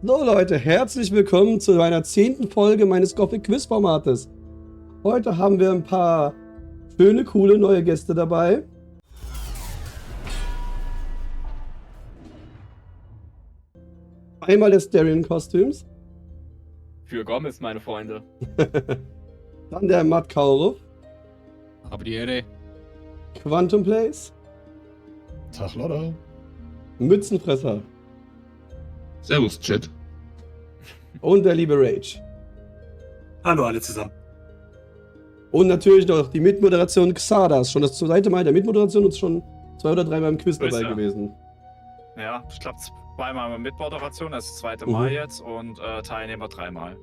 So Leute, herzlich willkommen zu meiner 10. Folge meines Gothic Quiz Formates. Heute haben wir ein paar schöne, coole neue Gäste dabei. Einmal der Starion Costumes. Für Gomez, meine Freunde. Dann der Matt Kauruf. Aber die Ehre. Quantum Plays. Tag, Lodder. Mützenfresser. Servus, Chat. Und der liebe Rage. Hallo alle zusammen. Und natürlich noch die Mitmoderation Xardas. Schon das zweite Mal der Mitmoderation und schon 2 oder 3 Mal im Quiz Quiz, dabei ja. gewesen. Ja, ich glaube zweimal mit Moderation, das zweite Mal jetzt und Teilnehmer 3-mal.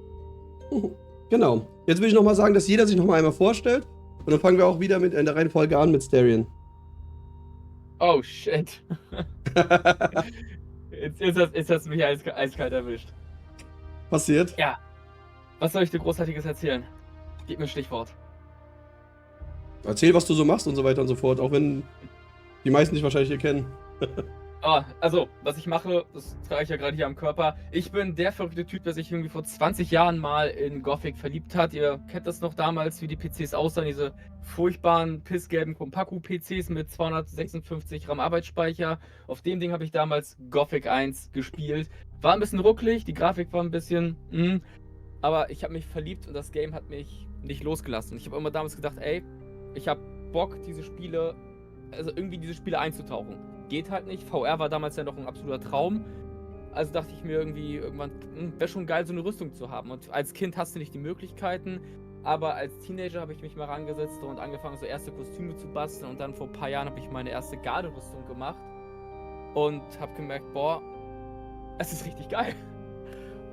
Genau. Jetzt will ich nochmal sagen, dass jeder sich nochmal einmal vorstellt. Und dann fangen wir auch wieder mit in der Reihenfolge an mit Starion. Oh shit. Jetzt hast du mich eiskalt erwischt. Passiert? Ja. Was soll ich dir Großartiges erzählen? Gib mir ein Stichwort. Erzähl, was du so machst und so weiter und so fort. Auch wenn die meisten dich wahrscheinlich hier kennen. Also, was ich mache, das trage ich ja gerade hier am Körper. Ich bin der verrückte Typ, der sich irgendwie vor 20 Jahren mal in Gothic verliebt hat. Ihr kennt das noch damals, wie die PCs aussahen, diese furchtbaren, pissgelben Kompaku-PCs mit 256 RAM Arbeitsspeicher. Auf dem Ding habe ich damals Gothic 1 gespielt. War ein bisschen ruckelig, die Grafik war ein bisschen, aber ich habe mich verliebt und das Game hat mich nicht losgelassen. Ich habe immer damals gedacht, ey, ich habe Bock, diese Spiele einzutauchen. Geht halt nicht. VR war damals ja noch ein absoluter Traum. Also dachte ich mir irgendwie, irgendwann wäre schon geil, so eine Rüstung zu haben. Und als Kind hast du nicht die Möglichkeiten, aber als Teenager habe ich mich mal rangesetzt und angefangen, so erste Kostüme zu basteln. Und dann vor ein paar Jahren habe ich meine erste Garderüstung gemacht und habe gemerkt, boah, es ist richtig geil.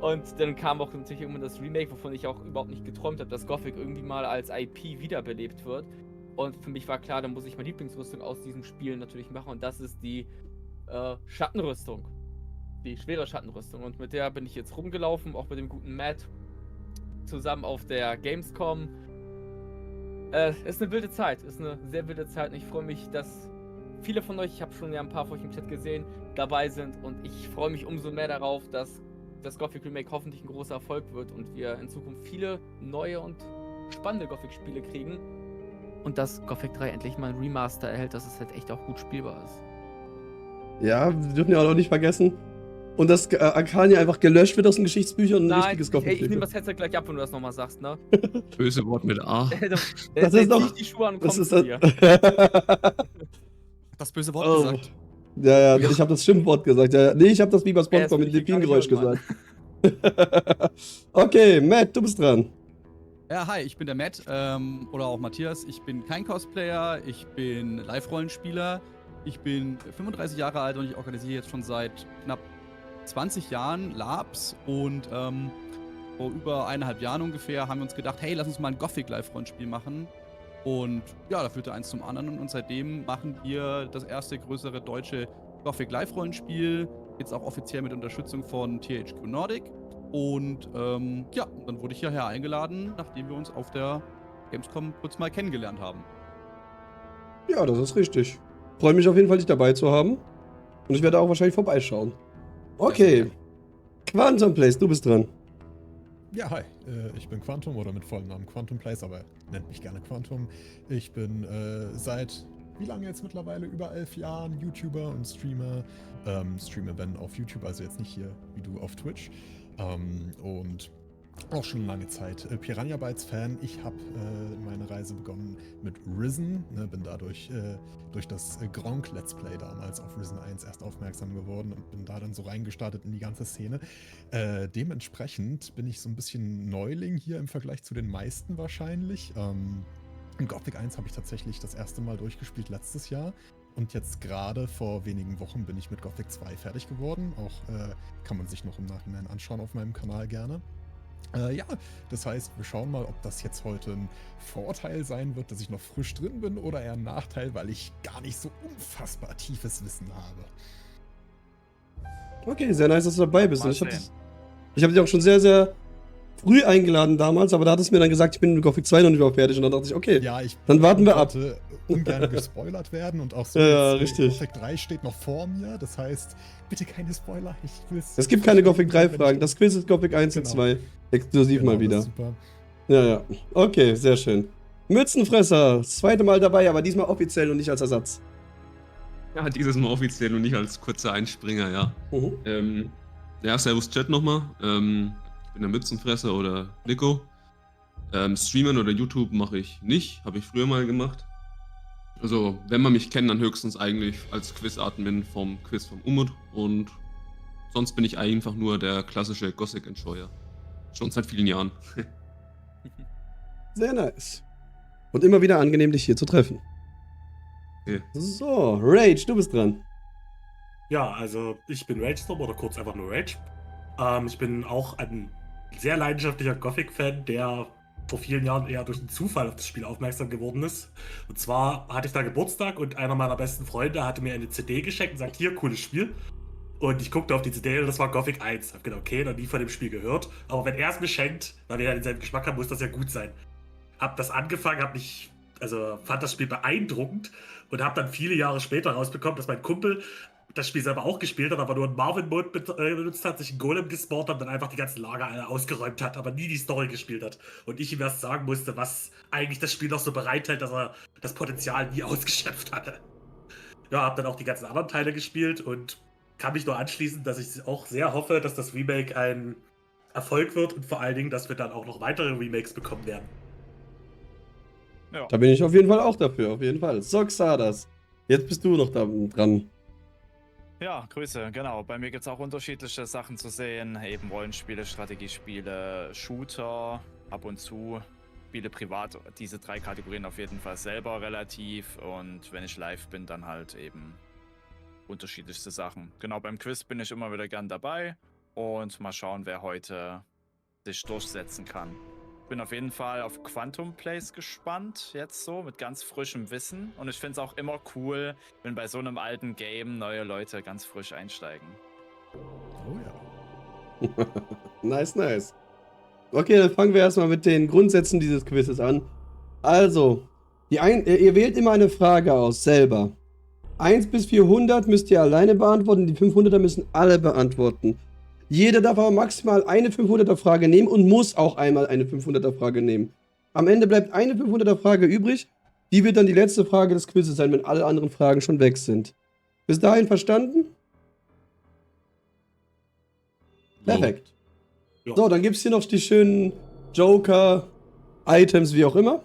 Und dann kam auch natürlich irgendwann das Remake, wovon ich auch überhaupt nicht geträumt habe, dass Gothic irgendwie mal als IP wiederbelebt wird. Und für mich war klar, dann muss ich meine Lieblingsrüstung aus diesen Spielen natürlich machen. Und das ist die Schattenrüstung. Die schwere Schattenrüstung. Und mit der bin ich jetzt rumgelaufen, auch mit dem guten Matt. Zusammen auf der Gamescom. Ist eine wilde Zeit. Ist eine sehr wilde Zeit. Und ich freue mich, dass viele von euch, ich habe schon ja ein paar von euch im Chat gesehen, dabei sind. Und ich freue mich umso mehr darauf, dass das Gothic Remake hoffentlich ein großer Erfolg wird. Und wir in Zukunft viele neue und spannende Gothic-Spiele kriegen. Und dass Gothic 3 endlich mal ein Remaster erhält, dass es halt echt auch gut spielbar ist. Ja, wir dürfen ja auch noch nicht vergessen. Und dass Arcania einfach gelöscht wird aus den Geschichtsbüchern und ein richtiges Gothic. Ich nehme das Headset gleich ab, wenn du das nochmal sagst, ne? Böse Wort mit A. Das ist doch. Die Schuhe an und Das komm ist zu das. dir. Das böse Wort Oh. gesagt. Ja, ich habe das Schimpfwort gesagt. Ja, nee, ich habe das wie bei SpongeBob das mit will dem ich gar nicht Delfingeräusch hören, gesagt. Okay, Matt, du bist dran. Ja, hi, ich bin der Matt, oder auch Matthias. Ich bin kein Cosplayer, ich bin Live-Rollenspieler. Ich bin 35 Jahre alt und ich organisiere jetzt schon seit knapp 20 Jahren LARPs. Und vor über 1,5 Jahren ungefähr haben wir uns gedacht, hey, lass uns mal ein Gothic-Live-Rollenspiel machen. Und ja, da führte eins zum anderen und seitdem machen wir das erste größere deutsche Gothic-Live-Rollenspiel. Jetzt auch offiziell mit Unterstützung von THQ Nordic. Und ja, dann wurde ich hierher eingeladen, nachdem wir uns auf der Gamescom kurz mal kennengelernt haben. Ja, das ist richtig. Freue mich auf jeden Fall, dich dabei zu haben. Und ich werde auch wahrscheinlich vorbeischauen. Okay. Quantum Place, du bist dran. Ja, hi. Ich bin Quantum oder mit vollem Namen Quantum Place, aber nennt mich gerne Quantum. Ich bin seit, wie lange jetzt mittlerweile? Über 11 Jahren YouTuber und Streamer. Streame wenn auf YouTube, also jetzt nicht hier wie du auf Twitch. Und auch schon lange Zeit Piranha Bytes Fan. Ich habe meine Reise begonnen mit Risen, ne, bin dadurch durch das Gronk Let's Play damals auf Risen 1 erst aufmerksam geworden und bin da dann so reingestartet in die ganze Szene. Dementsprechend bin ich so ein bisschen Neuling hier im Vergleich zu den meisten wahrscheinlich. In Gothic 1 habe ich tatsächlich das erste Mal durchgespielt letztes Jahr. Und jetzt gerade vor wenigen Wochen bin ich mit Gothic 2 fertig geworden. Auch kann man sich noch im Nachhinein anschauen auf meinem Kanal gerne. Ja, das heißt, wir schauen mal, ob das jetzt heute ein Vorteil sein wird, dass ich noch frisch drin bin oder eher ein Nachteil, weil ich gar nicht so unfassbar tiefes Wissen habe. Okay, sehr nice, dass du dabei bist. Mal Und ich habe sehen. dich auch schon sehr, sehr früh eingeladen damals, aber da hattest du mir dann gesagt, ich bin mit Gothic 2 noch nicht mal fertig. Und dann dachte ich, okay, Ja, ich dann warten wir ab. wollte ungern gespoilert werden und auch so. Ja, jetzt, richtig. Gothic 3 steht noch vor mir, das heißt, bitte keine Spoiler. Ich will's Es gibt keine Gothic 3 wenn ich- Fragen. Das Quiz ist Gothic 1 und Genau. 2. Exklusiv Genau, mal wieder. das ist super. Ja, ja. Okay, sehr schön. Mützenfresser, das zweite Mal dabei, aber diesmal offiziell und nicht als Ersatz. Ja, dieses Mal offiziell und nicht als kurzer Einspringer, ja. Mhm. Ja, servus Chat nochmal. Ich bin der Mützenfresser oder Nico. Streamen oder YouTube mache ich nicht, habe ich früher mal gemacht. Also, wenn man mich kennt, dann höchstens eigentlich als Quiz-Admin vom Quiz vom Umut und sonst bin ich einfach nur der klassische Gothic-Enjoyer. Schon seit vielen Jahren. Sehr nice. Und immer wieder angenehm, dich hier zu treffen. Okay. So, Rage, du bist dran. Ja, also ich bin RageStorm oder kurz einfach nur Rage. Ich bin auch ein sehr leidenschaftlicher Gothic-Fan, der vor vielen Jahren eher durch einen Zufall auf das Spiel aufmerksam geworden ist. Und zwar hatte ich da Geburtstag und einer meiner besten Freunde hatte mir eine CD geschenkt und sagt, hier, cooles Spiel. Und ich guckte auf die CD und das war Gothic 1. Hab gedacht, okay, noch nie von dem Spiel gehört. Aber wenn er es mir schenkt, weil wir ja denselben Geschmack haben, muss das ja gut sein. Hab das angefangen, fand das Spiel beeindruckend und hab dann viele Jahre später rausbekommen, dass mein Kumpel das Spiel selber auch gespielt hat, aber nur einen Marvin-Mode benutzt hat, sich einen Golem gespawnt hat und dann einfach die ganzen Lager alle ausgeräumt hat, aber nie die Story gespielt hat. Und ich ihm erst sagen musste, was eigentlich das Spiel noch so bereithält, dass er das Potenzial nie ausgeschöpft hatte. Ja, hab dann auch die ganzen anderen Teile gespielt und kann mich nur anschließen, dass ich auch sehr hoffe, dass das Remake ein Erfolg wird und vor allen Dingen, dass wir dann auch noch weitere Remakes bekommen werden. Ja. Da bin ich auf jeden Fall auch dafür, auf jeden Fall. Soxadas, jetzt bist du noch da dran. Ja, Grüße, genau. Bei mir gibt es auch unterschiedliche Sachen zu sehen. Eben Rollenspiele, Strategiespiele, Shooter, ab und zu. Spiele privat, diese 3 Kategorien auf jeden Fall selber relativ. Und wenn ich live bin, dann halt eben unterschiedlichste Sachen. Genau, beim Quiz bin ich immer wieder gern dabei. Und mal schauen, wer heute sich durchsetzen kann. Bin auf jeden Fall auf Quantum Plays gespannt, jetzt so, mit ganz frischem Wissen. Und ich finde es auch immer cool, wenn bei so einem alten Game neue Leute ganz frisch einsteigen. Oh ja. Nice, nice. Okay, dann fangen wir erstmal mit den Grundsätzen dieses Quizzes an. Also, ihr wählt immer eine Frage aus, selber. 1 bis 400 müsst ihr alleine beantworten, die 500er müssen alle beantworten. Jeder darf aber maximal eine 500er Frage nehmen und muss auch einmal eine 500er Frage nehmen. Am Ende bleibt eine 500er Frage übrig. Die wird dann die letzte Frage des Quizzes sein, wenn alle anderen Fragen schon weg sind. Bis dahin verstanden? Perfekt. Ja. So, dann gibt es hier noch die schönen Joker, Items, wie auch immer.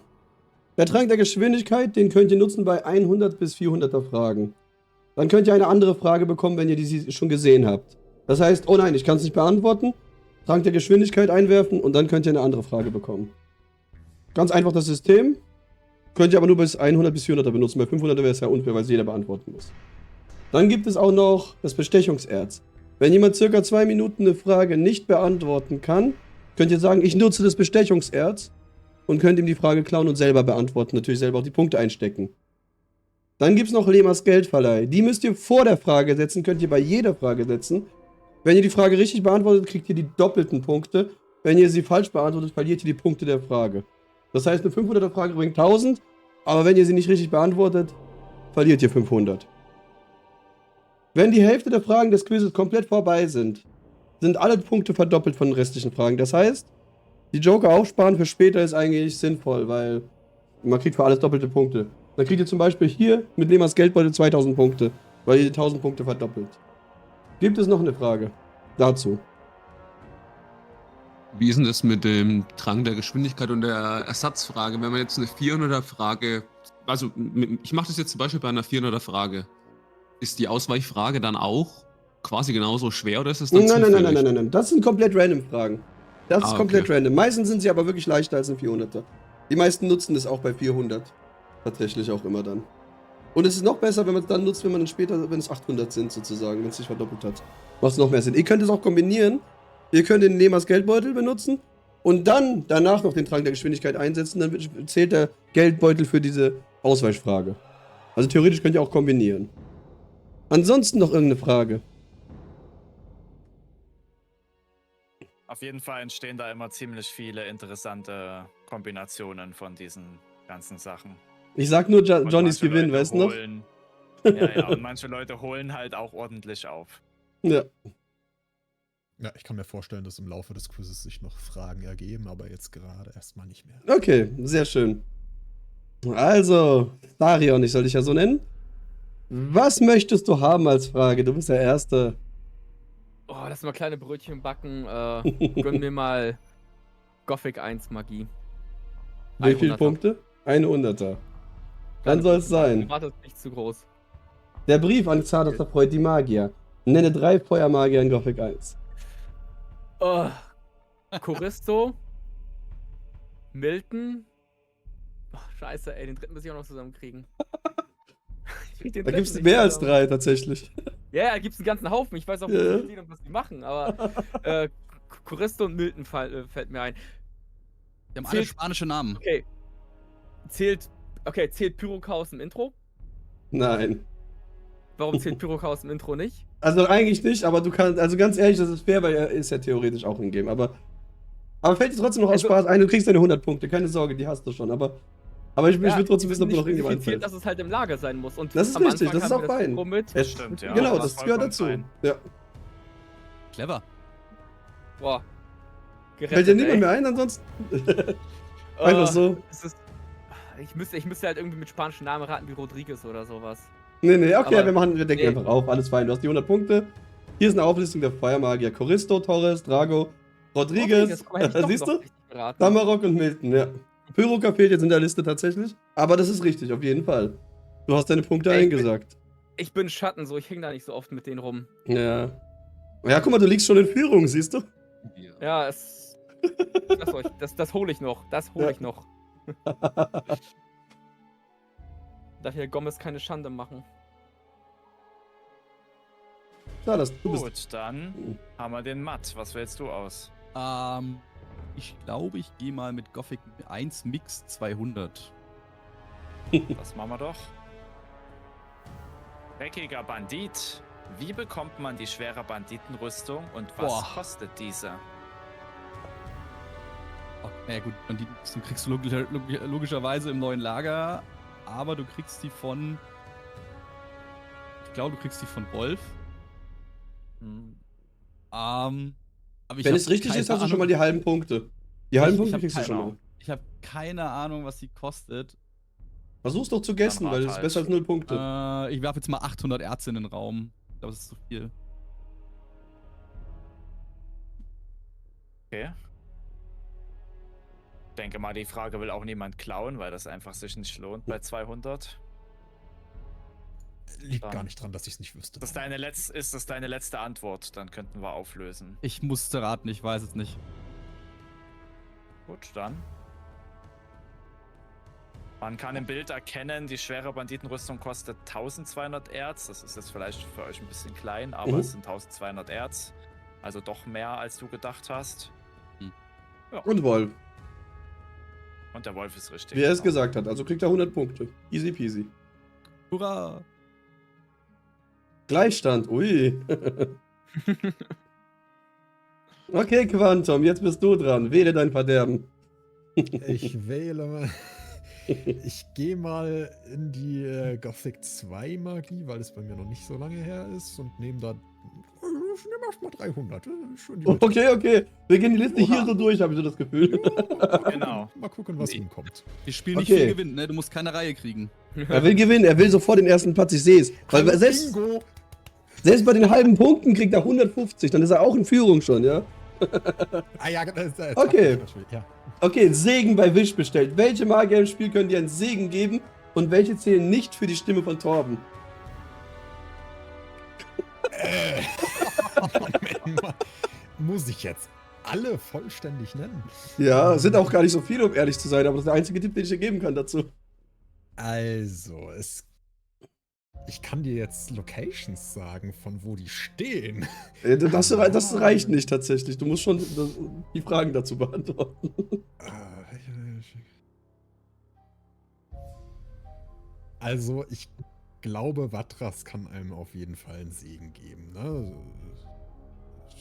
Der Trank der Geschwindigkeit, den könnt ihr nutzen bei 100 bis 400er Fragen. Dann könnt ihr eine andere Frage bekommen, wenn ihr die schon gesehen habt. Das heißt, oh nein, ich kann es nicht beantworten. Trank der Geschwindigkeit einwerfen und dann könnt ihr eine andere Frage bekommen. Ganz einfach das System. Könnt ihr aber nur bis 100 bis 400er benutzen. Bei 500er wäre es ja unfair, weil es jeder beantworten muss. Dann gibt es auch noch das Bestechungserz. Wenn jemand circa 2 Minuten eine Frage nicht beantworten kann, könnt ihr sagen, ich nutze das Bestechungserz und könnt ihm die Frage klauen und selber beantworten. Natürlich selber auch die Punkte einstecken. Dann gibt es noch Lemas Geldverleih. Die müsst ihr vor der Frage setzen, könnt ihr bei jeder Frage setzen. Wenn ihr die Frage richtig beantwortet, kriegt ihr die doppelten Punkte. Wenn ihr sie falsch beantwortet, verliert ihr die Punkte der Frage. Das heißt, eine 500er Frage bringt 1000, aber wenn ihr sie nicht richtig beantwortet, verliert ihr 500. Wenn die Hälfte der Fragen des Quizzes komplett vorbei sind, sind alle Punkte verdoppelt von den restlichen Fragen. Das heißt, die Joker aufsparen für später ist eigentlich sinnvoll, weil man kriegt für alles doppelte Punkte. Dann kriegt ihr zum Beispiel hier mit Lemas Geldbeutel 2000 Punkte, weil ihr die 1000 Punkte verdoppelt. Gibt es noch eine Frage dazu? Wie ist denn das mit dem Drang der Geschwindigkeit und der Ersatzfrage? Wenn man jetzt eine 400er Frage, also ich mache das jetzt zum Beispiel bei einer 400er Frage, ist die Ausweichfrage dann auch quasi genauso schwer oder ist es dann Nein. Das sind komplett random Fragen. Das ist komplett okay. random. Meistens sind sie aber wirklich leichter als ein 400er. Die meisten nutzen das auch bei 400. Tatsächlich auch immer dann. Und es ist noch besser, wenn man es dann nutzt, wenn man dann später, wenn es 800 sind sozusagen, wenn es sich verdoppelt hat. Macht es noch mehr Sinn. Ihr könnt es auch kombinieren. Ihr könnt den Lemas Geldbeutel benutzen und dann danach noch den Trank der Geschwindigkeit einsetzen. Dann zählt der Geldbeutel für diese Ausweichfrage. Also theoretisch könnt ihr auch kombinieren. Ansonsten noch irgendeine Frage. Auf jeden Fall entstehen da immer ziemlich viele interessante Kombinationen von diesen ganzen Sachen. Ich sag nur Und Johnnys manche Gewinn, Leute weißt du noch? holen- Ja, und manche Leute holen halt auch ordentlich auf. Ja. Ja, ich kann mir vorstellen, dass im Laufe des Quizzes sich noch Fragen ergeben, aber jetzt gerade erstmal nicht mehr. Okay, sehr schön. Also, Darion, ich soll dich ja so nennen. Was möchtest du haben als Frage? Du bist der Erste. Oh, lass mal kleine Brötchen backen. Gönn mir mal Gothic 1 Magie. Wie viele 100er. Punkte? 100er. Dann soll es sein. Warte, ist nicht zu groß. Der Brief an Xardas erfreut die Magier. Nenne 3 Feuermagier in Gothic 1. Oh. Choristo. Milton. Oh, scheiße, ey, den dritten muss ich auch noch zusammenkriegen. Ich krieg den Da dritten gibt es nicht mehr als zusammen. 3 tatsächlich. Ja, da gibt's einen ganzen Haufen. Ich weiß auch, Ja. was die und was die machen, aber Choristo und Milton fällt mir ein. Die haben alle Zählt- spanische Namen. Okay. Zählt Pyrochaos im Intro? Nein. Warum zählt Pyrochaos im Intro nicht? Also eigentlich nicht, aber du kannst, also ganz ehrlich, das ist fair, weil er ist ja theoretisch auch in Game, aber fällt dir trotzdem noch aus Also- Spaß ein, du kriegst deine 100 Punkte, keine Sorge, die hast du schon, aber ich will trotzdem wissen, ob du noch nicht irgendjemand spezifiziert, einfällt. dass es halt im Lager sein muss. Und Das ist am richtig, Anfang das ist haben auch wir fein. Intro mit. Es- Stimmt, ja. Genau, das das gehört vollkommen dazu. fein. Ja. Clever. Boah. Fällt dir niemand mehr ein ansonsten? Einfach so. Ich müsste halt irgendwie mit spanischen Namen raten wie Rodriguez oder sowas. Nee, okay, Aber- wir denken nee. einfach auf, alles fein, du hast die 100 Punkte. Hier ist eine Auflistung der Feuermagier. Choristo, Torres, Drago, Rodriguez, guck mal, hätte ich doch siehst noch du? richtig geraten. Damarok und Milton, ja. Pyroka fehlt jetzt in der Liste tatsächlich, aber das ist richtig, auf jeden Fall. Du hast deine Punkte Ey, ich bin- eingesagt. Ich bin Schatten, so ich häng da nicht so oft mit denen rum. Ja. Ja, guck mal, du liegst schon in Führung, siehst du? Ja. Ja, ich sag's euch, das hole ich noch. Das hole Ja. ich noch. Darf hier Gomez keine Schande machen. Ja, du bist. Gut, dann haben wir den Matt. Was wählst du aus? Ich glaube, ich gehe mal mit Gothic 1 Mix 200. Das machen wir doch. Dreckiger Bandit. Wie bekommt man die schwere Banditenrüstung und was Boah. kostet diese? Oh, naja gut, die kriegst du logischerweise im neuen Lager, aber du kriegst die von... Ich glaube, du kriegst die von Wolf. Aber ich Wenn hab es richtig keine ist, hast du schon Ahnung- mal die halben Punkte. Die halben Ich Punkte hab kriegst du keine schon mal. Ahnung. Ich habe keine Ahnung, was sie kostet. Versuch's doch zu guessen, Dann weil rat das ist halt. besser als 0 Punkte. Ich werfe jetzt mal 800 Ärzte in den Raum. Ich glaube, das ist zu viel. Okay. Ich denke mal, die Frage will auch niemand klauen, weil das einfach sich nicht lohnt bei 200. Liegt Dann- gar nicht dran, dass ich es nicht wüsste. Ist das deine letzte Antwort? Dann könnten wir auflösen. Ich musste raten, ich weiß es nicht. Gut, dann. Man kann im Bild erkennen, die schwere Banditenrüstung kostet 1200 Erz. Das ist jetzt vielleicht für euch ein bisschen klein, aber Mhm. es sind 1200 Erz. Also doch mehr, als du gedacht hast. Und Wolf, Und der Wolf ist richtig. wie er es genau. gesagt hat, also kriegt er 100 Punkte. Easy peasy. Hurra! Gleichstand, ui. Okay, Quantum, jetzt bist du dran. Wähle dein Verderben. Ich wähle mal. Ich gehe mal in die Gothic 2 Magie, weil es bei mir noch nicht so lange her ist und nehme da. Ich nehme erstmal 300. Schon die Mitte. Okay. Wir gehen die Liste hier Oha. so durch, habe ich so das Gefühl. Genau. Mal gucken, was ihm kommt. Wir spielen nicht Okay. viel gewinnen, ne? Du musst keine Reihe kriegen. Er will gewinnen, er will sofort den ersten Platz, ich sehe es. Weil Hallo, selbst, Bingo! selbst bei den halben Punkten kriegt er 150, dann ist er auch in Führung schon, ja? Ah ja, das Okay. natürlich, ja. Okay, Segen bei Wish bestellt. Welche Magier im Spiel können dir einen Segen geben und welche zählen nicht für die Stimme von Torben? Moment mal. Muss ich jetzt alle vollständig nennen? Ja, sind auch gar nicht so viele, um ehrlich zu sein, aber das ist der einzige Tipp, den ich dir geben kann dazu. Also, ich kann dir jetzt Locations sagen, von wo die stehen. Das reicht nicht tatsächlich. Du musst schon die Fragen dazu beantworten. Also, ich glaube, Vatras kann einem auf jeden Fall einen Segen geben. Ne?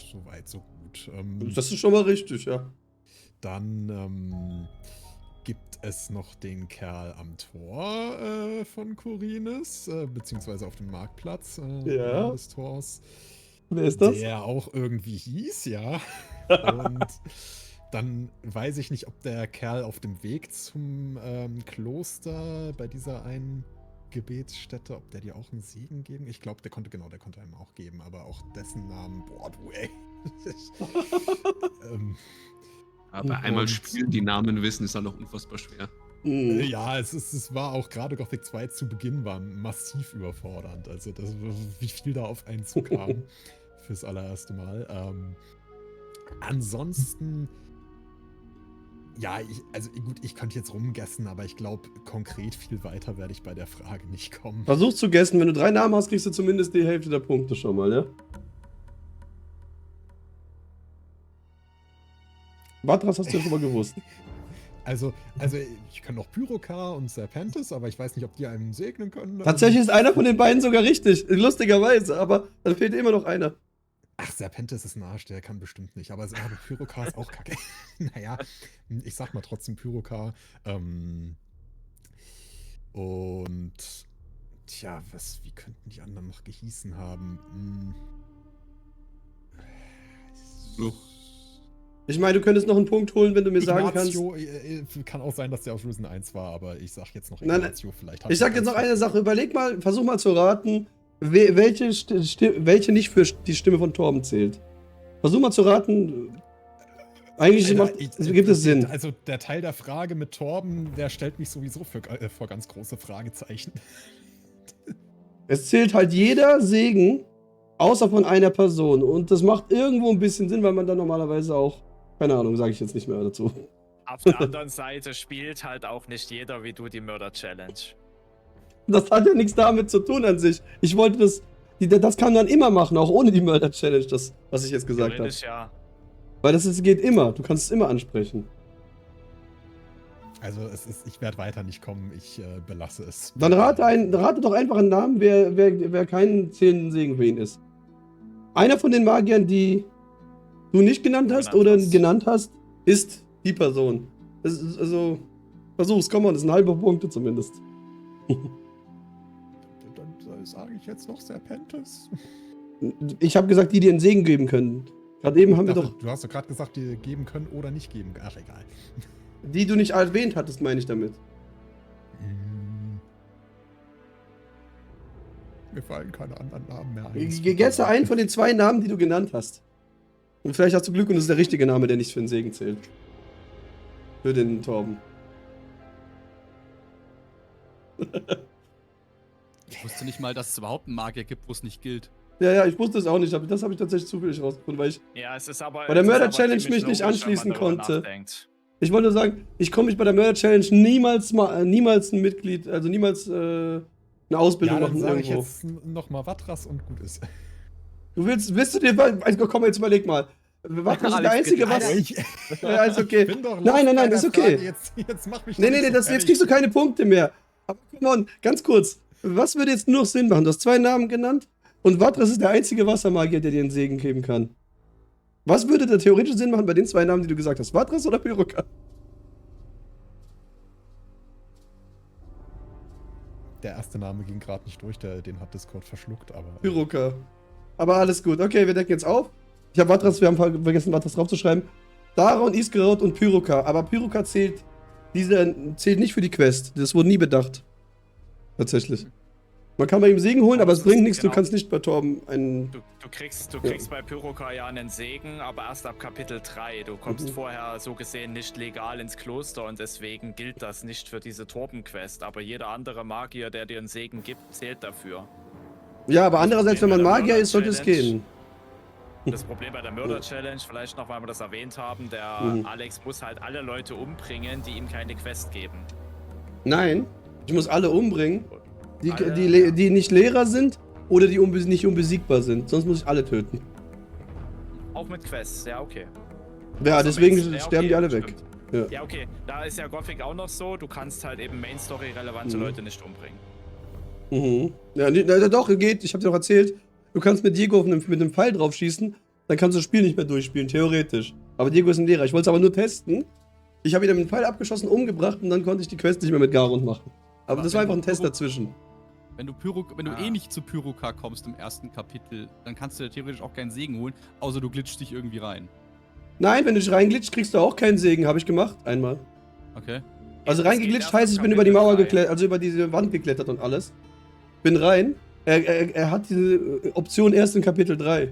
so weit, so gut. Das ist schon mal richtig, ja. Dann gibt es noch den Kerl am Tor von Korinis, beziehungsweise auf dem Marktplatz Ja. des Tors. Wer ist das? Der auch irgendwie hieß, ja. Und dann weiß ich nicht, ob der Kerl auf dem Weg zum Kloster bei dieser einen Gebetsstätte, ob der dir auch einen Segen geben? Ich glaube, der konnte einem auch geben, aber auch dessen Namen, boah, du ey. Aber einmal Und- spielen, die Namen wissen, ist halt auch unfassbar schwer. Mhm. Ja, es war auch gerade Gothic 2 zu Beginn war massiv überfordernd. Also wie viel da auf einen zukam fürs allererste Mal. Ansonsten, ja, ich könnte jetzt rumgessen, aber ich glaube, konkret viel weiter werde ich bei der Frage nicht kommen. Versuch zu guessen, wenn du 3 Namen hast, kriegst du zumindest die Hälfte der Punkte schon mal, ja? Vatras hast du ja schon mal gewusst. Also ich kann noch Pyrokar und Serpentis, aber ich weiß nicht, ob die einem segnen können. Tatsächlich ist einer von den beiden sogar richtig, lustigerweise, aber dann fehlt immer noch einer. Ach, Serpentis ist ein Arsch, der kann bestimmt nicht. Aber Pyrokar ist auch kacke. Naja, ich sag mal trotzdem Pyrokar. Und tja, wie könnten die anderen noch gehießen haben? So. Ich meine, du könntest noch einen Punkt holen, wenn du mir sagen kannst. Ignazio, kann auch sein, dass der aus Risen 1 war, aber ich sag jetzt noch Nein, Ignazio vielleicht. Ich sag jetzt noch eine Sache, überleg mal, versuch mal zu raten, welche nicht für die Stimme von Torben zählt. Versuch mal zu raten. Eigentlich gibt es Sinn. Also der Teil der Frage mit Torben, der stellt mich sowieso vor ganz große Fragezeichen. Es zählt halt jeder Segen, außer von einer Person. Und das macht irgendwo ein bisschen Sinn, weil man dann normalerweise auch, keine Ahnung, sage ich jetzt nicht mehr dazu. Auf der anderen Seite spielt halt auch nicht jeder wie du die Mörder-Challenge. Das hat ja nichts damit zu tun an sich. Ich wollte das kann man immer machen, auch ohne die Mörder-Challenge, das, was ich jetzt gesagt habe. Theoretisch ja. Weil geht immer, du kannst es immer ansprechen. Also ich werde weiter nicht kommen, ich belasse es. Dann rate doch einfach einen Namen, wer keinen zählenden Segen für ihn ist. Einer von den Magiern, die du nicht genannt hast genannt hast, ist die Person. Also, versuch's, komm mal, das sind halbe Punkte zumindest. Dann sage ich jetzt noch Serpentis. Ich habe gesagt, die dir einen Segen geben können. Gerade eben haben wir doch. Du hast doch gerade gesagt, die geben können oder nicht geben. Ach, egal. Die du nicht erwähnt hattest, meine ich damit. Mir fallen keine anderen Namen mehr ein. Gesse einen von den 2 Namen, die du genannt hast. Und vielleicht hast du Glück und es ist der richtige Name, der nicht für den Segen zählt. Für den Torben. Ich wusste nicht mal, dass es überhaupt einen Magier gibt, wo es nicht gilt. Ja, ich wusste es auch nicht, aber das habe ich tatsächlich zufällig rausgefunden, weil ich Ja, es ist aber. bei der es ist aber Mörder-Challenge ziemlich mich nicht logisch, wenn man anschließen darüber konnte. nachdenkt. Ich wollte sagen, ich komme mich bei der Mörder-Challenge niemals ein Mitglied, also niemals eine Ausbildung Ja, dann machen sage ich irgendwo. jetzt nochmal Vatras und gut ist. Willst du dir, also komm jetzt überleg mal. Vatras ist der Einzige, was... Ja, ist okay. Nein, ist okay. Jetzt mach mich Nee, jetzt kriegst du keine Punkte mehr. Aber come on, ganz kurz. Was würde jetzt nur noch Sinn machen? Du hast 2 Namen genannt und Vatras ist der einzige Wassermagier, der dir einen Segen geben kann. Was würde da theoretisch Sinn machen bei den 2 Namen, die du gesagt hast? Vatras oder Pyrokar? Der erste Name ging gerade nicht durch, den hat Discord verschluckt, aber. Pyrokar. Aber alles gut. Okay, wir decken jetzt auf. Wir haben vergessen, Vatras draufzuschreiben. Daron, Isgerot und Pyrokar. Aber Pyrokar zählt nicht für die Quest. Das wurde nie bedacht. Tatsächlich. Man kann bei ihm Segen holen, aber es bringt nichts. Du kannst nicht bei Torben einen... Du kriegst bei Pyrokar ja einen Segen, aber erst ab Kapitel 3. Du kommst vorher so gesehen nicht legal ins Kloster und deswegen gilt das nicht für diese Torben-Quest. Aber jeder andere Magier, der dir einen Segen gibt, zählt dafür. Ja, aber andererseits, wenn man Magier ist, sollte es gehen. Das Problem bei der Mörder-Challenge, vielleicht noch, weil wir das erwähnt haben, der Alex muss halt alle Leute umbringen, die ihm keine Quest geben. Nein, ich muss alle umbringen, Alle? die nicht Lehrer sind oder die nicht unbesiegbar sind. Sonst muss ich alle töten. Auch mit Quests, ja, okay. Ja, Also deswegen Main- ja, sterben die okay, alle weg. stimmt. Ja, okay. Da ist ja Gothic auch noch so, du kannst halt eben Main-Story-relevante Leute nicht umbringen. Mhm. Ja, doch, geht. Ich hab dir doch erzählt. Du kannst mit Diego mit einem Pfeil drauf schießen, dann kannst du das Spiel nicht mehr durchspielen, theoretisch. Aber Diego ist ein Lehrer. Ich wollte es aber nur testen. Ich habe ihn mit dem Pfeil abgeschossen, umgebracht und dann konnte ich die Quest nicht mehr mit Garund machen. Aber das war einfach ein Test dazwischen. Wenn du eh nicht zu Pyroka kommst im ersten Kapitel, dann kannst du dir theoretisch auch keinen Segen holen, außer du glitschst dich irgendwie rein. Nein, wenn du dich reinglitscht, kriegst du auch keinen Segen. Habe ich gemacht, einmal. Okay. Also reingeglitscht heißt, ich bin über die Mauer geklettert, also über diese Wand geklettert und alles. Bin rein. Er hat diese Option erst in Kapitel 3.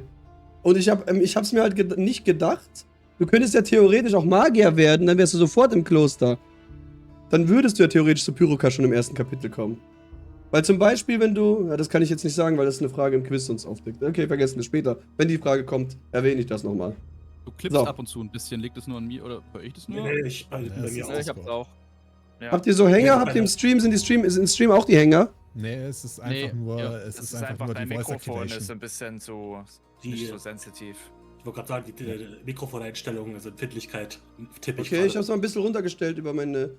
Und ich hab's mir halt nicht gedacht. Du könntest ja theoretisch auch Magier werden, dann wärst du sofort im Kloster. Dann würdest du ja theoretisch zu Pyroka schon im ersten Kapitel kommen. Weil zum Beispiel, wenn du, ja, das kann ich jetzt nicht sagen, weil das ist eine Frage im Quiz sonst aufdeckt. Okay, vergessen wir später. Wenn die Frage kommt, erwähne ich das nochmal. Du klippst So. ab und zu ein bisschen, liegt es nur an mir oder höre ich das nur? Nee, bei Ja, mir es auch. ist Ich hab's auch. Ja. Habt ihr so Hänger? Ja, Habt ihr im Stream, ist im Stream auch die Hänger? Nee, es ist einfach nur, ja, es Das ist einfach nur dein die Voice Mikrofon ist Activation. ein bisschen zu Die- nicht so sensitiv. Ich wollte gerade sagen, die Mikrofoneinstellungen, also Empfindlichkeit, tippe ich Okay, gerade. ich hab's mal ein bisschen runtergestellt über meine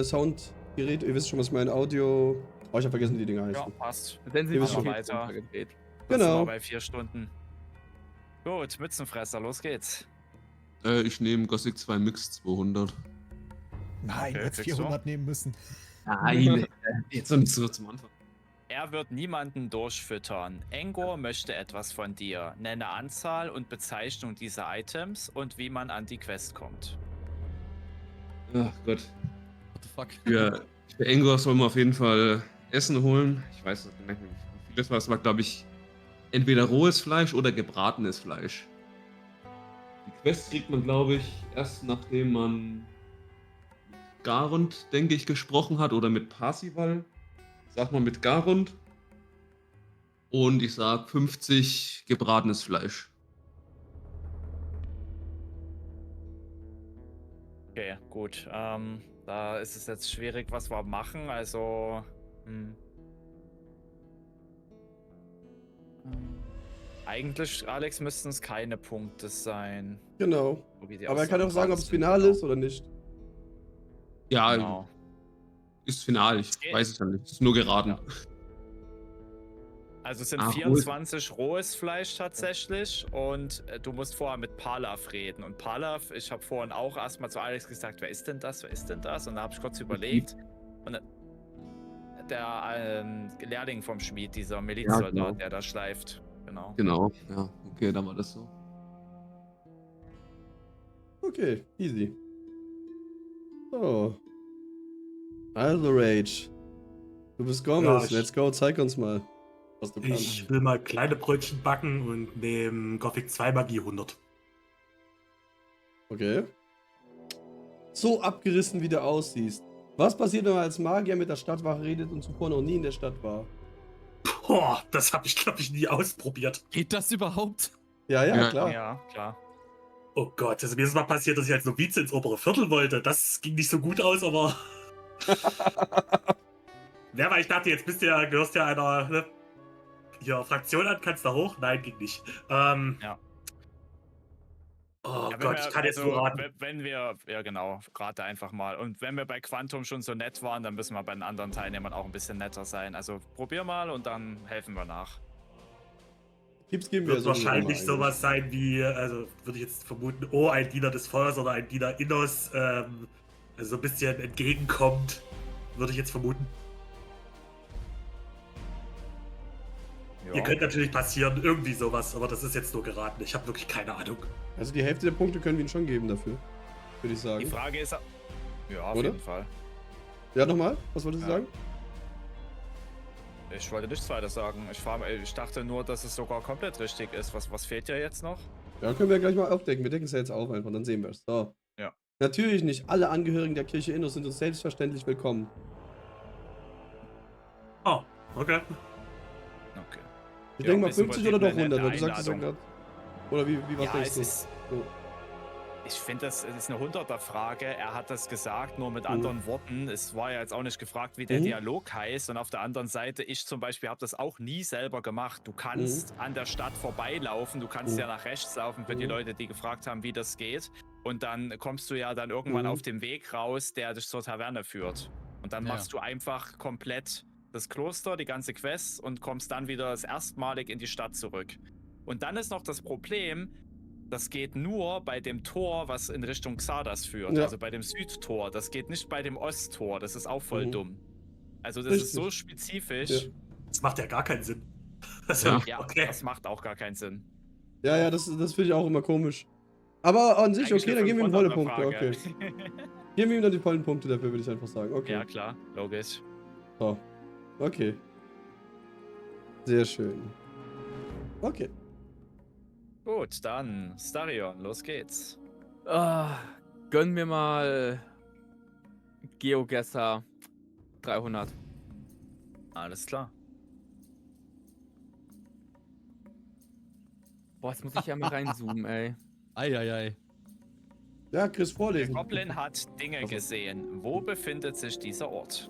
Soundgeräte. Ihr wisst schon, was mein Audio... Oh, ich hab vergessen, wie die Dinger heißen. Ja, passt. Ihr wisst Machen schon. wir weiter. runtergedreht. Das Genau. sind wir bei 4 Stunden. Gut, Mützenfresser, los geht's. Ich nehme Gothic 2 Mix 200. Nein, Okay, jetzt kriegst du. 400 nehmen müssen. Nein, jetzt noch nicht so zum Anfang. Er wird niemanden durchfüttern. Engor möchte etwas von dir. Nenne Anzahl und Bezeichnung dieser Items und wie man an die Quest kommt. Ach Gott. What the fuck? Für Engor soll man auf jeden Fall Essen holen. Ich weiß nicht genau, wie viel das war. Es war, glaube ich, entweder rohes Fleisch oder gebratenes Fleisch. Die Quest kriegt man, glaube ich, erst nachdem man mit Garund, denke ich, gesprochen hat oder mit Parsival. Sag mal mit Garund. Und ich sag 50 gebratenes Fleisch. Okay, gut. Da ist es jetzt schwierig, was wir machen. Also. Eigentlich, Alex, müssten es keine Punkte sein. Genau. so wie die Aber er kann auch Aussagen sagen, ob gerade es sind, final genau. ist oder nicht. Ja, Genau. ist final. Ich geht. weiß es ja nicht. Ist nur geraten. Ja. Also es sind Ah, 24 rohes Fleisch tatsächlich und du musst vorher mit Palav reden. Und Palav, ich habe vorhin auch erstmal zu Alex gesagt, wer ist denn das, wer ist denn das? Und da habe ich kurz überlegt. Und der Lehrling vom Schmied, dieser Milizsoldat, genau. der da schleift. Genau. Genau. Ja, okay, dann war das so. Okay, easy. So. Also, Rage. Du bist Gomez. Ja, Let's go, zeig uns mal, was du kannst. Ich will mal kleine Brötchen backen und nehme Gothic 2 Magie 100. Okay. So abgerissen, wie du aussiehst. Was passiert, wenn man als Magier mit der Stadtwache redet und zuvor noch nie in der Stadt war? Boah, das habe ich, glaube ich, nie ausprobiert. Geht das überhaupt? Ja, Ja. klar. Ja, klar. Oh Gott, also mir ist mal passiert, dass ich als Novize ins obere Viertel wollte. Das ging nicht so gut aus, aber... Ja, weil ich dachte, jetzt gehörst du ja einer Fraktion an, kannst da hoch? Nein, ging nicht. Ja. Oh Ja, Gott, ich kann jetzt nur raten. Wenn wir, ja genau, rate einfach mal. Und wenn wir bei Quantum schon so nett waren, dann müssen wir bei den anderen Teilnehmern auch ein bisschen netter sein. Also probier mal und dann helfen wir nach. Tipps geben wir Wird so wahrscheinlich sowas sein wie, also würde ich jetzt vermuten, oh, ein Diener des Feuers oder ein Diener Innos, also so ein bisschen entgegenkommt, würde ich jetzt vermuten. Ja. Ihr könnt natürlich passieren, irgendwie sowas, aber das ist jetzt nur geraten. Ich habe wirklich keine Ahnung. Also die Hälfte der Punkte können wir ihnen schon geben dafür. Würde ich Die sagen. Frage ist, ja, auf Oder? jeden Fall. Ja, nochmal? Was wolltest du Ja. sagen? Ich wollte nichts weiter sagen. Ich dachte nur, dass es sogar komplett richtig ist. Was fehlt ja jetzt noch? Ja, können wir gleich mal aufdecken. Wir decken es ja jetzt auf einfach, dann sehen wir es. So. Ja. Natürlich nicht. Alle Angehörigen der Kirche Innos sind uns selbstverständlich willkommen. Oh, okay. Okay. Ich Ja, denke mal wissen 50 wir oder doch die 100, weil du nette sagst es ja Einladung. gerade. Oder wie was Ja, denkst es du? ist. So. Ich finde, das ist eine 100er-Frage. Er hat das gesagt, nur mit anderen Worten. Es war ja jetzt auch nicht gefragt, wie der Dialog heißt. Und auf der anderen Seite, ich zum Beispiel habe das auch nie selber gemacht. Du kannst an der Stadt vorbeilaufen, du kannst ja nach rechts laufen für die Leute, die gefragt haben, wie das geht. Und dann kommst du ja dann irgendwann auf dem Weg raus, der dich zur Taverne führt. Und dann Ja. machst du einfach komplett das Kloster, die ganze Quest und kommst dann wieder das erstmalig in die Stadt zurück. Und dann ist noch das Problem, das geht nur bei dem Tor, was in Richtung Xardas führt. Ja. Also bei dem Südtor. Das geht nicht bei dem Osttor. Das ist auch voll Mhm. dumm. Also das Richtig. ist so spezifisch. Ja. Das macht ja gar keinen Sinn. Ja. Ja, okay. das macht auch gar keinen Sinn. Ja, das finde ich auch immer komisch. Aber an sich, Eigentlich okay, eine dann geben wir ihm volle 500er Punkte, Frage. okay. Geben wir ihm dann die vollen Punkte dafür, würde ich einfach sagen. Okay. Ja, klar, logisch. So. Okay. Sehr schön. Okay. Gut, dann Starion, los geht's. Gönn mir mal GeoGuessr 300. Alles klar. Boah, jetzt muss ich ja mal reinzoomen, ey. Eieiei. Ja, Chris, Der vorlesen. Goblin hat Dinge gesehen. Wo befindet sich dieser Ort?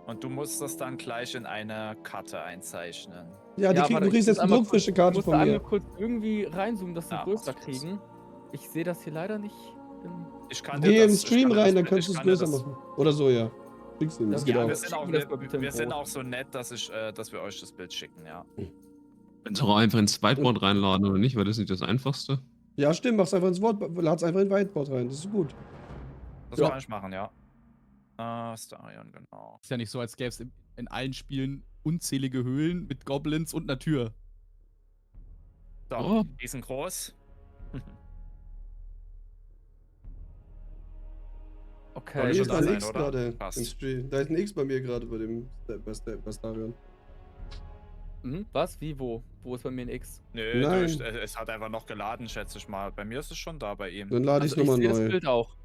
Und du musst das dann gleich in eine Karte einzeichnen. Ja, Ja, du warte, kriegst ich jetzt muss eine einmal druckfrische Ich Karte muss von da einmal mir. kurz irgendwie reinzoomen, dass wir Ja, größer mach das. kriegen. Ich sehe das hier leider nicht. Ich kann Geh im ich Stream kann rein, das- dann ich kannst du es kann dir größer das- machen. Oder so, ja. Kriegst du ihn, das Ja, geht Ja, auch. wir sind auch, Schicken das mal bitte im wir sind Brot. auch so nett, dass wir euch das Bild schicken, ja. Kannst du auch einfach ins Whiteboard reinladen oder nicht? Weil das ist nicht das Einfachste. Ja, stimmt, mach's einfach ins Wort, lad's einfach in Whiteboard rein, das ist gut. Das Ja. kann ich machen, ja. Starion, genau. Ist ja nicht so, als gäbe es in allen Spielen unzählige Höhlen mit Goblins und einer Tür. So, Oh. die sind groß. Bei Okay. mir schon ist da da ein sein, X oder? gerade Passt. im Stream. Da ist ein X bei mir gerade bei Starion. Was? Wie? Wo? Wo ist bei mir ein X? Nö, Nein. es hat einfach noch geladen, schätze ich mal. Bei mir ist es schon da bei ihm. Dann lade ich Also ich nochmal sehe das neu. Bild auch.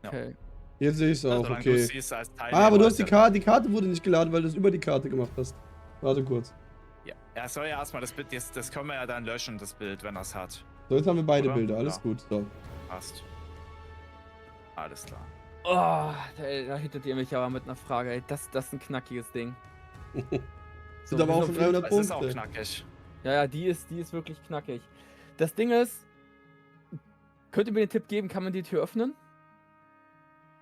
Ja. Okay. Jetzt sehe ich es auch, Solange du okay. es siehst als Teilnehmer, Ah, aber du hast ist die ja- Karte, die Karte wurde nicht geladen, weil du es über die Karte gemacht hast. Warte kurz. Ja, er soll ja erstmal das Bild, das können wir ja dann löschen, das Bild, wenn er es hat. So, jetzt haben wir beide Oder? Bilder, alles Ja. gut. So. Passt. Alles klar. Oh, da hittet ihr mich aber mit einer Frage, ey. Das ist ein knackiges Ding. Sind aber wir auch sind schon 300 Es ist auch Punkte. knackig. Ja, die ist wirklich knackig. Das Ding ist, könnt ihr mir den Tipp geben, kann man die Tür öffnen?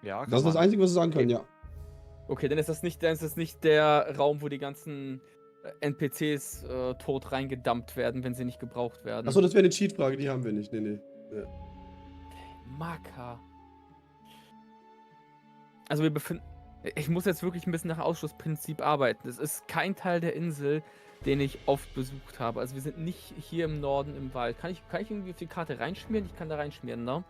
Ja, kann Das ist das man. Einzige, was ich sagen kann, Okay. ja. Okay, dann ist das nicht der Raum, wo die ganzen NPCs tot reingedumpt werden, wenn sie nicht gebraucht werden. Achso, das wäre eine Cheat-Frage, die haben wir nicht. Nee. Marker. Also wir befinden. Ich muss jetzt wirklich ein bisschen nach Ausschlussprinzip arbeiten. Es ist kein Teil der Insel, den ich oft besucht habe. Also wir sind nicht hier im Norden im Wald. Kann ich irgendwie auf die Karte reinschmieren? Ich kann da reinschmieren, ne?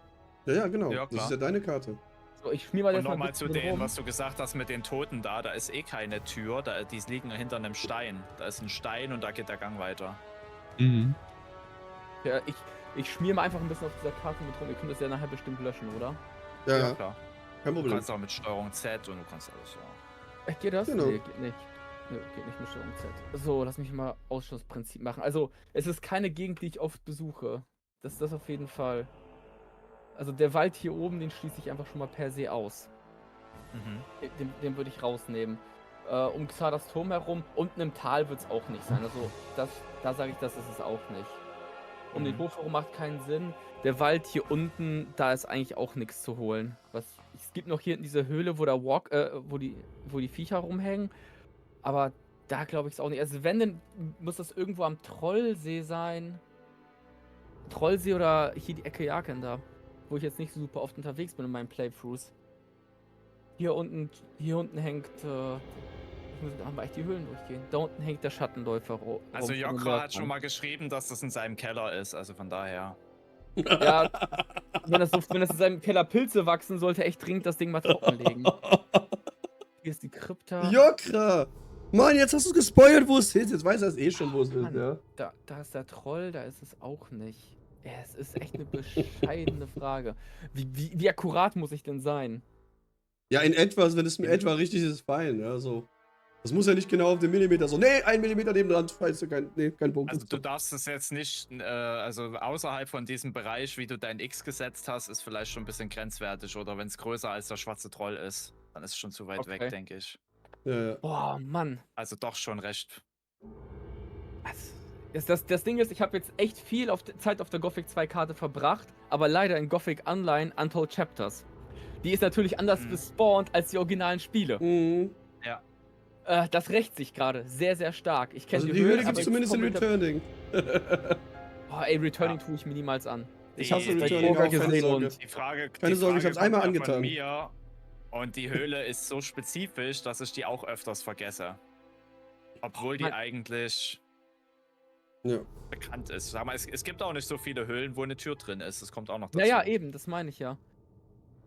Ja, genau. Ja, das klar. ist ja deine Karte. So, ich schmier mal Und jetzt mal ein nochmal bisschen zu drin dem, rum. was du gesagt hast mit den Toten da ist eh keine Tür, die liegen hinter einem Stein. Da ist ein Stein und da geht der Gang weiter. Mhm. Ja, ich schmier mal einfach ein bisschen auf dieser Karte mit rum. Ihr könnt das ja nachher bestimmt löschen, oder? Ja, klar. kein Du Problem. kannst auch mit Steuerung Z und du kannst alles, ja. Geht das? Genau. Nee, geht nicht. Nee, geht nicht mit Steuerung Z. So, lass mich mal Ausschlussprinzip machen. Also, es ist keine Gegend, die ich oft besuche. Das ist das auf jeden Fall. Also, der Wald hier oben, den schließe ich einfach schon mal per se aus. Den würde ich rausnehmen. Um Xardas Turm herum, unten im Tal wird es auch nicht sein. Also, da sage ich, das ist es auch nicht. Um den Hof herum macht keinen Sinn. Der Wald hier unten, da ist eigentlich auch nichts zu holen. Es gibt noch hier diese Höhle, wo wo die Viecher rumhängen. Aber da glaube ich es auch nicht. Also wenn, dann muss das irgendwo am Trollsee sein. Trollsee oder hier die Ecke Jaken da. Wo ich jetzt nicht so super oft unterwegs bin in meinen Playthroughs. Hier unten hängt. Ich muss da echt die Höhlen durchgehen. Da unten hängt der Schattenläufer rum. Also von den Jokra hat Lurkern. schon mal geschrieben, dass das in seinem Keller ist, also von daher. Ja, wenn das in seinem Keller Pilze wachsen, sollte echt dringend das Ding mal trockenlegen. Hier ist die Krypta. Jokra! Mann, jetzt hast du gespoilert, wo es ist. Jetzt weiß er es eh schon, wo es ist, Mann. ja. Da ist der Troll, da ist es auch nicht. Ja, es ist echt eine bescheidene Frage. Wie akkurat muss ich denn sein? Ja, in etwas, wenn es mir etwa richtig ist, fein, ja, so. Das muss ja nicht genau auf den Millimeter so. Nee, 1 Millimeter nebendran, falls du kein Punkt. Also du darfst es jetzt nicht, also außerhalb von diesem Bereich, wie du dein X gesetzt hast, ist vielleicht schon ein bisschen grenzwertig. Oder wenn es größer als der schwarze Troll ist, dann ist es schon zu weit Okay. weg, denke ich. Ja. Boah, Mann. Also doch schon recht. Das Ding ist, ich habe jetzt echt viel Zeit auf der Gothic 2 Karte verbracht, aber leider in Gothic Online Untold Chapters. Die ist natürlich anders gespawnt als die originalen Spiele. Mhm. Ja. Das rächt sich gerade sehr, sehr stark. Ich kenne Also die Höhle gibt aber es ich zumindest in komme mit der- Returning. Oh, ey, Returning tue ich mir niemals an. Ich hasse Die- Returning Orga auch, keine gesehen Sorge. und- Die Frage, Keine Sorge, ich hab's einmal kommt ja von angetan. mir und die Höhle ist so spezifisch, dass ich die auch öfters vergesse. Obwohl die Mann. eigentlich Ja. bekannt ist. Sag mal, es gibt auch nicht so viele Höhlen, wo eine Tür drin ist. Das kommt auch noch dazu. Ja, ja, eben, das meine ich ja.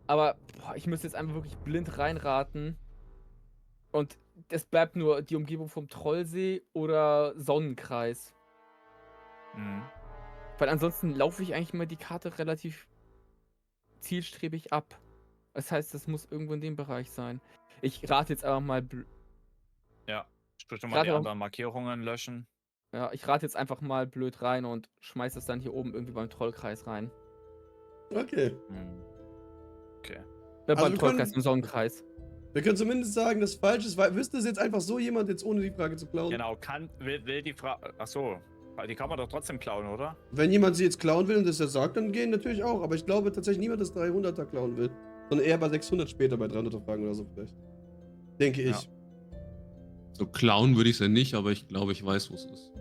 Aber boah, ich müsste jetzt einfach wirklich blind reinraten. Und es bleibt nur die Umgebung vom Trollsee oder Sonnenkreis. Mhm. Weil ansonsten laufe ich eigentlich immer die Karte relativ zielstrebig ab. Das heißt, das muss irgendwo in dem Bereich sein. Ich rate jetzt einfach mal, Sprich mal die Gerade auch- anderen Markierungen löschen. ja, ich rate jetzt einfach mal blöd rein und schmeiß das dann hier oben irgendwie beim Trollkreis rein. Okay. Mhm. Okay. Also Beim wir Trollkreis, können- im Sonnenkreis. Wir können zumindest sagen, dass falsch ist, weil wüsste es jetzt einfach so jemand, jetzt ohne die Frage zu klauen. Genau, will die Frage. Achso, die kann man doch trotzdem klauen, oder? Wenn jemand sie jetzt klauen will und das ja sagt, dann gehen natürlich auch. Aber ich glaube tatsächlich niemand, das 300er klauen will. Sondern eher bei 600 später, bei 300er Fragen oder so vielleicht. Denke ich. Ja. So klauen würde ich es ja nicht, aber ich glaube, ich weiß, wo es ist.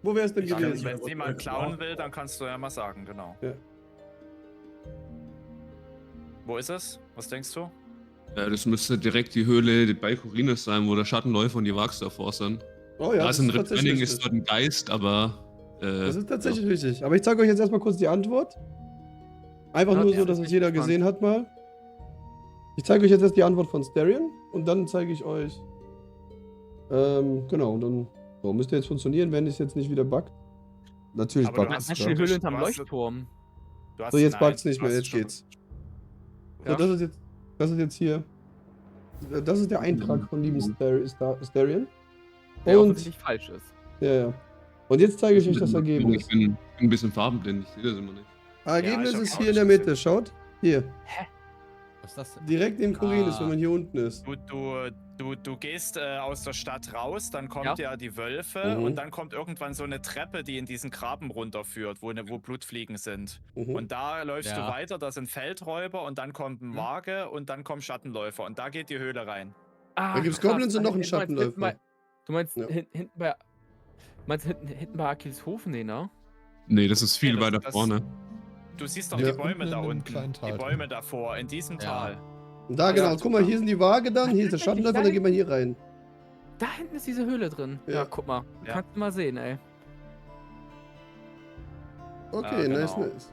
Wo wäre es denn Ich kann gewesen? nicht- Wenn es jemand klauen will, dann kannst du ja mal sagen, genau. Ja. Wo ist es? Was denkst du? Das müsste direkt die Höhle bei Corines sein, wo der Schattenläufer und die Wags davor sind. Oh ja, da das ist ein ist tatsächlich Returning, richtig. ist dort ein Geist, aber. Das ist tatsächlich richtig. Aber ich zeige euch jetzt erstmal kurz die Antwort. Einfach Ja, nur ja, so, dass bin es ich jeder gespannt. gesehen hat mal. Ich zeige euch jetzt erst die Antwort von Starion und dann zeige ich euch. Genau, und dann so, müsste jetzt funktionieren, wenn es jetzt nicht wieder buggt. Natürlich Aber du buggt hast es. Manche Ja. schon- Höhle hinterm du hast- Leuchtturm. Du hast So, jetzt nein, buggt es nicht du mehr, hast jetzt schon- geht's. So, Ja. das ist jetzt hier. Das ist der Eintrag von lieben Starion. Der Und, offensichtlich falsch ist. ja. Und jetzt zeige ich euch das Ergebnis. Ich bin ein bisschen farbenblind, ich sehe das immer nicht. Ergebnis Ja, ich ist hab's hier auch in der nicht Mitte, schaut. Hier. Was ist das denn? Direkt neben Corines, wenn man hier unten ist. Du gehst aus der Stadt raus, dann kommt ja die Wölfe Mhm. und dann kommt irgendwann so eine Treppe, die in diesen Graben runterführt, wo Blutfliegen sind. Mhm. Und da läufst du Ja. weiter, da sind Feldräuber und dann kommt ein Waage und dann kommen Schattenläufer und da geht die Höhle rein. Ah, Da gibt's krass. Goblins und noch einen Du meinst hinten Schattenläufer. Du meinst Ja. hinten bei. Meinst du hinten bei Achilleshofen, nee, ne? Nee, das ist viel Nee, das- weiter das- vorne. Du siehst doch Ja. die Bäume da In einem unten. kleinen Tal Die drin. Bäume davor, in diesem Ja. Tal. Und da, Ja, genau, guck mal, super. hier sind die Waage dann, hier ist der Schattenläufer, dann geht man hier rein. Da hinten ist diese Höhle drin. Ja, Ja. guck mal. Ja. Kannst du mal sehen, ey. Okay, genau. nice, nice.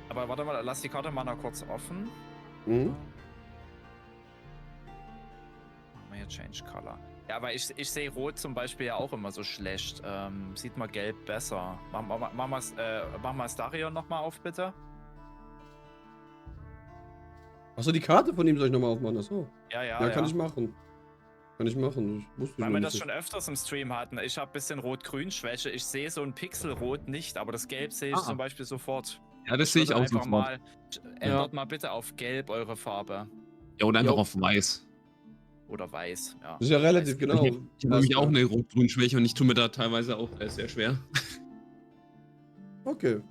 Aber warte mal, lass die Karte mal noch kurz offen. Mhm. Machen wir hier Change Color. Ja, aber ich sehe Rot zum Beispiel ja auch immer so schlecht. Sieht man Gelb besser. Mach mal Starion nochmal auf, bitte. Achso, die Karte von ihm soll ich nochmal aufmachen, achso. Ja, Ja, kann ich machen. Kann ich machen, ich wusste Weil noch wir das nicht. schon öfters im Stream hatten. Ich habe ein bisschen Rot-Grün-Schwäche. Ich sehe so ein Pixelrot nicht, aber das Gelb sehe ich Ah. zum Beispiel sofort. Ja, das sehe ich würde auch einfach sofort. mal. Ändert mal bitte auf Gelb eure Farbe. Ja, oder einfach Jo. auf weiß. Oder weiß, ja. Das ist ja relativ Weiß. genau. Ich habe nämlich auch eine Rot-Grün-Schwäche und ich tue mir da teilweise auch sehr schwer. Okay.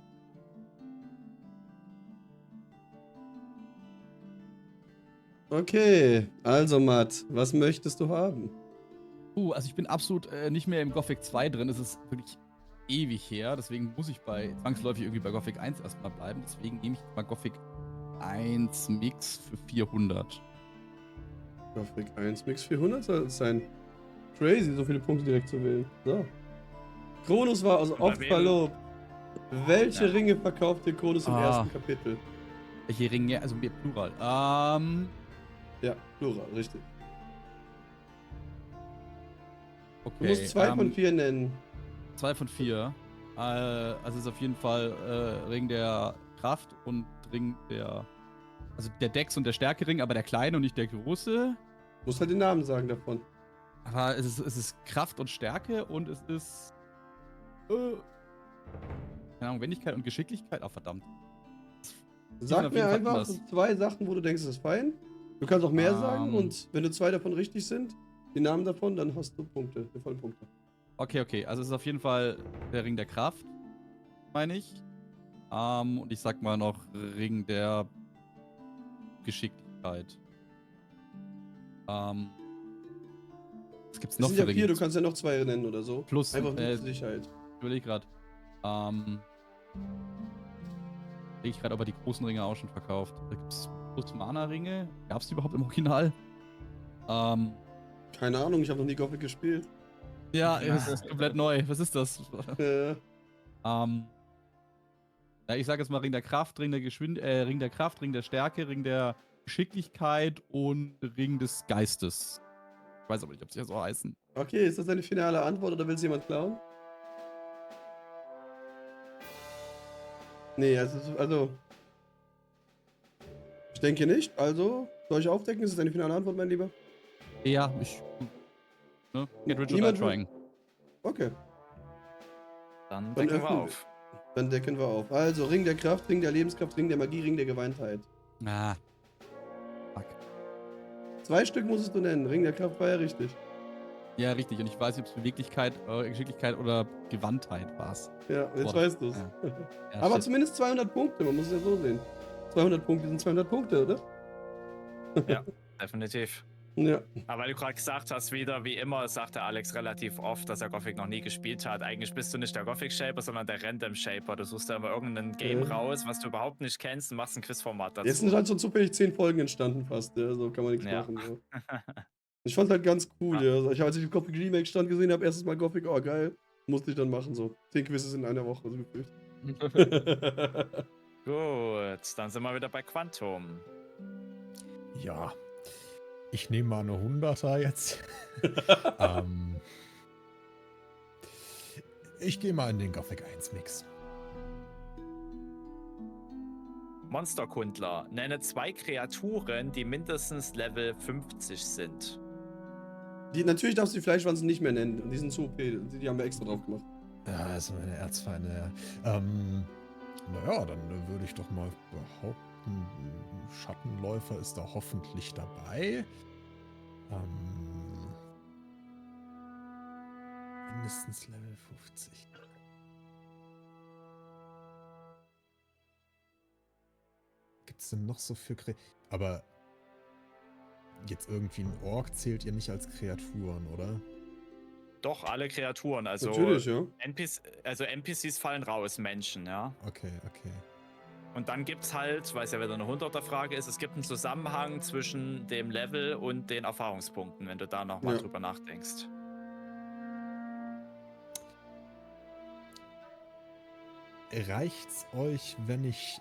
Okay, also Matt, was möchtest du haben? Also ich bin absolut nicht mehr im Gothic 2 drin. Es ist wirklich ewig her. Deswegen muss ich zwangsläufig irgendwie bei Gothic 1 erstmal bleiben. Deswegen nehme ich mal Gothic 1 Mix für 400. Gothic 1 Mix 400 soll es sein. Crazy, so viele Punkte direkt zu wählen. So. Kronos war also Bei oft wem? verlobt. Welche Ja. Ringe verkauft dir Kronos im Ah. ersten Kapitel? Welche Ringe? Also mehr Plural. Ja, Plural, richtig. Okay. Du musst 2 von 4 nennen. 2 von 4. Also es ist auf jeden Fall Ring der Kraft und Ring der. Also der Dex und der Stärke-Ring, aber der kleine und nicht der große. Du musst halt den Namen sagen davon. Aber es ist Kraft und Stärke und es ist. Keine Ahnung, Wendigkeit und Geschicklichkeit. Ah, verdammt. Sag auf mir jeden Fall einfach anders. 2 Sachen, wo du denkst, das ist fein. Du kannst auch mehr sagen Ähm. und wenn du 2 davon richtig sind, die Namen davon, dann hast du Punkte, die vollen Punkte. Okay. Also es ist auf jeden Fall der Ring der Kraft, meine ich. Und ich sag mal noch Ring der Geschicklichkeit. Was gibt's Es noch sind für ja 4, Ringe? du kannst ja noch 2 nennen oder so. Plus, Einfach nur zur Sicherheit. ich überlege gerade. Ich gerade, ob er die großen Ringe auch schon verkauft. Da gibt's plus Mana-Ringe. Gab's die überhaupt im Original? Keine Ahnung, ich habe noch nie Gothic gespielt. Ja, es ist komplett neu. Was ist das? Ja, ich sage jetzt mal Ring der Kraft, Ring der Ring der Kraft, Ring der Stärke, Ring der Geschicklichkeit und Ring des Geistes. Ich weiß aber nicht, ob sie ja so heißen. Okay, ist das deine finale Antwort oder will es jemand klauen? Nee, also. Ich denke nicht. Also, soll ich aufdecken? Ist das deine finale Antwort, mein Lieber? Ja, ne? Get rich or die Niemand will- trying. Okay, Dann Dann decken wir öffnen auf. dann decken wir auf. Also, Ring der Kraft, Ring der Lebenskraft, Ring der Magie, Ring der Gewandtheit. Ah. Fuck. 2 Stück musstest du nennen. Ring der Kraft war ja richtig. Ja, richtig. Und ich weiß nicht, ob es Beweglichkeit, Geschicklichkeit oder Gewandtheit war. Ja, jetzt Boah, weißt du es. ja. Ja, Aber shit. zumindest 200 Punkte, man muss es ja so sehen. 200 Punkte sind 200 Punkte, oder? Definitiv. Ja. Aber weil du gerade gesagt hast, wieder, wie immer, sagt der Alex relativ oft, dass er Gothic noch nie gespielt hat. Eigentlich bist du nicht der Gothic-Shaper, sondern der Random-Shaper. Du suchst da immer irgendein Game raus, was du überhaupt nicht kennst und machst ein Quizformat dazu. Jetzt sind halt so zufällig 10 Folgen entstanden fast, ja. So kann man nichts Ja. machen. So. Ich fand's halt ganz cool, ja. Also, als ich den Gothic Remake stand gesehen habe, erstes Mal Gothic, oh geil. Musste ich dann machen, so. 10 Quizzes in einer Woche, so gefühlt. Gut, dann sind wir wieder bei Quantum. Ja. Ich nehme mal eine 100er jetzt. Ich gehe mal in den Gothic 1 Mix. Monsterkundler. Nenne 2 Kreaturen, die mindestens Level 50 sind. Natürlich darfst du die Fleischwanzen nicht mehr nennen. Die sind zu OP. Die haben wir extra drauf gemacht. Ja, also meine Erzfeinde. Naja, dann würde ich doch mal behaupten, Schattenläufer ist da hoffentlich dabei. Mindestens Level 50. Gibt's denn noch so für Aber jetzt irgendwie ein Ork zählt ihr nicht als Kreaturen, oder? Doch, alle Kreaturen. Also Natürlich, ja. NPCs fallen raus, Menschen, ja. Okay. Und dann gibt's halt, weil es ja wieder eine 100er-Frage ist, es gibt einen Zusammenhang zwischen dem Level und den Erfahrungspunkten, wenn du da nochmal drüber nachdenkst. Reicht's euch, wenn ich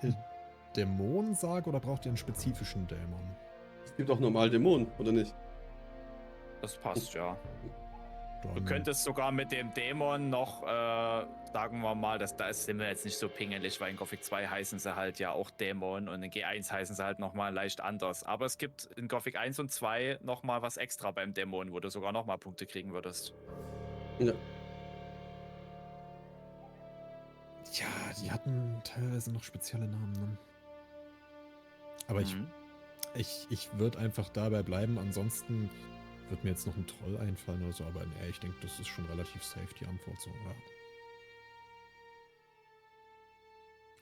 Dämon sage, oder braucht ihr einen spezifischen Dämon? Es gibt auch normal Dämonen, oder nicht? Das passt, ja. Du Dann- könntest sogar mit dem Dämon noch, sagen wir mal, da sind wir jetzt nicht so pingelig, weil in Gothic 2 heißen sie halt ja auch Dämon und in G1 heißen sie halt nochmal leicht anders. Aber es gibt in Gothic 1 und 2 nochmal was extra beim Dämon, wo du sogar nochmal Punkte kriegen würdest. Ja. Ja, die hatten teilweise noch spezielle Namen. Ne? Aber ich würde einfach dabei bleiben. Ansonsten wird mir jetzt noch ein Troll einfallen oder so. Aber nee, ich denke, das ist schon relativ safe, die Antwort so. Ja.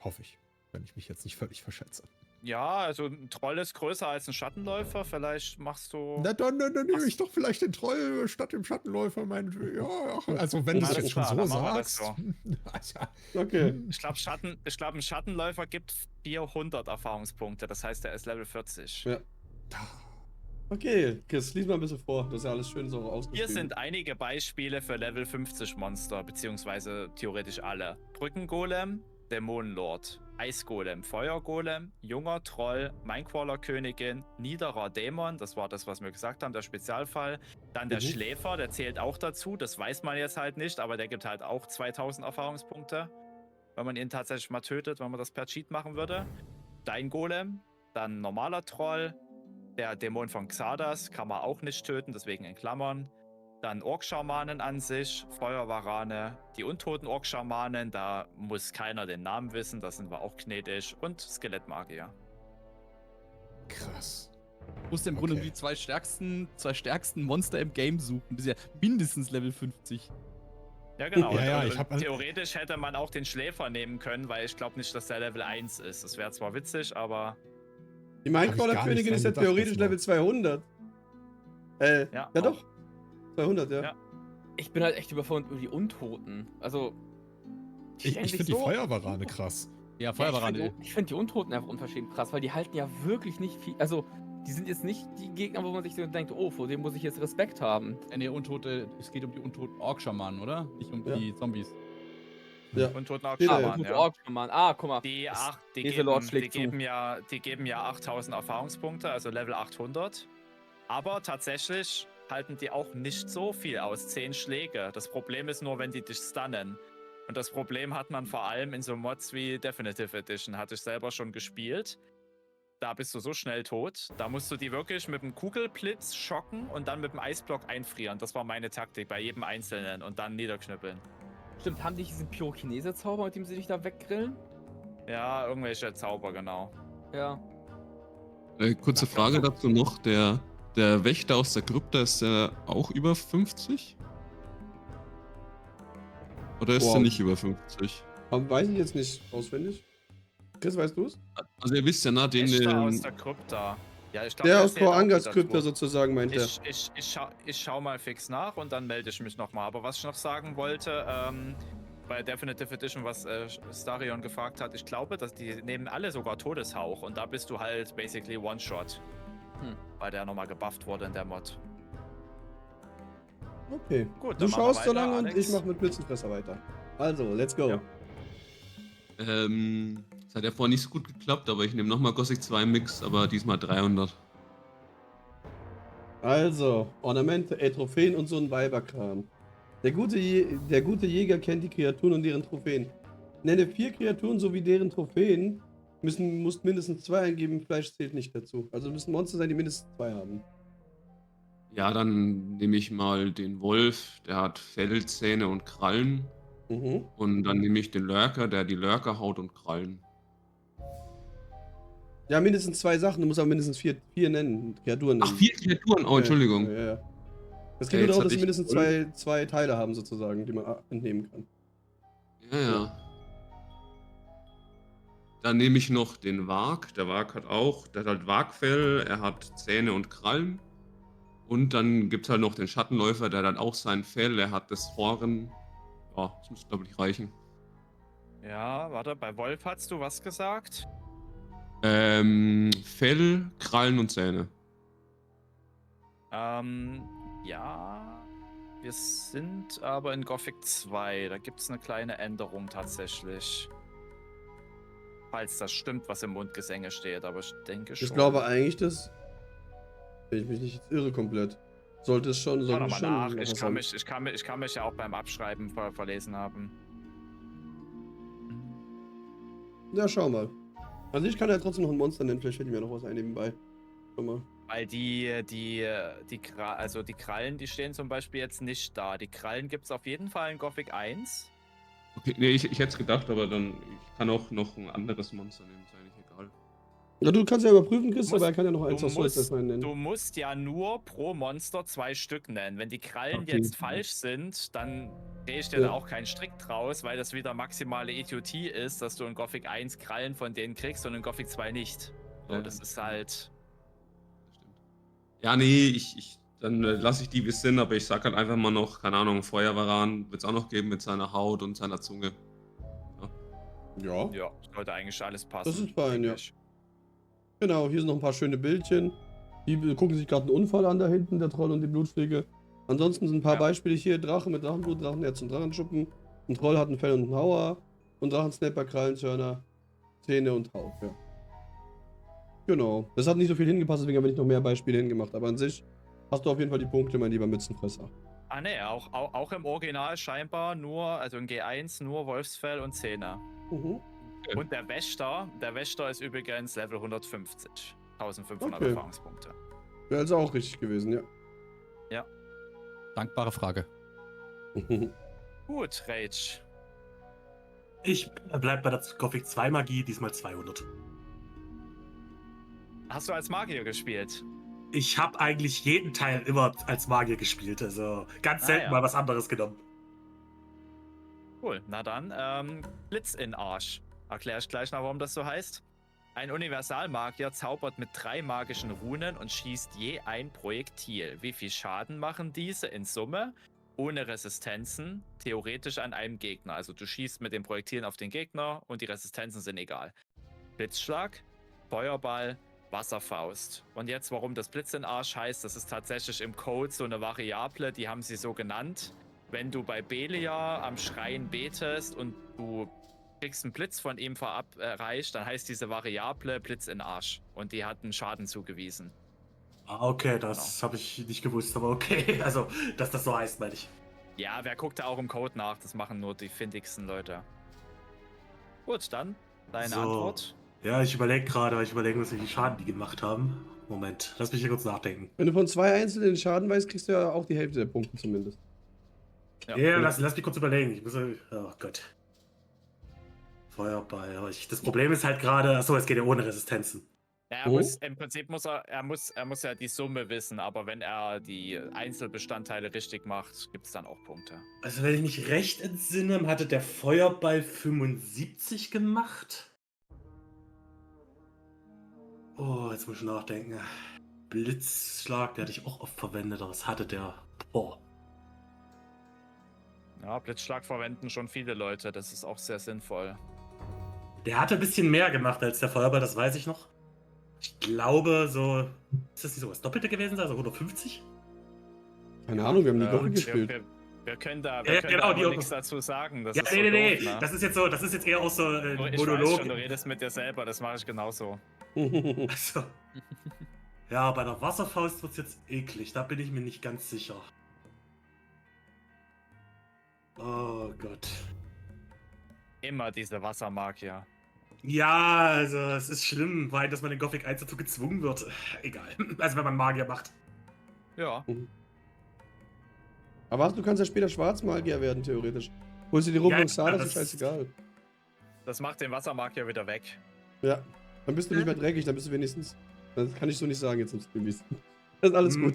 Hoffe ich, wenn ich mich jetzt nicht völlig verschätze. Ja, also ein Troll ist größer als ein Schattenläufer. Vielleicht machst du... Na dann nehme ich doch vielleicht den Troll statt dem Schattenläufer. Also wenn du es Alles jetzt schon klar, so dann machen wir das sagst. so. Okay. Ich glaube, ein Schattenläufer gibt 400 Erfahrungspunkte. Das heißt, er ist Level 40. Ja. Okay, Chris, lies mal ein bisschen vor. Das ist ja alles schön so ausgeschrieben. Hier sind einige Beispiele für Level 50 Monster, beziehungsweise theoretisch alle. Brückengolem, Dämonenlord, Eisgolem, Feuergolem, junger Troll, Minecrawler-Königin, niederer Dämon, das war das, was wir gesagt haben, der Spezialfall. Dann der Schläfer, der zählt auch dazu, das weiß man jetzt halt nicht, aber der gibt halt auch 2000 Erfahrungspunkte, wenn man ihn tatsächlich mal tötet, wenn man das per Cheat machen würde. Steingolem, dann normaler Troll, der Dämon von Xardas kann man auch nicht töten, deswegen in Klammern. Dann Orkschamanen an sich, Feuerwarane, die untoten Orkschamanen, da muss keiner den Namen wissen, da sind wir auch gnädig. Und Skelettmagier. Krass. Du musst im Grunde Okay. die zwei stärksten Monster im Game suchen. Das ist ja mindestens Level 50. Ja, genau. Ja, Und ich hab- theoretisch hätte man auch den Schläfer nehmen können, weil ich glaube nicht, dass der Level 1 ist. Das wäre zwar witzig, aber Die Hab ich gar Minecrawler-Königin nicht ist ja dran gedacht, theoretisch das Level 200. Ja Ja, doch. 200, ja. Ja. Ich bin halt echt überfordert über die Untoten. Also. Ich finde die Feuerwarane krass. Ja, Feuerwarane. Ich finde die Untoten einfach unverschämt krass, weil die halten ja wirklich nicht viel. Also, die sind jetzt nicht die Gegner, wo man sich so denkt, oh, vor dem muss ich jetzt Respekt haben. Nee, Untote, es geht um die untoten Ork-Schamanen, oder? Nicht um Ja. die Zombies. Ja. Untoten auch Ja, Schaman, Untote ja. Ork-Schamanen. Ah, guck mal. Die Diese Lord schlägt zu. geben ja 8000 Erfahrungspunkte, also Level 800. Aber tatsächlich halten die auch nicht so viel aus. 10 Schläge. Das Problem ist nur, wenn die dich stunnen. Und das Problem hat man vor allem in so Mods wie Definitive Edition. Hatte ich selber schon gespielt. Da bist du so schnell tot. Da musst du die wirklich mit dem Kugelblitz schocken und dann mit dem Eisblock einfrieren. Das war meine Taktik bei jedem Einzelnen. Und dann niederknüppeln. Stimmt, haben die diesen Pyrokinese-Zauber, mit dem sie dich da weggrillen? Ja, irgendwelche Zauber, genau. Ja. Kurze Frage dazu noch. Der Wächter aus der Krypta, ist der auch über 50? Oder ist Boah. er nicht über 50? Aber weiß ich jetzt nicht auswendig. Chris, weißt du es? Also ihr wisst ja, na, den... Wächter aus der Krypta. Ja, ich glaub, Der aus zählt auch Korangas mit Krypta dazu. sozusagen, meint er. Ich schau mal fix nach und dann melde ich mich nochmal. Aber was ich noch sagen wollte, bei Definitive Edition, was Starion gefragt hat, ich glaube, dass die nehmen alle sogar Todeshauch und da bist du halt basically One-Shot. Weil der nochmal gebufft wurde in der Mod. Okay. Gut, Du dann machen wir schaust so weiter, lange und Alex. ich mach mit Blitzenfresser weiter. Also, let's go. Ja. Das hat ja vorher nicht so gut geklappt, aber ich nehme nochmal Gothic 2 Mix, aber diesmal 300. Also, Ornamente, Trophäen und so ein Weiberkram. Der gute Jäger kennt die Kreaturen und deren Trophäen. Nenne 4 Kreaturen sowie deren Trophäen. Musst mindestens 2 eingeben, Fleisch zählt nicht dazu. Also müssen Monster sein, die mindestens 2 haben. Ja, dann nehme ich mal den Wolf, der hat Fell, Zähne und Krallen. Mhm. Und dann nehme ich den Lurker, der hat die Lurkerhaut und Krallen. Ja, mindestens 2 Sachen, du musst aber mindestens 4 nennen, Kreaturen nennen. Ach, 4 Kreaturen, oh, Entschuldigung. Ja, ja. Es Ja, geht nur jetzt darum, hatte dass sie ich mindestens zwei Teile haben, sozusagen, die man entnehmen kann. Ja. Dann nehme ich noch den Wag. Der Wag hat auch, der hat halt Wagfell, er hat Zähne und Krallen. Und dann gibt es halt noch den Schattenläufer, der hat halt auch sein Fell, er hat das Horn. Ja, das müsste, glaube ich, reichen. Ja, warte, bei Wolf hast du was gesagt? Fell, Krallen und Zähne. Ja. Wir sind aber in Gothic 2. Da gibt es eine kleine Änderung tatsächlich. Falls das stimmt, was im Mundgesänge steht, aber ich denke schon. Ich glaube eigentlich, dass. Wenn ich mich nicht jetzt irre komplett. Sollte es schon. Schau Sollte noch es mal schon. nach. noch Ich was kann, haben. mich, ich kann mich ja auch beim Abschreiben verlesen haben. Ja, schau mal. Also ich kann ja trotzdem noch ein Monster nennen, vielleicht fällt mir noch was ein nebenbei. Schau mal. Weil die Krallen, die stehen zum Beispiel jetzt nicht da. Die Krallen gibt es auf jeden Fall in Gothic 1. Okay, nee, ich hätte es gedacht, aber dann, ich kann auch noch ein anderes Monster nehmen, ist eigentlich egal. Ja, du kannst ja überprüfen, Chris, Du musst- aber er kann ja noch eins aus Souls erstmal nennen. Du musst ja nur pro Monster 2 Stück nennen. Wenn die Krallen Okay. jetzt falsch sind, dann drehe ich dir Ja. da auch keinen Strick draus, weil das wieder maximale Idiotie ist, dass du in Gothic 1 Krallen von denen kriegst und in Gothic 2 nicht. So, Ja. das ist halt. Ja, nee, dann lasse ich die, wie es sind, aber ich sag halt einfach mal noch, keine Ahnung, Feuerwaran wird es auch noch geben mit seiner Haut und seiner Zunge. Ja. Ja, sollte eigentlich alles passen. Das ist fein, denke ja. ich. Genau, hier sind noch ein paar schöne Bildchen. Die gucken sich gerade einen Unfall an da hinten, der Troll und die Blutfliege. Ansonsten sind ein paar Ja. Beispiele hier. Drache mit Drachenblut, Drachenherz und Drachenschuppen. Ein Troll hat ein Fell und einen Hauer. Und Drachensnapper, Krallenzörner, Zähne und Haut, ja. Genau. Das hat nicht so viel hingepasst, deswegen habe ich noch mehr Beispiele hingemacht. Aber an sich hast du auf jeden Fall die Punkte, mein lieber Mützenfresser. Ah ne, auch im Original scheinbar nur, also in G1 nur Wolfsfell und Zähne. Mhm. Okay. Und der Wächter ist übrigens Level 150. 1500 Okay. Erfahrungspunkte. Wäre also auch richtig gewesen, ja. Dankbare Frage. Gut, Rage. Ich bleib bei der Gothic 2 Magie, diesmal 200. Hast du als Magier gespielt? Ich habe eigentlich jeden Teil immer als Magier gespielt, also ganz selten ja. mal was anderes genommen. Cool, na dann, Blitz in Arsch. Erklär ich gleich noch, warum das so heißt. Ein Universalmagier zaubert mit 3 magischen Runen und schießt je ein Projektil. Wie viel Schaden machen diese in Summe? Ohne Resistenzen, theoretisch an einem Gegner. Also du schießt mit den Projektilen auf den Gegner und die Resistenzen sind egal. Blitzschlag, Feuerball, Wasserfaust. Und jetzt, warum das Blitz in den Arsch heißt, das ist tatsächlich im Code so eine Variable, die haben sie so genannt. Wenn du bei Belia am Schrein betest und du kriegst einen Blitz von ihm erreicht, dann heißt diese Variable Blitz in den Arsch. Und die hat einen Schaden zugewiesen. Ah, okay, das habe ich nicht gewusst, aber okay. Also, dass das so heißt, meine ich. Ja, wer guckt da auch im Code nach? Das machen nur die findigsten Leute. Gut, dann deine So. Antwort. Ja, ich überlege gerade, wie viel Schaden die gemacht haben. Moment, lass mich hier kurz nachdenken. Wenn du von 2 einzelnen Schaden weißt, kriegst du ja auch die Hälfte der Punkte zumindest. Ja, lass mich kurz überlegen. Ich muss. Oh Gott. Feuerball. Aber das Problem ist halt gerade. Achso, es geht ja ohne Resistenzen. Ja, im Prinzip muss er muss ja die Summe wissen, aber wenn er die Einzelbestandteile richtig macht, gibt es dann auch Punkte. Also, wenn ich mich recht entsinne, hatte der Feuerball 75 gemacht. Oh, jetzt muss ich nachdenken. Blitzschlag, der hatte ich auch oft verwendet, aber was hatte der? Boah. Ja, Blitzschlag verwenden schon viele Leute, das ist auch sehr sinnvoll. Der hatte ein bisschen mehr gemacht als der Feuerball, das weiß ich noch. Ich glaube, so. Ist das nicht so was Doppelte gewesen sein? Also 150? Keine Ahnung, wir haben die Goffic gespielt. Wir können da genau, aber die auch- nichts dazu sagen. Das Ja, ist nee. so doof, ne? Das ist jetzt eher auch so ein Ich weiß Monolog. schon, du redest mit dir selber, das mache ich genauso. Also. Ja, bei der Wasserfaust wird es jetzt eklig. Da bin ich mir nicht ganz sicher. Oh Gott. Immer diese Wassermagier. Ja, also es ist schlimm, weil dass man in Gothic 1 dazu gezwungen wird. Egal. Also wenn man Magier macht. Ja. Aber du kannst ja später Schwarzmagier werden, theoretisch. Holst du die Rubelung Star, das ist das- scheißegal. Das macht den Wassermagier wieder weg. Ja. Dann bist du nicht mehr dreckig, dann bist du wenigstens. Das kann ich so nicht sagen jetzt im Stream. Das ist alles Mhm. gut.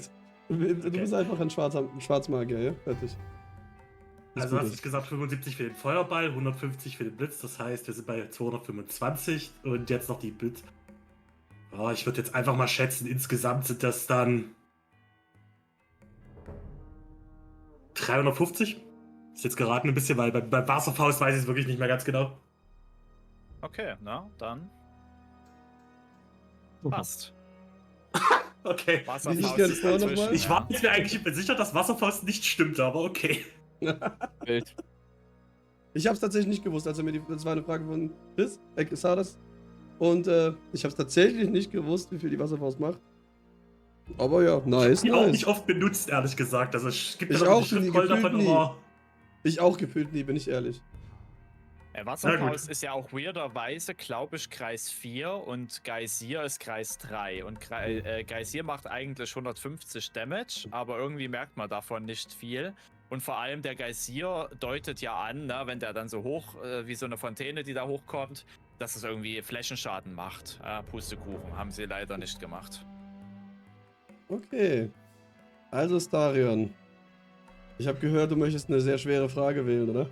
Du bist einfach ein Schwarzmagier, ja? Fertig. Das Also gut hast ist. du gesagt 75 für den Feuerball, 150 für den Blitz. Das heißt, wir sind bei 225 und jetzt noch die Blitz. Oh, ich würde jetzt einfach mal schätzen, insgesamt sind das dann 350. Ist jetzt geraten ein bisschen, weil beim Wasserfaust weiß ich es wirklich nicht mehr ganz genau. Okay, na, dann passt. Okay. Wie sich Wasserfaust der ist vor dazwischen, nochmal? Ich war mir eigentlich sicher, dass Wasserfaust nicht stimmte, aber okay. Wild. Ich hab's tatsächlich nicht gewusst, also das war eine Frage von Chris, Sardas. Und ich hab's tatsächlich nicht gewusst, wie viel die Wasserfaust macht. Aber ja, nice, Die auch nice. nicht oft benutzt, ehrlich gesagt. Also es gibt Ich ja noch auch die nie, Schriftrolle gefühlt davon, nie. aber Ich auch gefühlt nie, bin ich ehrlich. Wasserfaust ist ja auch weirderweise, glaube ich, Kreis 4 und Geysir ist Kreis 3. Und Geysir macht eigentlich 150 Damage, aber irgendwie merkt man davon nicht viel. Und vor allem der Geysir deutet ja an, ne, wenn der dann so hoch, wie so eine Fontäne, die da hochkommt, dass es irgendwie Flächenschaden macht. Pustekuchen, haben sie leider nicht gemacht. Okay. Also Starion. Ich habe gehört, du möchtest eine sehr schwere Frage wählen, oder?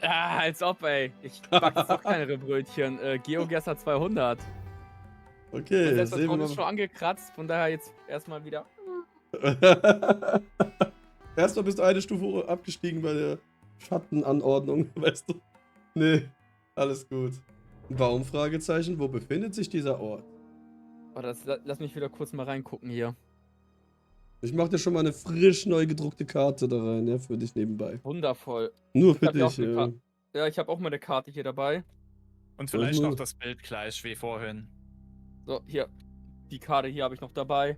Ah, als ob, ey. Ich back jetzt doch kleinere Brötchen. GeoGuessr 200. Okay, Und sehen wir Selbstvertrauen ist schon mal. angekratzt, von daher jetzt erstmal wieder. Erstmal bist du eine Stufe abgestiegen bei der Schattenanordnung, weißt du? Nee, alles gut. Warum? Fragezeichen, wo befindet sich dieser Ort? Oh, lass mich wieder kurz mal reingucken hier. Ich mach dir schon mal eine frisch neu gedruckte Karte da rein, ja, für dich nebenbei. Wundervoll. Nur für hab ja auch dich, eine ja. Karte. Ja, ich habe auch mal eine Karte hier dabei. Und vielleicht nur- noch das Bild gleich wie vorhin. So, hier. Die Karte hier habe ich noch dabei.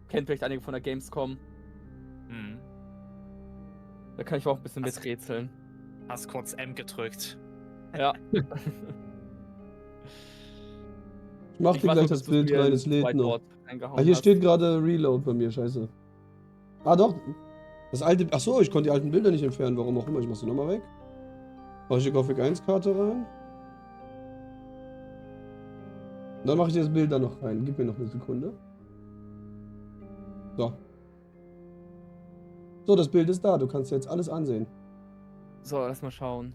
Kennt vielleicht einige von der Gamescom. Hm. Da kann ich auch ein bisschen Hast- miträtseln. Hast kurz M gedrückt. Ja. Ich mach Ich dir weiß gleich noch, das dass du Bild mir rein, ein es lädt noch. Whiteboard reingehauen Ah, hier hast. steht gerade Reload bei mir, scheiße. Ah, doch. Das alte. Achso, ich konnte die alten Bilder nicht entfernen, warum auch immer. Ich mach sie nochmal weg. Mach ich die Gothic 1 Karte rein. Und dann mache ich das Bild da noch rein. Gib mir noch eine Sekunde. So. So, das Bild ist da. Du kannst jetzt alles ansehen. So, lass mal schauen.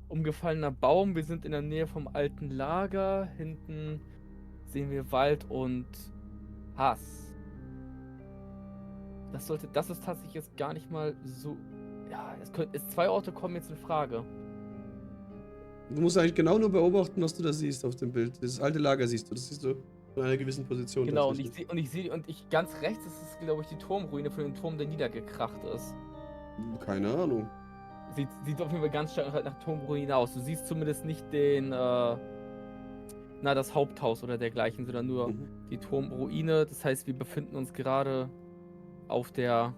umgefallener Baum. Wir sind in der Nähe vom alten Lager. Hinten sehen wir Wald und Hass. Das ist tatsächlich jetzt gar nicht mal so. Ja, zwei Orte kommen jetzt in Frage. Du musst eigentlich genau nur beobachten, was du da siehst auf dem Bild. Das alte Lager siehst du. Das siehst du von einer gewissen Position. Genau, und tatsächlich. ganz rechts ist es, glaube ich, die Turmruine von dem Turm, der niedergekracht ist. Keine Ahnung. Sieht auf jeden Fall ganz stark halt nach Turmruine aus. Du siehst zumindest nicht das Haupthaus oder dergleichen, sondern nur die Turmruine. Das heißt, wir befinden uns gerade auf der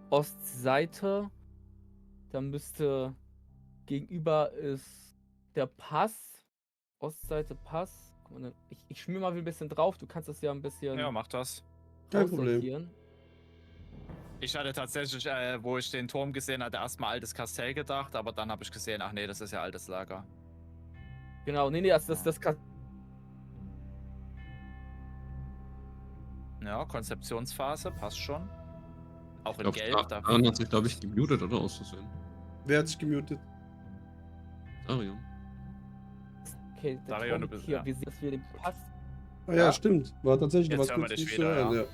Ostseite. Da müsste gegenüber ist der Pass. Ostseite Pass. Guck mal, ich schmier mal ein bisschen drauf. Du kannst das ja ein bisschen Ja, mach das. Kein Problem. aussortieren. Ich hatte tatsächlich, wo ich den Turm gesehen hatte, erstmal altes Kastell gedacht, aber dann habe ich gesehen, ach nee, das ist ja altes Lager. Genau, nee, also das kann. Ja, Konzeptionsphase, passt schon. Auch in Ich Gelb. glaube, Daran hat sich, glaube ich, gemutet, oder? Auszusehen. Wer hat sich gemutet? Darion. Okay, der Darion, Turm du bist- hier, ja. wir sehen, dass wir den Pass. Ah ja, Ja. stimmt. War tatsächlich Jetzt was hören wir kurz dich nicht zu wieder, hören, ja. ja.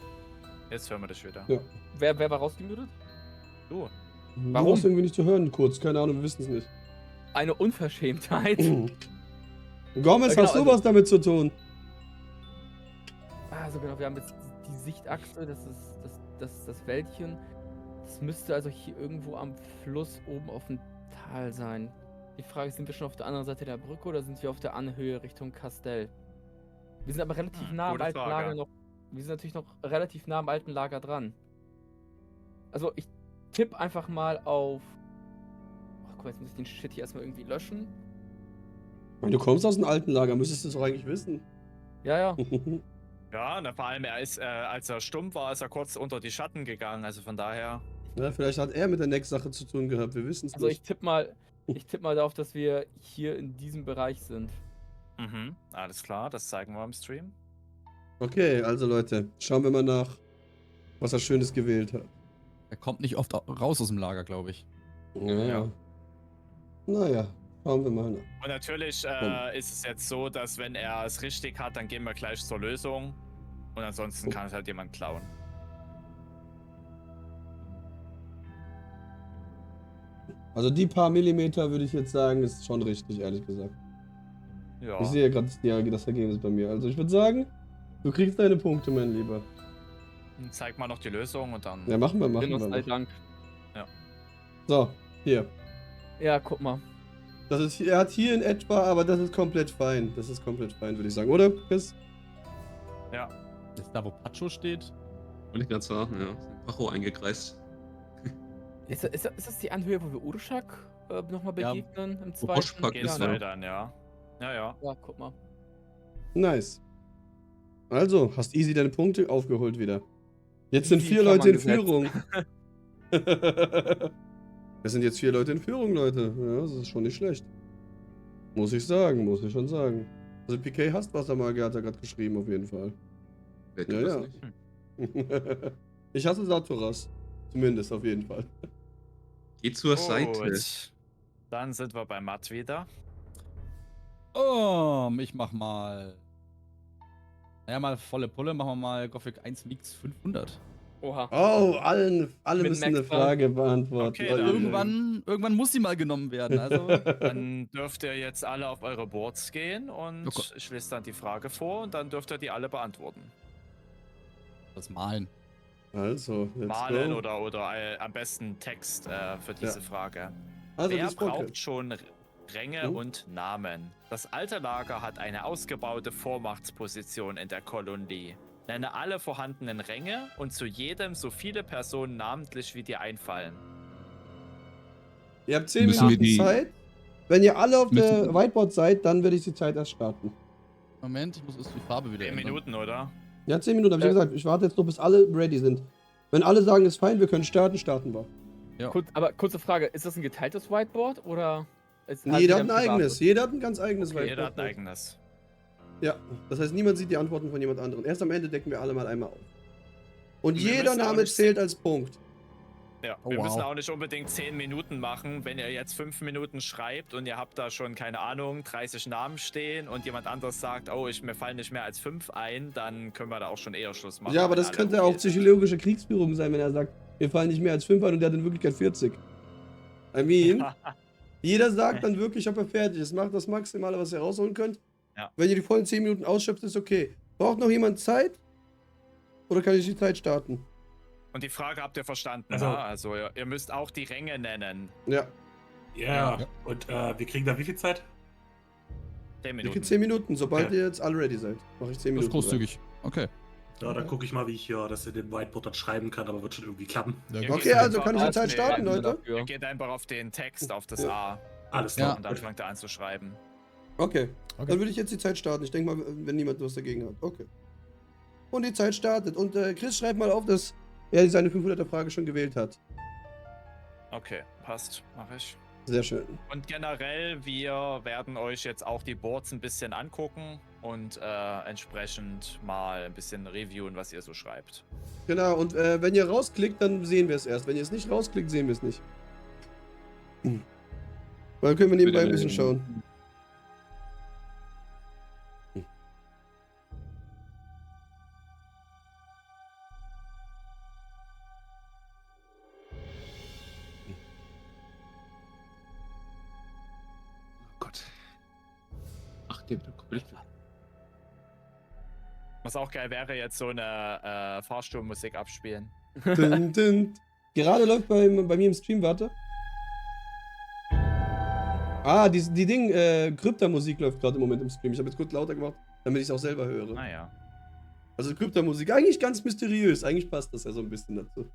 Jetzt hören wir das wieder. Ja. Wer war rausgemutet? Du. Du Warum? warst irgendwie nicht zu hören, kurz. Keine Ahnung, wir wissen es nicht. Eine Unverschämtheit. Gomez, Ja, genau, hast du also- was damit zu tun? Also genau, wir haben jetzt die Sichtachse, das ist das Wäldchen. Das müsste also hier irgendwo am Fluss oben auf dem Tal sein. Die Frage ist, sind wir schon auf der anderen Seite der Brücke oder sind wir auf der Anhöhe Richtung Kastell? Wir sind aber relativ nah am gute alten Frage. Lager noch. Wir sind natürlich noch relativ nah am alten Lager dran. Also ich tippe einfach mal auf. Ach guck mal, jetzt muss ich den Shit hier erstmal irgendwie löschen. Du kommst aus dem alten Lager, müsstest du es doch eigentlich wissen. Ja, ja. Ja, na, vor allem, er ist, als er stumm war, ist er kurz unter die Schatten gegangen, also von daher. Ja, vielleicht hat er mit der Next-Sache zu tun gehabt, wir wissen es Also ich nicht. tippe mal darauf, dass wir hier in diesem Bereich sind. Mhm, alles klar, das zeigen wir im Stream. Okay, also Leute, schauen wir mal nach, was er Schönes gewählt hat. Er kommt nicht oft raus aus dem Lager, glaube ich. Ja. Naja, schauen wir mal nach. Und natürlich ist es jetzt so, dass wenn er es richtig hat, dann gehen wir gleich zur Lösung. Und ansonsten kann es halt jemand klauen. Also die paar Millimeter würde ich jetzt sagen, ist schon richtig, ehrlich gesagt. Ja. Ich sehe gerade das Ergebnis bei mir. Also ich würde sagen, du kriegst deine Punkte, mein Lieber. Dann zeig mal noch die Lösung und dann. Ja, machen wir Genoss sei noch. Dank. So, hier. Ja, guck mal. Das ist, er hat hier in etwa, aber das ist komplett fein. Das ist komplett fein, würde ich sagen. Oder, Chris? Ja. Das ist da, wo Pacho steht. Wollte ich gerade sagen, ja. Pacho eingekreist. Ist das die Anhöhe, wo wir Urschak nochmal Ja, begegnen? Im wo zweiten? Boschpack Geht's ist, ja, ja. ne? dann, ja. Ja, ja. Ja, guck mal. Nice. Also, hast easy deine Punkte aufgeholt wieder. Jetzt sind Easy 4 Leute in Klammern Führung. Es sind jetzt 4 Leute in Führung, Leute. Ja, das ist schon nicht schlecht. Muss ich sagen, muss ich schon sagen. Also PK hasst Wassermagier, hat er gerade geschrieben, auf jeden Fall. Wer Ja, tut das ja. nicht? Ich hasse Saturas. Zumindest, auf jeden Fall. Geh zur Seite. Gut. Dann sind wir bei Matt wieder. Ich mach mal. Naja, mal volle Pulle. Machen wir mal Gothic 1 Mix 500. Oha. Oh, alle Mit müssen eine Max Frage beantworten. Okay, Oh, dann Irgendwann muss sie mal genommen werden. Also. Dann dürft ihr jetzt alle auf eure Boards gehen und Oh Gott. ich lese dann die Frage vor und dann dürft ihr die alle beantworten. Das Malen. Also, let's Malen go. oder am besten Text für diese Frage. Also, Wer die Spoke. braucht schon Ränge und Namen? Das alte Lager hat eine ausgebaute Vormachtsposition in der Kolonie. Nenne alle vorhandenen Ränge und zu jedem so viele Personen namentlich, wie dir einfallen. Ihr habt 10 Müssen wir Minuten die- Zeit. Wenn ihr alle auf der Müssen- Whiteboard seid, dann werde ich die Zeit erst starten. Moment, ich muss erst die Farbe wieder 10 ändern. Minuten, oder? Ja, 10 Minuten, habe ich ja gesagt. Ich warte jetzt nur, bis alle ready sind. Wenn alle sagen, ist fein, wir können starten, starten wir. Aber kurze Frage, ist das ein geteiltes Whiteboard oder? Jeder hat ein eigenes. Jeder hat ein ganz eigenes Okay, Jeder hat ein Whiteboard. eigenes. Ja, das heißt, niemand sieht die Antworten von jemand anderem. Erst am Ende decken wir alle mal einmal auf. Und Wir jeder müssen auch Name nicht- zählt als Punkt. Ja, Oh, wir müssen wow. auch nicht unbedingt 10 Minuten machen. Wenn ihr jetzt 5 Minuten schreibt und ihr habt da schon, keine Ahnung, 30 Namen stehen und jemand anderes sagt, oh, mir fallen nicht mehr als 5 ein, dann können wir da auch schon eher Schluss machen. Ja, aber wenn das alle könnte okay auch sind. psychologische Kriegsführung sein, wenn er sagt, mir fallen nicht mehr als 5 ein und der hat in Wirklichkeit 40. I mean, jeder sagt dann wirklich, ob er fertig ist. Macht das Maximale, was ihr rausholen könnt. Ja. Wenn ihr die vollen 10 Minuten ausschöpft, ist okay. Braucht noch jemand Zeit? Oder kann ich die Zeit starten? Und die Frage habt ihr verstanden, Also- ne? Also ihr müsst auch die Ränge nennen. Ja, Ja. Ja. Und wir kriegen da wie viel Zeit? 10 ich Minuten. kriege 10 Minuten. Sobald Okay. ihr jetzt alle ready seid, mache ich 10 Das ist Minuten. großzügig. Okay. Ja, dann gucke ich mal, wie ich hier das in dem Whiteboard dann schreiben kann, aber wird schon irgendwie klappen. Ja, Ja, gut. Okay, also einfach kann ich die aus- Zeit starten, nee, Leute? Ihr geht einfach auf den Text, auf das Ja. A Alles Ja. klar. und dann fängt er an zu schreiben. Okay. Okay. Dann würde ich jetzt die Zeit starten. Ich denke mal, wenn niemand was dagegen hat. Okay. Und die Zeit startet. Und Chris schreibt mal auf, dass er seine 500er Frage schon gewählt hat. Okay, passt, mache ich. Sehr schön. Und generell, wir werden euch jetzt auch die Boards ein bisschen angucken und entsprechend mal ein bisschen reviewen, was ihr so schreibt. Genau, und wenn ihr rausklickt, dann sehen wir es erst. Wenn ihr es nicht rausklickt, sehen wir es nicht. Weil dann können wir nebenbei ein bisschen schauen. Oh Gott. Ach, der Bild. Was auch geil wäre, jetzt so eine Fahrstuhlmusik abspielen. Dün, dün. Gerade läuft bei mir im Stream, warte. Ah, die Krypta-Musik läuft gerade im Moment im Stream. Ich habe jetzt kurz lauter gemacht, damit ich es auch selber höre. Naja. Also Krypta-Musik, eigentlich ganz mysteriös. Eigentlich passt das ja so ein bisschen dazu.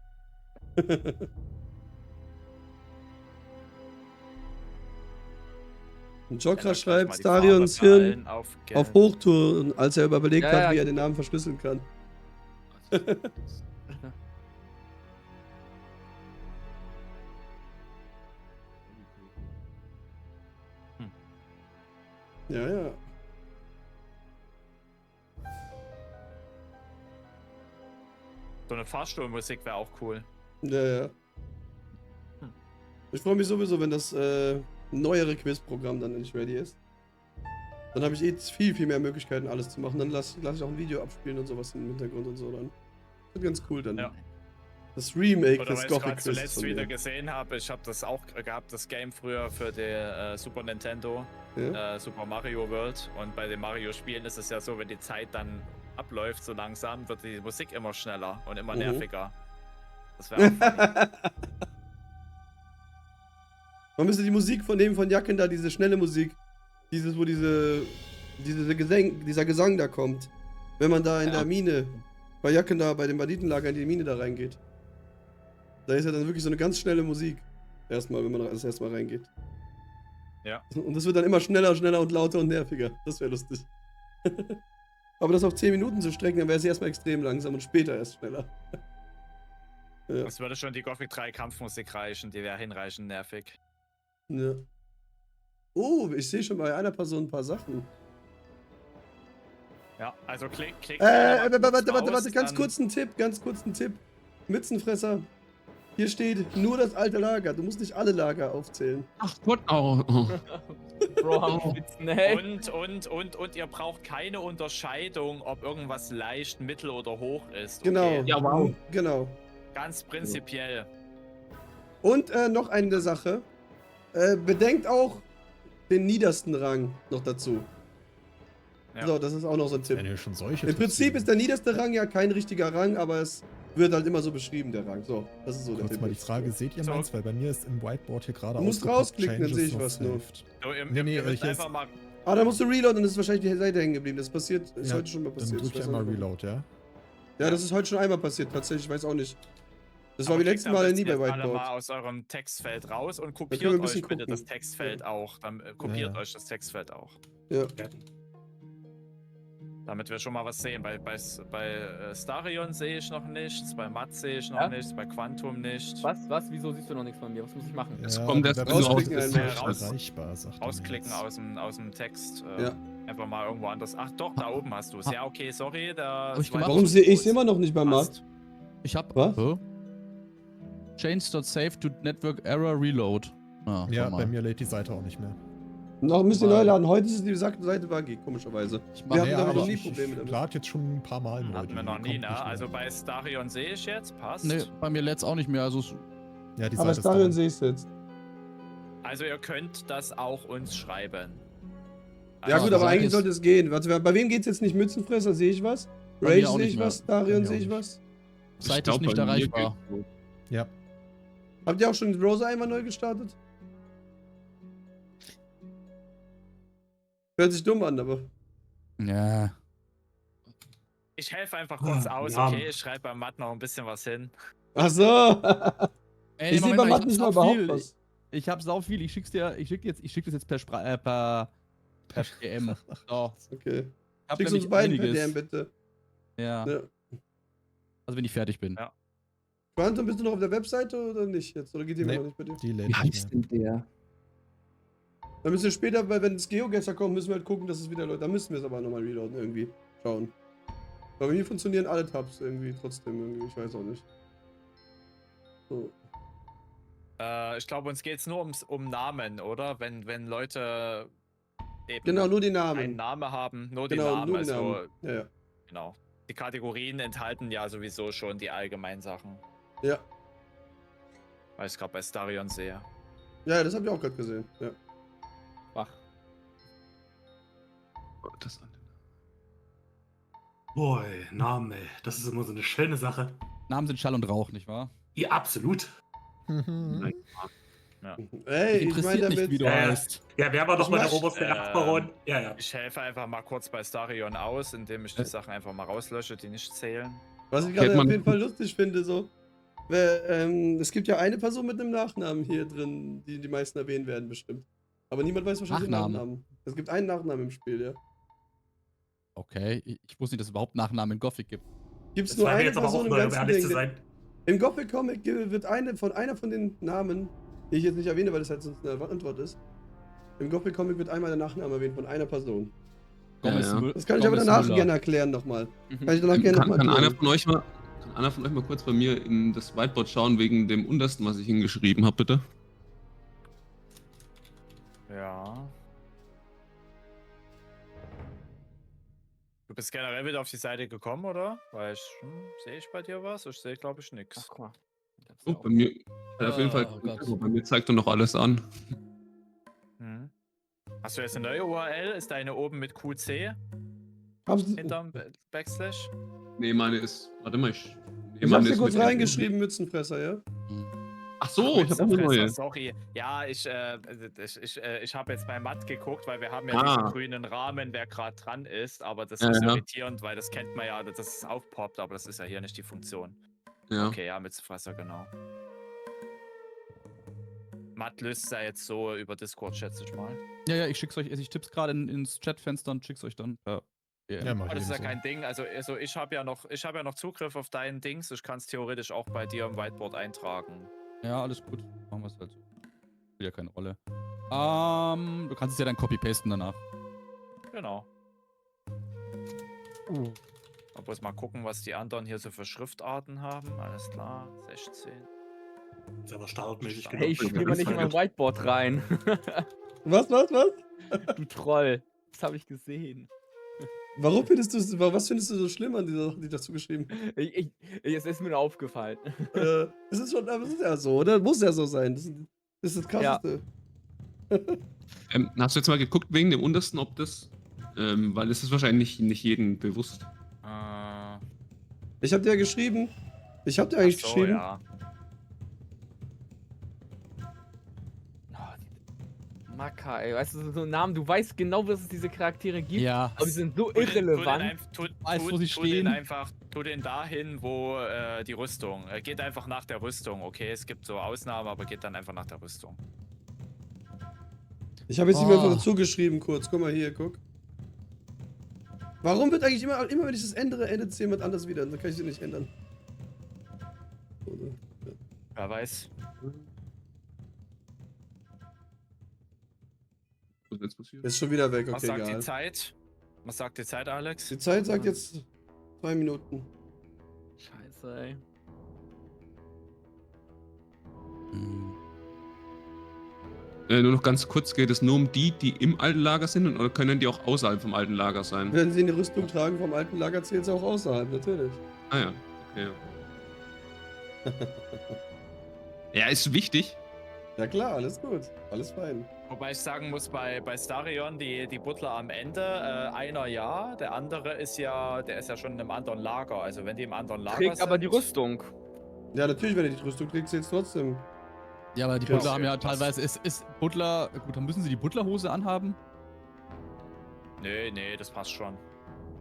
Und Jokra schreibt, Starions Hirn auf Hochtouren, als er überlegt Ja, hat, ja, wie er den Namen verschlüsseln kann. Ja, ja. So eine Fahrstuhlmusik wäre auch cool. Ja, ja. Ich freue mich sowieso, wenn das neuere Quizprogramm dann endlich ready ist. Dann habe ich eh viel, viel mehr Möglichkeiten, alles zu machen. Dann lass ich auch ein Video abspielen und sowas im Hintergrund und so dann. Das wird ganz cool dann. Ja. Das Remake Oder des weil ich Gothic gerade Quiz zuletzt von wieder mir. gesehen habe, ich habe das auch gehabt, das Game früher für die Super Nintendo, Ja? Super Mario World. Und bei den Mario-Spielen ist es ja so, wenn die Zeit dann abläuft, so langsam, wird die Musik immer schneller und immer Mhm. nerviger. Das wäre auch funny. Man müsste die Musik von dem von Jacken da, diese schnelle Musik, wo dieser Gesang da kommt. Wenn man da in der Mine, bei Jacken da, bei dem Banditenlager in die Mine da reingeht. Da ist ja dann wirklich so eine ganz schnelle Musik. Erstmal, wenn man das erste Mal reingeht. Ja. Und das wird dann immer schneller und lauter und nerviger. Das wäre lustig. Aber das auf 10 Minuten zu strecken, dann wäre es erstmal extrem langsam und später erst schneller. Ja. Das würde schon die Gothic 3 Kampfmusik reichen, die wäre hinreichend nervig. Ja. Oh, ich sehe schon bei einer Person ein paar Sachen. Ja, also klick gerne mal kurz Warte, raus, ganz dann- kurz ein Tipp. Mützenfresser. Hier steht nur das alte Lager. Du musst nicht alle Lager aufzählen. Ach Gott, oh. Bro, haben Spitzen, hey. Und ihr braucht keine Unterscheidung, ob irgendwas leicht, mittel oder hoch ist. Genau. Okay? Ja, wow. Genau. Ganz prinzipiell. Und noch eine Sache. Bedenkt auch den niedersten Rang noch dazu. Ja. So, das ist auch noch so ein Tipp. Wenn ihr schon solche Im Prinzip Tipps ist der niederste Rang ja kein richtiger Rang, aber es wird halt immer so beschrieben, der Rang. So, das ist so der kurz Tipp. mal die Frage, seht ihr So. meins? Weil bei mir ist im Whiteboard hier gerade Du musst ausgepoppt, rausklicken, dann Changes sehe ich not was nur. saved. So, ihr Nee, müsst hier ist- einfach mal. Ah, da musst du reloaden und das ist wahrscheinlich die Seite hängen geblieben. Das passiert, ist Ja, heute schon mal Dann passiert. drücke ich weiß einmal auch nicht. Reload, ja? Ja, das ist heute schon einmal passiert, tatsächlich, ich weiß auch nicht. Das war Aber wie letztes klickt am Mal besten nie bei jetzt alle mal Whiteboard. aus eurem Textfeld raus und können wir kopiert ein bisschen euch bitte gucken. das Textfeld auch. Dann kopiert Ja. euch das Textfeld auch. Ja. Damit wir schon mal was sehen. Bei Starion sehe ich noch nichts, bei Matt sehe ich noch Ja? nichts, bei Quantum nicht. Was? Wieso siehst du noch nichts von mir? Was muss ich machen? Es kommt erst, der wenn du rausklicken raus einmal. bist. Raus- erreichbar, sagt er mir Rausklicken jetzt. aus dem Text. Ja. Einfach mal irgendwo anders. Ach doch, da oben hast du es. Ja, okay, sorry. Da Hab ich gemacht. Warum sehe ich es immer noch nicht bei Matt? Passt. Ich hab. Was? Hä? Change.save to network error reload. Ah, Ja, warte mal. bei mir lädt die Seite auch nicht mehr. Noch ein bisschen neu laden. Heute ist die Seite buggy, komischerweise. Ich Wir mach, hatten ja, damit aber noch nie ich Probleme damit. lade jetzt schon ein paar Mal neu. Hatten wir die noch nie, kommt ne? nicht mehr. Also bei Starion sehe ich jetzt, passt. nee, bei mir lädt's auch nicht mehr. Also Ja, die Aber Seite ist Starion down. sehe ich jetzt. Also ihr könnt das auch uns schreiben. Ja Also gut, die aber Seite eigentlich ist- sollte es gehen. Warte, bei wem geht's jetzt nicht? Mützenfresser sehe ich was. Bei mir Rage auch sehe nicht ich mehr. was. Bei Darion mir sehe auch ich nicht. was. Seite glaub, ist nicht bei mir erreichbar. geht's so. Ja. Habt ihr auch schon den Browser einmal neu gestartet? Hört sich dumm an, aber. Ja. ich helfe einfach kurz aus, Ja. okay? Ich schreibe beim Matt noch ein bisschen was hin. Ach so. Ey, Ich sehe bei Matt nicht mal überhaupt was. Ich hab sau viel. Ich schick das jetzt per DM. So. Okay. Ich hab Schick's nämlich uns beiden per einiges. DM, bitte. Ja. Ja. Also wenn ich fertig bin. Ja. Quantum, bist du noch auf der Webseite oder nicht jetzt? Oder geht die immer Nee. noch nicht bei dir? Die lädt Wie nicht heißt mehr. denn der? Dann müssen wir später, weil wenn das Geogesser kommt, müssen wir halt gucken, dass es wieder läuft. Da müssen wir es aber nochmal reloaden irgendwie. Schauen. Aber bei mir funktionieren alle Tabs irgendwie trotzdem irgendwie. Ich weiß auch nicht. So. Ich glaube, uns geht es nur um Namen, oder? Wenn Leute eben Genau, nur die einen Namen. Namen haben, nur die Genau, Namen. nur die Also, Namen. Ja, ja. genau. Die Kategorien enthalten ja sowieso schon die allgemeinen Sachen. Ja, Weil ich gerade bei Starion sehe. ja, das habe ich auch gerade gesehen. Ja. Wach. Das an. Boy, Name, das ist immer so eine schöne Sache. Namen sind Schall und Rauch, nicht wahr? Ja, absolut. Mhm. Ey, ich Interessiert meine nicht, damit. wie du heißt. Ja, wer war doch mal der mach- oberste äh, Nachbaron? Ja, ja. Ich helfe einfach mal kurz bei Starion aus, indem ich die Sachen einfach mal rauslösche, die nicht zählen. Was ich Kennt gerade auf man- jeden Fall lustig finde, so. Es gibt ja eine Person mit einem Nachnamen hier drin, die die meisten erwähnen werden, bestimmt. Aber niemand weiß wahrscheinlich den Nachnamen? Nachnamen. Es gibt einen Nachnamen im Spiel, ja. Okay, ich wusste nicht, dass es überhaupt Nachnamen in Gothic gibt. Gibt es Das nur war mir eine jetzt aber Person auch im neu, um ganzen ehrlich Ding. zu sein. Im Gothic Comic wird einer von den Namen, die ich jetzt nicht erwähne, weil das halt sonst eine Antwort ist. Im Gothic Comic wird einmal der Nachname erwähnt von einer Person. Gomez ja. Mü- Das kann ich aber Gomez danach Müller. gerne erklären nochmal. Mhm. Kann ich danach gerne Kann, nochmal kann, einer erklären. kann einer von euch mal kurz bei mir in das Whiteboard schauen, wegen dem Untersten, was ich hingeschrieben habe, bitte? Ja. Du bist generell wieder auf die Seite gekommen, oder? Weil sehe ich bei dir was? Ich sehe, glaube ich, Ach, nichts. guck mal. Oh, bei mir. Auf jeden Fall. Oh Gott. Also bei mir zeigt er noch alles an. Hm. Hast du jetzt eine neue URL? Ist deine oben mit QC hinterm Backslash? Nee, meine ist. Warte mal, ich. Nee, Ich hab's meine dir ist kurz mit- reingeschrieben, Mützenfresser, ja? Ach so, ich habe auch eine Fresser, neue. sorry. Ja, ich habe jetzt bei Matt geguckt, weil wir haben ja Ah. diesen grünen Rahmen, wer gerade dran ist, aber das Ja, ist ja. irritierend, weil das kennt man ja, dass es aufpoppt, aber das ist ja hier nicht die Funktion. Ja. Okay, ja, Mützenfresser, genau. Matt löst es ja jetzt so über Discord, schätze ich mal. Ja, ich schick's euch, ich tipp's gerade ins Chatfenster und schick's euch dann. Ja. Ja, mach Aber das ist ja ebenso. kein Ding, also ich habe ja noch Zugriff auf deinen Dings, ich kann es theoretisch auch bei dir im Whiteboard eintragen. Ja, alles gut. Machen wir es halt so. Spielt ja keine Rolle. Du kannst es ja dann copy-pasten danach. Genau. Mal bloß mal gucken, was die anderen hier so für Schriftarten haben. Alles klar, 16. Ist aber standardmäßig Hey, ich genug. spiele mal nicht in mein Whiteboard rein. Was? Du Troll. Das habe ich gesehen. Was findest du so schlimm an dieser Sache, die dazu geschrieben? Es ist mir nur aufgefallen. Das ist schon, aber es ist ja so, oder? Muss ja so sein. Das ist das Krasseste. Hast du jetzt mal geguckt wegen dem Untersten, ob das. Weil es ist wahrscheinlich nicht jedem bewusst. Ich hab dir ja geschrieben. Ich hab dir eigentlich Ach so, geschrieben. ja. Maka, ey, weißt du, so ein Namen, du weißt genau, dass es diese Charaktere gibt, Ja. aber die sind so Tu den irrelevant. Weiß, wo sie tu den stehen. einfach, tu den dahin, wo die Rüstung. Geht einfach nach der Rüstung, okay? Es gibt so Ausnahmen, aber geht dann einfach nach der Rüstung. Ich habe jetzt ihm einfach Oh. dazu geschrieben, kurz. Guck mal hier, guck. Warum wird eigentlich immer wenn ich das ändere, endet es jemand anders wieder? Dann kann ich sie nicht ändern. Oder? Wer weiß. Was ist jetzt passiert? Ist schon wieder weg, Was okay, sagt egal. die Zeit? Was sagt die Zeit, Alex? Die Zeit sagt jetzt 2 Minuten. Scheiße, ey. Nur noch ganz kurz, geht es nur um die, die im alten Lager sind oder können die auch außerhalb vom alten Lager sein? Wenn sie eine Rüstung tragen vom alten Lager, zählt es auch außerhalb, natürlich. Ah ja, okay. Ja, ist wichtig. Ja klar, alles gut. Alles fein. Wobei ich sagen muss, bei Starion, die Butler am Ende, einer ja, der andere ist ja, der ist ja schon in einem anderen Lager. Also wenn die im anderen Lager Trägt sind. aber die Rüstung. Ja, natürlich, wenn du die Rüstung trägst, zählt es trotzdem. Ja, aber die Ja. Butler haben ja teilweise, ist Butler, gut, dann müssen sie die Butlerhose anhaben. Nee, das passt schon.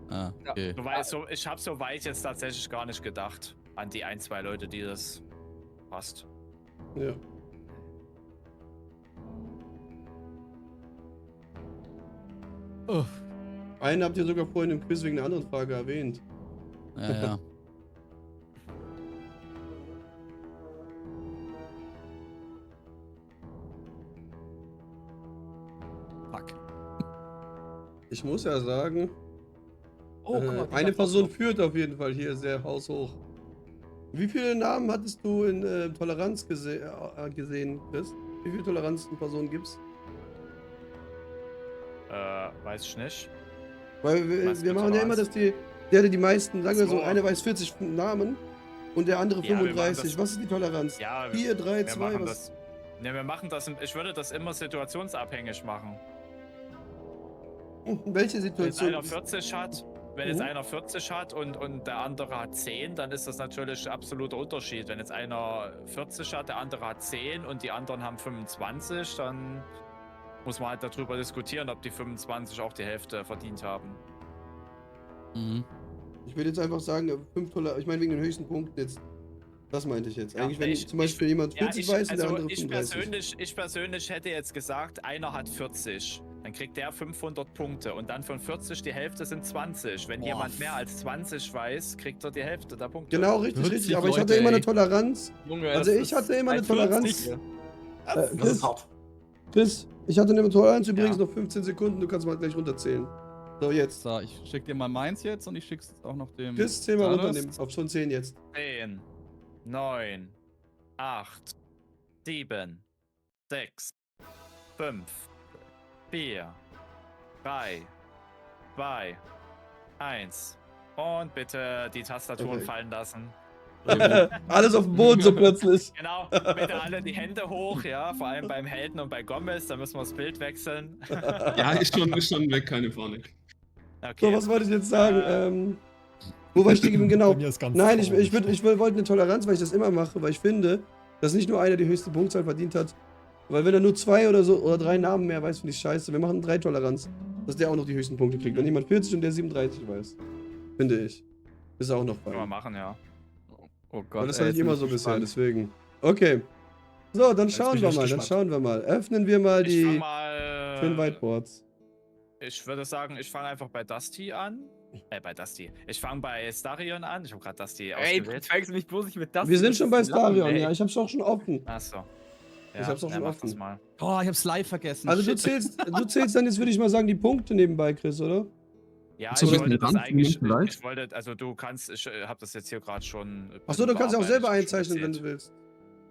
Ah, okay. Ich habe so weit jetzt tatsächlich gar nicht gedacht an die 1, 2 Leute, die das passt. Ja. Oh. Einen habt ihr sogar vorhin im Quiz wegen einer anderen Frage erwähnt. Ja, ja. Fuck. Ich muss ja sagen, Oh, guck mal, die eine gab's Person auch noch. führt auf jeden Fall hier sehr haushoch. Wie viele Namen hattest du in Toleranz gesehen, Chris? Wie viele Toleranzen-Personen gibt's? Weiß ich nicht. Weil Was wir für machen ja immer, Toleranz? dass der die meisten, sagen wir so, So. einer weiß 40 Namen und der andere Ja, wir machen 35. das- Was ist die Toleranz? Ja, 4, 3, wir 2, machen was? das. Ne, wir machen das. Ich würde das immer situationsabhängig machen. Welche Wenn jetzt Situation? einer 40 hat, wenn jetzt einer 40 hat und der andere hat 10, dann ist das natürlich ein absoluter Unterschied. Wenn jetzt einer 40 hat, der andere hat 10 und die anderen haben 25, dann muss man halt darüber diskutieren, ob die 25 auch die Hälfte verdient haben. Mhm. Ich würde jetzt einfach sagen, 5 Toleranz. Ich meine wegen den höchsten Punkten jetzt. Das meinte ich jetzt. Ja, Eigentlich, wenn ich- zum Beispiel jemand 40 weiß und der andere ich 35. persönlich hätte jetzt gesagt, einer hat 40. Dann kriegt der 500 Punkte und dann von 40 die Hälfte sind 20. Wenn Boah. jemand mehr als 20 weiß, kriegt er die Hälfte der Punkte. Genau, richtig, 40 richtig. Aber ich hatte Leute, immer eine ey. Toleranz. Junge, Also das ich hatte immer eine ist 40. Toleranz. Das Chris, ist hart. Chris, ich hatte eine Toleranz übrigens Ja. noch 15 Sekunden. Du kannst mal gleich runterzählen. So, jetzt. So, ich schick dir mal meins jetzt und ich schick's auch noch dem. Chris, 10 mal Thanos. runternehmen. Auf schon 10 jetzt. 10, 9, 8, 7, 6, 5, 4, 3, 2, 1. Und bitte die Tastaturen Okay. fallen lassen. Alles auf dem Boden so plötzlich. Genau, bitte alle die Hände hoch, ja, vor allem beim Helden und bei Gomez, da müssen wir das Bild wechseln. Ja, ist schon weg, keine Panik. So, Okay. was wollte ich jetzt sagen? Wo war ich stehen geblieben? Genau. Bei mir ist ganz Nein, ich traurig. wollte eine Toleranz, weil ich das immer mache, weil ich finde, dass nicht nur einer die höchste Punktzahl verdient hat. Weil wenn er nur 2 oder so oder 3 Namen mehr weiß, finde ich scheiße. Wir machen 3 Toleranz, dass der auch noch die höchsten Punkte kriegt. Wenn jemand 40 und der 37 weiß. Finde ich. Ist auch noch Können wir fein. machen, ja. Oh Gott, Aber das ey, hatte ich jetzt immer bin so ich bisher, gespannt. deswegen. Okay. So, dann Jetzt schauen bin ich wir echt mal, dann gespannt. schauen wir mal. Öffnen wir mal Ich fang die mal. schönen Whiteboards. Ich würde sagen, ich fange einfach bei Dusty an. Bei Dusty. Ich fange bei Starion an. Ich habe gerade Dusty Ey, du ausgewählt. zeigst mich bloß nicht mit das. Wir sind schon bei Das ist lang, Starion, ey. ja. Ich hab's auch schon offen. Achso. Ja, Ich hab's auch schon mach das offen. mal. Oh, ich hab's live vergessen. Also du Shit. zählst dann jetzt, würde ich mal sagen, die Punkte nebenbei, Chris, oder? Ja, Hast du ich das wollte mit das Rand eigentlich. vielleicht? Ich wollte, also du kannst, ich habe das jetzt hier gerade schon. Achso, du kannst ja auch selber bearbeitet, schon einzeichnen, wenn du gezählt. willst.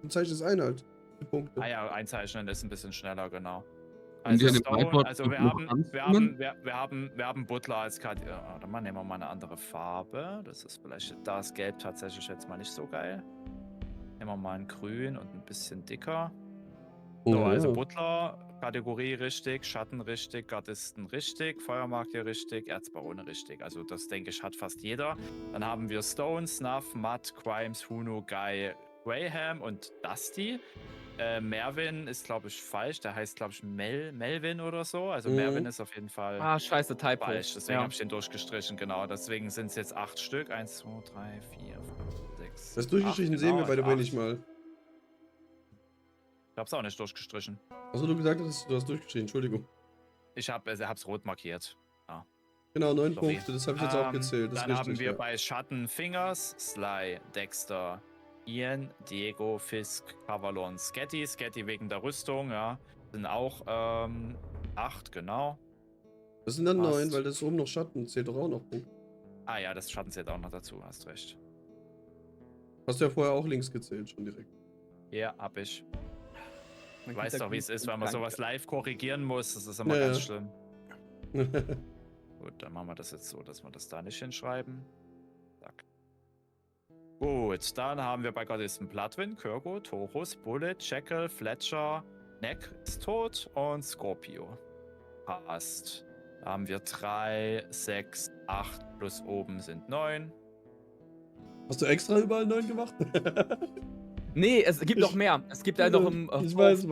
Du zeichnest ein halt. Die Punkte. Ah ja, einzeichnen ist ein bisschen schneller, genau. Und die Also, an dem Whiteboard also noch wir haben Butler als Karte. Ja, dann nehmen wir mal eine andere Farbe. Das ist vielleicht, da ist Gelb tatsächlich jetzt mal nicht so geil. Nehmen wir mal ein Grün und ein bisschen dicker. So, also Butler, Kategorie richtig, Schatten richtig, Gardisten richtig, Feuermagier richtig, Erzbarone richtig. Also das, denke ich, hat fast jeder. Dann haben wir Stone, Snuff, Matt, Grimes, Huno, Guy, Graham und Dusty. Mervin ist, glaube ich, falsch. Der heißt, glaube ich, Melvin oder so. Also Mervin ist auf jeden Fall Ah, scheiße, Typo. falsch. Deswegen Ja. habe ich den durchgestrichen, genau. Deswegen sind es jetzt 8 Stück. 1, 2, 3, 4, 5, 6. Das durchgestrichen sehen wir bei der Way nicht mal. Ich hab's auch nicht durchgestrichen. Achso, du gesagt hast, du hast durchgestrichen, Entschuldigung. Ich hab's rot markiert. Genau, 9 Sorry. Punkte, das habe ich jetzt auch gezählt. Das Dann ist haben richtig, wir ja. bei Schatten Fingers, Sly, Dexter, Ian, Diego, Fisk, Avalon, Sketty. Sketty wegen der Rüstung, ja. Sind auch 8, genau. Das sind dann 9, Passt. weil das ist oben noch Schatten, zählt doch auch noch Punkte. Ah ja, das Schatten zählt auch noch dazu, hast recht. Hast du ja vorher auch links gezählt, schon direkt. Ja, hab ich. Man Du weißt kennt doch, wie es da ist, wenn man Kranke. sowas live korrigieren muss. Das ist immer Ja, ganz ja. schlimm. Gut, dann machen wir das jetzt so, dass wir das da nicht hinschreiben. Zack. Gut, dann haben wir bei Gardisten Bloodwind, Kurgo, Taurus, Bullet, Jekyll, Fletcher, Neck ist tot und Scorpio. Passt. Da haben wir 3, 6, 8 plus oben sind 9. Hast du extra überall 9 gemacht? Nee, es gibt noch mehr. Es gibt ja noch im Ich weiß.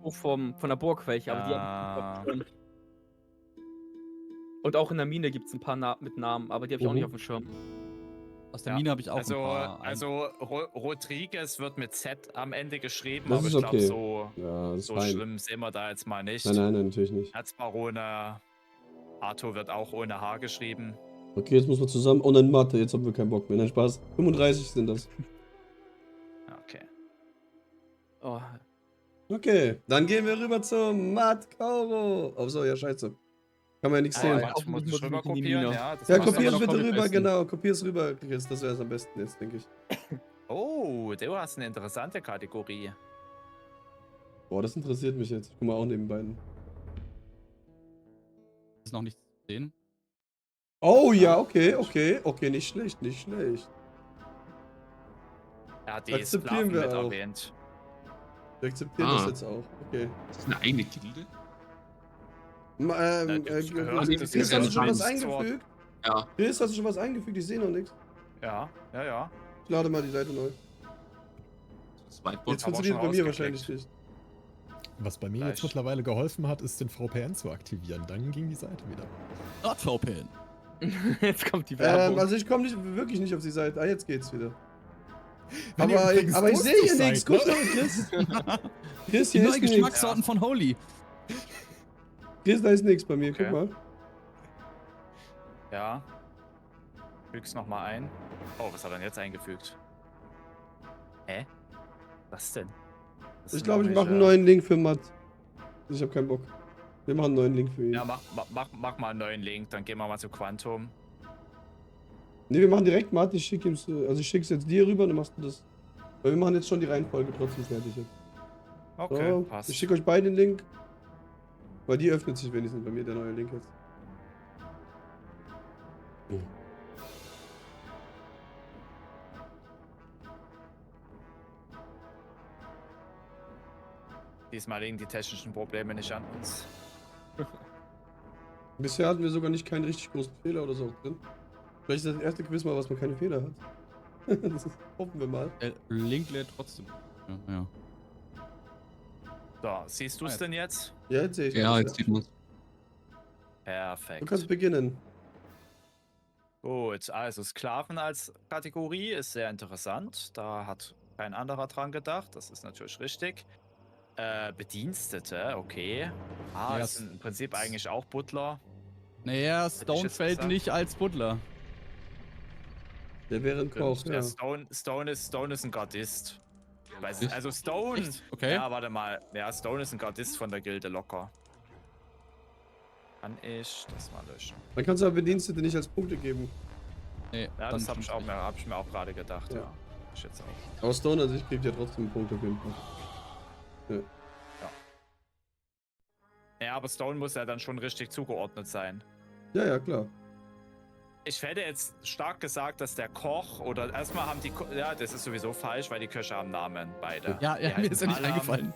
Hof von der Burg welche, aber die hab ich nicht auf dem Schirm. Und auch in der Mine gibt es ein paar mit Namen, aber die habe ich auch nicht auf dem Schirm. Aus der Ja, Mine habe ich auch Also, ein paar. Rodriguez wird mit Z am Ende geschrieben, Das aber ist ich glaube, okay. so, Ja, das ist so fein. schlimm sehen wir da jetzt mal nicht. Nein, natürlich nicht. Herzbarone, Arthur wird auch ohne H geschrieben. Okay, jetzt müssen wir zusammen. Oh nein, Mathe, jetzt haben wir keinen Bock mehr. Nein, Spaß. 35 sind das. Okay. Oh, Okay, dann gehen wir rüber zum Matt Kauro. Oh, so, ja, scheiße. Kann man ja nichts Ah, sehen. ja, Auch muss muss ich ich rüber mit in die kopieren, Mine. ja. Das Ja, machst du kopier es aber bitte noch. rüber, Copy-pasten. genau. Kopier es rüber, Chris. Das wäre es am besten jetzt, denke ich. Oh, du hast eine interessante Kategorie. Boah, das interessiert mich jetzt. Ich guck mal auch neben beiden. Ist noch nicht zu sehen. Oh ja, okay. Nicht schlecht. Er hat die Akzeptieren Sklaven wir mit auch. erwähnt. Wir akzeptieren Ah. das jetzt auch. Okay. Das ist eine eigene Gilde? Das gehört- das Chris, gehört hast du schon was zur- eingefügt? Ja. Chris, hast du schon was eingefügt? Ich sehe noch nichts. Ja. Ich lade mal die Seite neu. Das Whiteboard. Jetzt aber funktioniert schon bei mir rausgeklickt. wahrscheinlich nicht. Was bei mir Gleich. jetzt mittlerweile geholfen hat, ist den VPN zu aktivieren. Dann ging die Seite wieder. NordVPN. jetzt kommt die Werbung. Also ich komme wirklich nicht auf die Seite. Ah, jetzt geht's wieder. Wenn ihr übrigens Aber ich sehe hier durstig nichts. seid, Guck ne? mal, Chris. Chris, Die hier neuen ist nichts. Geschmackssorten von Holy. Chris, da ist nichts bei mir. Okay. Guck mal. Ja. Füg's nochmal ein. Oh, was hat er denn jetzt eingefügt? Hä? Was denn? Das Ich sind glaube, ich mache einen irgendwelche- neuen Link für Matt. Ich habe keinen Bock. Wir machen einen neuen Link für ihn. Ja, mach mal einen neuen Link, dann gehen wir mal zu Quantum. Ne, wir machen direkt Matt. Ich schicke es jetzt dir rüber, dann machst du das. Weil wir machen jetzt schon die Reihenfolge trotzdem fertig. Jetzt. Okay, So, passt. ich schicke euch beide den Link. Weil die öffnet sich wenigstens bei mir, der neue Link jetzt. Diesmal liegen die technischen Probleme nicht an uns. Bisher hatten wir sogar nicht keinen richtig großen Fehler oder so drin. Vielleicht ist das erste Quiz mal, was man keine Fehler hat. Das hoffen wir mal. Der Link lädt trotzdem. Ja. So, siehst du es denn jetzt? Ja, jetzt sehe ich Ja, das, jetzt sieht man es. Perfekt. Du kannst beginnen. Gut, also Sklaven als Kategorie ist sehr interessant. Da hat kein anderer dran gedacht. Das ist natürlich richtig. Bedienstete, okay. Ja, Das sind im Prinzip eigentlich auch Butler. Naja, ich Stone jetzt fällt gesagt. nicht als Butler. Der wäre ein Koch, ja. Stone ist ein Gardist. Also Stone. Echt? Okay. Ja, warte mal. Ja, Stone ist ein Gardist von der Gilde locker. Kann ich das mal löschen? Dann kannst du aber Bedienstete nicht als Punkte geben. Nee, Ja, dann das habe stimmt ich mir auch gerade gedacht. Ja. Ja. Ich jetzt auch. Aber Stone an sich kriegt ja trotzdem einen Punkt auf jeden Fall. Ja, aber Stone muss ja dann schon richtig zugeordnet sein. Ja, ja, klar. Ich hätte jetzt stark gesagt, dass der Koch oder erstmal haben die ja, das ist sowieso falsch, weil die Köche haben Namen, beide. Ja, Die mir heißen ist ja nicht Balam, eingefallen.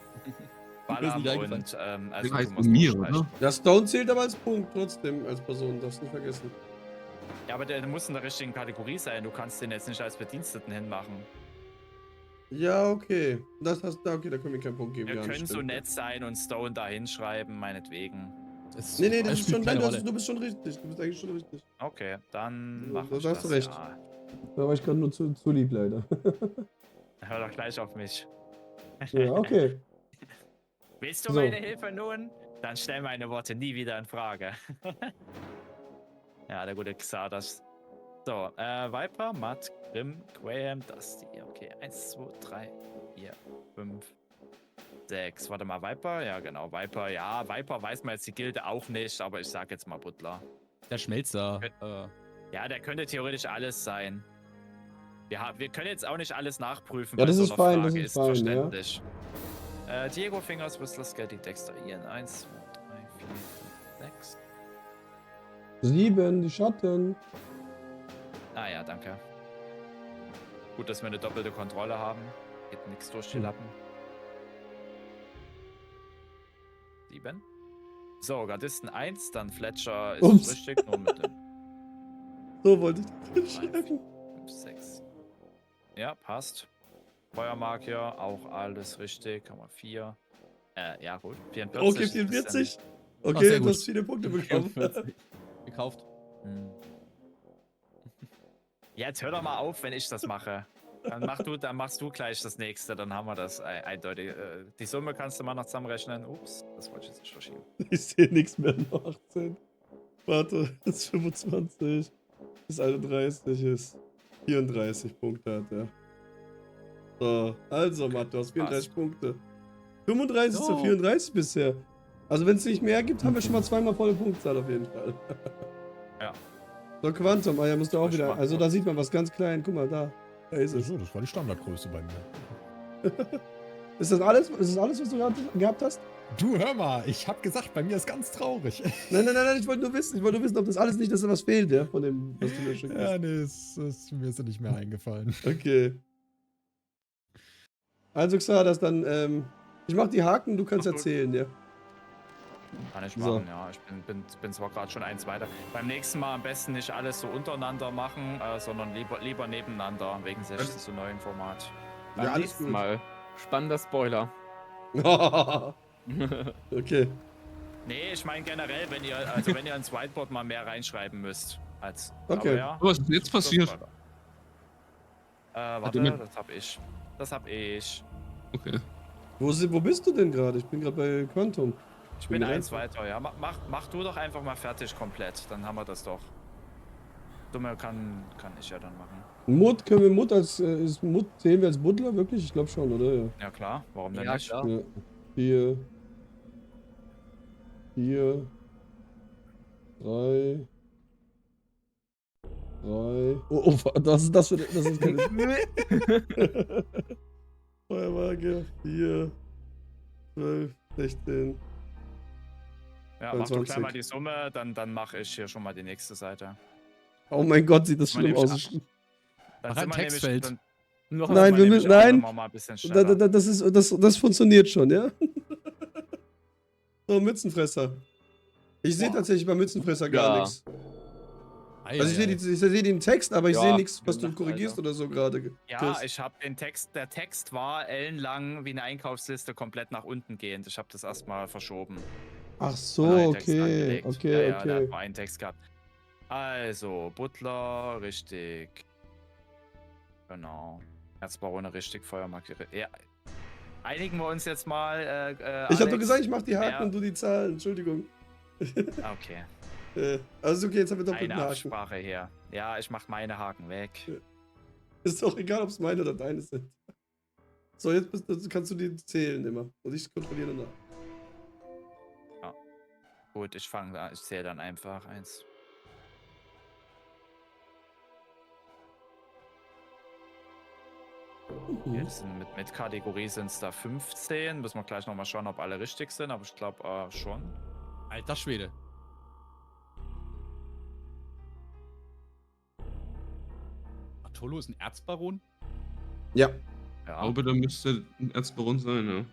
Balam Mir ist nicht und Die also heißt du musst mir, aussprechen. oder? Ja, Stone zählt aber als Punkt trotzdem, als Person. Darfst nicht vergessen. Ja, aber der muss in der richtigen Kategorie sein. Du kannst den jetzt nicht als Bediensteten hinmachen. Ja, okay. Okay, da können wir keinen Punkt geben. Wir ja, können so stimmt. nett sein und Stone da hinschreiben, meinetwegen. Nee, das ist spielt schon, keine nein, Rolle. du bist schon richtig. Du bist eigentlich schon richtig. Okay, dann Ja, mach da ich hast du das. recht. Ja. Da war ich gerade nur zu lieb, leider. Hör doch gleich auf mich. Ja, okay. Willst du So. meine Hilfe nun? Dann stell meine Worte nie wieder in Frage. Ja, der gute Xardas. So, Viper, Matt, Grimm, Graham, Dusty. Okay, 1, 2, 3, 4, 5, 6. Warte mal, Viper? Ja, genau, Viper. Ja, Viper weiß man jetzt die Gilde auch nicht, aber ich sag jetzt mal Butler. Der Schmelzer. Ja, der könnte theoretisch alles sein. Wir können jetzt auch nicht alles nachprüfen. Ja, bei das so ist einer fein, Frage, das ist fein, ja. verständlich. Diego Fingers, Whistler, Sketty, Dexter, Ian. 1, 2, 3, 4, 5, 6. 7, die Schatten. Ah ja, danke. Gut, dass wir eine doppelte Kontrolle haben. Geht nichts durch die Lappen. 7. So, Gardisten 1, dann Fletcher ist Ups. richtig, nur mit dem So wollte ich 3, 4, 5, 6. Ja, passt. Feuermarkier, auch alles richtig. Haben wir 4. Ja, gut. 44. Okay, ist ein bisschen- 44. sehr Okay, du gut. hast viele Punkte bekommen. 44. Gekauft. Hm. Jetzt hör doch mal auf, wenn ich das mache. Dann machst du gleich das nächste, dann haben wir das eindeutig. Die Summe kannst du mal noch zusammenrechnen. Ups, das wollte ich jetzt nicht verschieben. Ich sehe nichts mehr. Nur 18. Warte, das ist 25. Das 31 ist 34 Punkte hat er. So, also Matt, du hast 34 Punkte. 35 zu 34 bisher. Also wenn es nicht mehr gibt, haben wir schon mal zweimal volle Punktzahl auf jeden Fall. Ja. So, Quantum, ja, musst du auch wieder. Spannend. Also da sieht man was ganz klein. Guck mal, da. Da ist es. So, das war die Standardgröße bei mir. Ist das alles? Ist das alles, was du gerade gehabt hast? Du, hör mal, ich hab gesagt, bei mir ist ganz traurig. Nein, ich wollte nur wissen, ob das alles nicht, dass da was fehlt, ja, von dem, was du mir geschickt hast. Ja, nee, mir ist ja nicht mehr eingefallen. Okay. Also Xardas, dann, ich mach die Haken, du kannst Ach, gut. erzählen, ja. Kann ich So. machen, ja. Ich bin zwar gerade schon eins weiter. Beim nächsten Mal am besten nicht alles so untereinander machen, sondern lieber nebeneinander, wegen 16 zu 9 Format. Beim Ja, alles nächsten gut. Mal. Spannender Spoiler. Okay. Nee, ich meine generell, wenn ihr ins Whiteboard mal mehr reinschreiben müsst. Als, Okay. Aber ja, Was ist jetzt passiert? Warte, mit- das hab ich. Das hab ich. Okay. Wo bist du denn gerade? Ich bin gerade bei Quantum. Ich bin Ja. eins weiter, ja. Mach du doch einfach mal fertig komplett, dann haben wir das doch. Dumme kann ich ja dann machen. Mut, können wir Mut als, ist Mut, zählen wir als Butler wirklich? Ich glaube schon, oder? Ja. Ja klar, warum denn Ja, nicht? klar. Ja. 4. 3. 3. Oh, das ist keine. Feuerwaage. 4. 12. 16. Ja, mach du 20. gleich mal die Summe, dann mache ich hier schon mal die nächste Seite. Oh mein Gott, sieht das Man schlimm nimmt aus. Dann Mach sind ein wir Textfeld. Dann, Noch Nein, wir müssen. Nein, mal ein bisschen schneller. das funktioniert schon, ja? So, Mützenfresser. Ich sehe tatsächlich bei Mützenfresser gar Ja. nichts. Also ich sehe den Text, aber ich Ja, sehe nichts, was gute du Nacht, korrigierst Alter. oder so gerade. Ja, Chris. ich habe den Text, der Text war ellenlang wie eine Einkaufsliste komplett nach unten gehend. Ich habe das erstmal verschoben. Ach Und so, einen Text okay, angelegt. okay, Ja, der okay. hat nur einen Text gehabt. Also, Butler, richtig. Genau. Erzbarone, richtig, Feuermarkiere. Ja. Einigen wir uns jetzt mal. Ich hab doch Alex? gesagt, ich mach die Haken Ja. und du die Zahlen. Entschuldigung. Okay, Also okay, jetzt haben wir doppelten eine Haken. Absprache hier. Ja, ich mach meine Haken weg. Ist doch egal, ob es meine oder deine sind. So, jetzt kannst du die zählen immer. Und ich kontrolliere danach. Gut, ich zähle dann einfach eins. Mhm. Jetzt mit Kategorie sind es da 15. Müssen wir gleich nochmal schauen, ob alle richtig sind, aber ich glaube schon. Alter Schwede. Atolo ist ein Erzbaron? Ja. Ich Ja. glaube, da müsste ein Erzbaron sein, ja.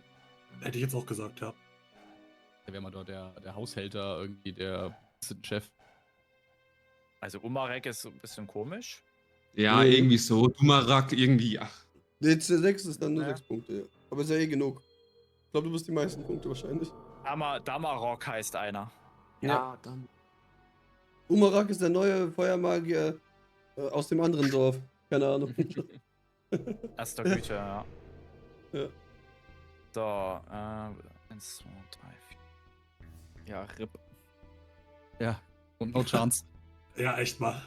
Hätte ich jetzt auch gesagt, ja. Der wäre mal dort der Haushälter, irgendwie der Chef. Also Umarek ist so ein bisschen komisch. Ja, Mhm. irgendwie so. Dumarak, irgendwie, ach. Jetzt der 6 ist dann nur Ja. 6 Punkte, ja. Aber ist ja eh genug. Ich glaube, du bist die meisten Punkte wahrscheinlich. Damarok heißt einer. Ja, dann. Umarak ist der neue Feuermagier aus dem anderen Dorf. Keine Ahnung. Erster Güte, ja. Ja. So, 1, 2, 3, 4. Ja, RIP. Ja, und no chance. Ja, echt mal.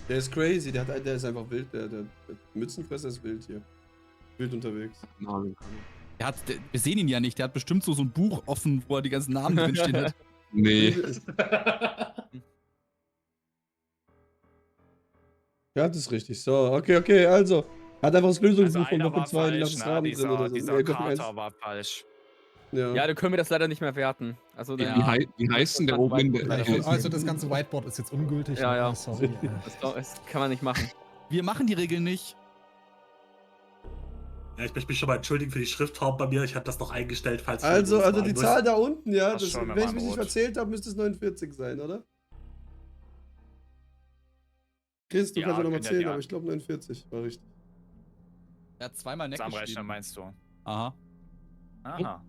Der ist crazy, der ist einfach wild. Der Mützenfresser ist wild hier. Wild unterwegs. Nein. Wir sehen ihn ja nicht, der hat bestimmt so ein Buch offen, wo er die ganzen Namen drinstehen hat. Nee. Ja, das ist richtig. So, okay, also. Hat einfach das Lösungsbuch von einer Gothic war 2 die falsch, das ne? Rahmen drin oder so. Dieser Nee, Gothic 1. Kater war falsch. Ja. Ja, dann können wir das leider nicht mehr werten. Also, Wie, der, wie heißt denn der oben in der. Also das ganze Whiteboard ist jetzt ungültig. Ja, ne? ja. Sorry. das kann man nicht machen. Wir machen die Regeln nicht. Ja, ich möchte mich schon mal entschuldigen für die Schriftfarben bei mir. Ich hatte das noch eingestellt, falls ich Also das die fragen muss. Zahl da unten, ja, Das das, schauen wir wenn mal ich mich in nicht Rot. verzählt habe, müsste es 49 sein, oder? Chris, du Ja, kannst ja nochmal können ja zählen, die aber ich glaube 49 war richtig. Er hat zweimal Neck Zusammenrechnen, geschrieben. meinst du? Aha. Aha.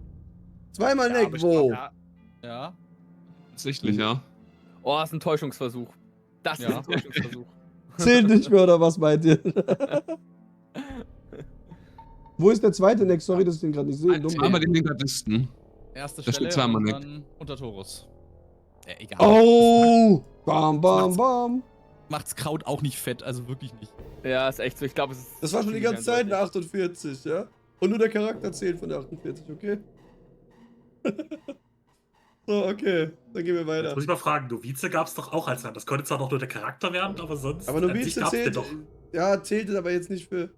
Zweimal Ja, Neck, aber ich wo? glaub, ja, Ja. Tatsächlich, ja. Oh, das ist ein Täuschungsversuch. Das ist Ja. ein Täuschungsversuch. Zählt nicht mehr, oder was meint ihr? Wo ist der zweite Neck? Sorry, dass ich den gerade nicht sehe. Dumm. Zweimal den Gardisten. Erste Da Stelle steht zweimal und Neck. dann unter Torus. Ja, egal. Oh! Bam, bam, bam. Macht's Kraut auch nicht fett, also wirklich nicht. Ja, ist echt so. Ich glaube, es ist. Das war schon die ganze Zeit eine eindeutig. 48, ja? Und nur der Charakter zählt von der 48, okay? So, okay. Dann gehen wir Jetzt weiter. muss ich mal fragen, Novize gab es doch auch als Rand. Das konnte zwar noch nur der Charakter werden, aber sonst Aber an sich Novize gab's den zählt. doch. Ja, zählt es aber jetzt nicht für.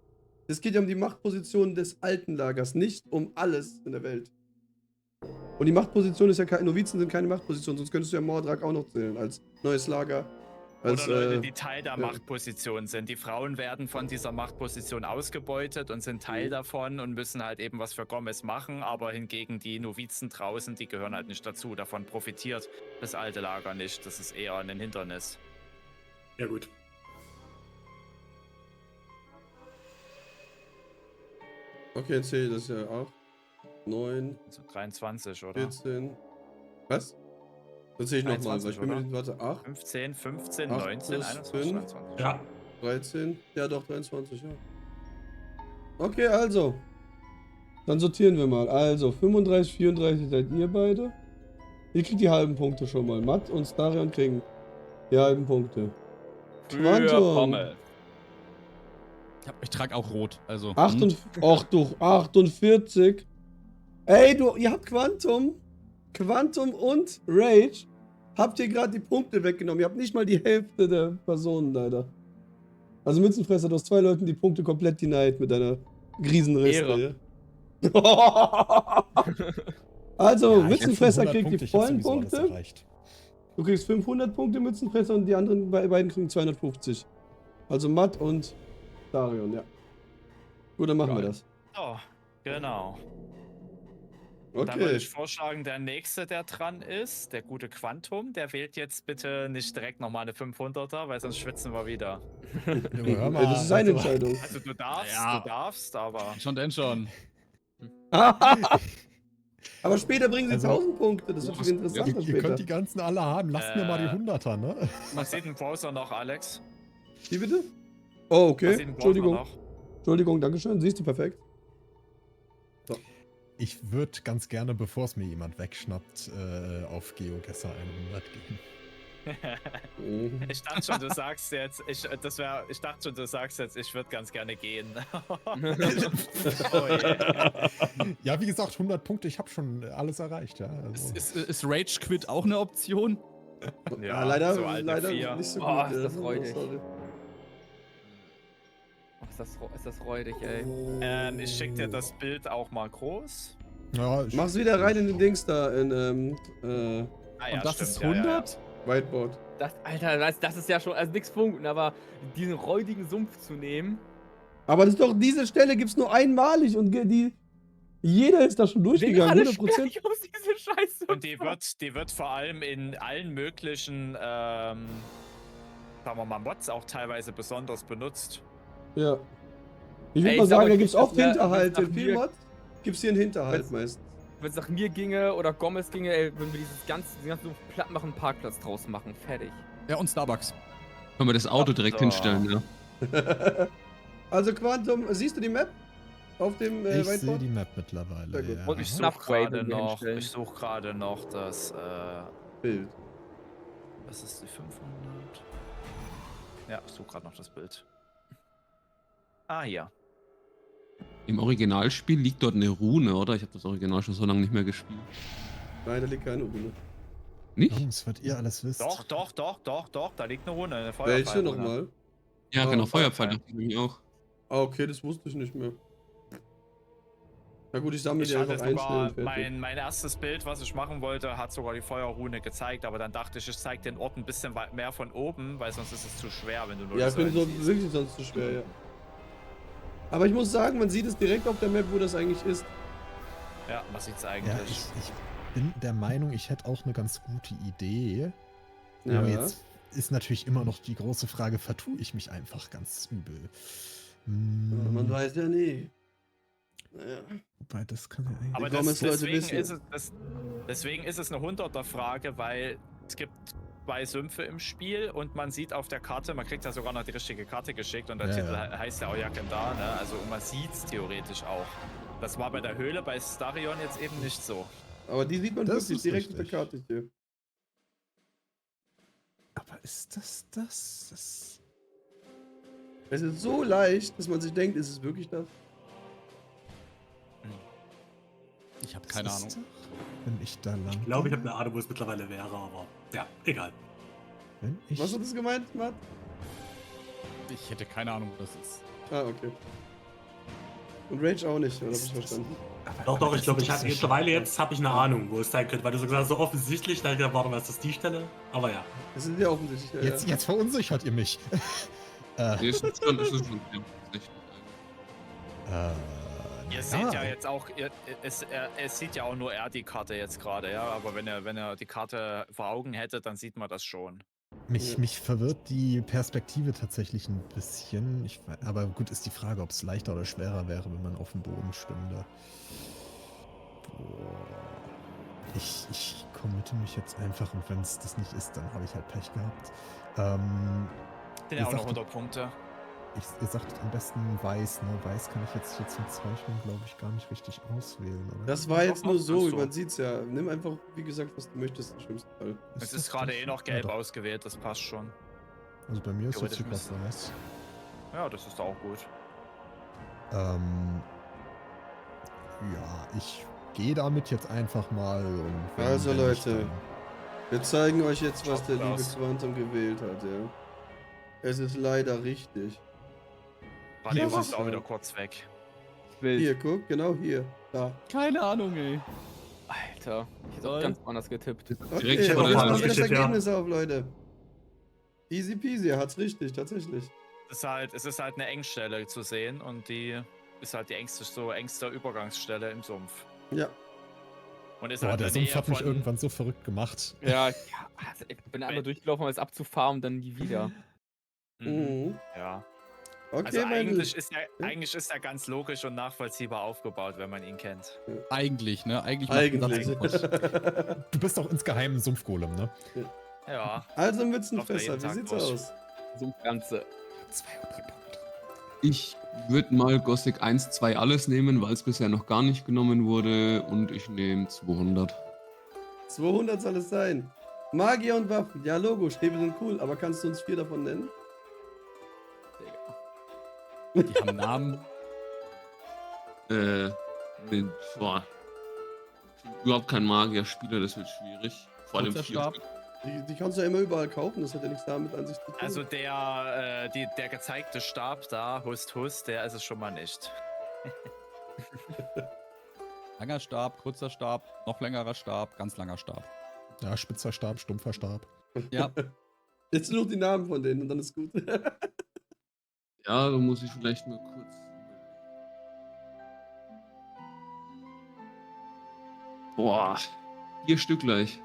Es geht ja um die Machtposition des alten Lagers, nicht um alles in der Welt. Und die Machtposition ist ja keine. Novizen sind keine Machtposition, sonst könntest du ja Mordrak auch noch zählen als neues Lager. Als, oder Leute, die Teil der ja. Machtposition sind. Die Frauen werden von dieser Machtposition ausgebeutet und sind Teil davon und müssen halt eben was für Gomez machen, aber hingegen die Novizen draußen, die gehören halt nicht dazu. Davon profitiert das alte Lager nicht. Das ist eher ein Hindernis. Ja, gut. Okay, jetzt zähle ich das ja auch. 9, Also 23, oder? 14. Was? Dann zähle ich nochmal, weil 23, ich bin mir oder? nicht. Warte, 8, 15, 15, 8 19, plus 21, 5. 22. Ja, 13. Ja, doch, 23, ja. Okay, also. Dann sortieren wir mal. Also, 35, 34 seid ihr beide. Ihr kriegt die halben Punkte schon mal. Matt und Starion kriegen die halben Punkte. Für Quantum. Pommel. Ich trage auch rot, also. 48. Ey, ihr habt Quantum und Rage. Habt ihr gerade die Punkte weggenommen. Ihr habt nicht mal die Hälfte der Personen leider. Also Mützenfresser, du hast 2 Leuten die Punkte komplett denied mit deiner Riesenreste. Ja? Also, Ja, ich hab Mützenfresser 500 kriegt die Punkte, ich hab vollen sowieso alles Punkte. erreicht. Du kriegst 500 Punkte Mützenfresser und die anderen beiden kriegen 250. Also Matt und Darion, ja. Gut, dann machen wir das. So, genau. Dann würde Okay. ich vorschlagen, der nächste, der dran ist, der gute Quantum, der wählt jetzt bitte nicht direkt nochmal eine 500er, weil sonst schwitzen wir wieder. Ja, aber hör mal, Das ist seine also- Entscheidung. Also du darfst, Ja. aber... Schon denn schon. Aber später bringen sie Also- 1000 Punkte, das wird viel interessanter Ihr später. könnt die ganzen alle haben. Lasst mir mal die 100er, ne? Was sieht ein Browser noch, Alex? Wie bitte? Oh, Was okay. sieht ein Browser Entschuldigung. noch? Entschuldigung, Dankeschön. Siehst du perfekt. Ich würde ganz gerne, bevor es mir jemand wegschnappt, auf GeoGuessr 100 gehen. Mhm. Ich dachte schon, du sagst jetzt, ich würde ganz gerne gehen. Oh yeah. Ja, wie gesagt, 100 Punkte, ich habe schon alles erreicht, ja. Also. Ist Rage Quit auch eine Option? Ja, leider, so alte leider vier. nicht so Oh, gut. ist ja. das räudig. Sorry. Ist das räudig, ey. Ich schicke dir das Bild auch mal groß. Ja, ich, Mach's wieder rein in den Dings da, in Ah, ja, Und das stimmt, ist ja, ja, ja. 100? Whiteboard. Alter, das ist ja schon, also nichts Punkten, aber diesen räudigen Sumpf zu nehmen. Aber das ist doch, diese Stelle gibt's nur einmalig und jeder ist da schon durchgegangen, 100%. Ich aus diese Scheiße. Und die wird vor allem in allen möglichen, sagen wir mal, Mods auch teilweise besonders benutzt. Ja. Ich würde Ey, mal ich sag sagen, mal, da gibt's das oft wär- Hinterhalt. wenn's In nach vielen mir- Mods gibt's hier einen Hinterhalt Wenn's- meist. Wenn es nach mir ginge oder Gomez ginge, ey, würden wir diesen ganzen Sumpf platt machen, Parkplatz draus machen. Fertig. Ja, und Starbucks. Können wir das Auto direkt So. hinstellen, ja. Also Quantum, siehst du die Map? Auf dem ich sehe Whiteboard? die Map mittlerweile. Sehr gut. Ja. Und ich suche Upgrade gerade irgendwie noch, hinstellen. das, Bild. was ist die 500? Ja, ich suche gerade noch das Bild. Ah, hier. Im Originalspiel liegt dort eine Rune, oder? Ich habe das Original schon so lange nicht mehr gespielt. Nein, da liegt keine Rune. Nicht? Jungs, was ihr alles wisst. Doch, da liegt eine Rune, eine Welche Feuerfallrune. nochmal? Ja, Oh, genau, Feuerpfeil okay. dachte ich nämlich auch. Ah, okay, das wusste ich nicht mehr. Na gut, ich sammle Ich die hatte einfach einzeln sogar, und fertig. mein erstes Bild, was ich machen wollte, hat sogar die Feuerrune gezeigt, aber dann dachte ich zeige den Ort ein bisschen mehr von oben, weil sonst ist es zu schwer, wenn du nur Ja, die ich finde so Säulen siehst. wirklich sonst zu schwer, ja. Aber ich muss sagen, man sieht es direkt auf der Map, wo das eigentlich ist. Ja, man sieht es Ja, eigentlich. ich bin der Meinung, ich hätte auch eine ganz gute Idee. Ja. Aber jetzt ist natürlich immer noch die große Frage, vertue ich mich einfach ganz übel? Man weiß ja nie. Naja. Wobei, das kann ja eigentlich... Aber Die Commerce-Leute deswegen ist es eine 100er-Frage, weil es gibt 2 Sümpfe im Spiel und man sieht auf der Karte, man kriegt ja sogar noch die richtige Karte geschickt und der Ja, Titel ja. heißt ja auch Jakendar, ne? Also und man sieht es theoretisch auch. Das war bei der Höhle bei Starion jetzt eben nicht so. Aber die sieht man Das wirklich ist direkt auf der richtig. Karte hier. Aber ist das das? Es ist so leicht, dass man sich denkt, ist es wirklich das? Ich habe Das keine ist Ahnung. doch, wenn ich da lang Ich glaube, ich habe eine Ahnung, wo es mittlerweile wäre, aber ja, egal. Wenn ich... Was hat das gemeint, Matt? Ich hätte keine Ahnung, wo das ist. Ah, okay. Und Rage auch nicht, oder hab ich verstanden? Doch, ich glaube, ich das habe ist mittlerweile jetzt habe ich eine Ahnung, wo es sein könnte, weil du so gesagt hast, so offensichtlich, da gedacht, warte mal, ist das die Stelle? Aber ja. Das ist ja offensichtlich. Ja, ja. Jetzt verunsichert ihr mich. Nee, ist schon, ja, ist nicht. Ihr seht ja jetzt auch, es sieht ja auch nur er die Karte jetzt gerade, ja, aber wenn er die Karte vor Augen hätte, dann sieht man das schon. Mich verwirrt die Perspektive tatsächlich ein bisschen. Aber gut, ist die Frage, ob es leichter oder schwerer wäre, wenn man auf dem Boden stünde. Boah. Ich committe mich jetzt einfach und wenn es das nicht ist, dann habe ich halt Pech gehabt. Sind Ihr ja auch noch sagtet- 100 Punkte. Ihr sagtet am besten Weiß, ne? Weiß kann ich jetzt hier zum Zeichnen, glaube ich, gar nicht richtig auswählen, oder? Das war jetzt nur so, kannst du. man sieht's ja. Nimm einfach, wie gesagt, was du möchtest, im schlimmsten Fall. Es das ist gerade das? noch Ja, gelb doch. ausgewählt, das passt schon. Also bei mir ist jetzt Theoretisch super weiß. Ja, das ist auch gut. Ja, ich gehe damit jetzt einfach mal und wenn Also, nicht, Leute. dann- Wir zeigen euch jetzt, was Schaut der gut liebe aus. Quantum gewählt hat, ja. Es ist leider richtig. Radio Ja, ist auch was? wieder kurz weg. Wild. Hier, guck, genau hier. Da. Keine Ahnung, ey. Alter, ich hätte auch Toll. ganz anders getippt. Okay, Direkt jetzt vor der machen Hand. wir das Steht ja. Ergebnis auf, Leute. Easy peasy, er hat's richtig, tatsächlich. Es ist halt eine Engstelle zu sehen und die ist halt die engste Übergangsstelle im Sumpf. Ja. Und ist Boah, halt der in der Sumpf Nähe hat mich von- irgendwann so verrückt gemacht. Ja, also ich bin einmal durchgelaufen, um es abzufarmen und dann nie wieder. Mhm. Mhm. Ja. Okay, Also meine eigentlich ist er ganz logisch und nachvollziehbar aufgebaut, wenn man ihn kennt. Eigentlich, ne? Eigentlich macht Eigentlich. das Spaß. Du bist auch insgeheim ein Sumpfgolem, ne? Ja. Also Läuft da Mützenfresser, jeden wie Tag sieht's durch. aus? So Ganze. 200 Punkte. Ich würde mal Gothic 1, 2 alles nehmen, weil es bisher noch gar nicht genommen wurde und ich nehme 200. 200 soll es sein. Magier und Waffen. Ja, Logo, Stäbe sind cool, aber kannst du uns 4 davon nennen? Die haben Namen. Nee, boah. Überhaupt kein Magier-Spieler, das wird schwierig. Vor allem Kurzer 4 Stab. Stück. Die kannst du ja immer überall kaufen, das hat ja nichts damit an sich zu tun. Also der gezeigte Stab da, Hust, der ist es schon mal nicht. Langer Stab, kurzer Stab, noch längerer Stab, ganz langer Stab. Ja, spitzer Stab, stumpfer Stab. Ja, Jetzt nur noch die Namen von denen und dann ist gut. Ja, da muss ich vielleicht mal kurz. Boah, 4 Stück gleich.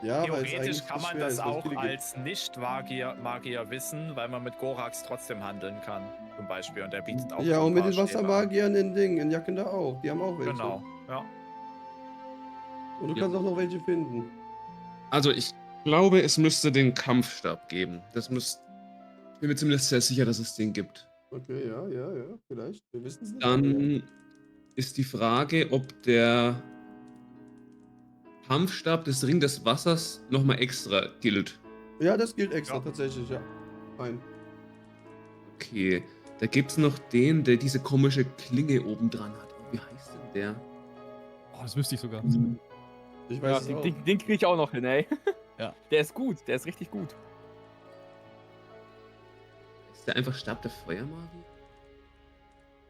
Ja, weil es Theoretisch eigentlich kann man schwer das ist, weil es auch viele gibt. als Nicht-Magier wissen, weil man mit Gorax trotzdem handeln kann, zum Beispiel. Und der bietet auch Ja, so ein und mit paar den Stäbe an. Wassermagiern in Dingen, in Jacken da auch. Die haben auch welche. Genau, ja. Und du Ja. kannst auch noch welche finden. Also ich glaube, es müsste den Kampfstab geben. Das müsste. Ich bin mir zumindest sehr sicher, dass es den gibt. Okay, ja, vielleicht. Wir wissen es nicht. Dann ist die Frage, ob der Kampfstab des Ring des Wassers nochmal extra gilt. Ja, das gilt extra, Ja. tatsächlich, ja. Ein. Okay, da gibt es noch den, der diese komische Klinge oben dran hat. Wie heißt denn der? oh, das wüsste ich sogar. Ich Ja, weiß es auch. den krieg ich auch noch hin, ey. Ja. Der ist gut, der ist richtig gut. Ist der einfach Stab der Feuermagie?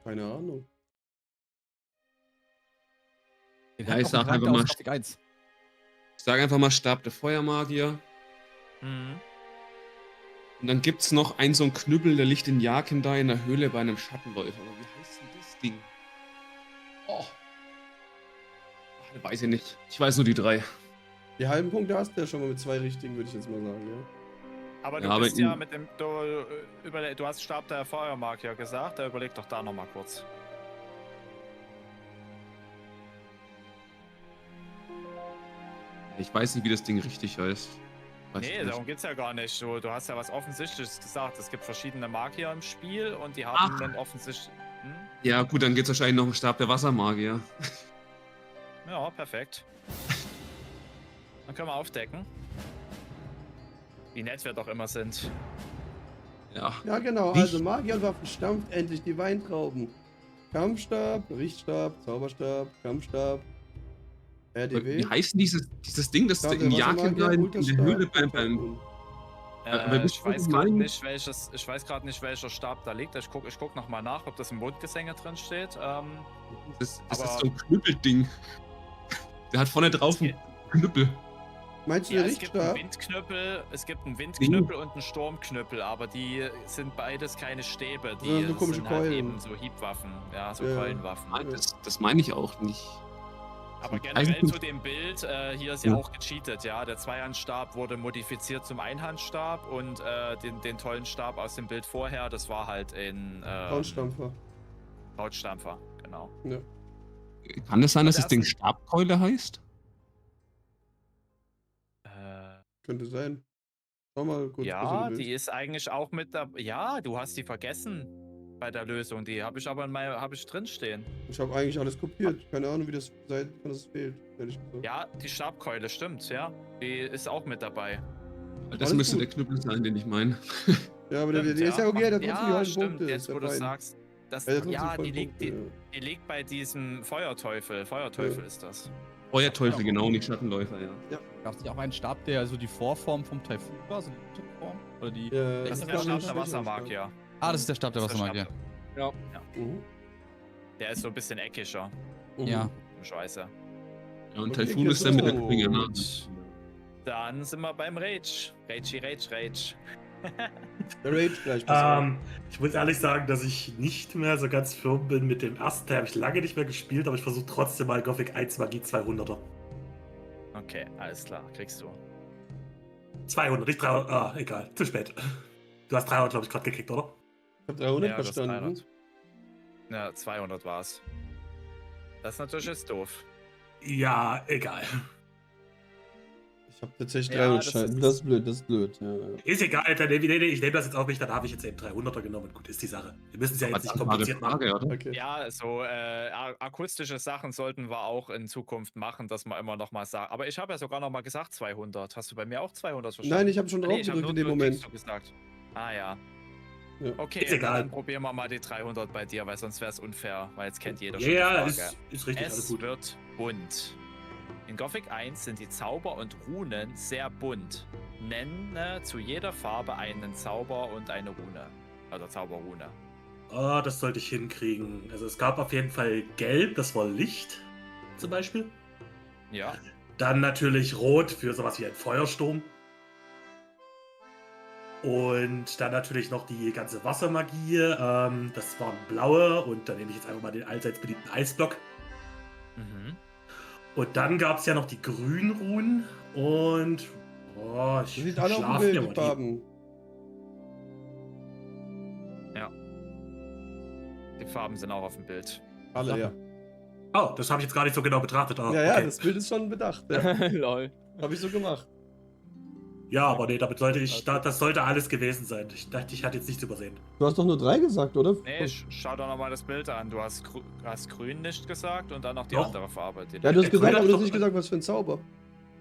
Keine Ahnung. Den Ja, hat ich auch ein sag Charakter einfach mal- aus Gothic 1. Ich sage einfach mal Stab der Feuermagier. Mhm. Und dann gibt's noch so einen Knüppel, der liegt in Jakenda in der Höhle bei einem Schattenläufer. Aber wie heißt denn das Ding? Oh. Ach, weiß ich nicht. Ich weiß nur die 3. Die halben Punkte hast du ja schon mal mit 2 richtigen, würde ich jetzt mal sagen, ja. Aber du Ja, aber bist ja in- mit dem. Du hast Stab der Feuermagier gesagt, da überleg doch da nochmal kurz. Ich weiß nicht, wie das Ding richtig heißt. Weiß Nee, ich nicht. darum geht's ja gar nicht. Du hast ja was Offensichtliches gesagt. Es gibt verschiedene Magier im Spiel und die haben Ach. einen offensichtlich. Hm? Ja, gut, dann geht's wahrscheinlich noch um Stab der Wassermagier. Ja, perfekt. Dann können wir aufdecken. Wie nett wir doch immer sind. Ja. Ja, genau. Wie- Also Magier und Waffen stampft endlich die Weintrauben. Kampfstab, Richtstab, Zauberstab, Kampfstab, Wie RDW. heißt denn dieses Ding, das Stab in der Jakenda Wassermagier, in der Ultrastab, Höhle beim Ultraschun. Aber bist Ich du weiß gemein? gerade nicht, welcher Stab da liegt. Ich guck noch mal nach, ob das im Mondgesänge drin steht. Das ist Aber- so ein Knüppelding. Der hat vorne drauf einen Knüppel. Meinst du Ja, den es gibt einen Richtstab? Windknüppel und einen Sturmknüppel, aber die sind beides keine Stäbe. Die Ja, so komische sind halt Keulen. eben so Hiebwaffen, ja, so Ja. Keulenwaffen. Nein, das meine ich auch nicht. Aber So generell Eisenkunst- zu dem Bild, hier ist ja Ja. auch gecheatet, ja. Der Zweihandstab wurde modifiziert zum Einhandstab und den tollen Stab aus dem Bild vorher, das war halt in Braunstampfer. Brautstampfer, genau. Kann es sein, dass Das das Ding erste- Stabkeule heißt? Könnte sein. Schau mal kurz. Ja, was du die willst. ist eigentlich auch mit dabei. Ja, du hast die vergessen bei der Lösung. Die habe ich aber drinstehen. Ich habe eigentlich alles kopiert. Keine Ahnung, wie das sein kann, dass es fehlt. Ehrlich gesagt. Ja, die Stabkeule, stimmt, ja. Die ist auch mit dabei. Das Alles müsste gut. der Knüppel sein, den ich meine. Ja, aber der Stimmt, ist ja okay, der hat trotzdem die ja, halben stimmt, Punkte. jetzt ist ja wo du fein. sagst. Das, Er hat trotzdem ja, voll die liegt, Punkte, die liegt bei diesem Feuerteufel. Feuerteufel ist das. Feuerteufel, genau, nicht Schattenläufer, ja. Gab es nicht auch einen Stab, der so die Vorform vom Taifun war? So die Form? Oder die. Ja, Das ist ist der doch Stab ein der Wassermagier. Ah, das ist der Stab der Das ist der Wassermagier. Stab Mhm. Der ist so ein bisschen eckiger. Mhm. Ja. Scheiße. Ja, und Okay, Taifun ist dann mit der gut. Klinge. Dann sind wir beim Rage. Rage. Der Rage gleich. pass auf. Ich muss ehrlich sagen, dass ich nicht mehr so ganz firm bin mit dem ersten Teil. Habe ich lange nicht mehr gespielt, aber ich versuche trotzdem mal Gothic 1 Magie 200er. Okay, alles klar. Kriegst du. 200, nicht 300. Ah, egal. Zu spät. Du hast 300, glaube ich, gerade gekriegt, oder? Ich habe 300 Ja, das ist verstanden. 300. Ja, 200 war's. Das ist natürlich jetzt doof. Ja, egal. Ich habe tatsächlich Ja, 300 das Scheine. ist- Das ist blöd, das ist blöd. Ja, ja. Ist egal, Alter. Nee, ich nehme das jetzt auf mich, dann habe ich jetzt eben 300er genommen. Gut, ist die Sache. Wir müssen es ja Aber jetzt nicht das war eine kompliziert machen. Frage, oder? Okay. Ja, so akustische Sachen sollten wir auch in Zukunft machen, dass man immer noch mal sagt. Aber ich habe ja sogar noch mal gesagt 200. Hast du bei mir auch 200 verstanden? Nein, ich habe schon Ah, drauf nee, ich hab gedrückt in nur dem Dings Moment. gesagt. Ah ja. Ja. Okay, Ist egal. dann probieren wir mal die 300 bei dir, weil sonst wäre es unfair, weil jetzt kennt jeder Ja, schon ja, die Frage. ist richtig, alles Es gut. wird bunt. In Gothic 1 sind die Zauber und Runen sehr bunt. Nenne zu jeder Farbe einen Zauber und eine Rune. Oder Zauberrune. Oh, das sollte ich hinkriegen. Also es gab auf jeden Fall Gelb, das war Licht zum Beispiel. Ja. Dann natürlich Rot für sowas wie ein Feuersturm. Und dann natürlich noch die ganze Wassermagie. Das waren blaue und dann nehme ich jetzt einfach mal den allseits beliebten Eisblock. Mhm. Und dann gab es ja noch die Grünrunen und ich Das sieht alle auf dem schlaf Bild, mir die mal Farben. Die Farben sind auch auf dem Bild. Alle, ja. Oh, das habe ich jetzt gar nicht so genau betrachtet. Ah, Ja, ja, okay. das Bild ist schon bedacht. Ja. Lol. Habe ich so gemacht. Ja, aber nee, damit sollte das sollte alles gewesen sein. Ich dachte, ich hatte jetzt nichts übersehen. Du hast doch nur 3 gesagt, oder? Nee, schau doch nochmal das Bild an. Du hast, grün nicht gesagt und dann noch die Doch. andere Farbe. Die Ja, du hast Grün gesagt, hat aber du doch- hast nicht gesagt, was für ein Zauber.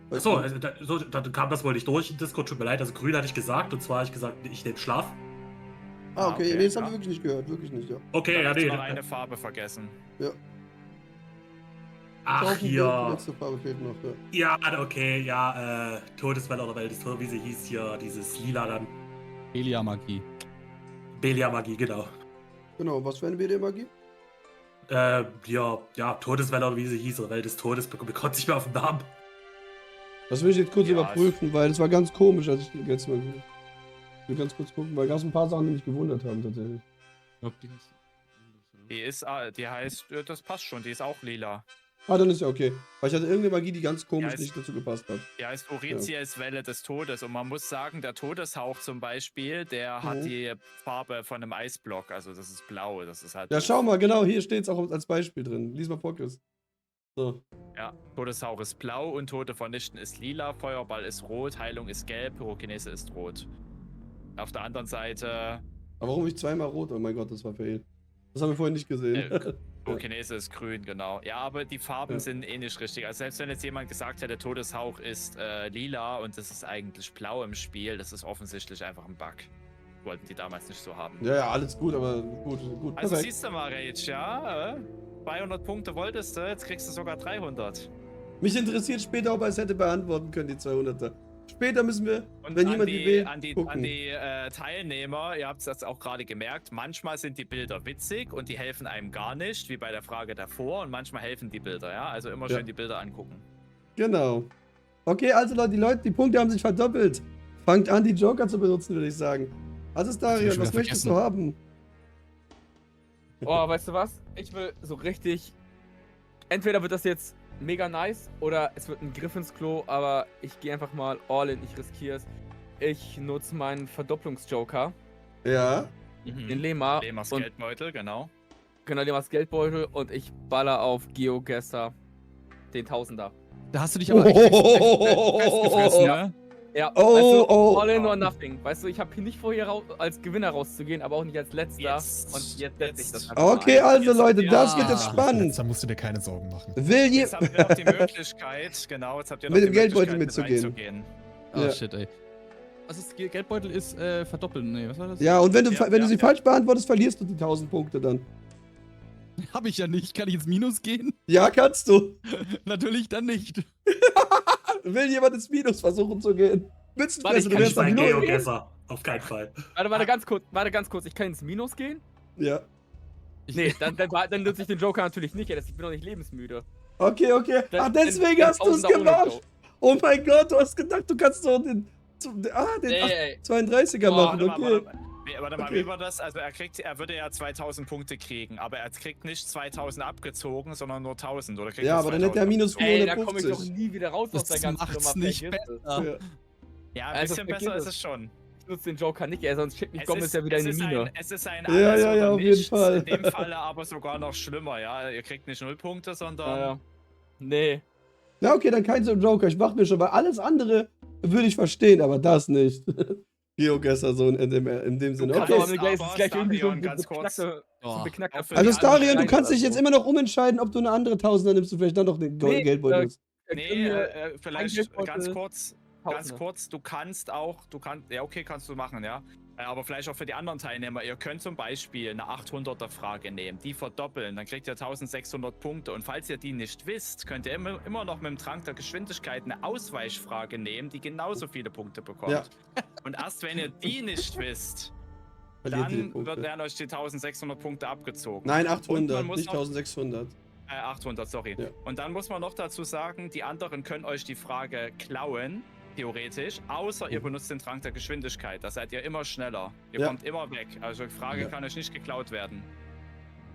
Weißt Achso, du? also dann kam das wohl nicht durch. Discord, tut mir leid. Also grün hatte ich gesagt und zwar habe ich gesagt, ich nehme Schlaf. Ah, okay, okay, nee, das haben ja. wir wirklich nicht gehört. Wirklich nicht, ja. Okay, Dann ja, hast nee. du noch eine Farbe vergessen. Ach, Auf dem Bild, die hier. letzte Farbe fehlt noch, ja. Ja, okay, ja, Todeswelle oder Welt ist tot, wie sie hieß hier, dieses Lila dann. Helia-Magie. Belia-Magie, genau. Genau, was für eine BD-Magie? Ja, Todeswelle oder wie sie hieß, oder Welt des Todes, bekommt nicht mehr auf den Namen. Das will ich jetzt kurz Ja, überprüfen, weil das war ganz komisch, als ich jetzt mal. Ich will ganz kurz gucken, weil gab es ein paar Sachen, die mich gewundert haben tatsächlich. Ich glaube, die heißt. Die heißt, das passt schon, die ist auch lila. Ah, dann ist ja okay. Weil ich hatte irgendeine Magie, die ganz komisch Ja, nicht dazu gepasst hat. Die heißt Oritiels Welle des Todes. Und man muss sagen, der Todeshauch zum Beispiel, der hat die Farbe von einem Eisblock. Also das ist blau. Das ist halt. Ja, schau mal, genau, hier steht es auch als Beispiel drin. Lies mal vor, Chris. So. Ja, Todeshauch ist blau und Tote vernichten ist lila, Feuerball ist rot, Heilung ist gelb, Pyrokinese ist rot. Auf der anderen Seite. Aber warum ich zweimal rot? Oh mein Gott, das war fail. Das haben wir vorhin nicht gesehen. Pyrokinese ist grün, genau. Ja, aber die Farben sind eh nicht richtig. Also selbst wenn jetzt jemand gesagt hätte, Todeshauch ist lila und das ist eigentlich blau im Spiel, das ist offensichtlich einfach ein Bug. Wollten die damals nicht so haben. Ja, alles gut, aber gut. Also Perfekt. siehst du mal, Rage, ja? 200 Punkte wolltest du, jetzt kriegst du sogar 300. Mich interessiert später, ob er es hätte beantworten können, die 200er. Später müssen wir, Und wenn an jemand die will, an die gucken. Teilnehmer, ihr habt es jetzt auch gerade gemerkt, manchmal sind die Bilder witzig und die helfen einem gar nicht, wie bei der Frage davor, und manchmal helfen die Bilder, ja? Also immer schön die Bilder angucken. Genau. Okay, also Leute, die Punkte haben sich verdoppelt. Fangt an, die Joker zu benutzen, würde ich sagen. Also Darion, schon was wieder möchtest du vergessen. haben? Oh, weißt du was? Ich will so richtig. Entweder wird das jetzt mega nice oder es wird ein Griff ins Klo, aber ich gehe einfach mal all in, ich riskiere es. Ich nutze meinen Verdopplungsjoker, Ja. den Lema. Lemas und Geldbeutel, genau. genau, Lemas Geldbeutel und ich baller auf GeoGuessr den Tausender. Da hast du dich aber echt festgefressen, ne? Ja, Oh, weißt du, oh. all in or nothing. Weißt du, ich habe hier nicht vor, hier als Gewinner rauszugehen, aber auch nicht als Letzter. Jetzt. Und jetzt setze ich das einfach Okay, mal ein. also Leute, das wird jetzt Ja. spannend. Da musst du dir keine Sorgen machen. Will je... Jetzt habt ihr noch die Möglichkeit, genau, jetzt habt ihr noch Mit die dem Geldbeutel Möglichkeit, mitzugehen. Oh Ja. shit, ey. Was ist Geldbeutel ist verdoppeln? Nee, was war das? Ja, und wenn du, Ja, wenn du ja, sie ja. falsch beantwortest, verlierst du die 1000 Punkte dann. Hab ich ja nicht. Kann ich ins Minus gehen? Ja, kannst du. Natürlich dann nicht. Will jemand ins Minus versuchen zu gehen? Mützenfresse, du kann wärst nicht am bei Null. Geogesser. Auf keinen Fall. Warte ganz kurz. Ich kann ins Minus gehen? Ja. Nee, dann nutze ich den Joker natürlich nicht, ich bin doch nicht lebensmüde. Okay. Dann- Ach, deswegen dann hast du es Tausender ohne gemacht. Joker. Oh mein Gott, du hast gedacht, du kannst so den Ey. 32er Oh, machen, Warte mal, okay. warte mal, Okay. wie war das? Also er würde ja 2000 Punkte kriegen, aber er kriegt nicht 2000 abgezogen, sondern nur 1000, oder kriegt Ja, er aber dann hätte er 2000 minus abgezogen? Ey, da komme ich doch 450. nie wieder raus aus der Das ganzen macht's Nummer. nicht Vergiss es. besser. Ja. Ja, ein Also bisschen vergiss besser ist es. es schon. Ich nutze den Joker nicht, sonst schickt mich Es Gomez ist, ja wieder es in die ist Mine. es ist ein Ja, alles ja, oder auf jeden nichts. Fall. In dem Falle aber sogar noch schlimmer, ja. Ihr kriegt nicht 0 Punkte, sondern. Ja. Nee. Na okay, dann kein so Joker, ich mach mir schon, weil alles andere würde ich verstehen, aber das nicht. Geogesser so in dem Sinne. kannst Okay. aber- es ist gleich irgendwie so ein ganz kurz. Oh. beknackter Auch für Also die Starion, du anderen kannst dich oder jetzt so. immer noch umentscheiden, ob du eine andere Tausender nimmst und vielleicht dann noch den Nee, Geldbeutel. Nee, Ein vielleicht Geldbeutel, ganz kurz, Tausender. du kannst, ja okay, kannst du machen, ja. Aber vielleicht auch für die anderen Teilnehmer, ihr könnt zum Beispiel eine 800er Frage nehmen, die verdoppeln, dann kriegt ihr 1600 Punkte und falls ihr die nicht wisst, könnt ihr immer noch mit dem Trank der Geschwindigkeit eine Ausweichfrage nehmen, die genauso viele Punkte bekommt. Ja. Und erst wenn ihr die nicht wisst, Verliert ihr die dann Punkte. werden euch die 1600 Punkte abgezogen. Nein, Und 800, man muss nicht noch- 1600. 800, sorry. Ja. Und dann muss man noch dazu sagen, die anderen können euch die Frage klauen, theoretisch, außer ihr benutzt den Trank der Geschwindigkeit. Da seid ihr immer schneller. Ihr Ja. kommt immer weg. Also die Frage Ja. kann euch nicht geklaut werden.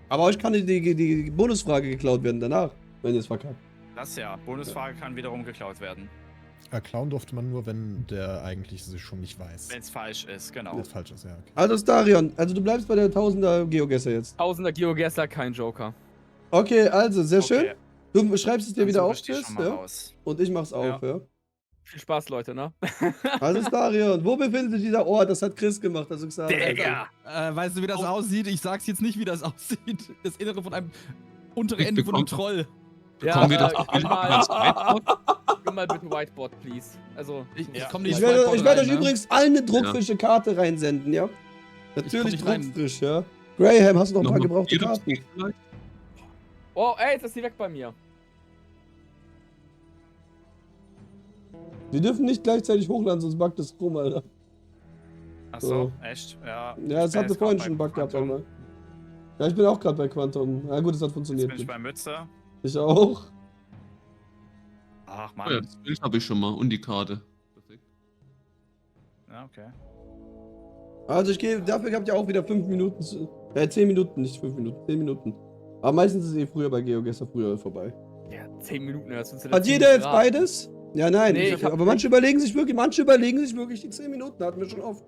Aber euch kann die Bonusfrage geklaut werden danach, wenn ihr es verkackt. Das ja. Bonusfrage kann wiederum geklaut werden. Klauen durfte man nur, wenn der eigentlich sich schon nicht weiß. Wenn es falsch ist, genau. Das falsch ist, ja, okay. Also Starion, also du bleibst bei der 1000er Geogesser jetzt. Tausender Geogesser, kein Joker. Okay, also sehr Okay, schön. Du schreibst es dir dann wieder suche auf, ich die Chris, schon mal ja? raus. Und ich mach's auch, ja? Viel Spaß, Leute, ne? Also Starion, wo befindet sich dieser Ort? Das hat Chris gemacht, also gesagt. Digga! Weißt du, wie das Oh. aussieht? Ich sag's jetzt nicht, wie das aussieht. Das Innere von einem untere Ende von einem Troll. Bekommen wir das ich auch will als mal, Whiteboard? gib mal bitte Whiteboard, please. Also, Ich Ja. komm nicht Ich werde Whiteboard euch rein, ne? übrigens allen eine druckfrische Karte reinsenden, ja? Natürlich nicht rein. druckfrisch, ja? Graham, hast du noch ein paar Nochmal gebrauchte jede Karten? Pflicht vielleicht? oh, ey, jetzt ist die weg bei mir. Die dürfen nicht gleichzeitig hochladen, sonst backt es rum, Alter. Achso, So. echt? Ja. Ja, ich es bin hatte jetzt vorhin grad schon einen bei Bug gehabt Quantum. einmal. Ja, ich bin auch gerade bei Quantum. Ja gut, es hat Jetzt funktioniert. bin ich bei Mütze. Ich auch. Ach, Oh ja, Mann. das Bild habe ich schon mal und die Karte. Perfekt. Ja, okay. Also ich gehe, dafür habt ihr auch wieder 5 Minuten, 10 Minuten, nicht 5 Minuten, 10 Minuten. Aber meistens ist es eh früher bei GeoGuessr früher vorbei. Ja, 10 Minuten, das sind Hat jeder jetzt beides? Ja, nein. Nee, ich hab aber manche überlegen sich wirklich die 10 Minuten, hatten wir schon oft.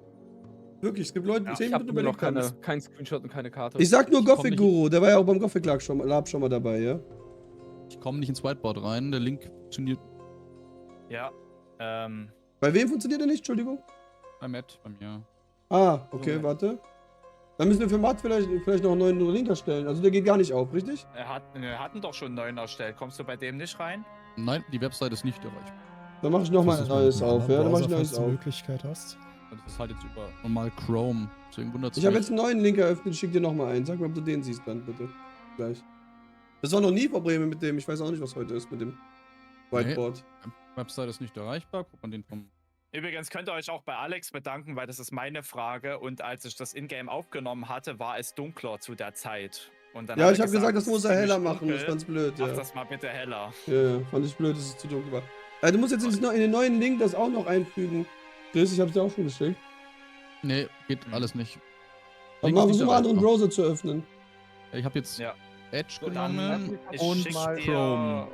Wirklich, es gibt Leute, die Ja, 10 Ich habe Minuten nur noch überlegt haben. keinen Screenshot und keine Karte. Ich sag nur Ich komm Gothic nicht- Guru, der war ja auch beim Gothic Lab schon mal dabei, ja? Ich komme nicht ins Whiteboard rein, der Link funktioniert Ja. Bei wem funktioniert der nicht, Entschuldigung? bei Matt, bei mir. Ah, okay, Junge. warte. Dann müssen wir für Matt vielleicht noch einen neuen Link erstellen. Also der geht gar nicht auf, richtig? Wir hatten doch schon einen neuen erstellt. Kommst du bei dem nicht rein? Nein, die Website ist nicht erreichbar. Dann mache ich nochmal ein Versuch mal neues mit einem auf, anderen ja? Dann mache ich ein Browser, neues falls du die auf. Möglichkeit hast. Das ist halt jetzt über normal Chrome. Deswegen wundert es Ich habe jetzt einen neuen Link eröffnet, ich schick dir nochmal einen. Sag mir, ob du den siehst dann, bitte. Gleich. Das war noch nie Probleme mit dem, ich weiß auch nicht, was heute ist mit dem Whiteboard. Website ist nicht erreichbar. Guck mal den vom. Übrigens könnt ihr euch auch bei Alex bedanken, weil das ist meine Frage. Und als ich das Ingame aufgenommen hatte, war es dunkler zu der Zeit. Und dann Ja, hat ich er habe gesagt, das es muss ist er heller ziemlich machen. dunkel. Ich fand's blöd, ja. Mach das mal bitte heller. Ja, fand ich blöd, dass es zu dunkel war. Du musst jetzt in den neuen Link das auch noch einfügen. Chris, ich hab's dir auch schon geschickt. Nee, geht alles nicht. Aber Link mal ist nicht versuch mal einen anderen erreichbar. Browser zu öffnen. Ich habe jetzt Ja. Edge Gut, genommen Ich und schick Chrome.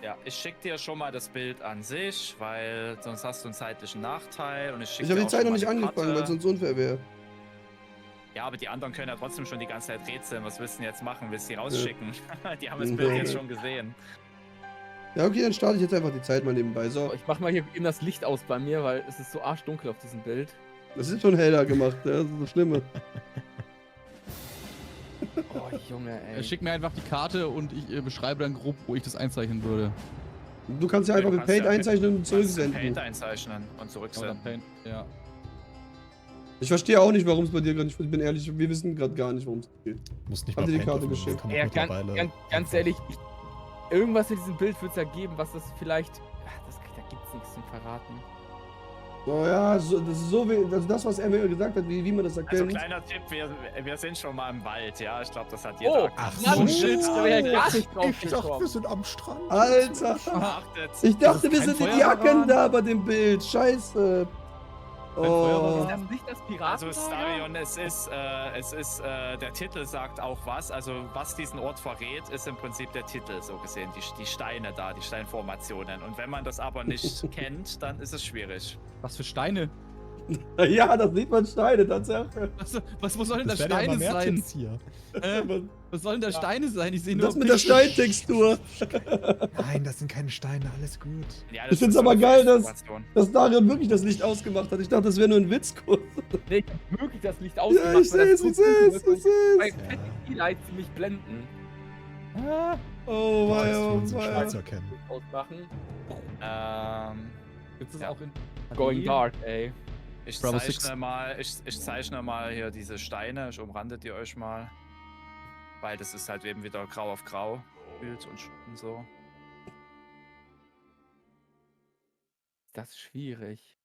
Ja, ich schick dir schon mal das Bild an sich, weil sonst hast du einen zeitlichen Nachteil. Und Ich habe die Zeit noch nicht angefangen, weil es sonst unfair wäre. Ja, aber die anderen können ja trotzdem schon die ganze Zeit rätseln. Was willst du denn jetzt machen? Willst du die rausschicken? Die haben das Bild Ja. jetzt schon gesehen. Ja, okay, dann starte ich jetzt einfach die Zeit mal nebenbei. So, Ich mach mal hier eben das Licht aus bei mir, weil es ist so arschdunkel auf diesem Bild. das ist schon heller gemacht, ja, das ist das Schlimme. Oh, Junge, ey. Schick mir einfach die Karte und ich beschreibe dann grob, wo ich das einzeichnen würde. Du kannst ja einfach Du mit kannst Paint ja einzeichnen und Kannst du zurücksenden. Paint einzeichnen und Oder zurücksenden. Paint, ja. Ich verstehe auch nicht, warum es bei dir gerade nicht. Ich bin ehrlich, wir wissen gerade gar nicht, worum es geht. Musst nicht Haben mal dir die Paint Karte öffnen, geschickt? kann man Ja, mittlerweile ganz ehrlich, irgendwas in diesem Bild wird es ergeben, was das vielleicht. Ach, da gibt's nichts zum Verraten. So, ja, so, das ist so wie. Also das, was er mir gesagt hat, wie man das Also erkennt. kleiner Tipp, wir sind schon mal im Wald, ja. Ich glaube, das hat jeder Oh, erkannt. Ach Mann, so. shit, da wäre ja gar nicht drauf Ich dachte, wir gekommen. sind am Strand. Alter! Achtet. Ich dachte, wir kein sind in Feuerwehrwagen? Jacken da bei dem Bild. Scheiße. Oh. Feuerwehrwagen? Ist das nicht das Piraten? Also Starion, es ist, der Titel sagt auch was. Also was diesen Ort verrät, ist im Prinzip der Titel, so gesehen. Die Steine da, die Steinformationen. Und wenn man das aber nicht kennt, dann ist es schwierig. Was für Steine? Ja, das sieht man Steine, Tatsache. Wo sollen Das da werden ja Steine immer mehr sein? Tipps hier. Was sollen da Steine sein? Ich sehe nur. Das mit der Steintextur. Nein, das sind keine Steine, alles gut. Ja, Ich das find's ist aber eine geil, dass- Information. Dass Darion wirklich das Licht ausgemacht hat. Ich dachte, das wäre nur ein Witzkurs. Nee, ich hab wirklich das Licht Ja, ausgemacht. ich seh's, ich seh's, ich Bei seh's. fetten Lights, die mich blenden. Oh, Das wei, für oh, uns in Schweiz wei. erkennen. Ähm, Gibt es Ja. auch in. Going dark, ey. ich Bravo zeichne mal hier diese Steine. Ich umrande die euch mal. Weil das ist halt eben wieder grau auf grau. Bild und so. Das ist schwierig.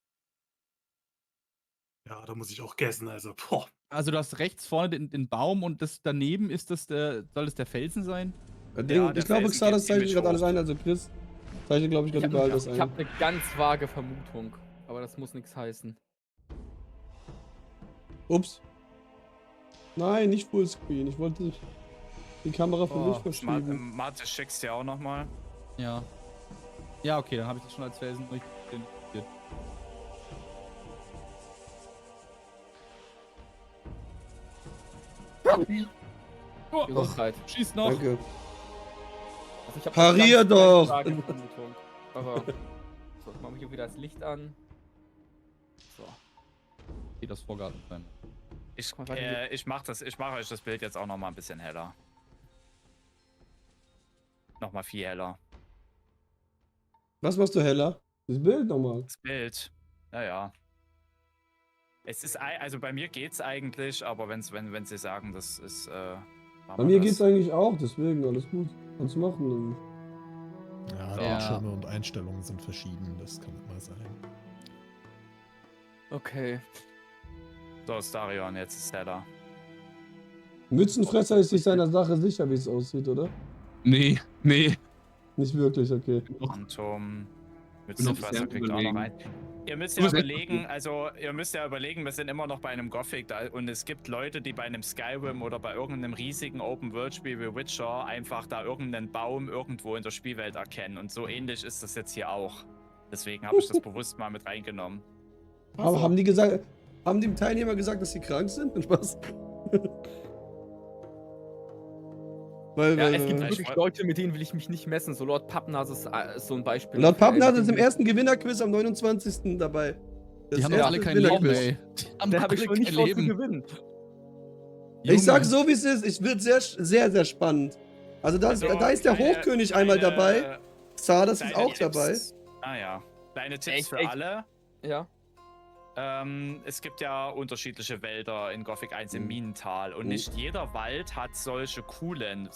Ja, da muss ich auch guessen, also, boah. Also du hast rechts vorne den Baum und das daneben ist das der. Soll es der Felsen sein? Ich der glaube, Felsen Xar, das geht zeichnet ziemlich gerade alles hoch. ein. Also Chris zeichnet, glaube ich, gerade überall das Ich ein. hab eine ganz vage Vermutung. Aber das muss nichts heißen. Ups. Nein, nicht Fullscreen. Ich wollte die Kamera für mich verschieben. Mathe, schickst dir auch nochmal. Ja. Ja, okay, dann habe ich das schon als Felsen identifiziert. Gesundheit. Schieß noch! Danke. Also ich hab Parier eine ganz doch. vage Vermutung. Aber. So, ich mach hier wieder das Licht an. So. Geht das Vorgarten sein. Ich Warte, mache euch das Bild jetzt auch nochmal ein bisschen heller. Nochmal viel heller. Was machst du heller? Das Bild nochmal. Das Bild. Naja. Es ist, also bei mir geht's eigentlich, aber wenn sie sagen, das ist, machen Bei wir mir das. geht's eigentlich auch, deswegen alles gut. Kannst du machen. Ja, Ja. Bildschirme und Einstellungen sind verschieden, das kann immer sein. Okay. So, Starion, jetzt ist Stella. Mützenfresser ist sich seiner Sache sicher, wie es aussieht, oder? Nee. Nicht wirklich, okay. Phantom. Bin noch Mützenfresser sehr kriegt auch noch überlegen. ein. Ihr müsst Du ja bist echt überlegen, wir sind immer noch bei einem Gothic da und es gibt Leute, die bei einem Skyrim oder bei irgendeinem riesigen Open-World-Spiel wie Witcher einfach da irgendeinen Baum irgendwo in der Spielwelt erkennen und so ähnlich ist das jetzt hier auch. Deswegen habe ich das bewusst mal mit reingenommen. Aber haben die Teilnehmer gesagt, dass sie krank sind? Spaß. Weil, Ja, weil, es gibt ich wirklich wollt- Leute, mit denen will ich mich nicht messen. So Lord Pappnase ist so ein Beispiel. Laut Pappnase Mit ist dem im ersten Gewinnerquiz am 29. dabei. Das Die haben doch erste alle kein Leben, Gewinnerquiz. ey. Die haben Der doch habe ich alle schon nicht kein vor zu Leben. gewinnen. Ich sag Junge. so, wie es ist. Es wird sehr, sehr, sehr spannend. Also da ist der kleine- Hochkönig einmal kleine- dabei. Zardas ist kleine auch Tipps. dabei. Ah ja. Kleine Tipps Echt, für echt? alle. Ja. Es gibt ja unterschiedliche Wälder in Gothic 1 im Mhm. Minental und Mhm. nicht jeder Wald hat solche coolen,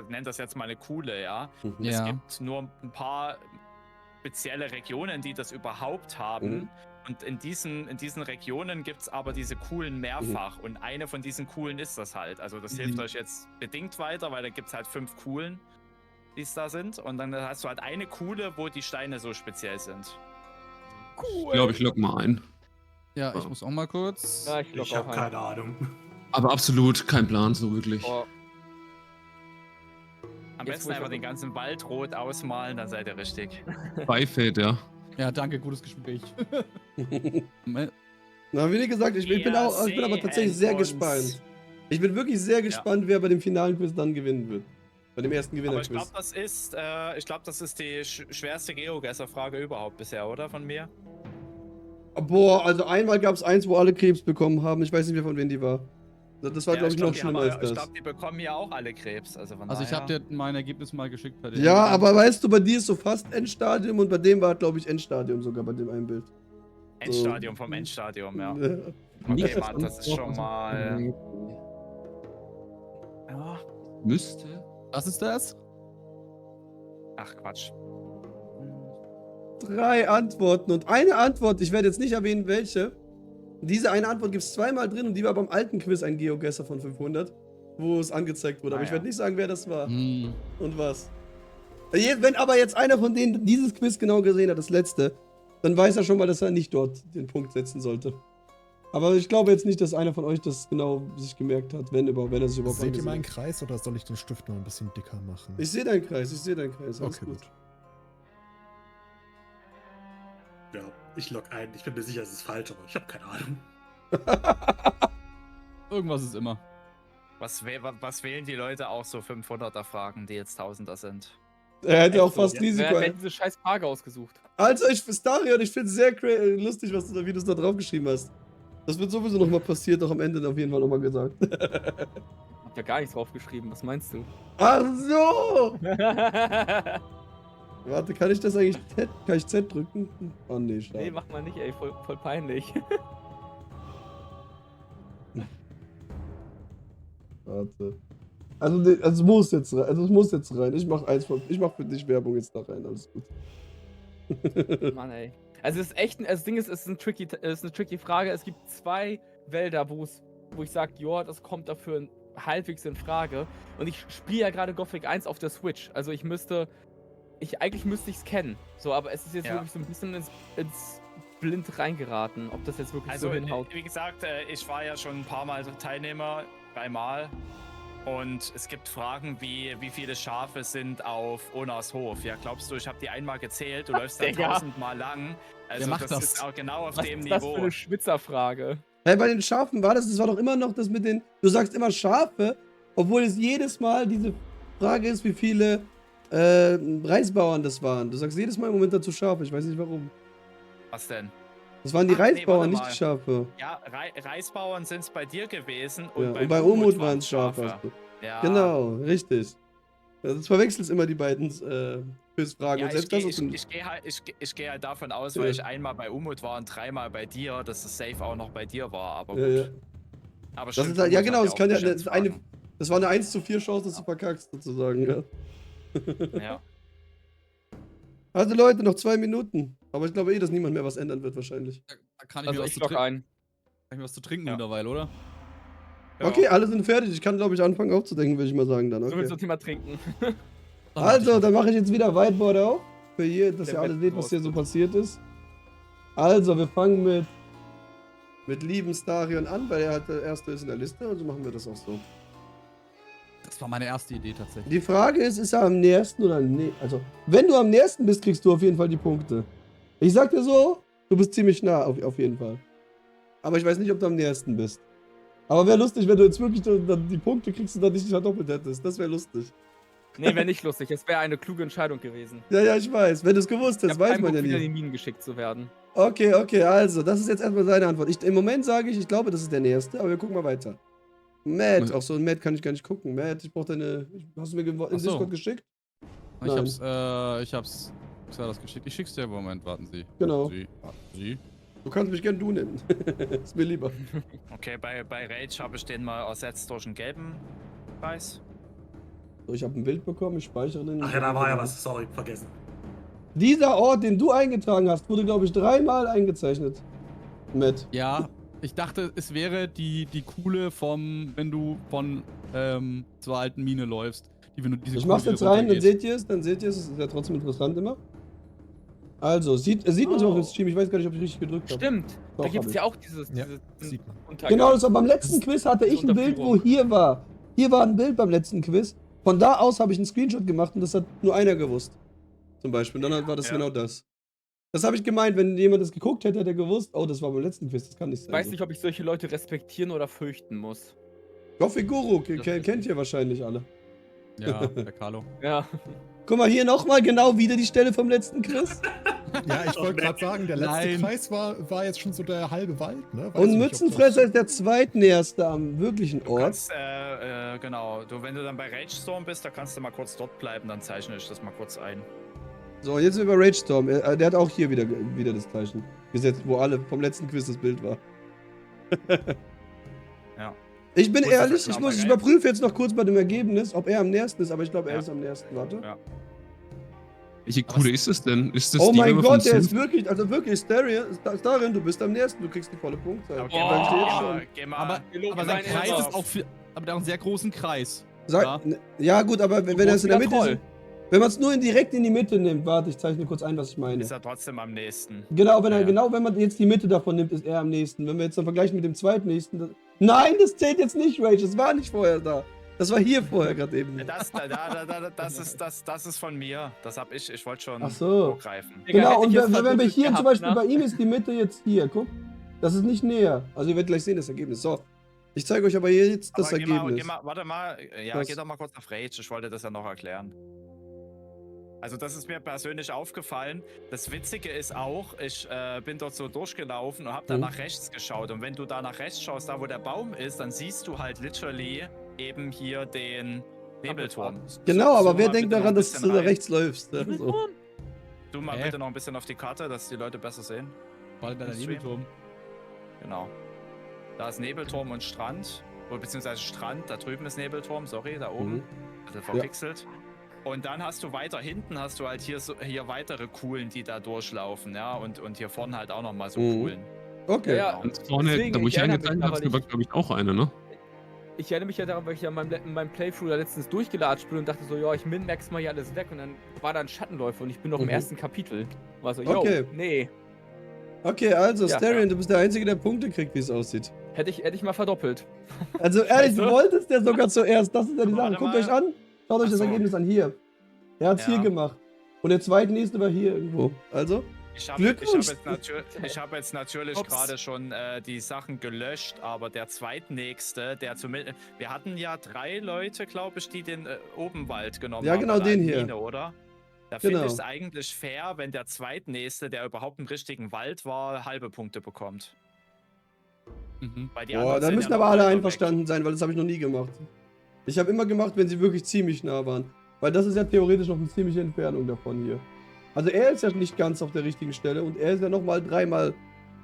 nenne das jetzt mal eine Kuhle, ja. Es Ja. gibt nur ein paar spezielle Regionen, die das überhaupt haben. Mhm. Und in diesen Regionen gibt es aber diese Kuhlen mehrfach. Und eine von diesen Kuhlen ist das halt. Also das hilft euch jetzt bedingt weiter, weil da gibt es halt 5 Kuhlen, die es da sind. Und dann hast du halt eine Kuhle, wo die Steine so speziell sind. Ich glaube, ich lock mal ein. Ja, ich muss auch mal kurz. Ja, ich Ich lock habe auch keine Ahnung. Aber absolut kein Plan, so wirklich. Oh, Am Jetzt, besten wo ich einfach auch- den ganzen Wald rot ausmalen, dann seid ihr richtig. Beifeld, ja. Ja, danke, gutes Gespräch. Na, wie gesagt, ich bin aber tatsächlich sehr gespannt. Ich bin wirklich sehr gespannt, wer bei dem finalen Quiz dann gewinnen wird. Bei dem ersten Aber ich Gewinnerquiz. glaube, das ist die schwerste Geogesser-Frage überhaupt bisher, oder? Von mir? Boah, also einmal gab es eins, wo alle Krebs bekommen haben. Ich weiß nicht mehr, von wem die war. Das war, Ja, glaube ich, noch die schlimmer haben- als das. Ich glaube, die bekommen ja auch alle Krebs. Also, von Also ich daher. habe dir mein Ergebnis mal geschickt bei dem. Ja, aber weißt du, bei dir ist so fast Endstadium und bei dem war, glaube ich, Endstadium sogar bei dem einen Bild. Endstadium vom Endstadium, ja. Ja. Okay, Nicht Mann, das ist schon mal. Ja. Müsste. Was ist das? Ach, Quatsch. 3 Antworten und eine Antwort, ich werde jetzt nicht erwähnen, welche. Diese eine Antwort gibt es zweimal drin und die war beim alten Quiz ein Geogesser von 500, wo es angezeigt wurde. Aber Ah, ich ja. werde nicht sagen, wer das war Hm. und was. Wenn aber jetzt einer von denen dieses Quiz genau gesehen hat, das letzte, dann weiß er schon mal, dass er nicht dort den Punkt setzen sollte. Aber ich glaube jetzt nicht, dass einer von euch das genau sich gemerkt hat, wenn er sich überhaupt Seht ihr angesehen meinen hat. Kreis oder soll ich den Stift noch ein bisschen dicker machen? Ich sehe deinen Kreis, alles Okay, gut. gut. Ja, ich log ein. Ich bin mir sicher, es ist falsch, aber ich habe keine Ahnung. Irgendwas ist immer. Was wählen die Leute auch so 500er Fragen, die jetzt Tausender sind? Er hätte auch so. fast Risiko. Wer hat diese scheiß Frage ausgesucht? Also, Starion, ich finde es sehr lustig, wie du es da drauf geschrieben hast. Das wird sowieso nochmal passiert, auch am Ende auf jeden Fall nochmal gesagt. Hab ja gar nichts draufgeschrieben, was meinst du? Ach so! Warte, kann ich das eigentlich kann ich Z drücken? Oh nee, schade. Nee, mach mal nicht, ey, voll peinlich. Warte. Also es muss jetzt rein. Ich mach für dich Werbung jetzt da rein, alles gut. Mann, ey. Also es ist echt, das Ding ist, es ist eine tricky Frage. Es gibt 2 Wälder, wo ich sage, ja, das kommt dafür halbwegs in Frage. Und ich spiele ja gerade Gothic 1 auf der Switch. Also eigentlich müsste ich es kennen. So, aber es ist jetzt Ja. wirklich so ein bisschen ins Blind reingeraten, ob das jetzt wirklich Also, so hinhaut. wie gesagt, ich war ja schon ein paar Mal Teilnehmer, 3 Mal. Und es gibt Fragen wie viele Schafe sind auf Onas Hof? Ja, glaubst du, ich habe die einmal gezählt, du läufst da Digga. 1000 Mal lang. Also macht das das? ist auch genau auf Was dem ist das Niveau. für eine Schwitzerfrage? Hey, bei den Schafen war das war doch immer noch das mit den. Du sagst immer Schafe, obwohl es jedes Mal diese Frage ist, wie viele Reisbauern das waren. Du sagst jedes Mal im Moment dazu Schafe, ich weiß nicht warum. Was denn? Das waren die Ach, nee, Reisbauern, warte nicht mal. die Schafe. Ja, Reisbauern sind es bei dir gewesen Ja, und und bei Umut waren es Schafe. Schafe. Ja. Genau, richtig. Das verwechselst immer die beiden Quizfragen. Ja, und selbst das ist ich geh halt davon aus, Ja. weil ich einmal bei Umut war und 3-mal bei dir, dass das safe auch noch bei dir war, aber ja, ja. gut. Aber Das stimmt, ist halt, ja Umut genau, hat es kann ja, auch Geschäftsfragen. das war eine 1:4 Chance, dass du verkackst, sozusagen, ja. Ja. Also Leute, noch 2 Minuten. Aber ich glaube dass niemand mehr was ändern wird, wahrscheinlich. Da kann ich Also mir ich was zu log ein. ich mir was zu trinken Ja. mittlerweile, oder? Ja. Okay, alle sind fertig. Ich kann, glaube ich, anfangen aufzudenken, würde ich mal sagen dann. So viel Okay. zum Thema Trinken. Also, dann mache ich jetzt wieder Whiteboard auf. Für hier, dass Der ihr alle seht, was hier so Whiteboard. passiert ist. Also, wir fangen mit lieben Starion an, weil er halt der Erste ist in der Liste. Also machen wir das auch so. Das war meine erste Idee tatsächlich. Die Frage ist er am nächsten oder nee? Also, wenn du am nächsten bist, kriegst du auf jeden Fall die Punkte. Ich sag dir so, du bist ziemlich nah, auf jeden Fall. Aber ich weiß nicht, ob du am nächsten bist. Aber wäre lustig, wenn du jetzt wirklich dann die Punkte kriegst und dann nicht verdoppelt hättest. Das wäre lustig. Nee, wäre nicht lustig. Es wäre eine kluge Entscheidung gewesen. Ja, ich weiß. Wenn du es gewusst Ich hättest, hab weiß keinen man Bock, ja wieder in nie. die Minen geschickt zu werden. Okay, also, das ist jetzt erstmal seine Antwort. Im Moment sage ich glaube, das ist der nächste, aber wir gucken mal weiter. Matt, auch so ein Matt kann ich gar nicht gucken. Matt, ich brauche deine. Hast du mir in Ach so. Discord geschickt? Ich hab's das geschickt. Ich schick's dir im Moment, warten Sie. Genau. Warten Sie. Du kannst mich gern du nennen. Ist mir lieber. Okay, bei Rage habe ich den mal ersetzt durch einen gelben Kreis. So, ich habe ein Bild bekommen, ich speichere den. Ach ja, da war ja was. Sorry, vergessen. Dieser Ort, den du eingetragen hast, wurde, glaube ich, 3-mal eingezeichnet. Matt. Ja, ich dachte, es wäre die coole wenn du von zur alten Mine läufst. Wenn du diese Ich Kuhle mach's jetzt wieder rein, dann runtergehst. seht ihr es. Es ist ja trotzdem interessant immer. Also, sieht man es auch im Stream, ich weiß gar nicht, ob ich richtig gedrückt habe. Stimmt. Doch, Da gibt hab es ich. ja auch dieses Ja, sieht man. Untergang. Genau, das war beim letzten Quiz hatte ich ein Bild, wo hier war. Hier war ein Bild beim letzten Quiz. Von da aus habe ich einen Screenshot gemacht und das hat nur einer gewusst. Zum Beispiel. Dann war das Ja. genau das. Das habe ich gemeint, wenn jemand das geguckt hätte, hätte er gewusst, oh, das war beim letzten Quiz, das kann nicht Ich sein. weiß nicht, ob ich solche Leute respektieren oder fürchten muss. Goffi Guru, Das ist kennt ihr wahrscheinlich alle. Ja, der Carlo. Ja. Guck mal, hier nochmal genau wieder die Stelle vom letzten Quiz. Ja, ich wollte gerade sagen, der letzte Nein. Kreis war jetzt schon so der halbe Wald, ne? Weiß Und ich nicht, ob Mützenfresser ist der zweitnäherste am wirklichen Du Ort. kannst, genau, wenn du dann bei Rage Storm bist, da kannst du mal kurz dort bleiben, dann zeichne ich das mal kurz ein. So, jetzt sind wir bei Rage Storm. Der hat auch hier wieder das Zeichen gesetzt, wo alle vom letzten Quiz das Bild war. Ja. Ich bin Wo ist das ehrlich, jetzt ich noch? überprüfe jetzt noch kurz bei dem Ergebnis, ob er am nächsten ist, aber ich glaube, er Ja. ist am nächsten. Warte. Ja. Welche Kuhle ist es denn? Ist das Oh die, mein wenn man von Gott, der ist Sylph- wirklich, also wirklich, Starion, du bist am nächsten, du kriegst die volle Punktzahl. Okay, Sag ich dir jetzt schon. geh mal. Aber sein sein Kreis Ernst. ist auch viel. Aber der hat einen sehr großen Kreis. Sag, ja gut, aber wenn er es in der Mitte ist, wenn man es nur direkt in die Mitte nimmt, warte, ich zeichne kurz ein, was ich meine. Ist er trotzdem am nächsten. Genau, Ja. wenn man jetzt die Mitte davon nimmt, ist er am nächsten. Wenn wir jetzt dann vergleichen mit dem zweitnächsten. Nein, das zählt jetzt nicht, Rage. Das war nicht vorher da. Das war hier vorher gerade eben. Das ist von mir. Das hab ich. Ich wollte schon Ach so. vorgreifen. Genau, und Hätte ich jetzt wenn wir vermutet hier zum gehabt, Beispiel, ne? bei ihm ist die Mitte jetzt hier, guck. Das ist nicht näher. Also ihr werdet gleich sehen, das Ergebnis. So, ich zeige euch aber hier jetzt das Aber Ergebnis. warte mal. Ja, Was? geh doch mal kurz auf Rage. Ich wollte das ja noch erklären. Also das ist mir persönlich aufgefallen. Das Witzige ist auch, ich bin dort so durchgelaufen und habe dann Mhm. nach rechts geschaut. Und wenn du da nach rechts schaust, da wo der Baum ist, dann siehst du halt literally eben hier den Nebelturm. Genau, aber Zoom wer mal denkt bitte noch daran, ein dass du bisschen da rein. rechts läufst? Ne? So. Zoom mal bitte noch ein bisschen auf die Karte, dass die Leute besser sehen. War der Stream. Nebelturm. Genau. Da ist Nebelturm und Strand. Oder beziehungsweise Strand, da drüben ist Nebelturm, sorry, da oben. Mhm. Also verpixelt. Und dann hast du weiter hinten, hast du halt hier weitere Kuhlen, die da durchlaufen, ja. Und hier vorne halt auch nochmal so Mhm. Kuhlen. Okay. Ja, Und vorne, Deswegen, da wo ich ich erinnere eingezeichnet mich, habe, aber war glaube ich auch eine, ne? Ich erinnere mich ja daran, weil ich ja in meinem Playthrough da letztens durchgelatscht bin und dachte so, ja, ich min-max mal hier alles weg und dann war da ein Schattenläufer und ich bin noch im Mhm. ersten Kapitel. War so, yo, Okay. nee. Okay, also Ja. Starion, du bist der Einzige, der Punkte kriegt, wie es aussieht. Hätte ich mal verdoppelt. Also ehrlich, du Scheiße. wolltest ja sogar zuerst. Das ist ja die Sache. Warte Guckt mal. euch an. Schaut euch Ach das so. Ergebnis an. Hier. Er hat's Ja. hier gemacht. Und der zweitnächste war hier irgendwo. Also? Ich hab Glückwunsch. jetzt natürlich Ups. gerade schon die Sachen gelöscht, aber der zweitnächste, der zumindest. Wir hatten ja 3 Leute, glaube ich, die den Obenwald genommen Ja, haben. genau, bei der den hier. Mine, oder? Da Genau. finde ich es eigentlich fair, wenn der zweitnächste, der überhaupt im richtigen Wald war, halbe Punkte bekommt. Mhm. Weil die Boah, anderen da sind müssen ja aber noch alle weiter einverstanden sein, weil das habe ich noch nie gemacht. Ich habe immer gemacht, wenn sie wirklich ziemlich nah waren. Weil das ist ja theoretisch noch eine ziemliche Entfernung davon hier. Also er ist ja nicht ganz auf der richtigen Stelle und er ist ja nochmal 3-mal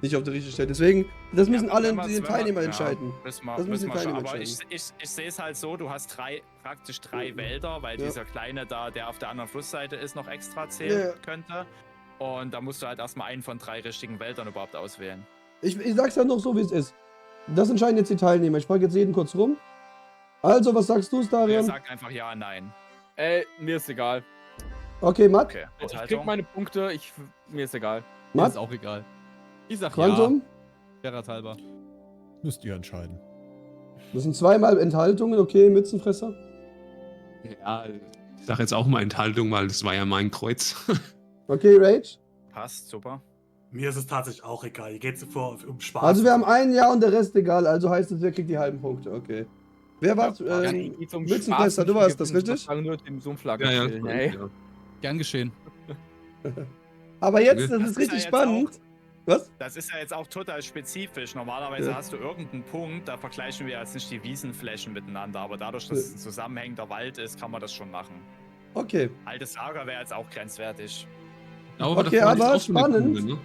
nicht auf der richtigen Stelle. Deswegen, das müssen Ja, alle wenn man- die wenn man- Teilnehmer ja, entscheiden. Müssen wir, Das müssen müssen die wir schon. Teilnehmer Aber ich entscheiden. sehe es halt so, du hast praktisch drei Wälder, weil Ja. dieser kleine da, der auf der anderen Flussseite ist, noch extra zählen Ja. könnte. Und da musst du halt erstmal einen von 3 richtigen Wäldern überhaupt auswählen. Ich sag's ja noch so, wie es ist. Das entscheiden jetzt die Teilnehmer. Ich frage jetzt jeden kurz rum. Also, was sagst du, Wer Starion? sagt einfach ja, nein. Mir ist egal. Okay, Matt. Okay, Ich krieg Enthaltung. meine Punkte, mir ist egal. Mir Matt? ist auch egal. Ich sag Quantum? ja. Fairheit halber. Müsst ihr entscheiden. Das sind zweimal Enthaltungen, okay, Mützenfresser. Ja, ich sag jetzt auch mal Enthaltung, weil das war ja mein Kreuz. Okay, Rage. Passt, super. Mir ist es tatsächlich auch egal. Hier geht es um Spaß. Also wir haben ein Ja und der Rest egal, also heißt es, wer kriegt die halben Punkte, okay. Wer war's? Geht's um Mützenfresser, Spaß du und warst das, Gewinnen, richtig? sozusagen nur dem Sumpflager ja, chillen, ey. ja. Gern geschehen. Aber jetzt, das Das ist ist richtig ja jetzt spannend. Was? Das ist ja jetzt auch total spezifisch. Normalerweise hast du irgendeinen Punkt, da vergleichen wir jetzt nicht die Wiesenflächen miteinander, aber dadurch, dass es ein zusammenhängender Wald ist, kann man das schon machen. Okay. Altes Lager wäre jetzt auch grenzwertig. Aber Okay, davor hatte ich aber auch so eine spannend. Kugel, ne?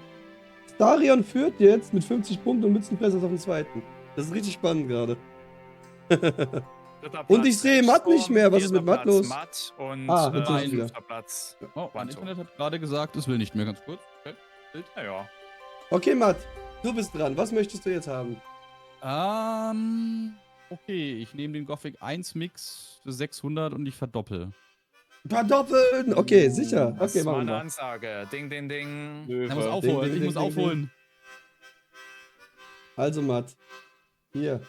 Starion führt jetzt mit 50 Punkten und Mützenfresser ist auf dem zweiten. Das ist richtig spannend gerade. Dritter Und ich sehe Matt nicht mehr. Was ist mit vierter Matt Platz los? Matt und jetzt ist es wieder. fünfter Platz. Oh, mein Quantum. Internet hat gerade gesagt, es will nicht mehr. Ganz kurz. Okay. Naja. Okay, Matt, du bist dran. Was möchtest du jetzt haben? Okay, ich nehme den Gothic 1 Mix für 600 und ich verdoppel. Verdoppeln! Okay, sicher. Das Okay, ist mal machen eine wir. Ansage. Ding, ding, ding. Ich muss Löwe. aufholen, ding, ich muss ding, ding, aufholen. Also, Matt. Hier.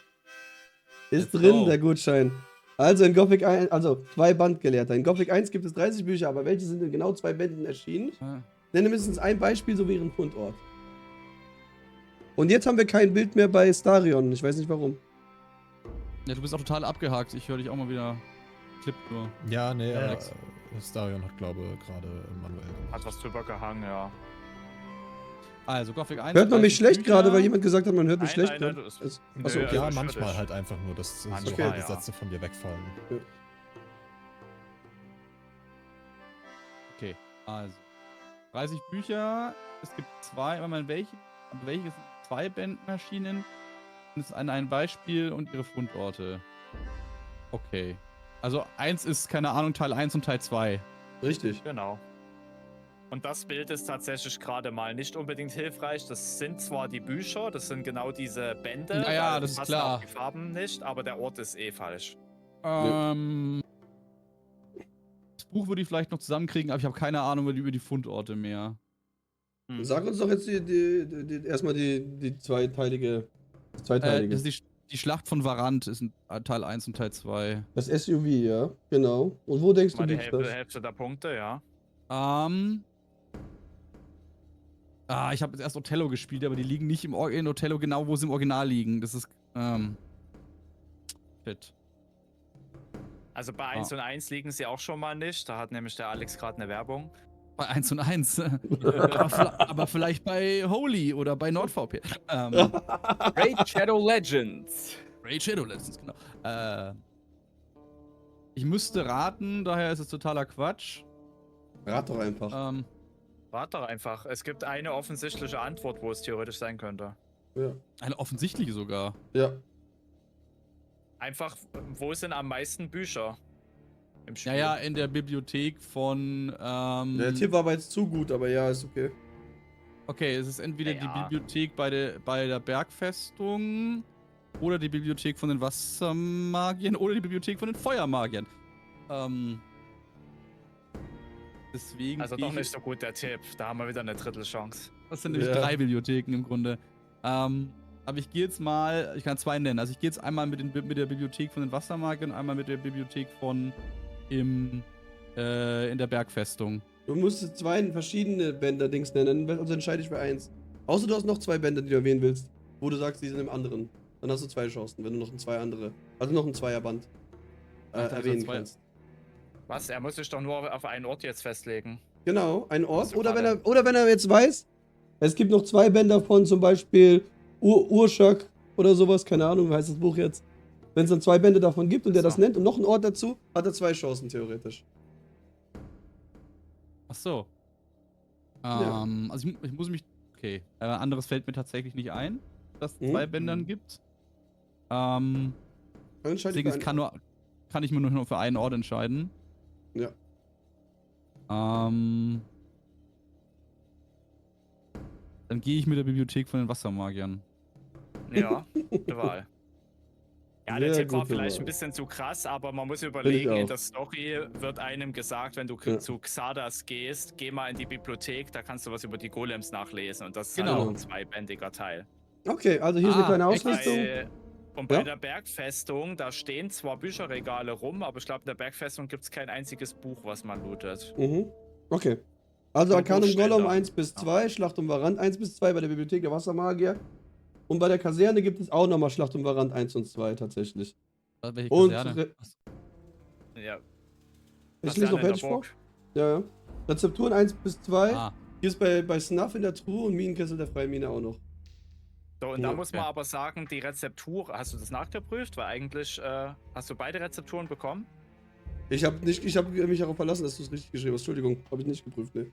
Ist Let's drin, go. der Gutschein. Also in Gothic 1, also 2 Bandgelehrter. In Gothic 1 gibt es 30 Bücher, aber welche sind in genau 2 Bänden erschienen? Nenne mindestens ein Beispiel, so wie ihren Fundort. Und jetzt haben wir kein Bild mehr bei Starion. Ich weiß nicht warum. Ja, du bist auch total abgehakt. Ich höre dich auch mal wieder. Clip nur. Ja, nee, Alex. Starion hat, glaube ich, gerade manuell gemacht. Hat was drüber gehangen, ja. Also, Gothic 1. Hört man mich 30 schlecht Bücher. gerade, weil jemand gesagt hat, man hört mich Nein, schlecht? nein, ne? das- Achso, Nö, okay. also Ja, ich manchmal höre halt einfach nur, dass so Manchmal, halbe ja. Sätze von dir wegfallen. Okay, also. 30 Bücher. Es gibt 2, welche sind 2 Bänden erschienen? Das ist ein Beispiel und ihre Fundorte. Okay. Also 1 ist, keine Ahnung, Teil 1 und Teil 2. Richtig. Genau. Und das Bild ist tatsächlich gerade mal nicht unbedingt hilfreich. Das sind zwar die Bücher, das sind genau diese Bände. Naja, weil das ist passen klar. auch die Farben nicht, aber der Ort ist eh falsch. Das Buch würde ich vielleicht noch zusammenkriegen, aber ich habe keine Ahnung über die Fundorte mehr. Sag uns doch jetzt erstmal die zweiteilige. Das zweiteilige. Das ist die Schlacht von Varant ist Teil 1 und Teil 2. Das SUV, ja. Genau. Und wo denkst du, Mal die liegt das? Hälfte der Punkte, ja. Ich habe jetzt erst Othello gespielt, aber die liegen nicht in Othello genau, wo sie im Original liegen. Das ist, shit. Also bei 1 und 1 liegen sie auch schon mal nicht. Da hat nämlich der Alex gerade eine Werbung. Bei 1 und 1. aber vielleicht bei Holy oder bei NordVP. Raid Shadow Legends. Raid Shadow Legends, genau. Ich müsste raten, daher ist es totaler Quatsch. Rat doch einfach. Warte doch einfach. Es gibt eine offensichtliche Antwort, wo es theoretisch sein könnte. Ja. Eine offensichtliche sogar. Ja. Einfach, wo sind am meisten Bücher im Spiel? Ja, in der Bibliothek von. Der Tipp war aber jetzt zu gut, aber ja, ist okay. Okay, es ist entweder Ja. die Bibliothek bei der Bergfestung oder die Bibliothek von den Wassermagiern oder die Bibliothek von den Feuermagiern. Deswegen. Also gehe doch ich- nicht so gut der Tipp. Da haben wir wieder eine Drittelchance. Das sind nämlich Ja. 3 Bibliotheken im Grunde. Aber ich gehe jetzt mal, ich kann 2 nennen. Also ich gehe jetzt einmal mit der Bibliothek von den Wassermagiern und einmal mit der Bibliothek in der Bergfestung. Du musst 2 verschiedene Bänder-Dings nennen, also entscheide ich für eins. Außer du hast noch 2 Bänder, die du erwähnen willst, wo du sagst, die sind im anderen. Dann hast du 2 Chancen, wenn du noch ein 2 andere, also noch ein Zweierband Ach, da erwähnen sind 2. kannst. Was? Er muss sich doch nur auf einen Ort jetzt festlegen. Genau, ein Ort. Also Oder gerade- wenn er jetzt weiß, es gibt noch 2 Bänder von zum Beispiel Urschak oder sowas, keine Ahnung, wie heißt das Buch jetzt. Wenn es dann 2 Bände davon gibt und der das So. nennt und noch einen Ort dazu, hat er 2 Chancen theoretisch. Ach so. Ja. Also ich muss mich. Okay. Anderes fällt mir tatsächlich nicht ein, dass es 2 Bändern gibt. Dann entscheide ich Deswegen für einen kann ich mir nur noch für einen Ort entscheiden. Ja. Dann gehe ich mit der Bibliothek von den Wassermagiern. Ja, gute Wahl. Ja, der Sehr Tipp war gute vielleicht Wahl. ein bisschen zu krass, aber man muss überlegen, in auch. der Story wird einem gesagt, wenn du Ja. zu Xardas gehst, geh mal in die Bibliothek, da kannst du was über die Golems nachlesen und das ist Genau. halt auch ein zweibändiger Teil. Okay, also hier ist eine kleine echt? Ausrüstung. Und bei Ja. der Bergfestung, da stehen zwar Bücherregale rum, aber ich glaube, in der Bergfestung gibt es kein einziges Buch, was man lootet. Mhm. Okay. Also Nur Arcanum Buchständer. Gollum 1 bis 2, Schlacht um Varant 1 bis 2 bei der Bibliothek der Wassermagier. Und bei der Kaserne gibt es auch nochmal Schlacht um Varant 1 und 2 tatsächlich. Welche Und Kaserne? Ja. ich lese noch fertig vor. Ja, ja. Rezepturen 1 bis 2. Ah, Hier ist bei Snuff in der Truhe und Minenkessel der freien Mine auch noch. So, und Ja, da muss man okay. aber sagen, die Rezeptur, hast du das nachgeprüft? Weil eigentlich hast du beide Rezepturen bekommen? Ich habe mich darauf verlassen, dass du es richtig geschrieben hast. Entschuldigung, habe ich nicht geprüft, ne?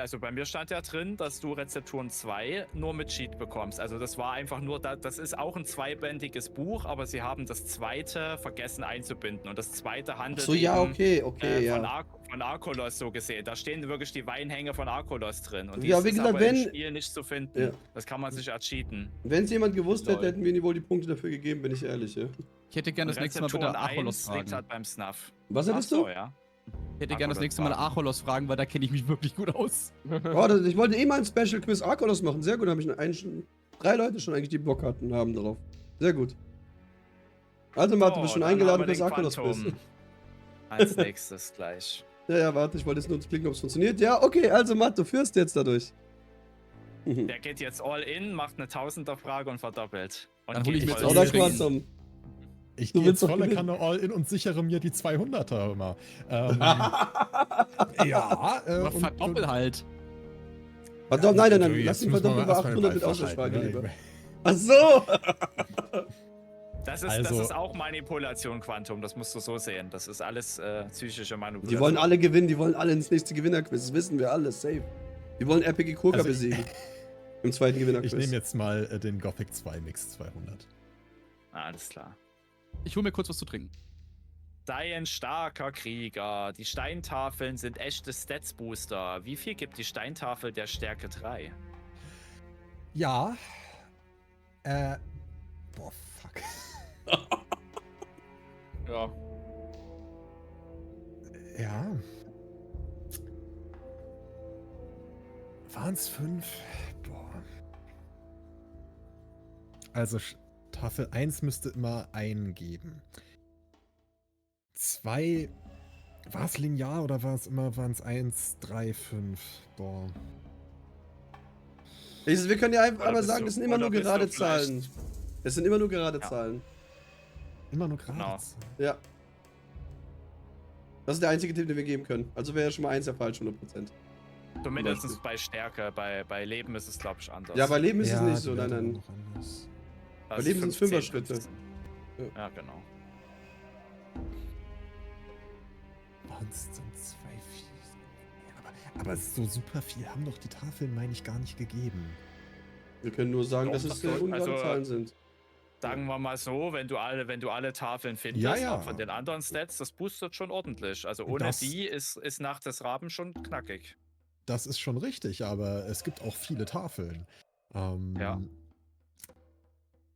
Also bei mir stand ja drin, dass du Rezepturen 2 nur mit Cheat bekommst. Also das war einfach nur, das ist auch ein zweibändiges Buch, aber sie haben das zweite vergessen einzubinden. Und das zweite handelt So, ja, eben, okay, von, ja. von Arkolos so gesehen. Da stehen wirklich die Weinhänge von Arkolos drin. Und die Ja, wie ist gesagt, aber im wenn- Spiel nicht zu finden. Ja. Das kann man sich ercheaten. Wenn es jemand gewusst hätte, Lol. hätten wir ihm wohl die Punkte dafür gegeben, bin ich ehrlich, ja. ich hätte gerne Und das nächste Mal bitte Rezepturen Acholos 1 liegt fragen. halt beim Snuff. Was Ach hättest so, du? ja. Ich hätte gerne das Acholos nächste Mal fragen. Acholos fragen, weil da kenne ich mich wirklich gut aus. Oh, ich wollte eh mal ein Special Quiz Arkolos machen. Sehr gut, da habe ich schon 3 Leute schon eigentlich, die Bock hatten, haben drauf. Sehr gut. Also, Martin, du bist schon dann eingeladen haben wir fürs den Arkolos Quiz. Quantum Als nächstes gleich. Ja, warte, ich wollte jetzt nur klicken, ob es funktioniert. Ja, okay, also, Matt, du führst jetzt dadurch. Der geht jetzt all in, macht eine Tausender-Frage und verdoppelt. Und Dann hol ich geht mir voll jetzt Oder auch in. Quantum. Quantum. Ich Du gehe willst jetzt doch volle gewinnen. Kanne all in und sichere mir die 200er immer. Ja, Aber verdoppel halt. Verdammt, nein, nein, Du, nein, jetzt lass ihn muss man verdoppeln bei erstmal 800 mit den Ball Ausweichfrage festhalten, lieber. ne? Ach so! Das Also- ist auch Manipulation, Quantum. Das musst du so sehen. Das ist alles psychische Manipulation. Die wollen alle gewinnen, die wollen alle ins nächste Gewinnerquiz. Das wissen wir alles, safe. Die wollen RPG Kurka Also- besiegen. Im zweiten Gewinnerquiz. Ich nehme jetzt mal den Gothic 2 Mix 200. Alles klar. Ich hole mir kurz was zu trinken. Sei ein starker Krieger. Die Steintafeln sind echte Stats-Booster. Wie viel gibt die Steintafel der Stärke 3? Ja. Boah, fuck. Ja. Ja. Waren es 5? Boah. Also Tafel 1 müsste immer eingeben. 2. War es linear oder waren es 1, 3, 5? Boah. Wir können ja einfach Oder aber bist sagen, du- das sind immer oder nur bist du gerade vielleicht- Zahlen. Es sind immer nur gerade Ja. Zahlen. Immer nur gerade. Genau. Ja. Das ist der einzige Tipp, den wir geben können. Also wäre ja schon mal eins der falsch, 100%. Zumindest Beispiel. bei Stärke. Bei Leben ist es, glaube ich, anders. Ja, bei Leben ist es Ja, nicht die so, nein, Werte nein. waren noch anders. Das bei Leben ist sind's 15, Fünfer-Schritte. 15. Ja, genau. Waren es dann 2, 4? Ja, aber so super viel haben doch die Tafeln, meine ich, gar nicht gegeben. Wir können nur sagen, Doch, dass es doch, doch. ungerade Also, Zahlen sind. Sagen wir mal so, wenn du alle Tafeln findest, Ja, ja. auch von den anderen Stats, das boostet schon ordentlich. Also ohne Das- die ist Nacht des Raben schon knackig. Das ist schon richtig, aber es gibt auch viele Tafeln. Ja.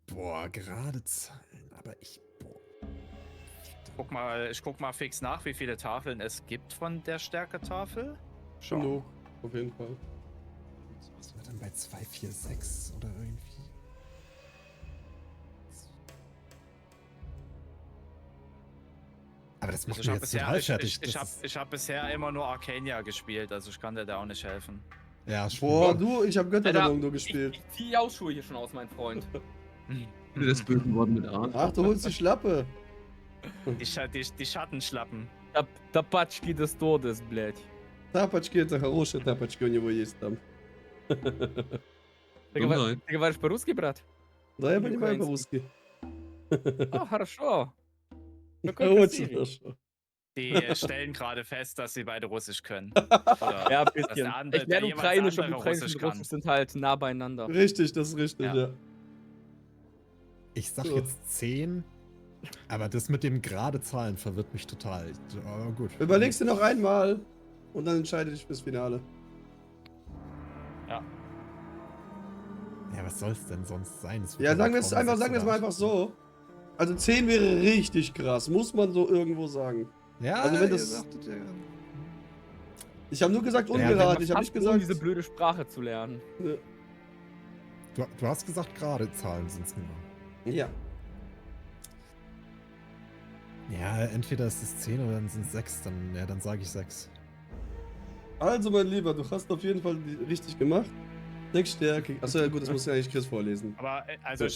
Boah, gerade Zahlen, aber boah. Ich guck mal fix nach, wie viele Tafeln es gibt von der Stärke-Tafel. Schau. Genug, auf jeden Fall. Was war denn bei 2, 4, 6 oder irgendwie? Aber das macht Ich mich habe jetzt bisher, total ich, fertig. ich, ich Das hab, ist- ich hab bisher immer nur Arcania gespielt, also ich kann dir da auch nicht helfen. Ja, stimmt. Boah, du, ich habe Götterdämmerung nur Ich gespielt. zieh die Hausschuhe hier schon aus, mein Freund. Wieder das böse Wort mit A. Ach, du holst die Schlappe. Die Schattenschlappen. Тапачки des Todes, блядь. Тапочки, это хорошие тапочки у него есть там. Ты говоришь по-русски, брат? Да, я понимаю Украинский. по-русски. А, хорошо. Какой Очень красивый. хорошо. Die stellen gerade fest, dass sie beide Russisch können. Oder Ja, ein dass bisschen. der andere- Ich werde der jeweils ukrainisch und andere ukrainisch Russisch und kann. Russisch sind halt nah beieinander. Richtig, das ist richtig, Ja. ja. Ich sag So. jetzt 10, aber das mit dem gerade Zahlen verwirrt mich total. Aber gut. Überlegst dir noch einmal und dann entscheide dich fürs Finale. Ja, was soll es denn sonst sein? Es wird Ja, ja sagen wir kaum es einfach, 6 sagen wir es oder mal 8. einfach so. Also 10 wäre richtig krass, muss man so irgendwo sagen. Ja, Also wenn ihr das- sagtet ja. Ich habe nur gesagt Ja, ungerade, ich habe Fast nicht ohne gesagt. diese blöde Sprache zu lernen. Du hast gesagt, gerade Zahlen sind es nur. Ja. Ja, entweder ist es 10 oder dann sind es 6. Dann sage ich 6. Also mein Lieber, du hast auf jeden Fall richtig gemacht. 6 Stärke. Achso, ja gut, das muss ja eigentlich Chris vorlesen. Aber, also,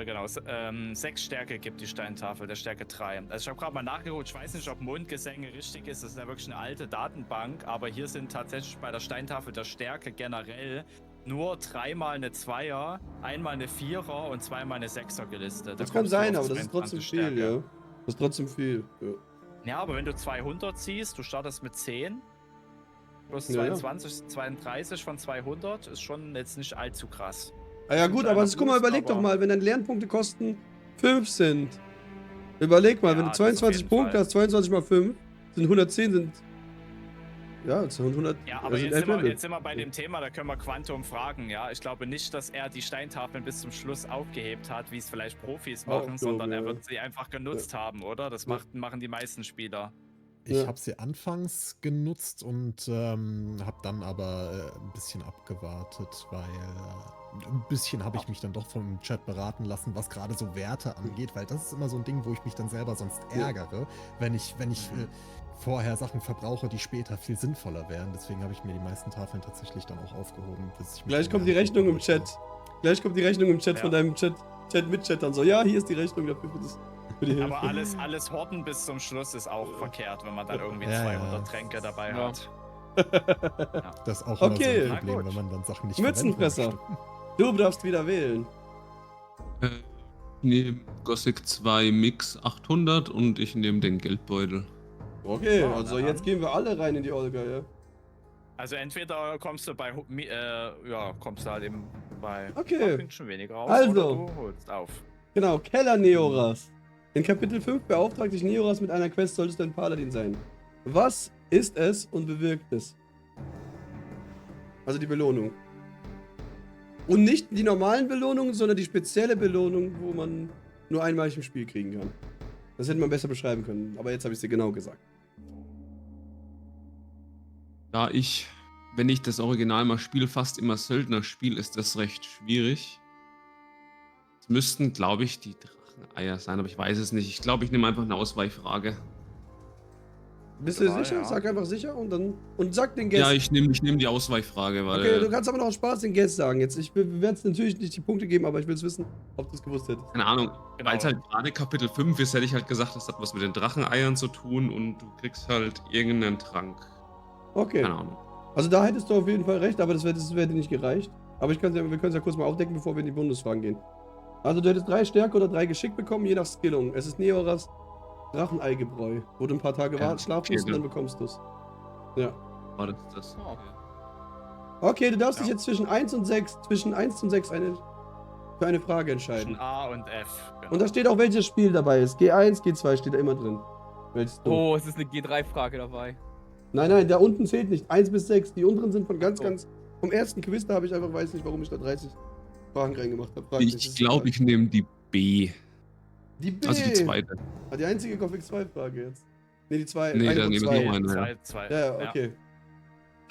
genau, 6 Stärke gibt die Steintafel, der Stärke 3. Also, ich habe gerade mal nachgeguckt, ich weiß nicht, ob Mondgesänge richtig ist, das ist ja wirklich eine alte Datenbank, aber hier sind tatsächlich bei der Steintafel der Stärke generell nur 3-mal eine 2er, 1-mal eine 4er und 2-mal eine 6er gelistet. Da Das kann kommst du sein, auf aber das ist trotzdem 22 viel, Stärke. ja. Das ist trotzdem viel. Ja. Ja, aber wenn du 200 ziehst, du startest mit 10, plus Ja, ja. 22, 32 von 200, ist schon jetzt nicht allzu krass. Ah ja gut, aber guck mal, überleg doch mal, wenn deine Lernpunkte kosten 5 sind. Überleg mal, Ja, wenn du das auf 22 jeden Punkte Fall. hast, 22 mal 5, sind 110, sind... Ja, das sind 100... Ja, das aber sind jetzt 11 sind, wir, Level. jetzt sind wir bei dem Thema, da können wir Quantum fragen, ja. Ich glaube nicht, dass er die Steintafeln bis zum Schluss aufgehebt hat, wie es vielleicht Profis machen, Aufgehoben, sondern er ja. wird sie einfach genutzt haben, oder? Das machen die meisten Spieler. Ich Ja. habe sie anfangs genutzt und habe dann aber ein bisschen abgewartet, weil ein bisschen habe ich mich dann doch vom Chat beraten lassen, was gerade so Werte angeht, weil das ist immer so ein Ding, wo ich mich dann selber sonst Ja. ärgere, wenn ich vorher Sachen verbrauche, die später viel sinnvoller wären. Deswegen habe ich mir die meisten Tafeln tatsächlich dann auch aufgehoben, bis ich mich Gleich dann kommt die gar nicht Rechnung im mehr Chat. Gleich kommt die Rechnung im Chat Ja. von deinem Chat-Mitchattern. So, ja, hier ist die Rechnung dafür für die Hilfe. Aber alles horten bis zum Schluss ist auch verkehrt, wenn man dann irgendwie Ja, 200 ja. Tränke dabei Ja. hat. Das ist auch Okay. immer so ein Problem, Na gut. wenn man dann Sachen nicht Mützenfresser. verwenden Du darfst wieder wählen. Ich nehme Gothic 2 Mix 800 und ich nehme den Geldbeutel. Okay, Ja, also na jetzt dann. gehen wir alle rein in die Olga, ja. Also entweder kommst du kommst du halt eben bei Okay. schon weniger raus, Also. oder du holst auf. Genau, Keller Neoras. In Kapitel 5 beauftragt dich Neoras mit einer Quest, solltest du ein Paladin sein. Was ist es und bewirkt es? Also die Belohnung. Und nicht die normalen Belohnungen, sondern die spezielle Belohnung, wo man nur einmal im Spiel kriegen kann. Das hätte man besser beschreiben können, aber jetzt habe ich es dir genau gesagt. Da ich, wenn ich das Original mal spiele, fast immer Söldner spiele, ist das recht schwierig. Es müssten, glaube ich, die Dracheneier sein, aber ich weiß es nicht. Ich glaube, ich nehme einfach eine Ausweichfrage. Bist du Ja, sicher? ja. Sag einfach sicher und sag den Ja, Guest. ich nehm die Ausweichfrage, weil. Okay, du kannst aber noch aus Spaß den Guest sagen. Jetzt, ich werde es natürlich nicht die Punkte geben, aber ich will es wissen, ob du es gewusst hättest. Keine Ahnung, Genau. weil es halt gerade Kapitel 5 ist, hätte ich halt gesagt, das hat was mit den Dracheneiern zu tun und du kriegst halt irgendeinen Trank. Okay. Keine Ahnung. Also da hättest du auf jeden Fall recht, aber das wäre dir nicht gereicht. Aber wir können es ja kurz mal aufdecken, bevor wir in die Bundesfragen gehen. Also du hättest 3 Stärke oder 3 Geschick bekommen, je nach Skillung. Es ist Neoras Dracheneigebräu, wo du ein paar Tage Ja, schlafen okay, musst und dann dann. bekommst du es. Ja. War das? Oh. Okay, du darfst dich Ja. jetzt zwischen 1 und 6 für eine Frage Zwischen entscheiden. A und F. Genau. Und da steht auch, welches Spiel dabei ist. G1, G2 steht da immer drin. Welches du. Oh, es ist eine G3-Frage dabei. Nein, da unten zählt nicht. 1 bis 6. Die unteren sind von ganz, So. ganz. Vom ersten Quiz, da habe ich einfach, weiß nicht, warum ich da 30 Fragen reingemacht habe. Frag nicht, das Ich ist glaube, egal. ich nehme die B. Die B. Also die zweite. Ah, die einzige Gothic 2 Frage jetzt. Ne, die zwei. Nee, eine dann und nehme ich zwei. noch eine. Zwei. Ja, okay.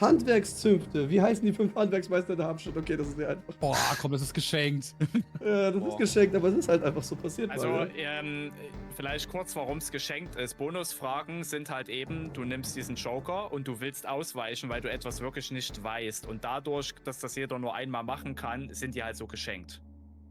Handwerkszünfte. Wie heißen die 5 Handwerksmeister der Hauptstadt? Okay, das ist sehr einfach. Boah, komm, das ist geschenkt. Ja, das ist Boah. geschenkt, aber es ist halt einfach so passiert. Also, mal, vielleicht kurz, warum es geschenkt ist. Bonusfragen sind halt eben, du nimmst diesen Joker und du willst ausweichen, weil du etwas wirklich nicht weißt. Und dadurch, dass das jeder nur einmal machen kann, sind die halt so geschenkt.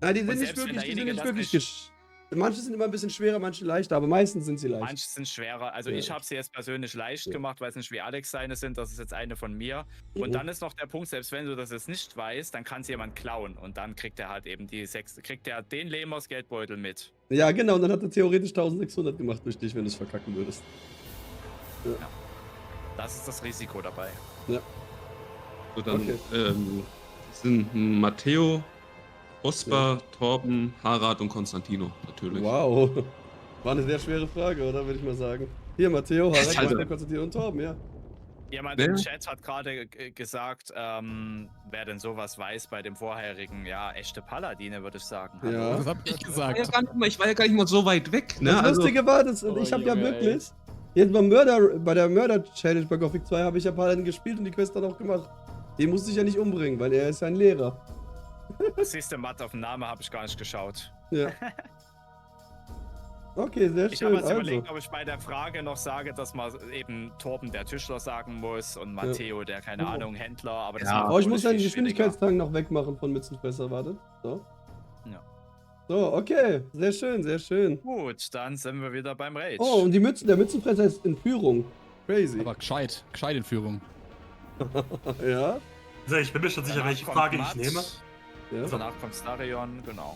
Nein, die und sind nicht selbst wenn wirklich, die sind derjenige nicht das wirklich nicht- Manche sind immer ein bisschen schwerer, manche leichter, aber meistens sind sie leicht. Manche sind schwerer. Also Ja. ich habe sie jetzt persönlich leicht Ja. gemacht, weiß nicht, wie Alex seine sind. Das ist jetzt eine von mir. Mhm. Und dann ist noch der Punkt, selbst wenn du das jetzt nicht weißt, dann kann es jemand klauen. Und dann kriegt er halt eben kriegt er den Lemers Geldbeutel mit. Ja, genau, und dann hat er theoretisch 1600 gemacht durch dich, wenn du es verkacken würdest. Das ist das Risiko dabei. So, dann Okay. sind Matteo, Oscar, Torben, Harald und Konstantino natürlich. Wow. War eine sehr schwere Frage, oder? Würde ich mal sagen. Hier, Matteo, Harald, Also- Walter, Konstantin und Torben, ja. Jemand Wer? im Chat hat gerade gesagt, wer denn sowas weiß bei dem vorherigen, ja, echte Paladine, würde ich sagen. Hallo? Ja. Das hab ich gesagt. Ich war ja gar nicht mal so weit weg, ne? Das Lustige war, ich habe ja Junge, wirklich. Jetzt bei der Mörder-Challenge bei Gothic 2 habe ich ja Paladin gespielt und die Quest dann auch gemacht. Den musste ich ja nicht umbringen, weil er ist ja ein Lehrer. Siehst du, Matt, auf den Namen habe ich gar nicht geschaut. Ja. Okay, sehr Ich schön. habe jetzt Also. überlegt, ob ich bei der Frage noch sage, dass man eben Torben der Tischler sagen muss und Matteo der, keine Ahnung, Händler, aber das Ja. macht Oh, ich muss viel einen schwieriger. Geschwindigkeitstang noch wegmachen von Mützenfresser, warte. So. Ja. So, okay. Sehr schön, sehr schön. Gut, dann sind wir wieder beim Rage. Oh, und der Mützenfresser ist in Führung. Crazy. Aber gescheit in Führung. Ja. Also ich bin mir schon sicher, Danach welche kommt Frage Matt, ich nehme. Ja. Danach kommt Starion, genau.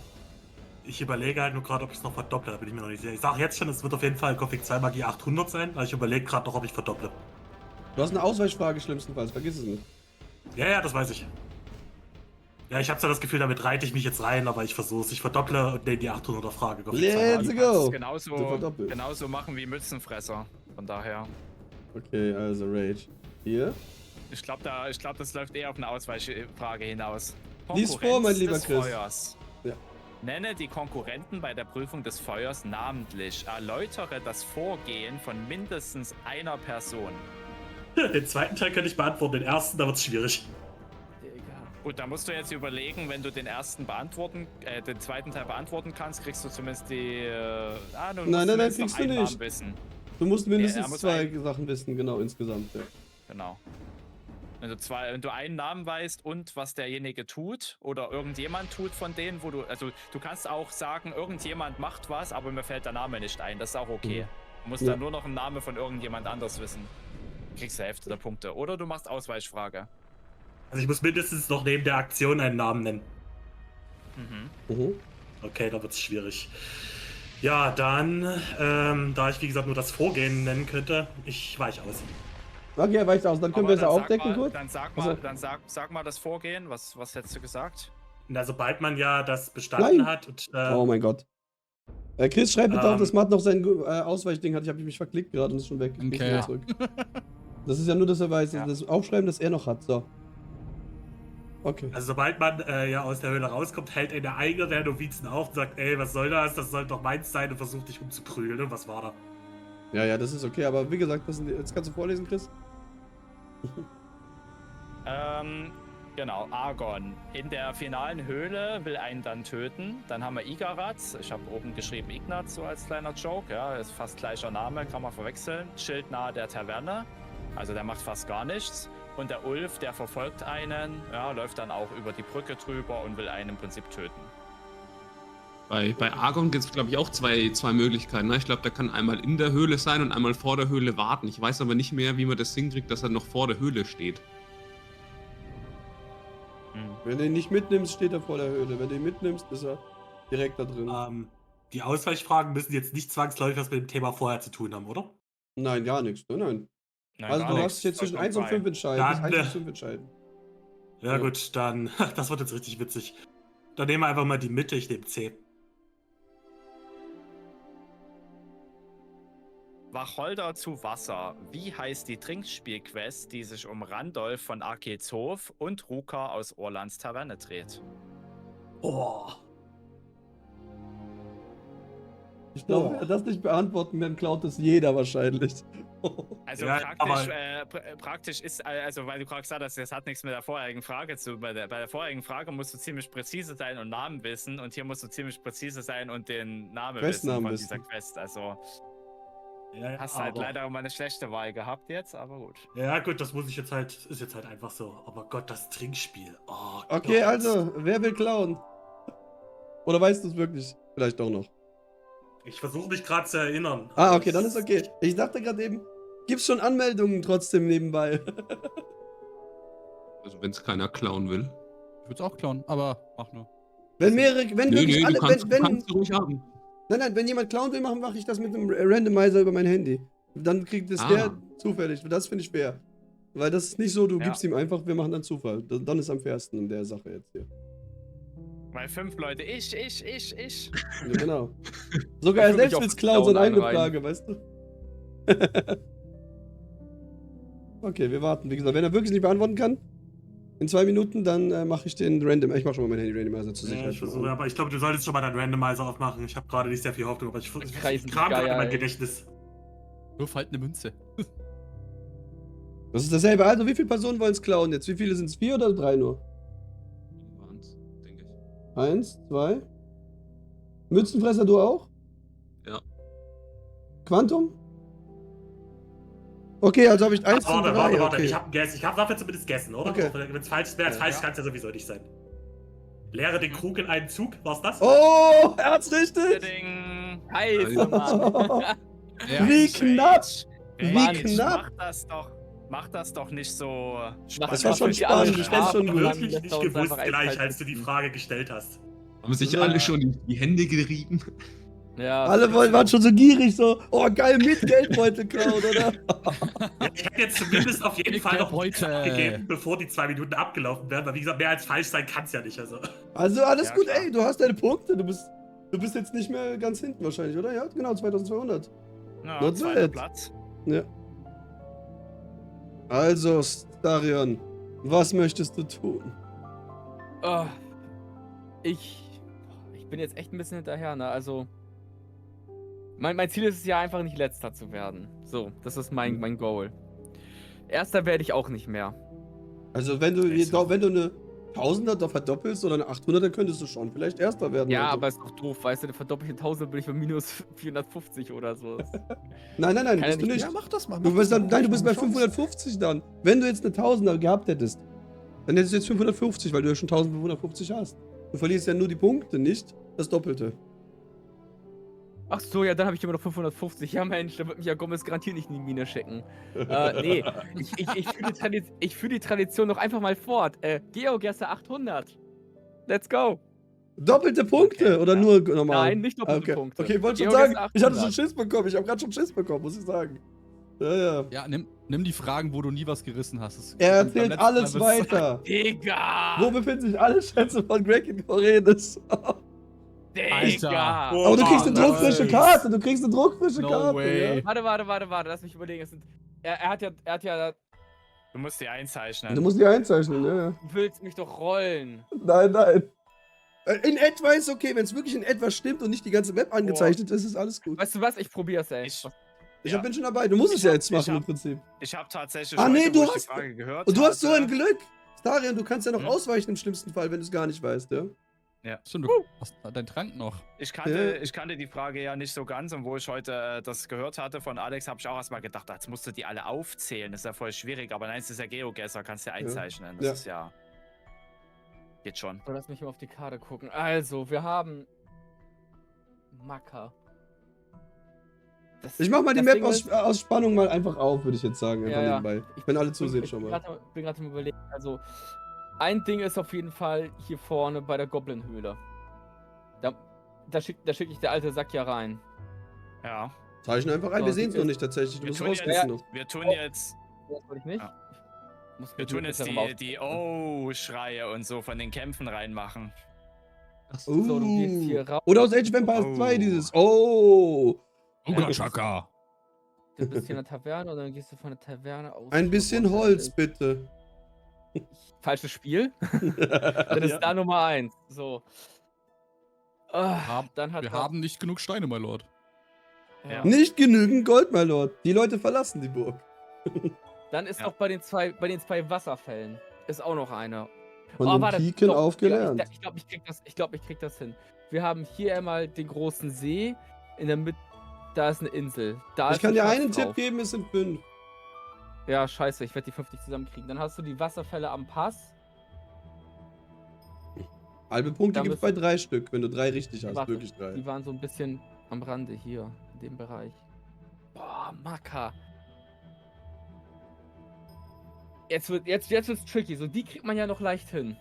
Ich überlege halt nur gerade, ob ich es noch verdopple, da bin ich mir noch nicht sicher. Ich sage jetzt schon, es wird auf jeden Fall Gothic 2 Magie 800 sein, aber ich überlege gerade noch, ob ich verdopple. Du hast eine Ausweichfrage schlimmstenfalls, vergiss es nicht. Ja, das weiß ich. Ja, ich habe zwar das Gefühl, damit reite ich mich jetzt rein, aber ich versuche es. Ich verdopple und nehme die 800er Frage. Gothic 2 Let's Magie. go! Du So kannst es verdoppelt. genauso machen wie Mützenfresser. Von daher. Okay, also Rage. Hier. Ich glaube, das läuft eher auf eine Ausweichfrage hinaus. Lies vor, mein lieber des Chris. Feuers. Ja. Nenne die Konkurrenten bei der Prüfung des Feuers namentlich. Erläutere das Vorgehen von mindestens einer Person. Den zweiten Teil könnte ich beantworten, den ersten, da wird es schwierig. Gut, da musst du jetzt überlegen, wenn du den zweiten Teil beantworten kannst, kriegst du zumindest die. Nein, kriegst du nicht. Wissen. Du musst er mindestens muss zwei Sachen wissen, genau, insgesamt. Ja. Genau. Wenn du einen Namen weißt und was derjenige tut oder irgendjemand tut von denen, also du kannst auch sagen, irgendjemand macht was, aber mir fällt der Name nicht ein, das ist auch okay. Du musst Ja. dann nur noch einen Namen von irgendjemand anders wissen. Kriegst du Hälfte der Punkte. Oder du machst Ausweichfrage. Also ich muss mindestens noch neben der Aktion einen Namen nennen. Mhm. Okay, da wird es schwierig. Ja, dann, da ich wie gesagt nur das Vorgehen nennen könnte, ich weiche aus. Okay, er weicht aus, dann können wir es aufdecken kurz. Dann sag Also- mal, sag mal das Vorgehen. Was hättest du gesagt? Na, sobald man ja das bestanden Nein. hat und Oh mein Gott. Chris, schreib bitte auf, dass Ähm. Matt noch sein Ausweichding hat. Ich habe mich verklickt gerade und ist schon weg. Ich geh's Okay. wieder zurück. Das ist ja nur, dass er weiß, Ja. das Aufschreiben, das er noch hat. So. Okay. also sobald man ja aus der Höhle rauskommt, hält einer einer der Novizen auf und sagt, ey, was soll das? Das soll doch meins sein und versucht dich umzuprügeln. Und was war da? Ja, das ist okay, aber wie gesagt, jetzt kannst du vorlesen, Chris. Genau, Argon. In der finalen Höhle will einen dann töten. Dann haben wir Igaratz. Ich habe oben geschrieben Ignaz, so als kleiner Joke. Ja, ist fast gleicher Name, kann man verwechseln. Schild nahe der Taverne. Also der macht fast gar nichts. Und der Ulf, der verfolgt einen, ja, läuft dann auch über die Brücke drüber und will einen im Prinzip töten. Bei Argon gibt es, glaube ich, auch zwei Möglichkeiten. Ne? Ich glaube, der kann einmal in der Höhle sein und einmal vor der Höhle warten. Ich weiß aber nicht mehr, wie man das hinkriegt, dass er noch vor der Höhle steht. Wenn du ihn nicht mitnimmst, steht er vor der Höhle. Wenn du ihn mitnimmst, ist er direkt da drin. Die Ausweichfragen müssen jetzt nicht zwangsläufig was mit dem Thema vorher zu tun haben, oder? Nein, gar nichts. Nein. Nein, Also gar du nichts. hast dich jetzt zwischen Vollkommen 1 und frei. 5 entscheiden. Dann, 1 bis 5 entscheiden. Ja, Ja. gut, dann, das wird jetzt richtig witzig. Dann nehmen wir einfach mal die Mitte, ich nehme C. Wacholder zu Wasser. Wie heißt die Trinkspielquest, die sich um Randolph von Arkelshof und Ruka aus Orlands Taverne dreht? Oh. Ich glaube, wenn wir das nicht beantworten, dann klaut es jeder wahrscheinlich. Also Ja, praktisch ist, also weil du gerade gesagt hast, das hat nichts mit der vorherigen Frage zu. Bei der vorherigen Frage musst du ziemlich präzise sein und Namen wissen und hier musst du ziemlich präzise sein und den Namen wissen Questnamen von wissen. dieser Quest. Also Ja, hast halt aber- leider mal eine schlechte Wahl gehabt jetzt, aber gut. Ja, gut, das muss ich jetzt halt, ist jetzt halt einfach so. Aber Gott, das Trinkspiel. Oh, Okay, Gott. also, wer will klauen? Oder weißt du es wirklich? Vielleicht doch noch. Ich versuche mich gerade zu erinnern. Ah, okay, dann ist okay. Ich dachte gerade eben, gibt's schon Anmeldungen trotzdem nebenbei? Also wenn es keiner klauen will. Ich würde es auch klauen, aber mach nur. Wenn wirklich alle, du kannst du ruhig haben. Nein, wenn jemand klauen will, mache ich das mit einem Randomizer über mein Handy. Dann kriegt es der zufällig. Das finde ich fair. Weil das ist nicht so, du Ja. gibst ihm einfach, wir machen dann Zufall. Dann ist am fairsten in der Sache jetzt hier. Weil 5 Leute, ich. Ja, genau. Sogar er Ich will mich selbst auf will's klauen, so eine Klauen eigene einreihen. Frage, weißt du? Okay, wir warten. Wie gesagt, wenn er wirklich nicht beantworten kann, in 2 Minuten, dann mache ich den Random. Ich mache schon mal meinen Handy-Randomizer zur Ja, Sicherheit. ich versuche, aber ich glaube, du solltest schon mal deinen Randomizer aufmachen. Ich habe gerade nicht sehr viel Hoffnung, aber ich Kreisen kram gerade geil. mein Gedächtnis. Wirf halt eine Münze. Das ist dasselbe. Also, wie viele Personen wollen es klauen jetzt? Wie viele sind es? 4 oder 3 nur? Waren's, denke ich. 1, 2. Mützenfresser, du auch? Ja. Quantum? Okay, also habe ich 1 und 3. Warte. Okay. Ich habe einen Guess. Ich darf jetzt zumindest guessen, oder? Okay. Wenn es falsch wäre, falsch kann es ja sowieso nicht sein. Leere den Krug in einen Zug, war's das? Oh, er hat's richtig! Ding. Scheiße, Mann. Ja. Wie knapp! Wie Mann, knapp! Mach das doch nicht so Das war schon Die alle spannend, ich fand's schon Ich gut. habe wirklich Lässt nicht er uns gewusst einfach gleich, eiskalt als du die sitzen. Frage gestellt hast. Haben sich Ja. alle schon die Hände gerieben? Ja. Alle waren schon so gierig, so, oh geil, mit Geldbeutel klauen, oder? Ich hätte jetzt zumindest auf jeden Dick Fall der noch Beute. gegeben, bevor die 2 Minuten abgelaufen wären, weil wie gesagt, mehr als falsch sein kann es ja nicht. Also. Also alles Ja, gut, klar. ey, du hast deine Punkte, du bist jetzt nicht mehr ganz hinten wahrscheinlich, oder? Ja, genau, 2200. Ja, Not zweiter bad. Platz. Ja. Also, Starion, was möchtest du tun? Oh, ich bin jetzt echt ein bisschen hinterher, ne? Also. Mein Ziel ist es ja einfach nicht Letzter zu werden. So, das ist mein Goal. Erster werde ich auch nicht mehr. Also, wenn du eine 1000er da verdoppelst oder eine 800er, könntest du schon vielleicht Erster werden. Ja, also. aber ist doch doof, weißt du, der verdoppelte 1000 bin ich bei minus 450 oder so. Nein, Kann bist du nicht- nicht. Ja, mach das mal. Du bist, mach das nein, du mal. bist bei Chance. 550 dann. Wenn du jetzt eine 1000er gehabt hättest, dann hättest du jetzt 550, weil du ja schon 1550 hast. Du verlierst ja nur die Punkte, nicht das Doppelte. Ach so, ja, dann habe ich immer noch 550. Ja, Mensch, da wird mich ja Gomez garantiert nicht in die Mine schicken. Nee, ich führe die Tradition noch einfach mal fort. Geogesser 800. Let's go. Doppelte Punkte Okay, oder ja. nur normal? Nein, nicht doppelte okay. Punkte. Okay, ich wollte schon Georg sagen, ist ich hatte schon 800. Schiss bekommen. Ich habe gerade schon Schiss bekommen, muss ich sagen. Ja. Ja, nimm die Fragen, wo du nie was gerissen hast. Das- Er beim erzählt letzten alles Mal wird's- weiter. Digga! Wo befinden sich alle Schätze von Greg in Korenis? Digga! Aber du kriegst eine Oh, druckfrische nice. Karte. Du kriegst eine druckfrische No Karte. way. Ja? Warte, lass mich überlegen. Er hat ja. Du musst die einzeichnen. Du musst die einzeichnen, ja. Du willst mich doch rollen. Nein. In etwa ist okay, wenn es wirklich in etwa stimmt und nicht die ganze Map angezeichnet ist, ist alles gut. Weißt du was? Ich probier's, ey. Ich Ja. bin schon dabei. Du musst es ja jetzt Ich machen im hab- Prinzip. Ich habe tatsächlich Ah, nee, heute, du wo ich hast- die Frage gehört Und du hast so hatte- ein Glück. Starion, du kannst ja noch Hm? ausweichen im schlimmsten Fall, wenn du es gar nicht weißt, ja? Stimmt, du hast deinen Trank noch. Ich Ja. kannte die Frage ja nicht so ganz und wo ich heute das gehört hatte von Alex, habe ich auch erstmal gedacht, jetzt musst du die alle aufzählen, das ist ja voll schwierig, aber nein, es ist ja Geogesser, kannst du ja einzeichnen, das Ja. ist ja... Geht schon. So, lass mich mal auf die Karte gucken. Also, wir haben. Macker. Ich mach mal die das Map Ding aus, ist- aus Spannung mal einfach auf, würde ich jetzt sagen, einfach Ja, ja. nebenbei. Wenn alle zusehen schon mal. Bin gerade am Überlegen. Also, ein Ding ist auf jeden Fall hier vorne bei der Goblin-Höhle. Da schickt ich der alte Sack ja rein. Ja. Zeichne einfach ein, So, wir sehen es die- noch nicht tatsächlich. Du Wir musst tun, rauskriegen jetzt, noch. wir tun jetzt, Das wollte ich nicht. Ja. Ich muss wir mit tun jetzt besserem die Oh-Schreie und so von den Kämpfen reinmachen. So, du gehst hier raus. Oder aus Age of Empires Oh. 2 dieses Oh. Chaka. Du bist hier in der Taverne und dann gehst du von der Taverne aus. Ein bisschen Holz, bitte. Falsches Spiel. Dann ist Ja. da Nummer 1. So. Dann hat Wir er- haben nicht genug Steine, my Lord. ja. Nicht genügend Gold, my Lord. Die Leute verlassen die Burg. Dann ist Ja. noch bei den zwei Wasserfällen ist auch noch einer. Von Oh, den warte, Piken doch, aufgelernt. Ich glaube, ich krieg das hin. Wir haben hier einmal den großen See. In der Mitte, da ist eine Insel. Da Ich ist kann ein dir Schatz einen Tipp drauf. geben, es sind 5. Ja, scheiße, ich werde die 50 zusammenkriegen. Dann hast du die Wasserfälle am Pass. Halbe Punkte Da gibt es müssen- bei 3 Stück, wenn du 3 richtig hast. Warte, Wirklich 3. Die waren so ein bisschen am Rande hier, in dem Bereich. Boah, Macker. Jetzt wird's tricky. So, die kriegt man ja noch leicht hin.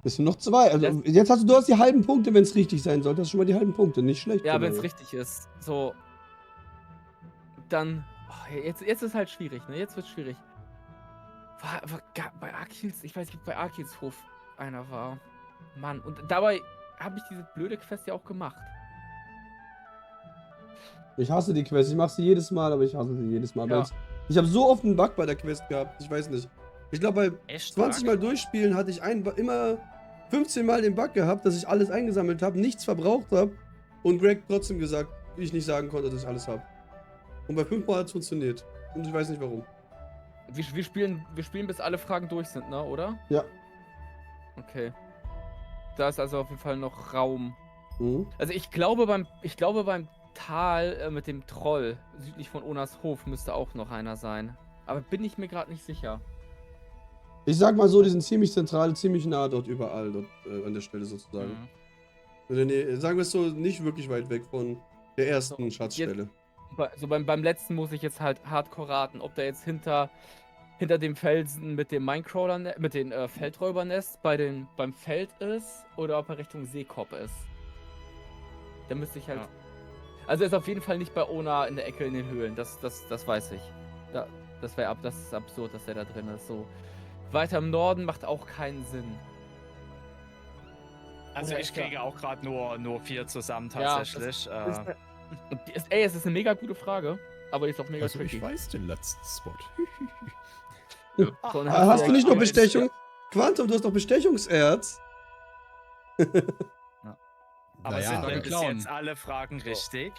Es sind noch 2. Also Das- jetzt hast du hast die halben Punkte, wenn es richtig sein sollte. Das ist schon mal die halben Punkte. Nicht schlecht. Ja, von wenn es dir. richtig ist. So. Dann. Oh, jetzt ist halt schwierig, ne? Jetzt wird's schwierig. Bei Arkils, ich weiß nicht, ob bei Arkils Hof einer war. Mann, und dabei habe ich diese blöde Quest ja auch gemacht. Ich hasse die Quest. Ich mache sie jedes Mal, aber ich hasse sie jedes Mal. Ja. Weil Ich habe so oft einen Bug bei der Quest gehabt. Ich weiß nicht. Ich glaube, bei Echt 20 Bug? Mal durchspielen hatte ich immer 15 Mal den Bug gehabt, dass ich alles eingesammelt habe, nichts verbraucht habe und Greg trotzdem gesagt, ich nicht sagen konnte, dass ich alles habe. Und bei 5 Mal hat es funktioniert. Und ich weiß nicht warum. Wir spielen bis alle Fragen durch sind, ne, oder? Ja. Okay. Da ist also auf jeden Fall noch Raum. Mhm. Also ich glaube beim Tal mit dem Troll südlich von Onas Hof müsste auch noch einer sein. Aber bin ich mir gerade nicht sicher. Ich sag mal so, die sind ziemlich zentral, ziemlich nah dort überall, dort an der Stelle sozusagen. Mhm. Sagen wir es so, nicht wirklich weit weg von der ersten So, Schatzstelle. So beim letzten muss ich jetzt halt hardcore raten, ob der jetzt hinter dem Felsen mit dem Minecrawler, mit den Feldräubernest beim Feld ist oder ob er Richtung Seekop ist. Da müsste ich halt. Ja. Also er ist auf jeden Fall nicht bei Ona in der Ecke in den Höhlen. Das weiß ich. Das ist absurd, dass er da drin ist. So. Weiter im Norden macht auch keinen Sinn. Also Oder ich ist er- kriege auch gerade nur 4 zusammen Ja, tatsächlich. Es ist eine mega gute Frage, aber die ist auch mega Also tricky. ich weiß den letzten Spot. So, und Hast du nicht noch aber jetzt- Bestechung? Quantum, du hast doch Bestechungserz. Aber Naja, sind beim denn bis Klauen. jetzt alle Fragen richtig?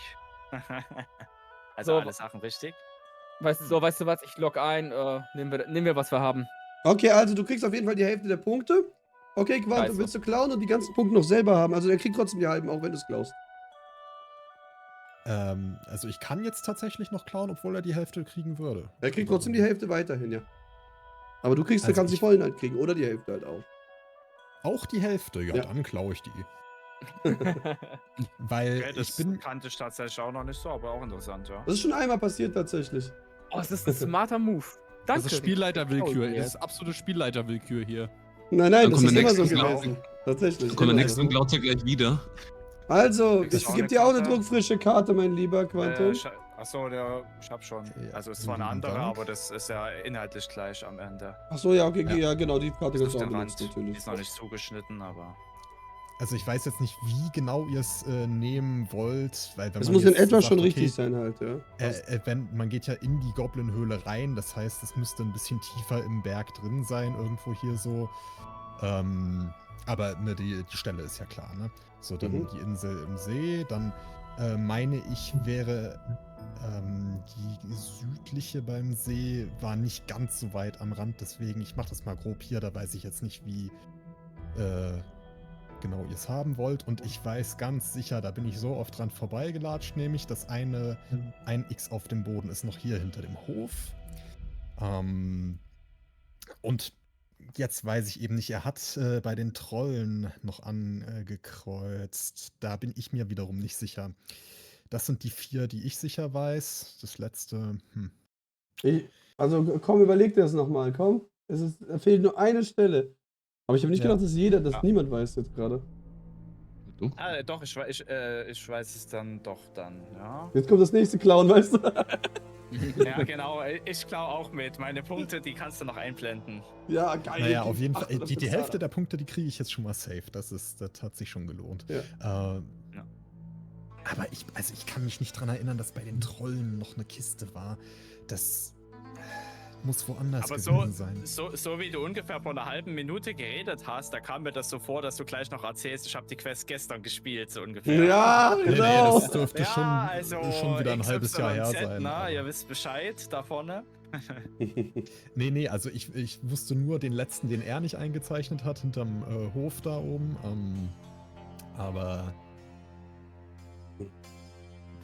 Also So, alle Sachen richtig? weißt du was? Ich log ein. Nehmen wir, was wir haben. Okay, also du kriegst auf jeden Fall die Hälfte der Punkte. Okay, Quantum, Scheiße. willst du klauen und die ganzen Punkte noch selber haben? Also er kriegt trotzdem die halben, auch wenn du es klaust. Also ich kann jetzt tatsächlich noch klauen, obwohl er die Hälfte kriegen würde. Er kriegt trotzdem die Hälfte weiterhin, ja. Aber du Also kannst die ich- vollen halt kriegen oder die Hälfte halt auch. Auch die Hälfte, ja, Ja. dann klaue ich die. Weil Okay, das ich bin. kannte ich tatsächlich auch noch nicht so, aber auch interessant, ja. Das ist schon einmal passiert tatsächlich. Oh, es ist ein smarter Move. Danke. Das ist Spielleiterwillkür. Oh, Das ist absolute Spielleiterwillkür hier. Nein, Dann das kommt ist der immer so nächste gewesen. Tatsächlich. Dann kommt der immer nächste so. und klaut ja gleich wieder. Also, Kriegst ich du auch gebe eine dir auch eine Karte? druckfrische Karte, mein lieber Quantum. Achso, ich hab schon. Ja, Also es ist zwar eine vielen andere, Dank. aber das ist ja inhaltlich gleich am Ende. Achso, ja, okay, Ja. ja, genau, die Karte Bis kannst auf du auch den benutzen, Rand. Die natürlich. ist noch nicht zugeschnitten, aber. Also ich weiß jetzt nicht, wie genau ihr es nehmen wollt, weil wenn Es man muss in jetzt etwa sagt, schon okay, richtig sein halt, ja. Wenn man geht ja in die Goblin-Höhle rein, das heißt, es müsste ein bisschen tiefer im Berg drin sein, irgendwo hier so. Aber ne, die Stelle ist ja klar, ne? So, dann Mhm. die Insel im See, dann meine ich, wäre die südliche beim See war nicht ganz so weit am Rand, deswegen, ich mache das mal grob hier, da weiß ich jetzt nicht, wie genau ihr es haben wollt. Und ich weiß ganz sicher, da bin ich so oft dran vorbeigelatscht, nämlich das ein X auf dem Boden ist noch hier hinter dem Hof. Und jetzt weiß ich eben nicht, er hat bei den Trollen noch angekreuzt. Da bin ich mir wiederum nicht sicher. Das sind die 4, die ich sicher weiß. Das letzte, Also komm, überleg dir das nochmal, komm. Da fehlt nur eine Stelle. Aber ich habe nicht Ja. gedacht, dass niemand weiß jetzt gerade. Du? Doch, ich weiß es dann doch dann, ja. Jetzt kommt das nächste Clown, weißt du? Ja, genau, ich klaue auch mit. Meine Punkte, die kannst du noch einblenden. Ja, geil. naja, auf jeden Fall. 800 Die Hälfte Bezahler. der Punkte, die kriege ich jetzt schon mal safe. Das hat sich schon gelohnt. Ja. Aber ich kann mich nicht dran erinnern, dass bei den Trollen noch eine Kiste war. Das muss woanders Aber gewesen sein. so wie du ungefähr vor einer halben Minute geredet hast, da kam mir das so vor, dass du gleich noch erzählst, ich habe die Quest gestern gespielt, so ungefähr. Ja, Nee, genau. das dürfte schon wieder ein halbes Jahr her XYZ, sein. Na, aber- ihr wisst Bescheid da vorne. Nee, also ich wusste nur den letzten, den er nicht eingezeichnet hat, hinterm Hof da oben. Aber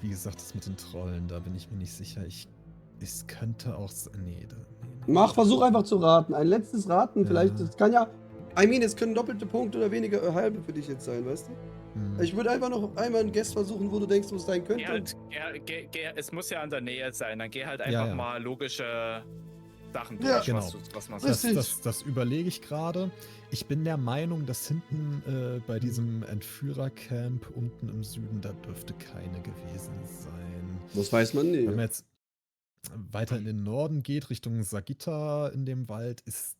wie gesagt, das mit den Trollen, da bin ich mir nicht sicher. Es könnte auch. Nee. Versuch einfach zu raten. Ein letztes Raten, Ja. vielleicht. Das kann ja. Es können doppelte Punkte oder weniger halbe für dich jetzt sein, weißt du? Hm. Ich würde einfach noch einmal einen Guess versuchen, wo du denkst, wo es sein könnte. Es muss ja an der Nähe sein, dann geh halt Ja, einfach ja. mal logische Sachen Ja. durch, Genau. was man Das- sagt. Das überlege ich gerade. Ich bin der Meinung, dass hinten bei diesem Entführercamp unten im Süden, da dürfte keine gewesen sein. Das weiß man nie. Wenn man jetzt weiter in den Norden geht, Richtung Sagitta in dem Wald, ist.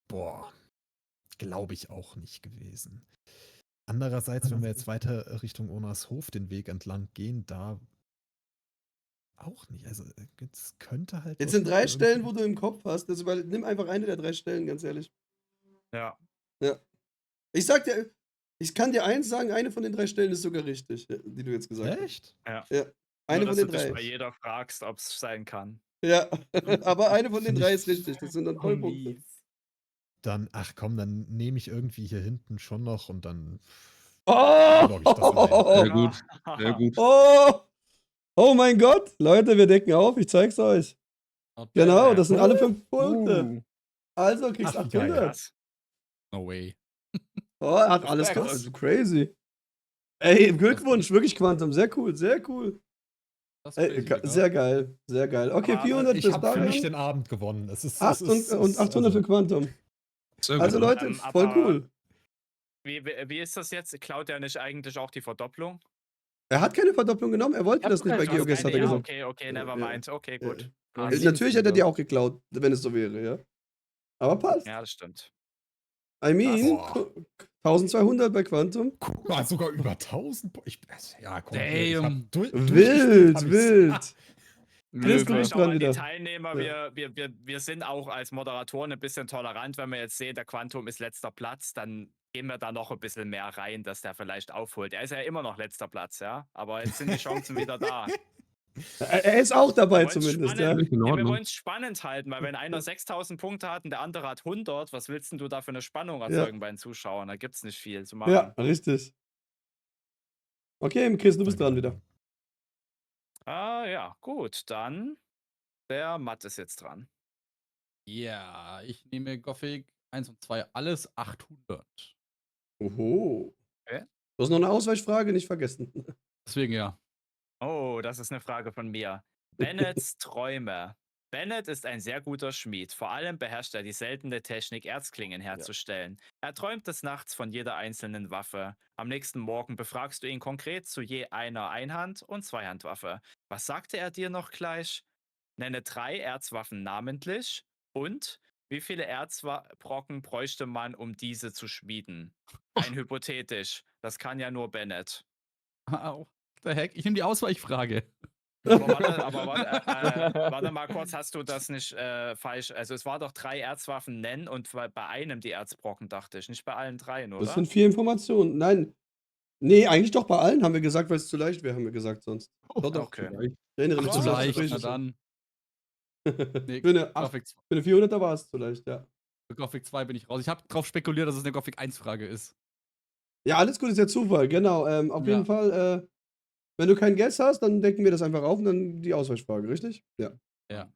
Boah. Glaube ich auch nicht gewesen. Andererseits, wenn wir jetzt weiter Richtung Onas Hof den Weg entlang gehen, da auch nicht. Also, es könnte halt. Jetzt doch sind 3 irgendwie- Stellen, wo du im Kopf hast. Nimm einfach eine der 3 Stellen, ganz ehrlich. Ja. Ja. Ich sag dir, ich kann dir eins sagen, eine von den 3 Stellen ist sogar richtig, die du jetzt gesagt hast. Echt? Ja. Ja. Eine Nur, von dass den du dich 3. bei jeder fragst, ob es sein kann. Ja, aber eine von den Find 3 ich- ist richtig. Das sind dann Vollpunkte. Mies. Dann, ach komm, dann nehme ich irgendwie hier hinten schon noch und dann. Oh! Log ich das ein. Sehr gut, sehr gut. Oh! Oh mein Gott! Leute, wir decken auf, ich zeig's euch. Not bad. Genau, das sind alle 5 Punkte. Uh. Also kriegst Ach, wie geil. 800. Krass. No way. Oh, er hat alles Respekt. also crazy. Ey, Glückwunsch, wirklich Quantum, sehr cool, sehr cool. Das ist Ey, crazy, sehr geil, sehr geil. Okay, Aber 400 Ich fürs habe für mich Darian, den Abend gewonnen. Es ist, 8 und 800 für Quantum. Sehr gut. Also Leute, voll aber- cool. Wie ist das jetzt? Klaut er nicht eigentlich auch die Verdopplung? Er hat keine Verdopplung genommen, er wollte Ja, das nicht bei du hast GeoGuess, hat er ja, gesagt. okay, never Ja. mind. Okay, Ja. gut. Ah, Natürlich hätte er die Lebensliebe. auch geklaut, wenn es so wäre, ja. Aber passt. Ja, das stimmt. I mean, Boah. 1200 bei Quantum. Guck mal, sogar über 1000. Ja, komm. Damn. Wild, wild. Chris, du Löwe. bist Vielleicht auch dran an die wieder. Teilnehmer, Ja. wir sind auch als Moderatoren ein bisschen tolerant, wenn wir jetzt sehen, der Quantum ist letzter Platz, dann gehen wir da noch ein bisschen mehr rein, dass der vielleicht aufholt. Er ist ja immer noch letzter Platz, ja, aber jetzt sind die Chancen wieder da. Er ist auch dabei Wir wollen's zumindest, ja. spannend- Völlig in Ja, wir Ordnung. wollen es spannend halten, weil wenn einer 6000 Punkte hat und der andere hat 100, was willst denn du da für eine Spannung erzeugen bei den Zuschauern? Da gibt es nicht viel zu machen. Ja, richtig. Okay, Chris, du bist dran wieder. Ah ja, gut, dann der Matt ist jetzt dran. Ja, ich nehme Gothic 1 und 2, alles 800. Oho. Okay. Du hast noch eine Ausweichfrage, nicht vergessen. Deswegen ja. Oh, das ist eine Frage von mir. Bennets Träume. Bennett ist ein sehr guter Schmied. Vor allem beherrscht er die seltene Technik, Erzklingen herzustellen. Er träumt des Nachts von jeder einzelnen Waffe. Am nächsten Morgen befragst du ihn konkret zu je einer Einhand- und Zweihandwaffe. Was sagte er dir noch gleich? Nenne 3 Erzwaffen namentlich und wie viele Erzbrocken bräuchte man, um diese zu schmieden? Rein hypothetisch. Das kann ja nur Bennett. Au. Der Heck, ich nehme die Ausweichfrage. Warte mal kurz, hast du das nicht falsch? Also es war doch 3 Erzwaffen nennen und bei einem die Erzbrocken, dachte ich. Nicht bei allen 3, oder? Das sind 4 Informationen. Nein. Nee, eigentlich doch bei allen haben wir gesagt, weil es zu leicht wäre, haben wir gesagt sonst. Doch, doch. Okay. Ich erinnere mich Ach, Zu so, leicht, richtig. na dann. Nee, Für eine, Gothic, für eine 400er war es zu leicht, ja. für Gothic 2 bin ich raus. Ich habe drauf spekuliert, dass es eine Gothic 1-Frage ist. Ja, alles gut, ist ja Zufall, genau. Auf jeden Fall, wenn du keinen Guess hast, dann decken wir das einfach auf und dann die Ausweichfrage, richtig? Ja. Ja.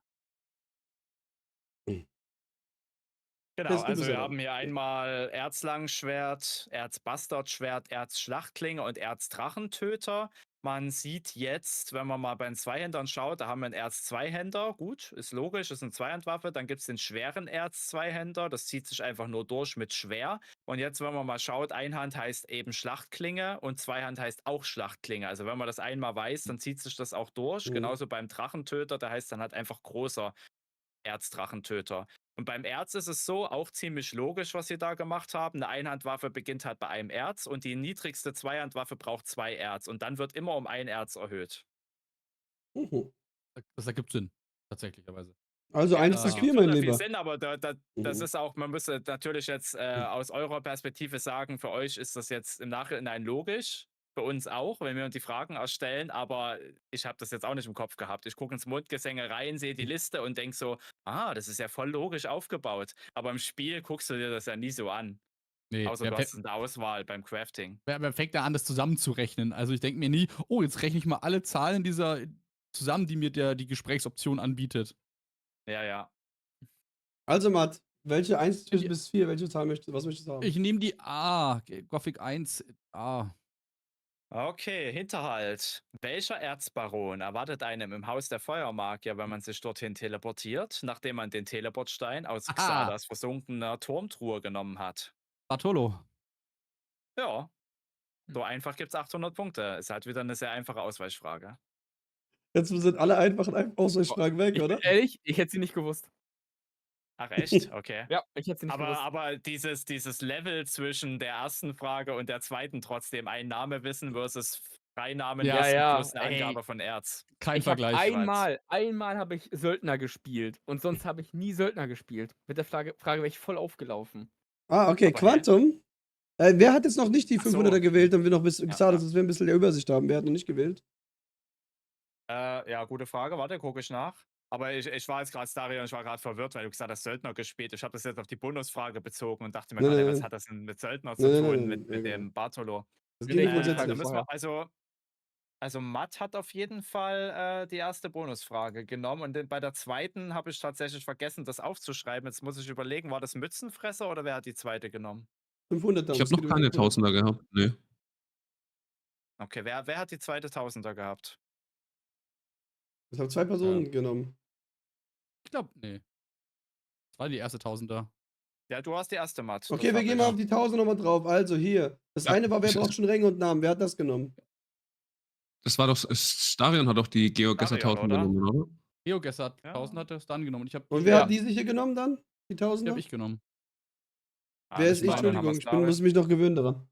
Genau, Chris, du also bist wir dran. haben hier einmal Erzlangschwert, Erzbastardschwert, Erzschlachtklinge und Erzdrachentöter. Man sieht jetzt, wenn man mal bei den Zweihändern schaut, da haben wir einen Erz-Zweihänder. Gut, ist logisch, ist eine Zweihandwaffe. Dann gibt es den schweren Erz-Zweihänder. Das zieht sich einfach nur durch mit schwer. Und jetzt, wenn man mal schaut, Einhand heißt eben Schlachtklinge und Zweihand heißt auch Schlachtklinge. Also wenn man das einmal weiß, dann zieht sich das auch durch. Mhm. Genauso beim Drachentöter, der heißt dann halt einfach großer Erzdrachentöter. Und beim Erz ist es so, auch ziemlich logisch, was sie da gemacht haben. Eine Einhandwaffe beginnt halt bei einem Erz und die niedrigste Zweihandwaffe braucht 2 Erz. Und dann wird immer um 1 Erz erhöht. Mhm. Das ergibt Sinn, tatsächlicherweise. Also 1 das bis ergibt 4, mein Viel Lieber. Sinn, aber das Mhm. ist auch, man müsste natürlich jetzt aus eurer Perspektive sagen, für euch ist das jetzt im Nachhinein logisch. Für uns auch, wenn wir uns die Fragen erstellen, aber ich habe das jetzt auch nicht im Kopf gehabt. Ich gucke ins Mundgesänge rein, sehe die Liste und denke so, das ist ja voll logisch aufgebaut. Aber im Spiel guckst du dir das ja nie so an. Nee, Außer du hast eine Auswahl beim Crafting. wer fängt da an, das zusammenzurechnen? Also ich denke mir nie, oh, jetzt rechne ich mal alle Zahlen dieser zusammen, die mir die Gesprächsoption anbietet. Ja, ja. Also, Matt, welche 1 Ja. bis 4, welche Zahl was möchtest du haben? Ich nehme die A, Gothic 1, A. Okay, Hinterhalt. Welcher Erzbaron erwartet einem im Haus der Feuermagier, wenn man sich dorthin teleportiert, nachdem man den Teleportstein aus Aha. Xalas versunkener Turmtruhe genommen hat? Bartolo. Ja. So einfach gibt's 800 Punkte. Ist halt wieder eine sehr einfache Ausweichfrage. Jetzt sind alle einfachen Ausweichfragen weg, Ich bin oder? ehrlich, ich hätte sie nicht gewusst. Ach echt? Okay. Ja, ich hätte sie nicht gewusst. Aber dieses Level zwischen der ersten Frage und der zweiten trotzdem einen Name wissen versus 3 Namen Ja, Essen ja, plus eine ey. Angabe von Erz. Kein Ich habe Vergleich. einmal habe ich Söldner gespielt und sonst habe ich nie Söldner gespielt. Mit der Frage wäre ich voll aufgelaufen. Ah, okay, Aber hä? Quantum. Wer hat jetzt noch nicht die Ach so. 500er gewählt, damit wir noch Ja, gesagt, ja. dass wir ein bisschen der Übersicht haben? Wer hat noch nicht gewählt? Ja, gute Frage. Warte, gucke ich nach. Aber ich war jetzt gerade, Starion, ich war gerade verwirrt, weil du gesagt hast, Söldner gespielt. Ich habe das jetzt auf die Bonusfrage bezogen und dachte mir Nein, gerade, nein, was nein. hat das denn mit Söldner zu Nein, nein, tun, nein, mit ja, genau. dem Bartolo? Das Nee, ging nur nee, Da grundsätzlich. müssen wir, also Matt hat auf jeden Fall die erste Bonusfrage genommen und bei der zweiten habe ich tatsächlich vergessen, das aufzuschreiben. Jetzt muss ich überlegen, war das Mützenfresser oder wer hat die zweite genommen? 500er. Ich es habe geht noch um keine 500er. Tausender gehabt. Nee. Okay, wer hat die zweite Tausender gehabt? Ich habe 2 Personen genommen. Ich glaube, nee. Das war die erste Tausender. Ja, du hast die erste, Matt. Okay, das wir hab gehen ich. mal auf die 1000 nochmal drauf. Also hier. Das Ja, eine war, wer ich- braucht schon Ränge und Namen? Wer hat das genommen? Das war doch. Starion hat doch die Geogesser Starion, 1000 oder? genommen, oder? Geogesser hat Ja. 1000 hat das dann genommen. Und ich habe Und wer hat diese hier genommen dann? Die die 1000er? hab ich genommen. Wer ist ich? klar, dann Entschuldigung, ich muss mich noch gewöhnen daran.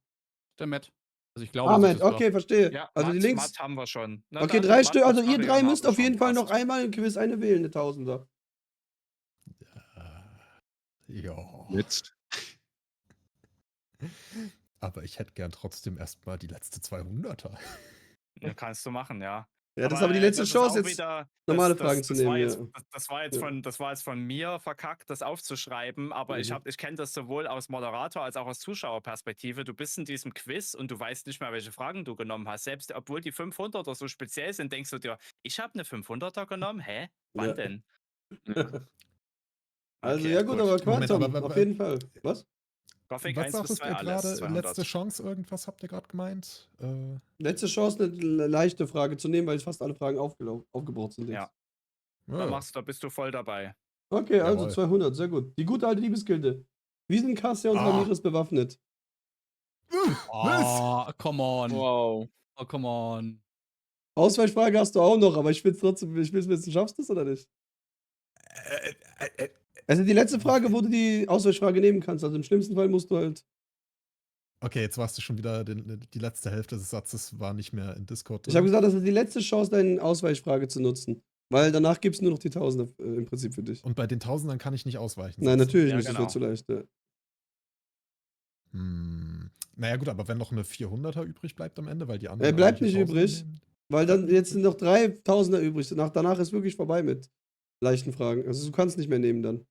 Der Matt. Also ich glaube, Ahmed, das war. okay, verstehe. Ja, Also die Matt, Links. Matt haben wir schon. Na Okay, dann, 3 Matt Stück. und Also ihr Starion 3 haben müsst wir auf jeden schon, Fall noch passt. einmal im Quiz eine wählen, eine Tausender. Ja. Jetzt. Aber ich hätte gern trotzdem erstmal die letzte 200er. Ja, kannst du machen, ja. Ja, das ist aber die letzte das ist Chance, auch jetzt wieder- normale das- Fragen zu das war nehmen. jetzt- Ja. Das war jetzt von mir verkackt, das aufzuschreiben, aber ich kenne das sowohl aus Moderator als auch aus Zuschauerperspektive. Du bist in diesem Quiz und du weißt nicht mehr, welche Fragen du genommen hast. Selbst obwohl die 500er so speziell sind, denkst du dir, ich habe eine 500er genommen? Hä? Wann Ja. denn? Also Okay, ja gut, aber Moment, Quantum, aber- auf jeden Fall. Was? Gothic Was 1 bis sagtest 2, du alles gerade? 200. Letzte Chance, irgendwas habt ihr gerade gemeint? Letzte Chance, eine leichte Frage zu nehmen, weil fast alle Fragen aufgebraucht sind jetzt. Ja. Da bist du voll dabei. Okay, also Jawohl. 200, sehr gut. Die gute alte Liebesgilde. Wie sind Cassia und Ramirez bewaffnet? Oh, come on. Wow. Oh, come on. Ausweichfrage hast du auch noch, aber ich will trotzdem, ich will wissen, schaffst du es oder nicht? Also die letzte Frage, wo du die Ausweichfrage nehmen kannst. Also im schlimmsten Fall musst du halt. Okay, jetzt warst du schon wieder, die letzte Hälfte des Satzes war nicht mehr in Discord Ich habe gesagt, das ist die letzte Chance, deine Ausweichfrage zu nutzen. Weil danach gibt es nur noch die Tausender im Prinzip für dich. Und bei den Tausendern kann ich nicht ausweichen. Nein, sagst du? natürlich Ja, nicht, das genau. wird zu leicht. Ja. Naja gut, aber wenn noch eine 400er übrig bleibt am Ende, weil die anderen... Bleibt alle nicht welche Tausender übrig. nehmen? Weil dann jetzt sind noch 3 Tausender übrig. Danach ist wirklich vorbei mit leichten Fragen. Also du kannst nicht mehr nehmen dann.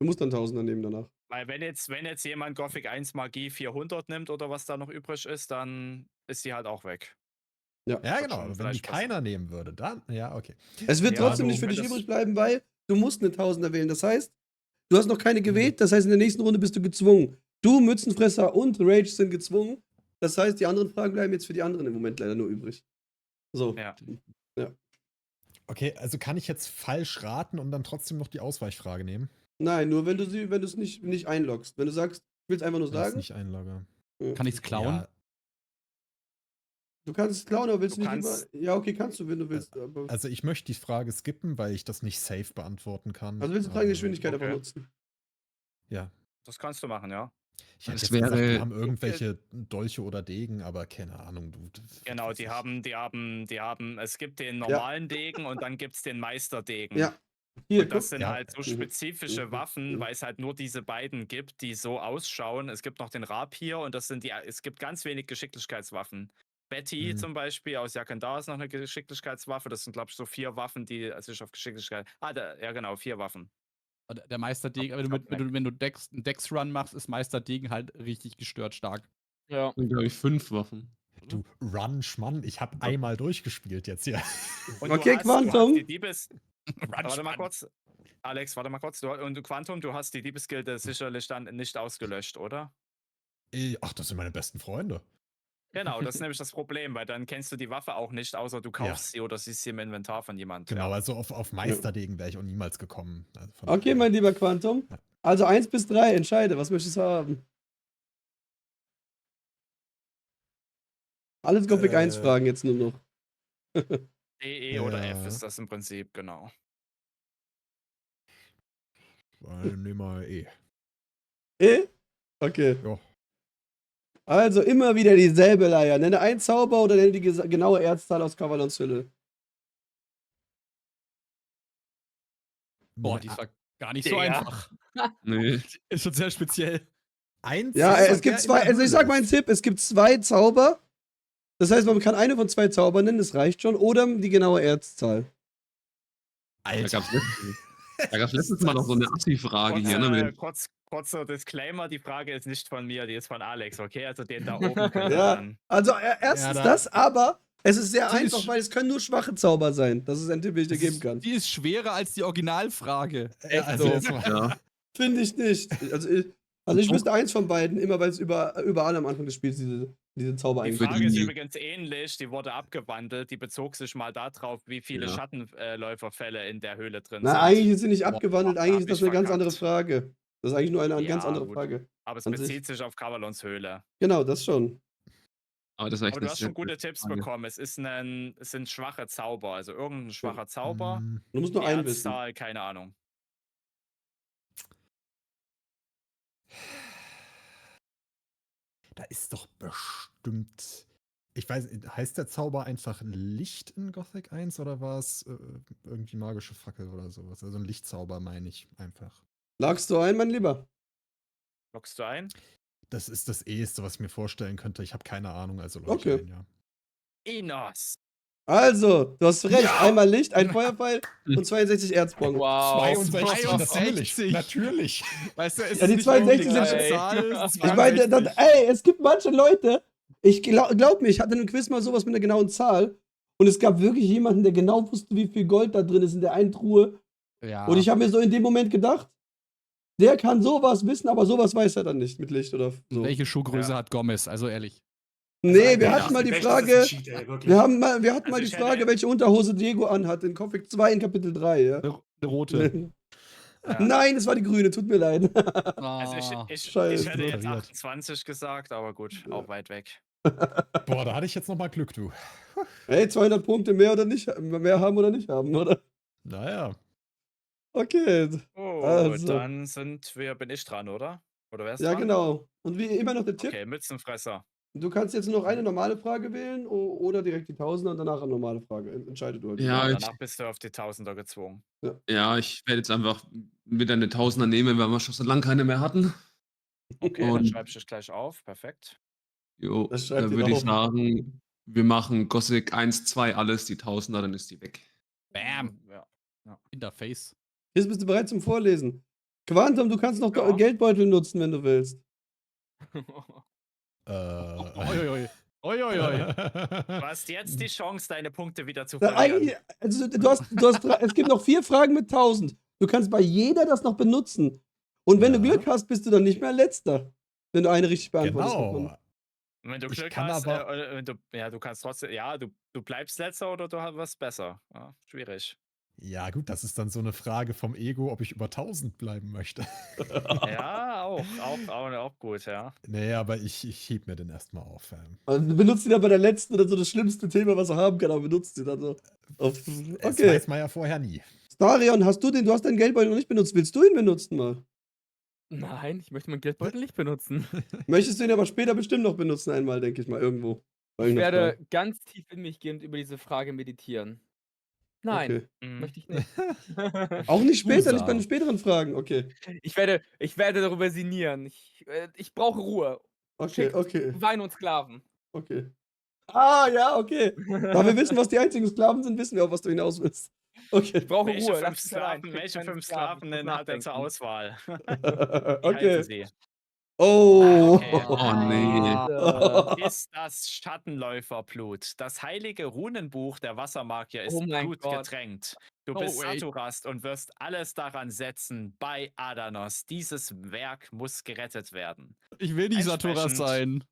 Du musst dann Tausender nehmen danach. Weil wenn jetzt jemand Gothic 1 Magie 400 nimmt oder was da noch übrig ist, dann ist die halt auch weg. Ja, Wird genau. schon Aber wenn die vielleicht passen. keiner nehmen würde, dann... Ja, okay. Es wird Ja, trotzdem du nicht für dich könntest- übrig bleiben, weil du musst eine Tausender wählen. Das heißt, du hast noch keine gewählt. Das heißt, in der nächsten Runde bist du gezwungen. Du, Mützenfresser und Rage sind gezwungen. Das heißt, die anderen Fragen bleiben jetzt für die anderen im Moment leider nur übrig. So. Ja. Okay, also kann ich jetzt falsch raten und dann trotzdem noch die Ausweichfrage nehmen? Nein, nur wenn du es nicht einloggst. Wenn du sagst, du willst einfach nur Wenn ich es sagen. nicht einlogge. Kann ich's klauen? Ja, Du kannst es klauen, aber willst Du nicht kannst- immer. Ja, okay, kannst du, wenn du willst. Aber also ich möchte die Frage skippen, weil ich das nicht safe beantworten kann. also willst du Fragengeschwindigkeit okay. einfach nutzen. Ja. Das kannst du machen, ja. Ich hätte Das jetzt gesagt, wäre- wir haben irgendwelche Dolche oder Degen, aber keine Ahnung. Genau, weiß die ich. haben, es gibt den normalen Degen und dann gibt es den Meisterdegen. Ja. Hier, Und das guck. sind Ja. halt so spezifische Waffen, weil es halt nur diese beiden gibt, die so ausschauen. Es gibt noch den Rapier und es gibt ganz wenig Geschicklichkeitswaffen. Betty Mhm. zum Beispiel aus Yakandar ist noch eine Geschicklichkeitswaffe. Das sind, glaube ich, so 4 Waffen, die sich auf Geschicklichkeit. Ja, genau, 4 Waffen. Der Meisterdegen, aber wenn du einen Dex-Run machst, ist Meisterdegen halt richtig gestört stark. Ja. Sind, glaube ich, 5 Waffen. Du, Run, Schmann, ich habe einmal durchgespielt jetzt hier. Und Okay, du Quantum. hast die warte mal kurz. Alex, warte mal kurz. Quantum, du hast die Diebesgilde sicherlich dann nicht ausgelöscht, oder? Ach, das sind meine besten Freunde. Genau, das ist nämlich das Problem, weil dann kennst du die Waffe auch nicht, außer du kaufst sie oder siehst sie im Inventar von jemandem. Genau, also auf Meisterdegen wäre ich auch niemals gekommen. Also von Okay, daher- mein lieber Quantum. Ja. Also 1 bis 3, entscheide, was möchtest du haben? Alles Gothic 1 Fragen jetzt nur noch. D, E oder Ja. F ist das im Prinzip, genau. Nehmen wir E. Eh? Okay. Ja. Also immer wieder dieselbe Leier. Nenne einen Zauber oder nenne die genaue Erzzahl aus Kavalons Hülle. Boah, die war gar nicht so Digga. einfach. Nee. Ist schon sehr speziell. Ein Ja, Zauber, es gibt der in zwei, der also ich Höhle sag mal einen ist. Tipp, es gibt 2 Zauber. Das heißt, man kann eine von 2 Zaubern nennen, das reicht schon. Oder die genaue Erzzahl. Da gab's letztes Mal noch so eine Assi-Frage Kurz, hier, ne? Mit dem kurzer Disclaimer, die Frage ist nicht von mir, die ist von Alex, okay? Also den da oben könnt ihr Ja, dann. also erstens Ja, das, aber es ist sehr Sie einfach, ist- weil es können nur schwache Zauber sein. Das ist ein Tipp, den ich dir geben kann. Die ist schwerer als die Originalfrage. Ja, also so. jetzt mal. ja. Finde ich nicht. Also ich wüsste eins von beiden, immer weil es überall am Anfang des Spiels diese Zauber Die eigentlich Frage ist die- übrigens ähnlich, die wurde abgewandelt, die bezog sich mal darauf, wie viele Ja. Schattenläuferfälle in der Höhle drin Na, sind. eigentlich ist sie nicht abgewandelt, da eigentlich hab ist das ich eine ganz verkackt. andere Frage. Das ist eigentlich nur eine Ja, ganz andere gut. Frage. Aber es an sich. bezieht sich auf Kavalons Höhle. Genau, das schon. Aber das war echt Aber du eine hast schon sehr gute Tipps Frage. bekommen. Es sind schwache Zauber, also irgendein schwacher Zauber. Du musst nur Die einen wissen. Erzzahl, keine Ahnung. Da ist doch bestimmt. Ich weiß, heißt der Zauber einfach Licht in Gothic 1 oder war es irgendwie magische Fackel oder sowas? Also ein Lichtzauber meine ich einfach. Lagst du ein, mein Lieber? Lockst du ein? Das ist das Eheste, was ich mir vorstellen könnte. Ich habe keine Ahnung, also log ich Okay. ein, ja. Inos. Also, du hast recht. Einmal Licht, ein Feuerpfeil und 62 Erzbomben. Wow. 62, natürlich. Weißt du, es Ja, die nicht 62 irgendwie sind- eine Zahl, es ist Ich meine, 62. es gibt manche Leute, glaub mir, ich hatte in einem Quiz mal sowas mit einer genauen Zahl und es gab wirklich jemanden, der genau wusste, wie viel Gold da drin ist in der einen Truhe. Ja. Und ich habe mir so in dem Moment gedacht, der kann sowas wissen, aber sowas weiß er dann nicht mit Licht oder so. Welche Schuhgröße Ja. hat Gomez? Also ehrlich. Nee, wir Ja, hatten mal die das ist ein Frage, Cheat, ey, wirklich. wir hatten mal Also die ich Frage, hätte- welche Unterhose Diego anhat in Gothic 2 in Kapitel 3, ja? Eine rote. Ja. Nein, es war die grüne, tut mir leid. Also Ah. ich Scheiße. hätte jetzt Pariert. 28 gesagt, aber gut, auch weit weg. Boah, da hatte ich jetzt noch mal Glück, du. Hey, 200 Punkte mehr oder nicht, mehr haben oder nicht haben, oder? Naja. Okay. Oh, Also. dann bin ich dran, oder? Oder wer ist Ja, dran? genau. Und wie immer noch der Tipp, Okay, Mützenfresser. du kannst jetzt nur noch eine normale Frage wählen oder direkt die Tausender und danach eine normale Frage. Entscheide du halt. Ja, Ja, ich- danach bist du auf die Tausender gezwungen. Ja, ich werde jetzt einfach wieder eine Tausender nehmen, weil wir schon so lange keine mehr hatten. Okay, dann Und- schreibst du es gleich auf. Perfekt. Jo, Das schreibt da ihr würde ich auf. sagen, wir machen Gothic 1, 2, alles, die Tausender, dann ist die weg. Bam. Ja. Interface. Jetzt bist du bereit zum Vorlesen. Quantum, du kannst noch Ja. Geldbeutel nutzen, wenn du willst. Oi, oi, oi. Du hast jetzt die Chance, deine Punkte wieder zu Da, verlieren. eigentlich, also es gibt noch 4 Fragen mit 1000. Du kannst bei jeder das noch benutzen. Und wenn du Ja. Glück hast, bist du dann nicht mehr Letzter. Wenn du eine richtig beantwortest. Genau. Und wenn du Ich Glück kann hast, aber- du kannst trotzdem, du bleibst letzter oder du hast was besser. Ja, schwierig. Ja, gut, das ist dann so eine Frage vom Ego, ob ich über 1000 bleiben möchte. Ja, auch gut, ja. Nee, aber ich heb mir den erstmal auf. Also, du benutzt ihn dann bei der letzten oder so das schlimmste Thema, was er haben kann, aber benutzt ihn dann so. Das Okay. weiß man ja vorher nie. Starion, du hast deinen Geldbeutel noch nicht benutzt. Willst du ihn benutzen mal? Nein, ich möchte meinen Geldbeutel nicht benutzen. Möchtest du ihn aber später bestimmt noch benutzen einmal, denke ich mal, irgendwo. Ich werde ganz tief in mich gehen und über diese Frage meditieren. Nein, Okay. Mhm. möchte ich nicht. Auch nicht später, Usa. nicht bei den späteren Fragen. Okay. Ich werde darüber sinnieren. Ich brauche Ruhe. Okay, Schickt okay, Wein und Sklaven. okay. Ah, ja, okay. Da wir wissen, was die einzigen Sklaven sind, wissen wir auch, was du hinaus willst. Okay. Ich brauche Welche Ruhe. fünf lass mich allein. Sklaven, Schickt welche meine 5 Sklaven, Sklaven ich muss hat er zur nachdenken. Auswahl? Wie heißen Okay. sie? Oh. Okay. Oh, nee. Alter. Ist das Schattenläuferblut. Das heilige Runenbuch der Wassermagier ist Oh mein Blut Gott. getränkt. Du Oh, bist wait. Saturast und wirst alles daran setzen bei Adanos. Dieses Werk muss gerettet werden. Ich will nicht Saturas sein.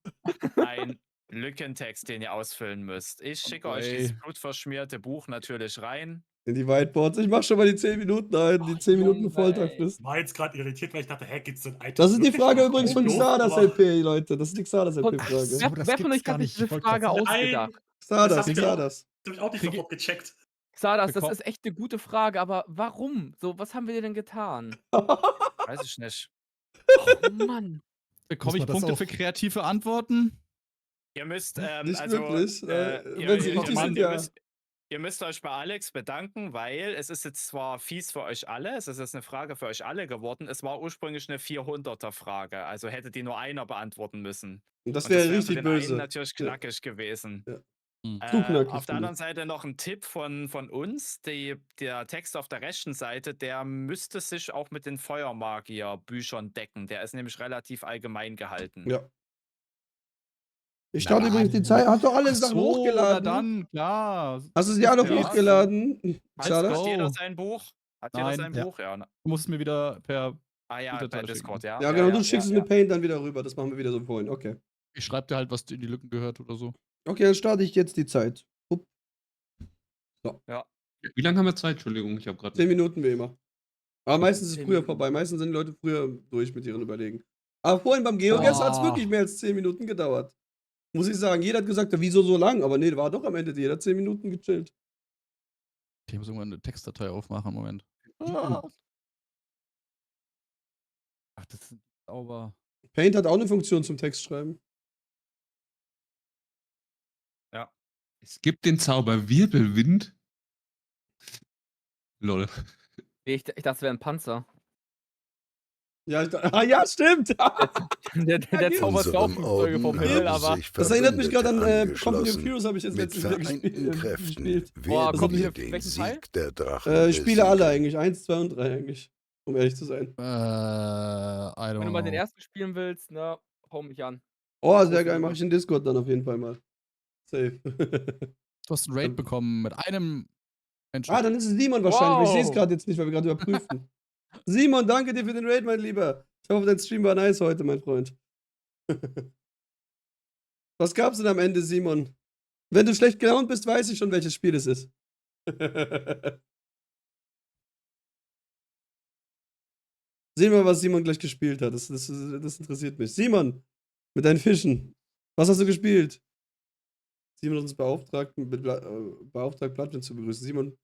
Ein Lückentext, den ihr ausfüllen müsst. Ich schicke euch ey. dieses blutverschmierte Buch natürlich rein. In die Whiteboards. Ich mach schon mal die 10 Minuten ein. Die Ach, 10 Minuten Junge, Folterfrist. War jetzt gerade irritiert, weil ich dachte, hä, gibt's so ein Item? Das ist die wirklich Frage noch? übrigens von Doof, Xardas aber- LP, Leute. Das ist die Xardas Von- LP-Frage. so, Wer, das wer von gibt's euch gar hat sich nicht. diese Ich wollte Frage grad sagen. ausgedacht? Das Xardas, hab ich auch- Xardas. Das hab ich auch nicht Kriege- sofort gecheckt. Xardas, das Bekomm- ist echt eine gute Frage, aber warum? So, was haben wir dir denn getan? Weiß ich nicht. Oh Mann. Bekomme ich Muss man das Punkte auch- für kreative Antworten? Ihr müsst, Nicht also, wirklich. ihr, Wenn sie ihr, richtig müsst, sind, ihr, ja. ihr müsst euch bei Alex bedanken, weil es ist jetzt zwar fies für euch alle, es ist jetzt eine Frage für euch alle geworden, es war ursprünglich eine 400er-Frage, also hätte die nur einer beantworten müssen. Und das Und wäre für richtig den böse. einen natürlich knackig gewesen. Ja. Hm. Zu knackig, Auf der finde anderen Seite noch ein Tipp von uns. Der Text auf der rechten Seite, der müsste sich auch mit den Feuermagier-Büchern decken. Der ist nämlich relativ allgemein gehalten. Ja. Ich starte Na, übrigens die Zeit. Hast du alle Ach Sachen so, hochgeladen? na dann, klar. Hast du sie alle Ja. hochgeladen? Let's Schade. go. Hat jeder sein Buch? Hat jeder Nein. sein Ja. Buch? Ja. Du musst es mir wieder per. Ah ja, Gute bei Datei Discord, schicken. ja. Ja, genau, du schickst es mit Paint dann wieder rüber. Das machen wir wieder so vorhin. Okay. Ich schreibe dir halt, was in die Lücken gehört oder so. Okay, dann starte ich jetzt die Zeit. Upp. Wie lange haben wir Zeit? Entschuldigung, ich habe gerade. 10 Minuten wie immer. Aber meistens ist es 10 früher Minuten. vorbei. Meistens sind die Leute früher durch mit ihren Überlegen. Aber vorhin beim Geoguess hat es Oh. wirklich mehr als 10 Minuten gedauert. Muss ich sagen. Jeder hat gesagt, wieso so lang? Aber nee, war doch am Ende jeder 10 Minuten gechillt. Ich muss irgendwann eine Textdatei aufmachen. Moment. Ach, das ist sauber. Paint hat auch eine Funktion zum Textschreiben. Es gibt den Zauber Wirbelwind. Lol. Ich dachte, es wäre ein Panzer. Ja, ja, stimmt. Der zaubert auch Unseren Flugzeuge vom Orden Himmel, haben aber. sich Das erinnert mich gerade an Verbündete Company of angeschlossen. Heroes, habe ich jetzt Mit letztens wieder vereinten Kräften gespielt. Boah, werden kommt wir hier den welchen Teil? Sieg der Drachen Ich spiele alle besiegen. eigentlich. 1, 2 und 3 eigentlich. Um ehrlich zu sein. I don't Wenn du know. mal den ersten spielen willst, ne, hau mich an. Oh, sehr Große geil. Liebe. Mache ich in Discord dann auf jeden Fall mal. Safe. Du hast einen Raid bekommen mit einem Menschen. Dann ist es Simon wahrscheinlich, weil ich sehe es Wow. gerade jetzt nicht, weil wir gerade überprüfen. Simon, danke dir für den Raid, mein Lieber. Ich hoffe, dein Stream war nice heute, mein Freund. Was gab's denn am Ende, Simon? Wenn du schlecht gelaunt bist, weiß ich schon, welches Spiel es ist. Sehen wir, was Simon gleich gespielt hat. Das interessiert mich. Simon, mit deinen Fischen. Was hast du gespielt? Simon hat uns beauftragt, Plattform zu begrüßen. Simon.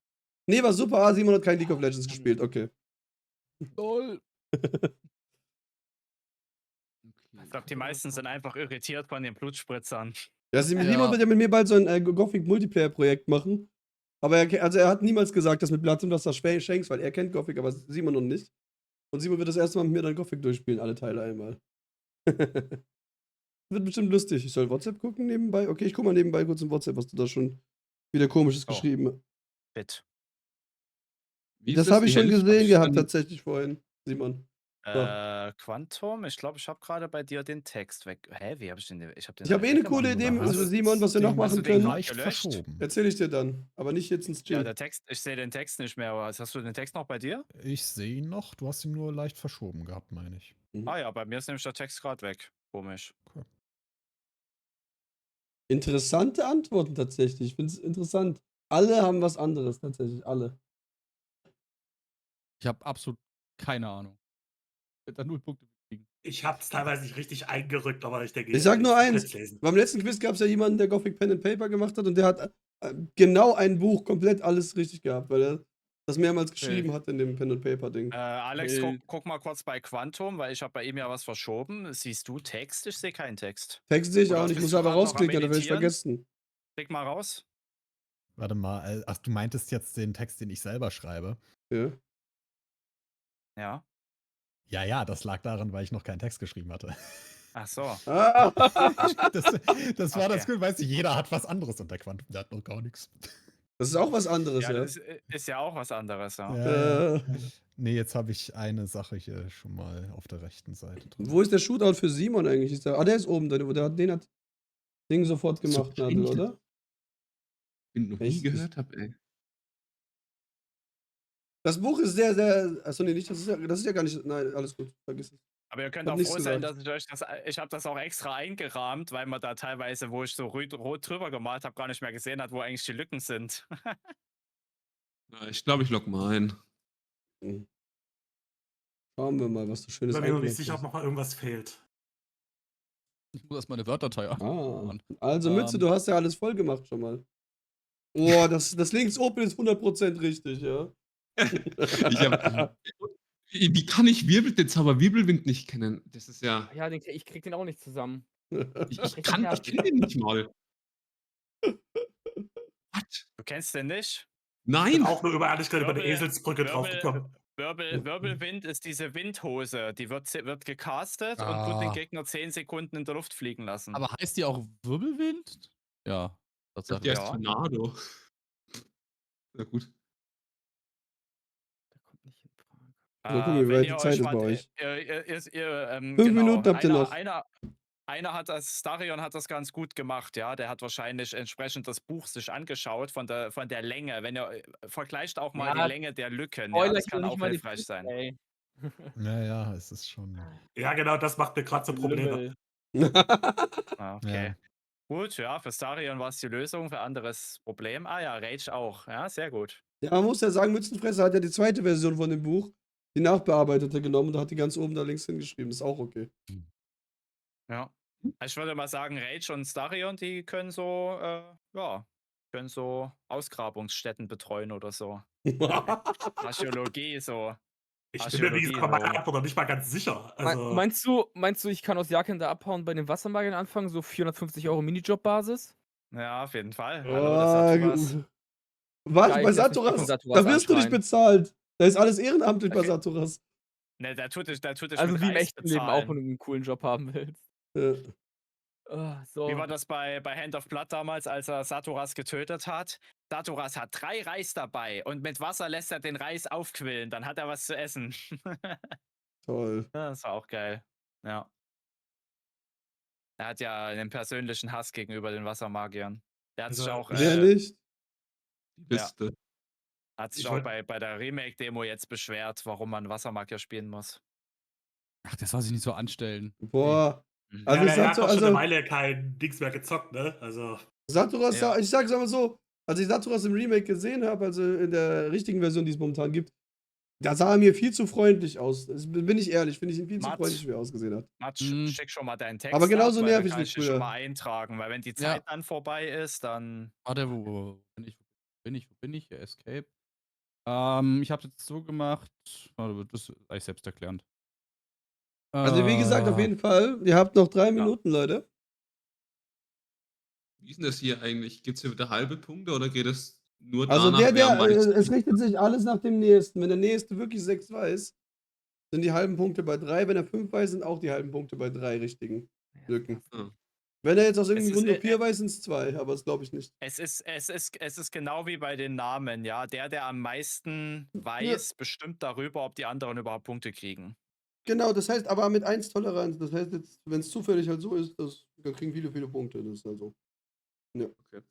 Nee, war super. Ah, Simon hat kein League of Legends gespielt. Okay. Lol. Ich glaube, die meisten sind einfach irritiert von den Blutspritzern. Ja, Simon Ja. wird ja mit mir bald so ein Gothic-Multiplayer-Projekt machen. Aber er hat niemals gesagt, dass mit Platinum das Shanks, weil er kennt Gothic, aber Simon noch nicht. Und Simon wird das erste Mal mit mir dann Gothic durchspielen, alle Teile einmal. Wird bestimmt lustig. Ich soll WhatsApp gucken nebenbei? Okay, ich guck mal nebenbei kurz im WhatsApp, was du da schon wieder Komisches Oh. geschrieben hast. Bit. Wie ist Das habe Die ich schon Hälfte? gesehen Hab ich gehabt, dann- tatsächlich vorhin, Simon. Quantum, ich glaube, ich habe gerade bei dir den Text weg. Hä, wie habe ich den? Ich habe den Ich habe eh eine coole Idee, Also, Simon, was wir noch hast machen du den können. Leicht gelöscht? verschoben. Erzähle ich dir dann, aber nicht jetzt ins Ja, Stream. der Text, ich sehe den Text nicht mehr. Aber hast du den Text noch bei dir? Ich sehe ihn noch, du hast ihn nur leicht verschoben gehabt, meine ich. Ah ja, bei mir ist nämlich der Text gerade weg. Komisch. Interessante Antworten tatsächlich. Ich finde es interessant. Alle haben was anderes, tatsächlich. Alle. Ich habe absolut keine Ahnung. Ich werde da 0 Punkte kriegen. Ich hab's teilweise nicht richtig eingerückt, aber ich denke, Ich sag nur werd's eins. lesen. Beim letzten Quiz gab es ja jemanden, der Gothic Pen and Paper gemacht hat und der hat genau ein Buch komplett alles richtig gehabt, weil er das mehrmals geschrieben hat in dem Pen and Paper Ding. Alex, guck mal kurz bei Quantum, weil ich habe bei ihm ja was verschoben. Siehst du Text? Ich sehe keinen Text. Text sehe ich Oder auch nicht, bist muss du aber gerade noch am rausklicken, dann werde ich Editieren? vergessen. Klick mal raus. Warte mal, ach, du meintest jetzt den Text, den ich selber schreibe? Ja. Ja. Ja, das lag daran, weil ich noch keinen Text geschrieben hatte. Ach so. Ah. Das war das Okay. Cool, weißt du, jeder hat was anderes unter Quantum, der hat noch gar nichts. Das ist auch was anderes, Ja, ja. das ist ja auch was anderes. Ja. Äh, Nee, jetzt habe ich eine Sache hier schon mal auf der rechten Seite drin. Wo ist der Shootout für Simon eigentlich? Der ist oben, den hat Ding sofort So gemacht, Nadel, klingt oder? Den noch nie Echt? gehört habe, ey. Das Buch ist sehr, sehr. Achso, nee, nicht. Das ist ja gar nicht. Nein, alles gut. Vergiss es. Aber ihr könnt Hab auch nichts froh sein, gesagt. dass ich euch das. Ich habe das auch extra eingerahmt, weil man da teilweise, wo ich so rot drüber gemalt habe, gar nicht mehr gesehen hat, wo eigentlich die Lücken sind. Na, ich glaube, ich log mal ein. Schauen wir mal, was du Ich schönes bin mir noch nicht eingeloggt sicher, ob hast. noch mal irgendwas fehlt. Ich muss erstmal eine Word-Datei Ah, also Mütze, Ähm. du hast ja alles voll gemacht schon mal. Oh, das links oben ist 100% richtig, ja. Ich habe Wie kann ich den Zauber Wirbelwind nicht kennen? Das ist ja. Ja, ich krieg den auch nicht zusammen. Ich Richtig kenn nervig. den nicht mal. What? Du kennst den nicht? Ich bin Nein! auch nur über ehrlich gesagt über eine Wirbel- Eselsbrücke draufgekommen. Wirbelwind ist diese Windhose, die wird gecastet und tut den Gegner 10 Sekunden in der Luft fliegen lassen. Aber heißt die auch Wirbelwind? Ja, Tatsache. Der ist Ja. Tornado. Na gut. Der kommt nicht in Frage. So, guck mal, wie wenn weit ihr die Zeit euch ist bei wart, euch. 5 Minuten habt ihr noch. Einer hat das, Starion hat das ganz gut gemacht, ja. Der hat wahrscheinlich entsprechend das Buch sich angeschaut von der Länge. Wenn ihr vergleicht auch mal Ja, die Länge der Lücken, ja, Spoiler das hier kann nicht auch mal die hilfreich Füße, sein. ey. Ja, es ist schon. Ja, genau, das macht mir gerade so Probleme. Lümmel. Okay. Ja. Gut, ja, für Starion war es die Lösung, für anderes Problem. Ah ja, Rage auch. Ja, sehr gut. Ja, man muss ja sagen, Mützenfresser hat ja die zweite Version von dem Buch, die nachbearbeitete, genommen und hat die ganz oben da links hingeschrieben. Ist auch okay. Ja. Ich würde mal sagen, Rage und Starion, die können so, können so Ausgrabungsstätten betreuen oder so. Archäologie, so. Ich bin mir, wie gesagt, bei meiner Archäologie, Antwort noch nicht mal ganz sicher. Also, Meinst du, ich kann aus Jagdhunter abhauen bei den Wassermagiern anfangen, so 450 € Minijob-Basis? Ja, auf jeden Fall. Hallo, das hat was. Was? Geil, Bei ich lass mich von Saturas? Saturas Da wirst du nicht anschreien. bezahlt. Da ist alles ehrenamtlich bei Okay. Saturas. Ne, da tut dich Also mit wie im Reis echten Leben auch, wenn bezahlen. du einen coolen Job haben willst. Ja. So. Wie war das bei Hand of Blood damals, als er Saturas getötet hat? Saturas hat 3 Reis dabei und mit Wasser lässt er den Reis aufquillen, dann hat er was zu essen. Toll. Das war auch geil. Ja. Er hat ja einen persönlichen Hass gegenüber den Wassermagiern. Der hat sich Also, auch, Wer nicht? Die Beste. hat sich Ich auch wollt- bei der Remake-Demo jetzt beschwert, warum man Wassermagier spielen muss. Ach, das soll sich nicht so anstellen. Boah. Mhm. Also ja, ich er sag hat so, doch schon eine also Weile kein Dings mehr gezockt, ne? Also, Saturas, Ja. ich sag's aber so, als ich Saturas im Remake gesehen habe, also in der richtigen Version, die es momentan gibt, da sah er mir viel zu freundlich aus. Bin ich ehrlich, finde ich ihn viel zu Matt. freundlich, wie er ausgesehen hat. Matsch, Mhm. schick schon mal deinen Text Aber genauso ab, weil dann nervig kann wie ich dich früher. schon mal eintragen, weil wenn die Zeit dann vorbei ist, dann... Warte, wo bin ich? Ja, Escape. Ich habe jetzt so gemacht. Warte, das ist eigentlich selbsterklärend. Also wie gesagt, auf jeden Fall, ihr habt noch 3 Minuten, Leute. Wie ist denn das hier eigentlich? Gibt es hier wieder halbe Punkte oder geht es nur Also danach, wer am meisten es richtet sich alles nach dem Nächsten. Wenn der Nächste wirklich 6 weiß, sind die halben Punkte bei 3. Wenn er 5 weiß, sind auch die halben Punkte bei 3 richtigen Lücken. Ah. Wenn er jetzt aus irgendeinem Es ist, Grund nur 4 weiß, sind es 2, aber das glaube ich nicht. Es ist genau wie bei den Namen, ja. Der am meisten weiß, bestimmt darüber, ob die anderen überhaupt Punkte kriegen. Genau, das heißt aber mit 1 Toleranz. Das heißt jetzt, wenn es zufällig halt so ist, dann kriegen viele Punkte. Das ist halt so. Ja. Okay.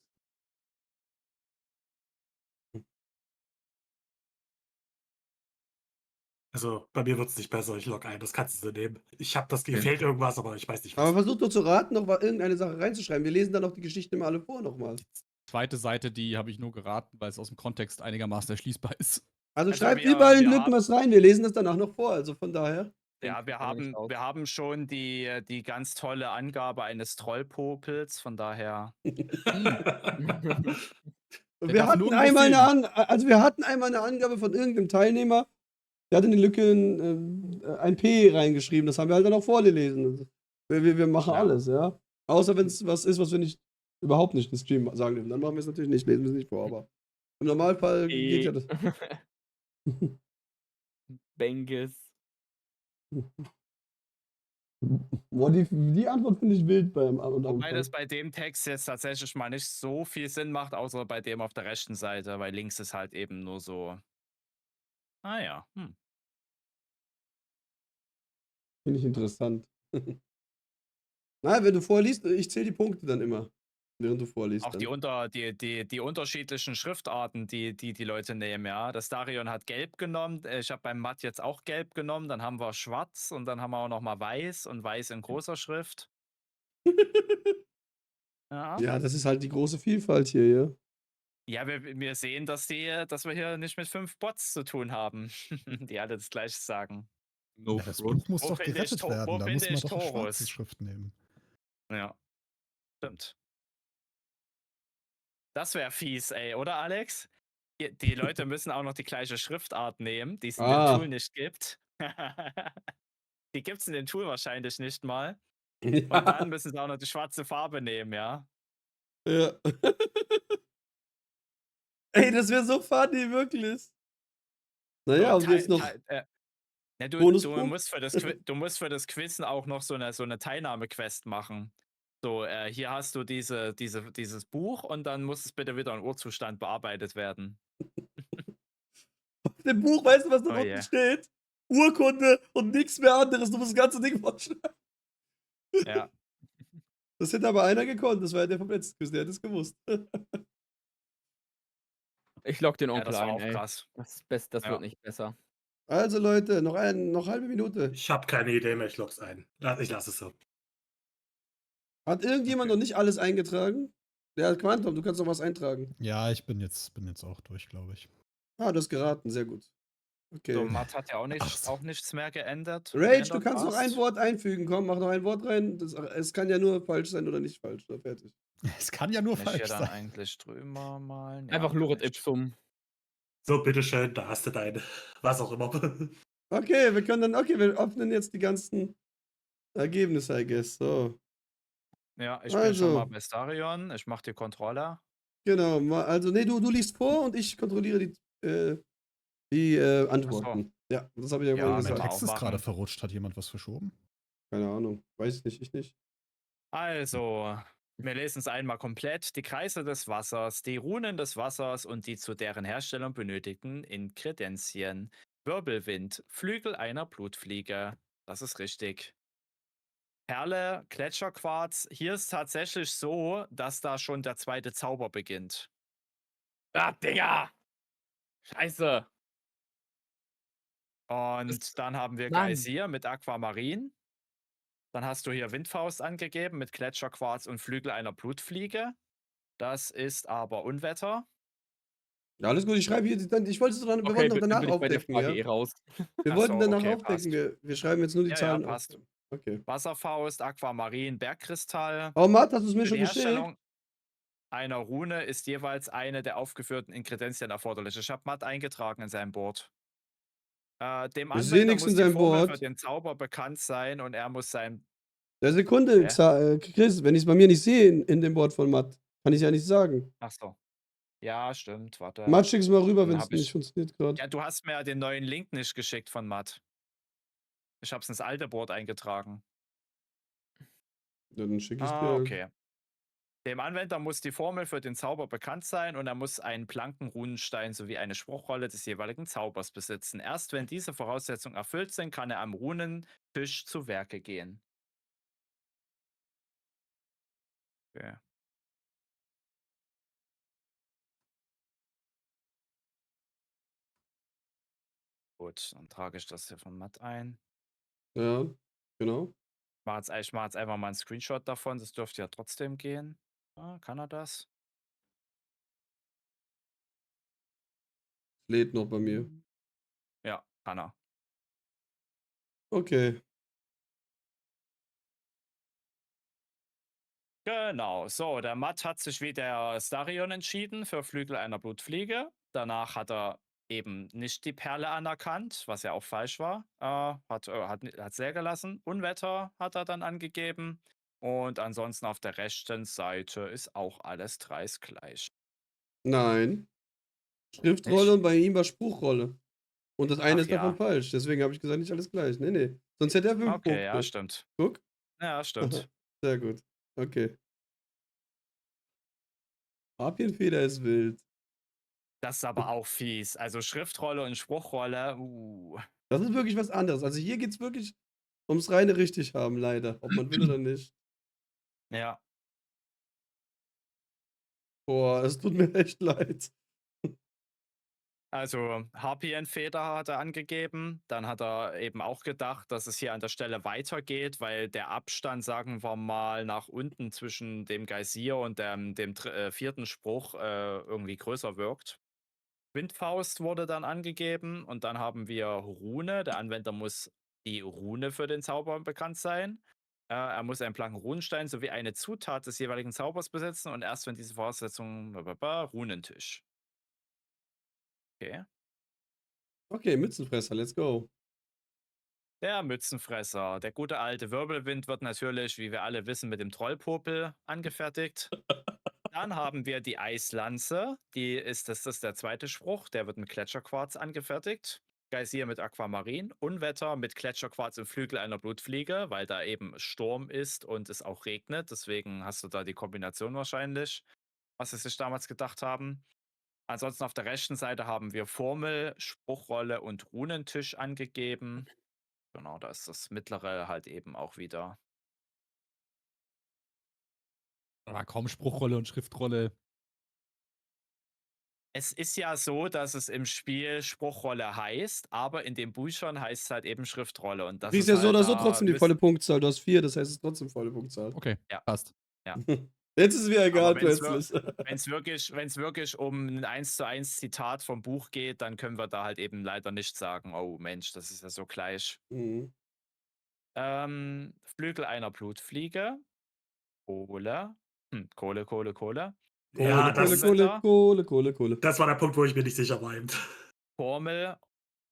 also bei mir wird es nicht besser. Ich log ein, das kannst du so nehmen. Ich habe das, mir fehlt irgendwas, aber ich weiß nicht Aber was. versucht nur zu raten, noch mal irgendeine Sache reinzuschreiben. Wir lesen dann auch die Geschichte immer alle vor nochmal. Zweite Seite, die habe ich nur geraten, weil es aus dem Kontext einigermaßen erschließbar ist. Also Also schreibt wir- überall in wir Lücken haben- was rein. Wir lesen das danach noch vor. Also von daher. Ja, wir haben schon die ganz tolle Angabe eines Trollpopels, von daher. Und Der wir darf hatten, nirgendwo einmal filmen. wir hatten einmal eine Angabe von irgendeinem Teilnehmer, der hat in die Lücke ein P reingeschrieben. Das haben wir halt dann auch vorgelesen. Wir machen Ja. alles, ja. Außer wenn es was ist, was wir nicht überhaupt nicht im Stream sagen dürfen. Dann machen wir es natürlich nicht, lesen wir es nicht vor. Aber im Normalfall geht ja das. Bengis. Boah, die Antwort finde ich wild beim Wobei das bei dem Text jetzt tatsächlich mal nicht so viel Sinn macht, außer bei dem auf der rechten Seite, weil links ist halt eben nur so. Ah ja. Finde ich interessant. Na, wenn du vorliest, ich zähle die Punkte dann immer, während du vorliest. Auch die unterschiedlichen Schriftarten, die Leute nehmen, ja. Das Darion hat gelb genommen, ich habe beim Matt jetzt auch gelb genommen, dann haben wir schwarz und dann haben wir auch nochmal weiß und weiß in großer Schrift. Ja, Ja, das ist halt die große Vielfalt hier, ja. ja wir sehen, dass wir hier nicht mit 5 Bots zu tun haben, die alle das Gleiche sagen. No Ja, das front. Buch muss Wo doch finde ich gerettet To- werden. wo Da finde muss man ich doch eine Taurus? schwarze Schrift nehmen. Ja, stimmt. Das wäre fies, ey, oder Alex? Die Leute müssen auch noch die gleiche Schriftart nehmen, die es in dem Ah. Tool nicht gibt. Die gibt's in dem Tool wahrscheinlich nicht mal. Und Ja. dann müssen sie auch noch die schwarze Farbe nehmen, ja. Ja. Ey, das wäre so funny, wirklich. Naja, So, und jetzt noch ja, du Bonuspunkt? musst für das Quizzen auch noch so eine Teilnahmequest machen. So, hier hast du dieses Buch und dann muss es bitte wieder in Urzustand bearbeitet werden. Auf dem Buch, weißt du, was da Oh unten je. steht? Urkunde und nichts mehr anderes. Du musst das ganze Ding vorschreiben. Ja. Das hätte aber einer gekonnt. Das war ja der vom letzten Quiz, der hätte es gewusst. Ich lock den Ja, Onkel das war ein, auch ey. krass. Das Ja. wird nicht besser. Also Leute, noch halbe Minute. Ich habe keine Idee mehr, ich log's ein. Ich lasse es so. Hat irgendjemand Okay. noch nicht alles eingetragen? Ja, Quantum, du kannst noch was eintragen. Ja, ich bin jetzt auch durch, glaube ich. Ah, du hast geraten, sehr gut. So, Okay. Matt hat ja Ach so. auch nichts mehr geändert. Rage, du kannst noch ein war's. Wort einfügen. Komm, mach noch ein Wort rein. Es kann ja nur falsch sein oder nicht falsch. So, fertig. Es kann ja nur Kann ich hier falsch dann sein. eigentlich drüber malen? Einfach kann Lorem ich. Ipsum. So, bitteschön, da hast du deine. Was auch immer. Okay, wir öffnen jetzt die ganzen Ergebnisse, I guess. So, Ja, ich bin schon mal also, bei Starion. Ich mache die Kontrolle. genau. Also, nee, du liest vor und ich kontrolliere die Antworten. Ja, das habe ich ja Ja, vorhin wenn Mein wir gesagt. Text auch ist gerade machen. verrutscht. Hat jemand was verschoben? Keine Ahnung. Weiß nicht, ich nicht. Also, wir lesen es einmal komplett. Die Kreise des Wassers, die Runen des Wassers und die zu deren Herstellung benötigten Inkredenzien. Wirbelwind, Flügel einer Blutfliege. Das ist richtig. Perle, Gletscherquarz. Hier ist tatsächlich so, dass da schon der zweite Zauber beginnt. Ah, Digga! Scheiße! Und dann haben wir Mann. Geysir mit Aquamarin. Dann hast du hier Windfaust angegeben mit Gletscherquarz und Flügel einer Blutfliege. Das ist aber Unwetter. Ja, alles gut, ich schreibe hier, ich wollte es wir Okay, wollten noch dann danach bin ich bei der aufdecken, Frage ja? eh raus. Wir Ach wollten so, danach okay, aufdecken, passt. wir schreiben jetzt nur die Ja, Zahlen auf. passt. Okay. Wasserfaust, Aquamarin, Bergkristall. Oh, Matt, hast du es mir Für schon die geschickt? Herstellung einer Rune ist jeweils eine der aufgeführten Ingredienzien erforderlich. Ich habe Matt eingetragen in seinem Board. Dem Ich sehe Anwender nichts muss in die seinem Formel für Board. den Zauber bekannt sein und er muss sein. Der Sekunde, Chris, wenn ich es bei mir nicht sehe in dem Board von Matt, kann ich ja nicht sagen. Ach so. Ja, stimmt, warte. Matt, schick's mal rüber, Dann wenn es hab ich- nicht funktioniert gerade. Ja, du hast mir ja den neuen Link nicht geschickt von Matt. Ich habe es ins alte Board eingetragen. Ja, dann schicke ich Ah, dir. okay. Dem Anwender muss die Formel für den Zauber bekannt sein und er muss einen blanken Runenstein sowie eine Spruchrolle des jeweiligen Zaubers besitzen. Erst wenn diese Voraussetzungen erfüllt sind, kann er am Runentisch zu Werke gehen. Okay. Gut, dann trage ich das hier von Matt ein. Ja, genau. Ich mache jetzt einfach mal einen Screenshot davon, das dürfte ja trotzdem gehen. Ah, kann er das? Lädt noch bei mir. Ja, kann er. Okay. Genau, so, der Matt hat sich wie der Starion entschieden für Flügel einer Blutfliege. Danach hat er eben nicht die Perle anerkannt, was ja auch falsch war. Hat sehr gelassen. Unwetter hat er dann angegeben. Und ansonsten auf der rechten Seite ist auch alles gleich. Nein. Schriftrolle Nicht? und bei ihm war Spruchrolle. Und das eine Ach ist davon ja. falsch. Deswegen habe ich gesagt, nicht alles gleich. Nee, nee. Sonst hätte er 5 Okay, Punkte. ja, stimmt. Guck. Ja, stimmt. Sehr gut. Okay. Papienfeder ist wild. Das ist aber auch fies. Also Schriftrolle und Spruchrolle, Das ist wirklich was anderes. Also hier geht es wirklich ums reine richtig haben, leider. Ob man will oder nicht. Ja. Boah, es tut mir echt leid. Also Harpienfeder hat er angegeben. Dann hat er eben auch gedacht, dass es hier an der Stelle weitergeht, weil der Abstand, sagen wir mal, nach unten zwischen dem Geysir und dem vierten Spruch irgendwie größer wirkt. Windfaust wurde dann angegeben und dann haben wir Rune. Der Anwender muss die Rune für den Zauber bekannt sein. Er muss einen blanken Runenstein sowie eine Zutat des jeweiligen Zaubers besitzen und erst wenn diese Voraussetzungen Runentisch. Okay. Okay, Mützenfresser, let's go. Der Mützenfresser. Der gute alte Wirbelwind wird natürlich, wie wir alle wissen, mit dem Trollpopel angefertigt. Dann haben wir die Eislanze. Das ist der zweite Spruch. Der wird mit Gletscherquarz angefertigt. Geysir mit Aquamarin. Unwetter mit Gletscherquarz im Flügel einer Blutfliege, weil da eben Sturm ist und es auch regnet. Deswegen hast du da die Kombination wahrscheinlich, was sie sich damals gedacht haben. Ansonsten auf der rechten Seite haben wir Formel, Spruchrolle und Runentisch angegeben. Genau, da ist das mittlere halt eben auch wieder. Aber kaum Spruchrolle und Schriftrolle. Es ist ja so, dass es im Spiel Spruchrolle heißt, aber in den Büchern heißt es halt eben Schriftrolle. Und das Kriegst ist ja so halt oder so da trotzdem die müsst- volle Punktzahl. Du hast 4, das heißt, es ist trotzdem volle Punktzahl. Okay, Ja. passt. Jetzt ist es wieder egal Aber wenn's plötzlich. Wenn es wirklich um ein 1:1 Zitat vom Buch geht, dann können wir da halt eben leider nicht sagen, oh Mensch, das ist ja so gleich. Mhm. Flügel einer Blutfliege. Kohle. Kohle. Ja, Kohle. das war der Punkt, wo ich mir nicht sicher war. Eben. Formel,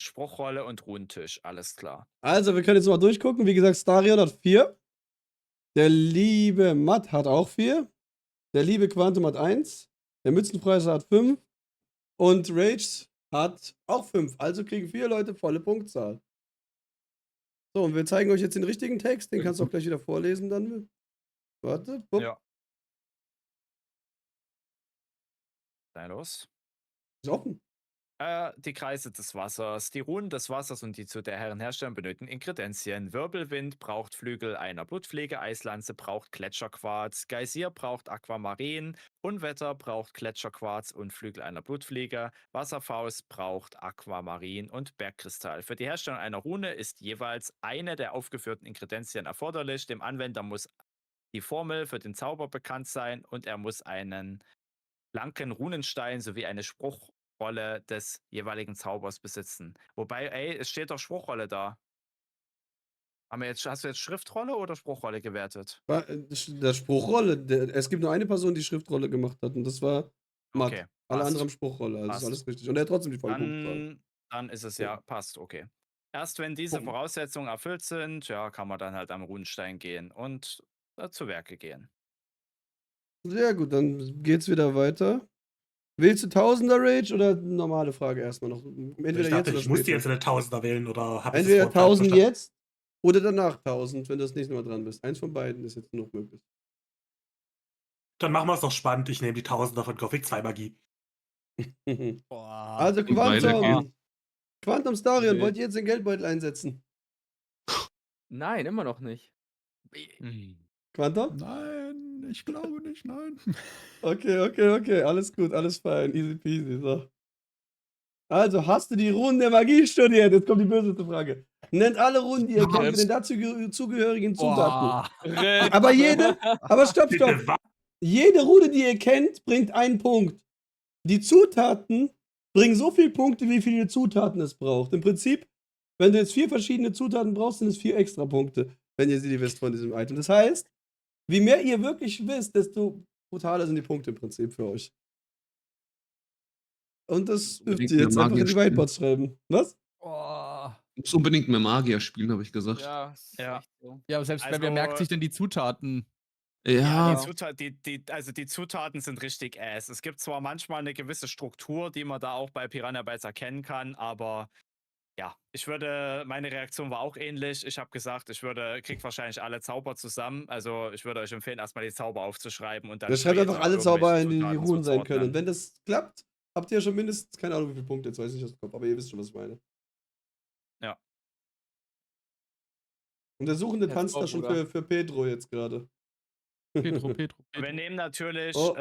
Spruchrolle und Runentisch. Alles klar. Also, wir können jetzt mal durchgucken. Wie gesagt, Starion hat 4. Der liebe Matt hat auch 4. Der liebe Quantum hat 1. Der Mützenfresser hat 5. Und Rage hat auch 5. Also kriegen 4 Leute volle Punktzahl. So, und wir zeigen euch jetzt den richtigen Text. Den kannst du auch gleich wieder vorlesen dann. Warte. Bupp. Ja. Sei los. Ist offen. Die Kreise des Wassers, die Runen des Wassers und die zu der Herren herstellen benötigen Ingredienzien. Wirbelwind braucht Flügel einer Blutfliege, Eislanze braucht Gletscherquarz, Geysir braucht Aquamarin, Unwetter braucht Gletscherquarz und Flügel einer Blutfliege, Wasserfaust braucht Aquamarin und Bergkristall. Für die Herstellung einer Rune ist jeweils eine der aufgeführten Ingredienzien erforderlich. Dem Anwender muss die Formel für den Zauber bekannt sein und er muss einen blanken Runenstein sowie eine Spruchrolle des jeweiligen Zaubers besitzen. Wobei, es steht doch Spruchrolle da. Hast du jetzt Schriftrolle oder Spruchrolle gewertet? Das Spruchrolle. Es gibt nur eine Person, die Schriftrolle gemacht hat. Und das war Matt. Okay, Alle passt. anderen haben Spruchrolle. Also ist Passt. alles richtig. Und er hat trotzdem die volle Punktzahl. Dann ist es ja, passt, okay. Erst wenn diese Gucken. Voraussetzungen erfüllt sind, ja, kann man dann halt am Runenstein gehen und zu Werke gehen. Sehr gut, dann geht's wieder weiter. Willst du Tausender Rage oder eine normale Frage erstmal noch? Entweder Ich dachte, oder ich musste später. jetzt eine Tausender wählen oder habe ich das Entweder Wort falsch 1000 verstanden? jetzt oder danach 1000, wenn du das nächste Mal dran bist. Eins von beiden ist jetzt noch möglich. Dann machen wir es doch spannend. Ich nehme die Tausender von Gothic 2 Magie. Boah. Also weitergehen. Quantum. Quantum Starion, Nee. wollt ihr jetzt den Geldbeutel einsetzen? Nein, immer noch nicht. Quantum? Nein, ich glaube nicht, nein. Okay. Alles gut, alles fein. Easy peasy. So. Also, hast du die Runen der Magie studiert? Jetzt kommt die böseste Frage. Nennt alle Runen, die ihr kennt, mit den dazu zugehörigen Zutaten. Boah. Aber stopp. Bitte, was? Jede Rune, die ihr kennt, bringt einen Punkt. Die Zutaten bringen so viele Punkte, wie viele Zutaten es braucht. Im Prinzip, wenn du jetzt 4 verschiedene Zutaten brauchst, sind es 4 extra Punkte, wenn ihr sie wisst von diesem Item. Das heißt, wie mehr ihr wirklich wisst, desto brutaler sind die Punkte im Prinzip für euch. Und das dürft Unbedingt ihr jetzt mehr einfach in die Magier spielen. Whiteboards schreiben. Was? Boah. Du musst unbedingt mehr Magier spielen, habe ich gesagt. Ja, ist Ja. echt so. Ja, aber selbst wer Also- merkt sich denn die Zutaten? Ja, Ja, die Zutaten sind richtig ass. Es gibt zwar manchmal eine gewisse Struktur, die man da auch bei Piranha Bytes erkennen kann, aber ja, meine Reaktion war auch ähnlich. Ich habe gesagt, krieg wahrscheinlich alle Zauber zusammen. Also ich würde euch empfehlen, erstmal die Zauber aufzuschreiben und dann. Ihr schreibt einfach später alle Zauber in irgendwelche die Zutaten Runen sein zuzuordnen. können. Und wenn das klappt, habt ihr schon mindestens, keine Ahnung wie viele Punkte, jetzt weiß ich nicht aus dem Kopf, aber ihr wisst schon, was ich meine. Ja. Und der Suchende Ja, tanzt da top, schon oder? für Pedro jetzt gerade. Petro. Wir nehmen natürlich, Oh.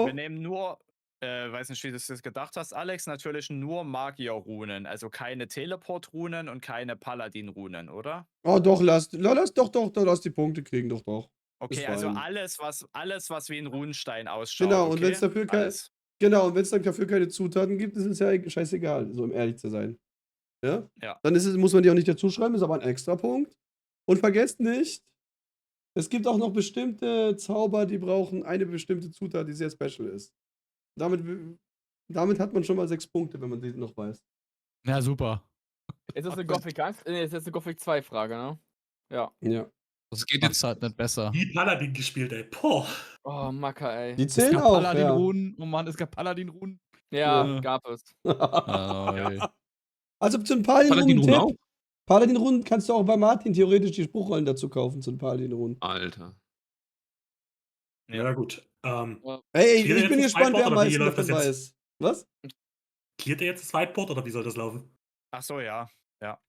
wir nehmen nur, weiß nicht, wie du es jetzt gedacht hast, Alex, natürlich nur Magier-Runen, also keine Teleport-Runen und keine Paladin-Runen, oder? Oh, doch, lass die Punkte kriegen, doch. Okay, Ist also fein. alles, was wie ein Runenstein ausschaut. Genau, okay? und wenn es dafür Alles. genau, und wenn es dann dafür keine Zutaten gibt, ist es ja scheißegal, so um ehrlich zu sein. Ja? Ja. Dann muss man die auch nicht dazu schreiben, ist aber ein extra Punkt. Und vergesst nicht, es gibt auch noch bestimmte Zauber, die brauchen eine bestimmte Zutat, die sehr special ist. Damit hat man schon mal 6 Punkte, wenn man die noch weiß. Ja, super. Ist das eine Gothic 1? Nee, ist jetzt eine Gothic 2 Frage, ne? Ja. Ja. Das geht macht's jetzt- halt nicht besser. Wie Paladin gespielt, ey. Boah. Oh, Macker, ey. Die Es zählen gab auch, ja. Paladin-Runen. Oh Mann, es gab Paladin-Runen. Ja, Ja. gab es. Ey. Also zu den Paladin-Runen Paladin-Runen-Tipp. auch? Paladin-Runen kannst du auch bei Martin theoretisch die Spruchrollen dazu kaufen, zu den Paladin-Runen. Alter. Ja, gut. Ey, Clear ich jetzt bin das gespannt, wer am Whiteboard, oder wie meisten läuft davon das jetzt? weiß. Was? Cleart ihr jetzt das Whiteboard oder wie soll das laufen? Ach so, ja. Ja.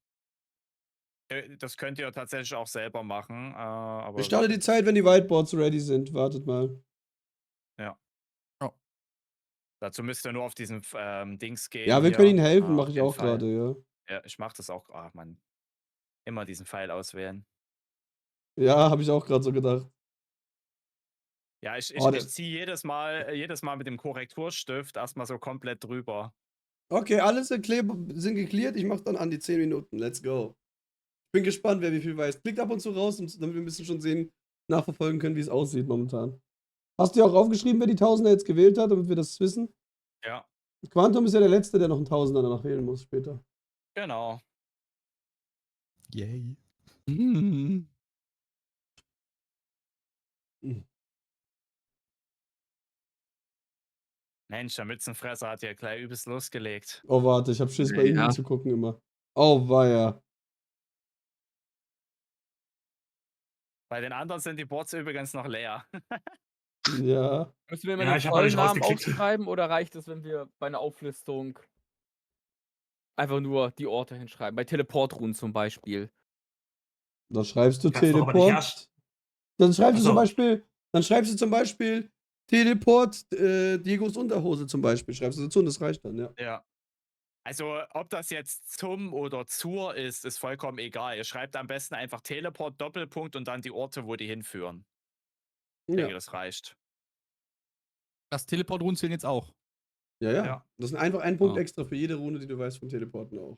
Das könnt ihr tatsächlich auch selber machen. Aber Ich starte die Zeit, wenn die Whiteboards ready sind. Wartet mal. dazu müsst ihr nur auf diesen Dings gehen. Ja, wir hier. können Ihnen helfen, Auf mache ich den auch Pfeil. gerade, ja. Ja, ich mach das auch. Ach man. Immer diesen Pfeil auswählen. Ja, habe ich auch gerade so gedacht. Ja, ich Oh, der- ziehe jedes Mal mit dem Korrekturstift erstmal so komplett drüber. Okay, alle sind geklärt. Ich mache dann an die 10 Minuten. Let's go. Ich bin gespannt, wer wie viel weiß. Klickt ab und zu raus, damit wir ein bisschen schon sehen, nachverfolgen können, wie es aussieht momentan. Hast du ja auch aufgeschrieben, wer die Tausender jetzt gewählt hat, damit wir das wissen? Ja, Quantum ist ja der Letzte, der noch einen Tausender danach wählen muss später. genau. Yay. Mhm. Mensch, der Mützenfresser hat ja gleich übelst losgelegt. Oh, warte, ich hab Schiss, bei ihm Ja. hinzugucken immer. Oh, weia. Bei den anderen sind die Boards übrigens noch leer. Ja. Müssen wir immer Ja, den ich hab noch nicht vollen Namen rausgeklickt. aufschreiben oder reicht es, wenn wir bei einer Auflistung einfach nur die Orte hinschreiben? Bei Teleportruhen zum Beispiel. Dann schreibst du Kannst doch aber nicht Teleport. Dann schreibst du Ach zum so. Beispiel, Teleport, Diegos Unterhose zum Beispiel. Schreibst du dazu und das reicht dann, ja. Ja. Also, ob das jetzt zum oder zur ist vollkommen egal. Ihr schreibt am besten einfach Teleport, Doppelpunkt und dann die Orte, wo die hinführen. Ich denke, Ja, das reicht. Das Teleport-Runen zählen jetzt auch. ja. Ja. Das ist einfach ein Punkt Ah. extra für jede Runde, die du weißt vom Teleporten auch.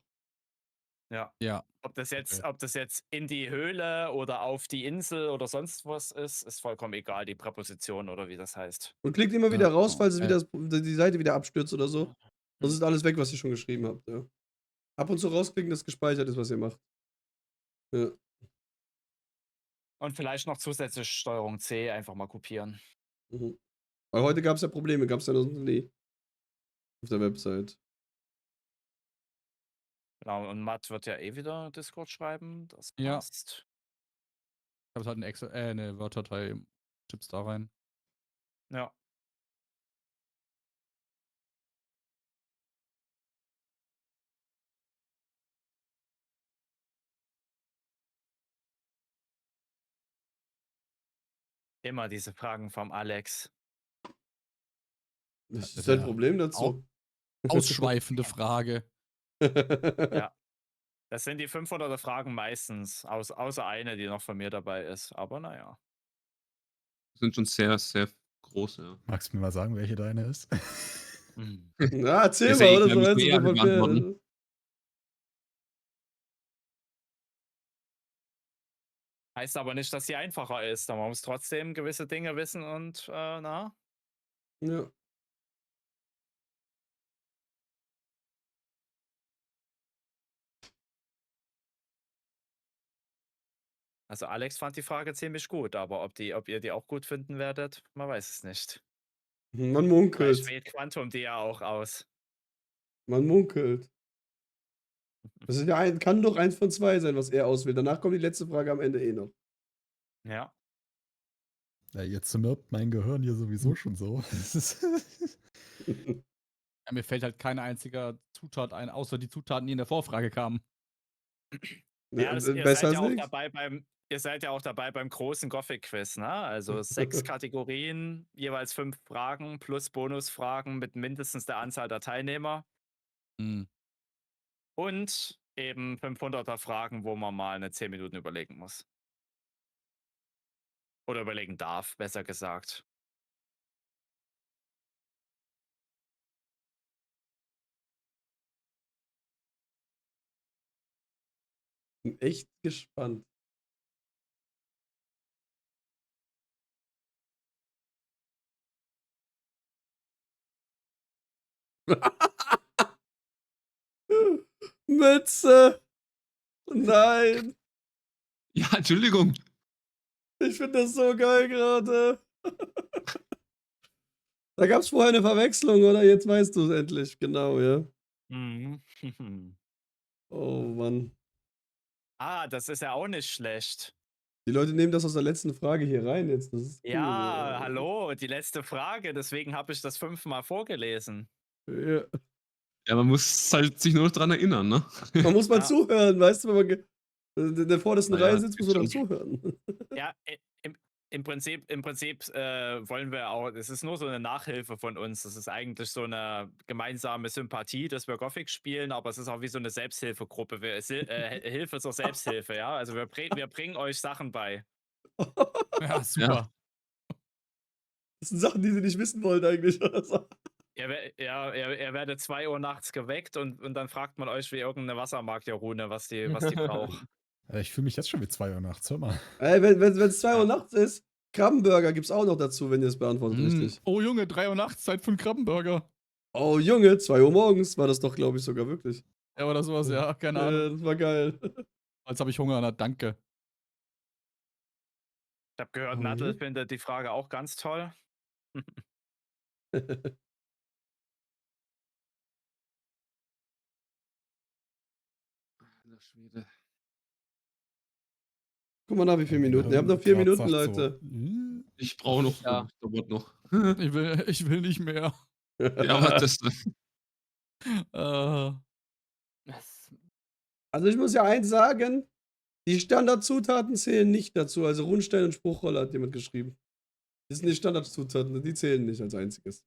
Ja. Ob das jetzt Okay. in die Höhle oder auf die Insel oder sonst was ist vollkommen egal, die Präposition oder wie das heißt. Und klickt immer wieder raus, falls es Okay. wieder die Seite wieder abstürzt oder so. Sonst ist alles weg, was ihr schon geschrieben habt, ja. Ab und zu rausklicken, dass gespeichert ist, was ihr macht. Ja. Und vielleicht noch zusätzlich Steuerung C einfach mal kopieren. Mhm. Weil heute gab es ja Probleme, gab es ja noch nie. Auf der Website. Genau, und Matt wird ja eh wieder Discord schreiben. Das Ja. passt. Ich habe halt eine Word-Datei, Chips da rein. Ja. Immer diese Fragen vom Alex. Das Das ist dein ja Problem dazu. Ausschweifende Frage. Ja. Das sind die 500er Fragen meistens, außer eine, die noch von mir dabei ist. Aber naja. Sind schon sehr, sehr groß, ja. Magst du mir mal sagen, welche deine ist? Na, erzähl Ist ja mal, eh oder klar, so. müssen Weißt wir du, alle so beantworten. Heißt aber nicht, dass sie einfacher ist. Aber man muss trotzdem gewisse Dinge wissen und na. Ja. Also Alex fand die Frage ziemlich gut, aber ob ihr die auch gut finden werdet, man weiß es nicht. Man Vielleicht munkelt. wählt Quantum die ja auch aus. Man munkelt. Das ist ja kann doch eins von zwei sein, was er auswählt. Danach kommt die letzte Frage am Ende eh noch. Ja. Ja, jetzt zermürbt mein Gehirn hier sowieso schon so. Das ist Ja, mir fällt halt keine einzige Zutat ein, außer die Zutaten, die in der Vorfrage kamen. Ja, ihr Besser seid als ja auch nichts. dabei beim großen Gothic-Quiz, ne? Also 6 Kategorien, jeweils 5 Fragen plus Bonusfragen mit mindestens der Anzahl der Teilnehmer. Hm. Und eben 500er Fragen, wo man mal eine 10 Minuten überlegen muss. Oder überlegen darf, besser gesagt. Bin echt gespannt. Mütze! Nein! Ja, Entschuldigung. Ich finde das so geil gerade. Da gab es vorher eine Verwechslung, oder? Jetzt weißt du es endlich. Genau, ja. Mhm. Oh Mann. Ah, das ist ja auch nicht schlecht. Die Leute nehmen das aus der letzten Frage hier rein jetzt. Das ist cool. Ja, hallo, die letzte Frage, deswegen habe ich das 5-mal vorgelesen. Ja. Ja, man muss halt sich nur noch dran erinnern, ne? Man muss mal Ja. zuhören, weißt du, wenn man in der vordersten Naja, Reihe sitzt, muss man doch geht schon. zuhören. Ja, im Prinzip wollen wir auch, es ist nur so eine Nachhilfe von uns. Das ist eigentlich so eine gemeinsame Sympathie, dass wir Gothic spielen, aber es ist auch wie so eine Selbsthilfegruppe. Hilfe zur Selbsthilfe, ja. Also wir bringen euch Sachen bei. Ja, super. Das sind Sachen, die sie nicht wissen wollen eigentlich. Oder so. Ihr werdet 2 Uhr nachts geweckt und dann fragt man euch wie irgendeine Wassermagier-Rune, was die braucht. Ich fühle mich jetzt schon wie 2 Uhr nachts, hör mal. Ey, wenn es 2 Uhr nachts ist, Krabbenburger gibt's auch noch dazu, wenn ihr es beantwortet richtig. Oh Junge, 3 Uhr nachts, Zeit für einen Krabbenburger. Oh Junge, 2 Uhr morgens war das doch, glaube ich, sogar wirklich. Ja, oder sowas, ja, keine Ahnung. Das war geil. Jetzt habe ich Hunger, na danke. Ich habe gehört, Nattel findet die Frage auch ganz toll. Alter Schwede. Guck mal nach, wie viele Minuten. Ihr habt noch 4 Minuten, Sagt Leute. So, Ich brauche noch. Ja. Dauert noch. Ich will nicht mehr. Ja, was das? Also ich muss ja eins sagen, die Standardzutaten zählen nicht dazu. Also Rundstein und Spruchrolle hat jemand geschrieben. Das sind die Standardzutaten, die zählen nicht als einziges.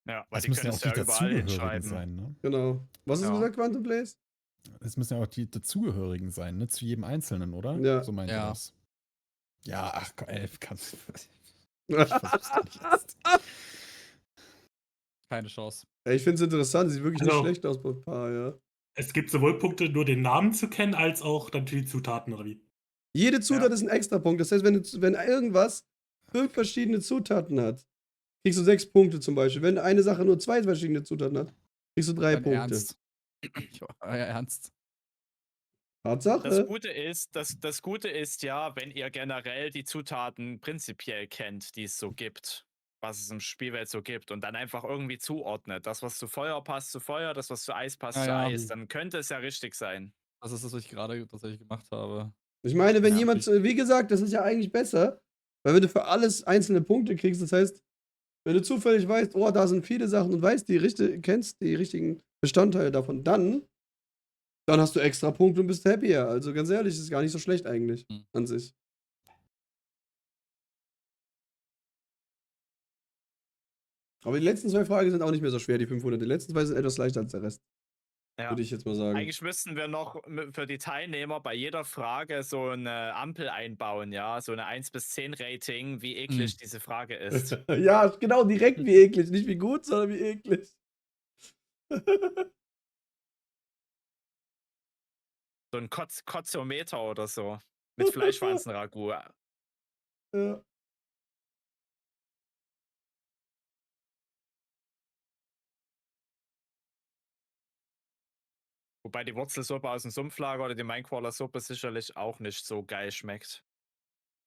Ja, weil Es die müssen ja können auch es die ja überall Dazugehörigen hinschreiben. sein, ne? Genau. Was hast du Ja. gesagt, Quantum Blaze? Es müssen ja auch die Dazugehörigen sein, ne? Zu jedem Einzelnen, oder? Ja. So meint Ja. ihr das. Ja, ach, 11 kannst ich versuch's doch nicht erst. Keine Chance. Ja, ich finde es interessant, sieht wirklich nicht Also- schlecht aus bei ein paar, ja. Es gibt sowohl Punkte, nur den Namen zu kennen, als auch dann die Zutaten, oder wie? Jede Zutat Ja. ist ein Extrapunkt. Das heißt, wenn irgendwas 5 verschiedene Zutaten hat, kriegst du 6 Punkte zum Beispiel. Wenn eine Sache nur 2 verschiedene Zutaten hat, kriegst du 3 Dein Punkte. Ernst. Ernst. Tatsache. Das Gute ist ja, wenn ihr generell die Zutaten prinzipiell kennt, die es so gibt, was es im Spielwelt so gibt, und dann einfach irgendwie zuordnet. Das, was zu Feuer passt, zu Feuer, das, was zu Eis passt, Ja, zu ja. Eis, dann könnte es ja richtig sein. Das ist das, was ich gerade tatsächlich gemacht habe. Ich meine, wenn Ja, jemand, wie gesagt, das ist ja eigentlich besser, weil wenn du für alles einzelne Punkte kriegst, das heißt, wenn du zufällig weißt, oh, da sind viele Sachen und weißt, kennst die richtigen Bestandteile davon, dann hast du extra Punkte und bist happier. Also ganz ehrlich, ist gar nicht so schlecht eigentlich an sich. Aber die letzten 2 Fragen sind auch nicht mehr so schwer, die 500. Die letzten 2 sind etwas leichter als der Rest. Ja. Würde ich jetzt mal sagen. Eigentlich müssten wir noch für die Teilnehmer bei jeder Frage so eine Ampel einbauen, ja, so eine 1 bis 10 Rating, wie eklig diese Frage ist. Ja, genau, direkt wie eklig. Nicht wie gut, sondern wie eklig. So ein Kotzometer oder so. Mit Fleischwanzen-Ragout. Ja. Wobei die Wurzelsuppe aus dem Sumpflager oder die Mindcrawler-Suppe sicherlich auch nicht so geil schmeckt.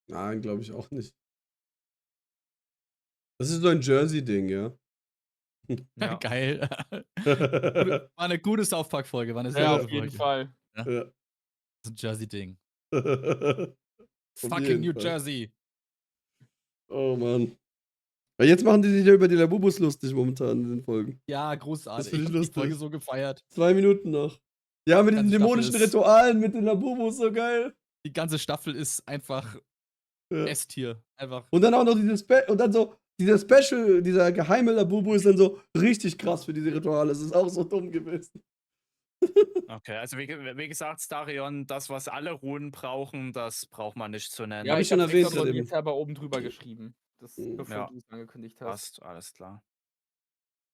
Nein, glaube ich auch nicht. Das ist so ein Jersey-Ding, ja. Ja. Geil. War eine gute South Park-Folge. War eine sehr Ja, gute auf jeden Folge. Fall. Ja. Das ist ein Jersey-Ding. Auf Fucking jeden New Fall. Jersey. Oh Mann. Weil jetzt machen die sich ja über die Labubus lustig momentan in den Folgen. Ja, Das großartig. find ich Ich hab die lustig. Folge so gefeiert. 2 Minuten noch. Ja, mit diesen Ganze dämonischen Staffel ist- Ritualen, mit den Labubus, so geil. Die ganze Staffel ist einfach Ja. S-Tier. Einfach. Und dann auch noch dieser Special, dieser geheime Labubu ist dann so richtig krass für diese Rituale. Es ist auch so dumm gewesen. Okay, also wie gesagt, Starion, das, was alle Runen brauchen, das braucht man nicht zu nennen. Ja, hab ich schon hab's erwähnt extra gerade eben. selber oben drüber geschrieben. Das, Mhm. bevor Ja. du es angekündigt hast. Passt, alles klar.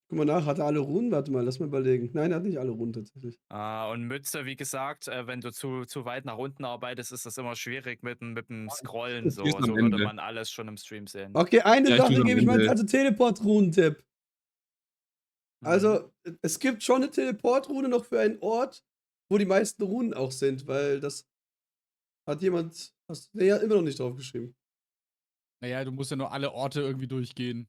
Guck mal nach, hat er alle Runen? Warte mal, lass mal überlegen. Nein, er hat nicht alle Runen tatsächlich. Und Mütze, wie gesagt, wenn du zu weit nach unten arbeitest, ist das immer schwierig mit dem Scrollen. So, Die ist am so würde Ende. man alles schon im Stream sehen. Okay, eine Ja, ich Sache bin am gebe ich mal Ende. als Teleport-Runen-Tipp. Also, es gibt schon eine Teleportrune noch für einen Ort, wo die meisten Runen auch sind, weil das hat jemand hast du ja immer noch nicht draufgeschrieben. Naja, du musst ja nur alle Orte irgendwie durchgehen.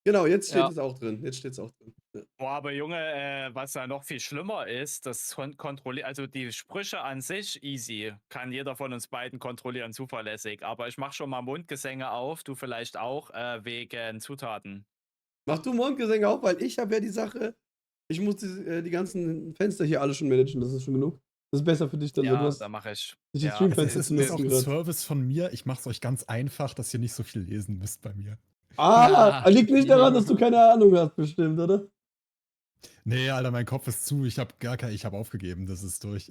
Genau, jetzt steht Ja. es auch drin. Jetzt steht's auch drin. Ja. Boah, aber Junge, was ja noch viel schlimmer ist, das kontrolliert, also die Sprüche an sich easy, kann jeder von uns beiden kontrollieren, zuverlässig. Aber ich mach schon mal Mundgesänge auf, du vielleicht auch, wegen Zutaten. Mach du Mondgesänge auf, weil ich habe ja die Sache, ich muss die ganzen Fenster hier alle schon managen, das ist schon genug. Das ist besser für dich dann, weil du Ja, hast da mache ich. nicht die Ja, Also Streamfenster es zu ist auch nutzen ein gerade. Service von mir. Ich mache es euch ganz einfach, dass ihr nicht so viel lesen müsst bei mir. Ah, liegt nicht daran, dass du keine Ahnung hast, bestimmt, oder? Nee, Alter, mein Kopf ist zu. Ich habe aufgegeben. Das ist durch.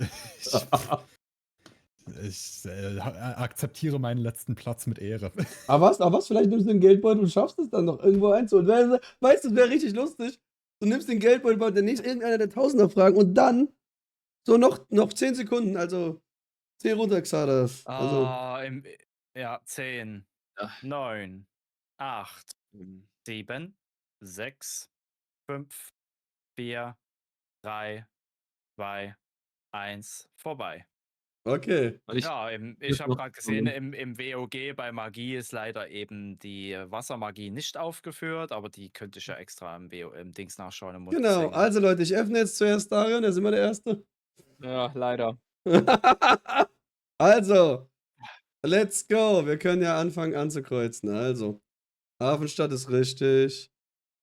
Ich akzeptiere meinen letzten Platz mit Ehre. Aber was? Vielleicht nimmst du den Geldbeutel und schaffst es dann noch irgendwo einzuholen. Weißt du, das wäre richtig lustig. Du nimmst den Geldbeutel bei der nächsten irgendeiner der Tausender-Fragen und dann so noch 10 Sekunden, also 10 runter, Xardas. Also, Ja, 10, Ja. 9, 8, 7, 6, 5, 4, 3, 2, 1, vorbei. okay. Und Ja, ich habe gerade gesehen, im WOG bei Magie ist leider eben die Wassermagie nicht aufgeführt, aber die könnte ich ja extra im Dings nachschauen. Im Genau, Mundgesänge. also Leute, ich öffne jetzt zuerst Darion, der ist immer der Erste. Ja, leider. Also, let's go. Wir können ja anfangen anzukreuzen. Also, Hafenstadt ist richtig.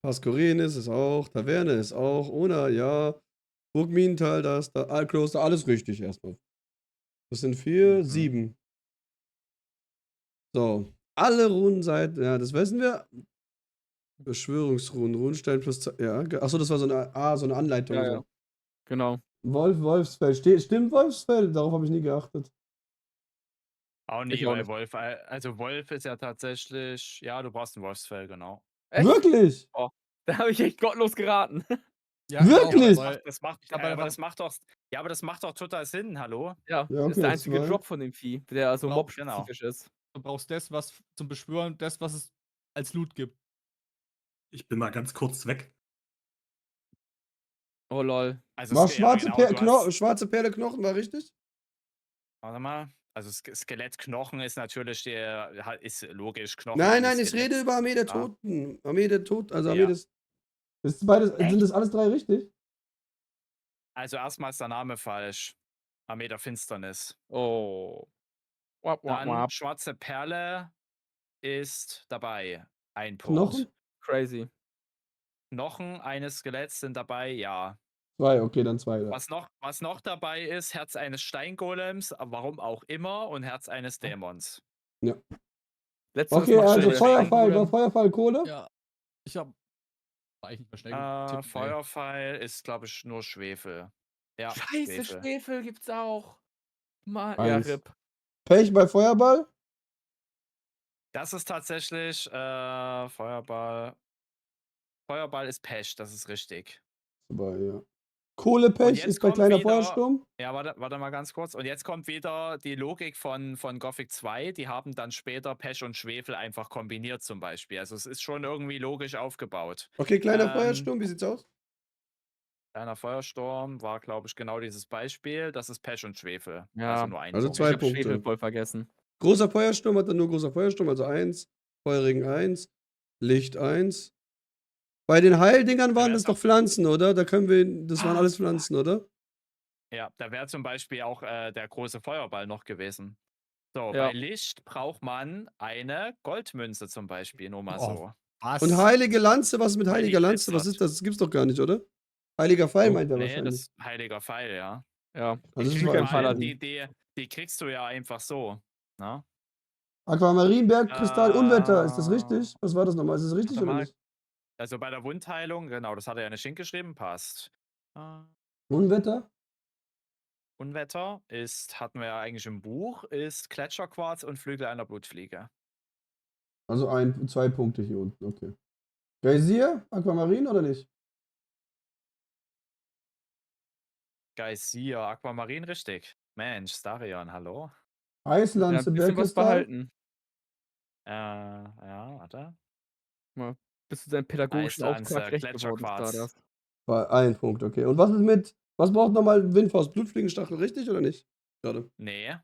Paskorin ist es auch. Taverne ist auch. Ona, ja. Burg Minental, das, da, Altkloster, alles richtig erstmal. Das sind 4, 7. So. Alle Runenseiten, ja, das wissen wir. Beschwörungsrunen, Runenstein plus, ja. Achso, das war so eine Anleitung. Ja, so. ja. Genau. Wolfsfell. Stimmt Wolfsfell? Darauf habe ich nie geachtet. Auch nie, Ich auch weil nicht. Wolf, also Wolf ist ja tatsächlich, ja, du brauchst ein Wolfsfell, genau. Echt? Wirklich? Da habe ich echt gottlos geraten. Ja, Wirklich? Weil, Das macht, Ich hab aber einfach- das macht doch, ja, aber das macht doch total Sinn, hallo? Ja, Ja, ist okay, der einzige 2. Drop von dem Vieh, der also Genau, mob-spezifisch ist. du brauchst das, was zum Beschwören, das, was es als Loot gibt. Ich bin mal ganz kurz weg. Oh lol. Also War es- ja, genau, schwarze Perle Knochen, war richtig? Warte mal. Also Skelettknochen ist natürlich ist logisch, Knochen. Nein, eines nein, ich Skeletts. rede über Armee der Ja. Toten. Armee der Toten, also Armee Ja. des. Ist beides, Echt? sind das alles 3 richtig? Also erstmal ist der Name falsch. Armee der Finsternis. Oh. Wap, wap, Dann wap. schwarze Perle ist dabei. Ein Knochen? Punkt. Crazy. Knochen eines Skeletts sind dabei, ja. 2, okay, dann 2. Ja. Was noch dabei ist, Herz eines Steingolems, warum auch immer, und Herz eines Dämons. Letzteres Okay, macht also Sinn. Feuerpfeil, war Oder- Feuerpfeil Kohle? Ja. Ich hab. War eigentlich nicht mehr schnell getippt, ey. Feuerpfeil ist, glaube ich, nur Schwefel. Ja, Scheiße, Schwefel gibt's auch. Mann, ja, 1. RIP. Pech bei Feuerball? Das ist tatsächlich Feuerball. Feuerball ist Pech, das ist richtig. Dabei, ja. Und Kohlepech jetzt ist bei kommt kleiner wieder- Feuersturm? Ja, warte mal ganz kurz. Und jetzt kommt wieder die Logik von Gothic 2. Die haben dann später Pech und Schwefel einfach kombiniert zum Beispiel. Also es ist schon irgendwie logisch aufgebaut. Okay, kleiner Ähm, Feuersturm, wie sieht's aus? Kleiner Feuersturm war, glaube ich, genau dieses Beispiel. Das ist Pech und Schwefel. Ja, Also nur ein also Punkt. 2 Ich hab Punkte. Schwefel voll vergessen. Großer Feuersturm hat dann nur großer Feuersturm, also 1. Feurigen 1. Licht 1. Bei den Heildingern waren das doch Pflanzen, oder? Das waren alles Pflanzen, oder? Ja, da wäre zum Beispiel auch der große Feuerball noch gewesen. So, Ja. bei Licht braucht man eine Goldmünze zum Beispiel, nur mal Oh, so. Was? Und heilige Lanze, was mit Weil heiliger die Lanze? Was glitzert. ist das? Das gibt's doch gar nicht, oder? Heiliger Pfeil Oh, meint er Nee, wahrscheinlich. das ist heiliger Pfeil, ja. Ja. Also Ich das krieg war keinen ein Paladin. Die kriegst du ja einfach so. Ne? Aquamarinberg, Kristall, Unwetter, ist das Ah. richtig? Was war das nochmal? Ist das richtig Warte oder mal. nicht? Also bei der Wundheilung, genau, das hat er ja nicht hingeschrieben, passt. Unwetter? Unwetter hatten wir ja eigentlich im Buch, ist Gletscherquarz und Flügel einer Blutfliege. Also 2 Punkte hier unten, okay. Geysir, Aquamarin oder nicht? Geysir, Aquamarin, richtig. Mensch, Starion, hallo? Ja, Eislanze, ein bisschen was Bergkristall? behalten. Ja, warte. Bist du deinen pädagogischen Eislanze, Auftrag recht geworden, Gletscherquarz. Stardust. Ein Punkt, okay. Und was ist mit, was braucht nochmal Windfaust? Blutfliegenstachel, richtig oder nicht? Gerade. Nee.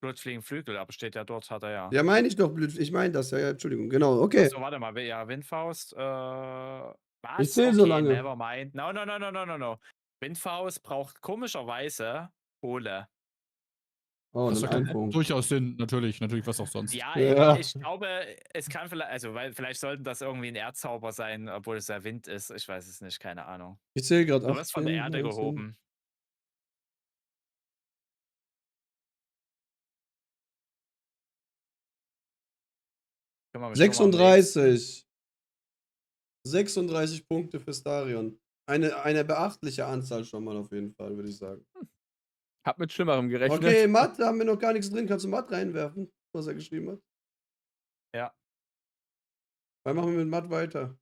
Blutfliegenflügel, aber steht ja dort, hat er ja. Ja, meine ich doch, ich meine das, ja, Entschuldigung, genau, okay. Achso, warte mal, ja, Windfaust, Ich was? zähl Okay, so lange. never mind. No. Windfaust braucht komischerweise Kohle. Oh, Das dann ergibt ein Punkt. durchaus Sinn, natürlich, was auch sonst. Ja, Ja. ich glaube, es kann vielleicht, also, weil vielleicht sollten das irgendwie ein Erdzauber sein, obwohl es ja Wind ist. Ich weiß es nicht, keine Ahnung. Ich zähle gerade Du wirst von der 18, Erde 19. gehoben. Kümmere mich schon mal um den nächsten. 36. 36 Punkte für Starion. Eine beachtliche Anzahl schon mal auf jeden Fall, würde ich sagen. Hab mit Schlimmerem gerechnet. Okay, Matt, da haben wir noch gar nichts drin. Kannst du Matt reinwerfen, was er geschrieben hat? Ja. Dann machen wir mit Matt weiter.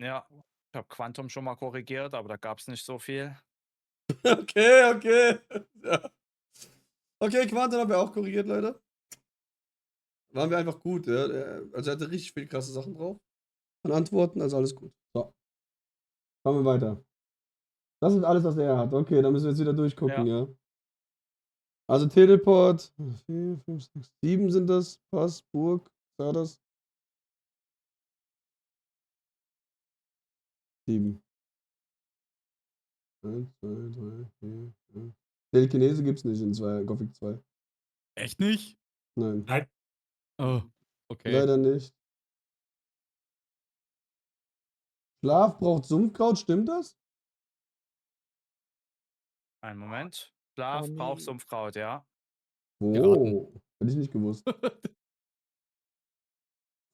Ja, ich habe Quantum schon mal korrigiert, aber da gab es nicht so viel. Okay. Ja. Okay, Quantum haben wir auch korrigiert, Leute. Waren wir einfach gut, ja. Also er hatte richtig viele krasse Sachen drauf. An Antworten, also alles gut. So. Machen wir weiter. Das ist alles, was er hat. Okay, dann müssen wir jetzt wieder durchgucken, ja. Also Teleport. 4, 5, 6, 7 sind das. Pass, Burg, war das? 7. 1, 2, 3, 4, 5. Telekinese gibt's nicht in Gothic 2. Echt nicht? Nein. Nein. Oh, okay. Leider nicht. Schlaf braucht Sumpfkraut, stimmt das? Einen Moment. Schlaf braucht Sumpfkraut, ja. Oh, hätte ich nicht gewusst.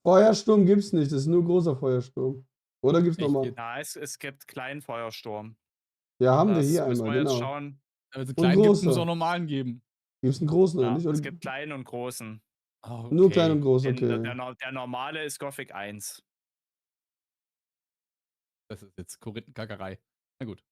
Feuersturm gibt's nicht, das ist nur großer Feuersturm. Oder gibt's Echt nochmal? jetzt? Na, es gibt kleinen Feuersturm. Ja, haben wir Das hier müssen einmal, wir jetzt genau. schauen. Also Und klein gibt es große. auch normalen geben. Gibt's einen großen oder Ja, nicht? Oder es gibt kleinen und großen. Oh, nur klein und groß, Der, okay. der normale ist Gothic 1. Das ist jetzt Korinthenkackerei. Na gut.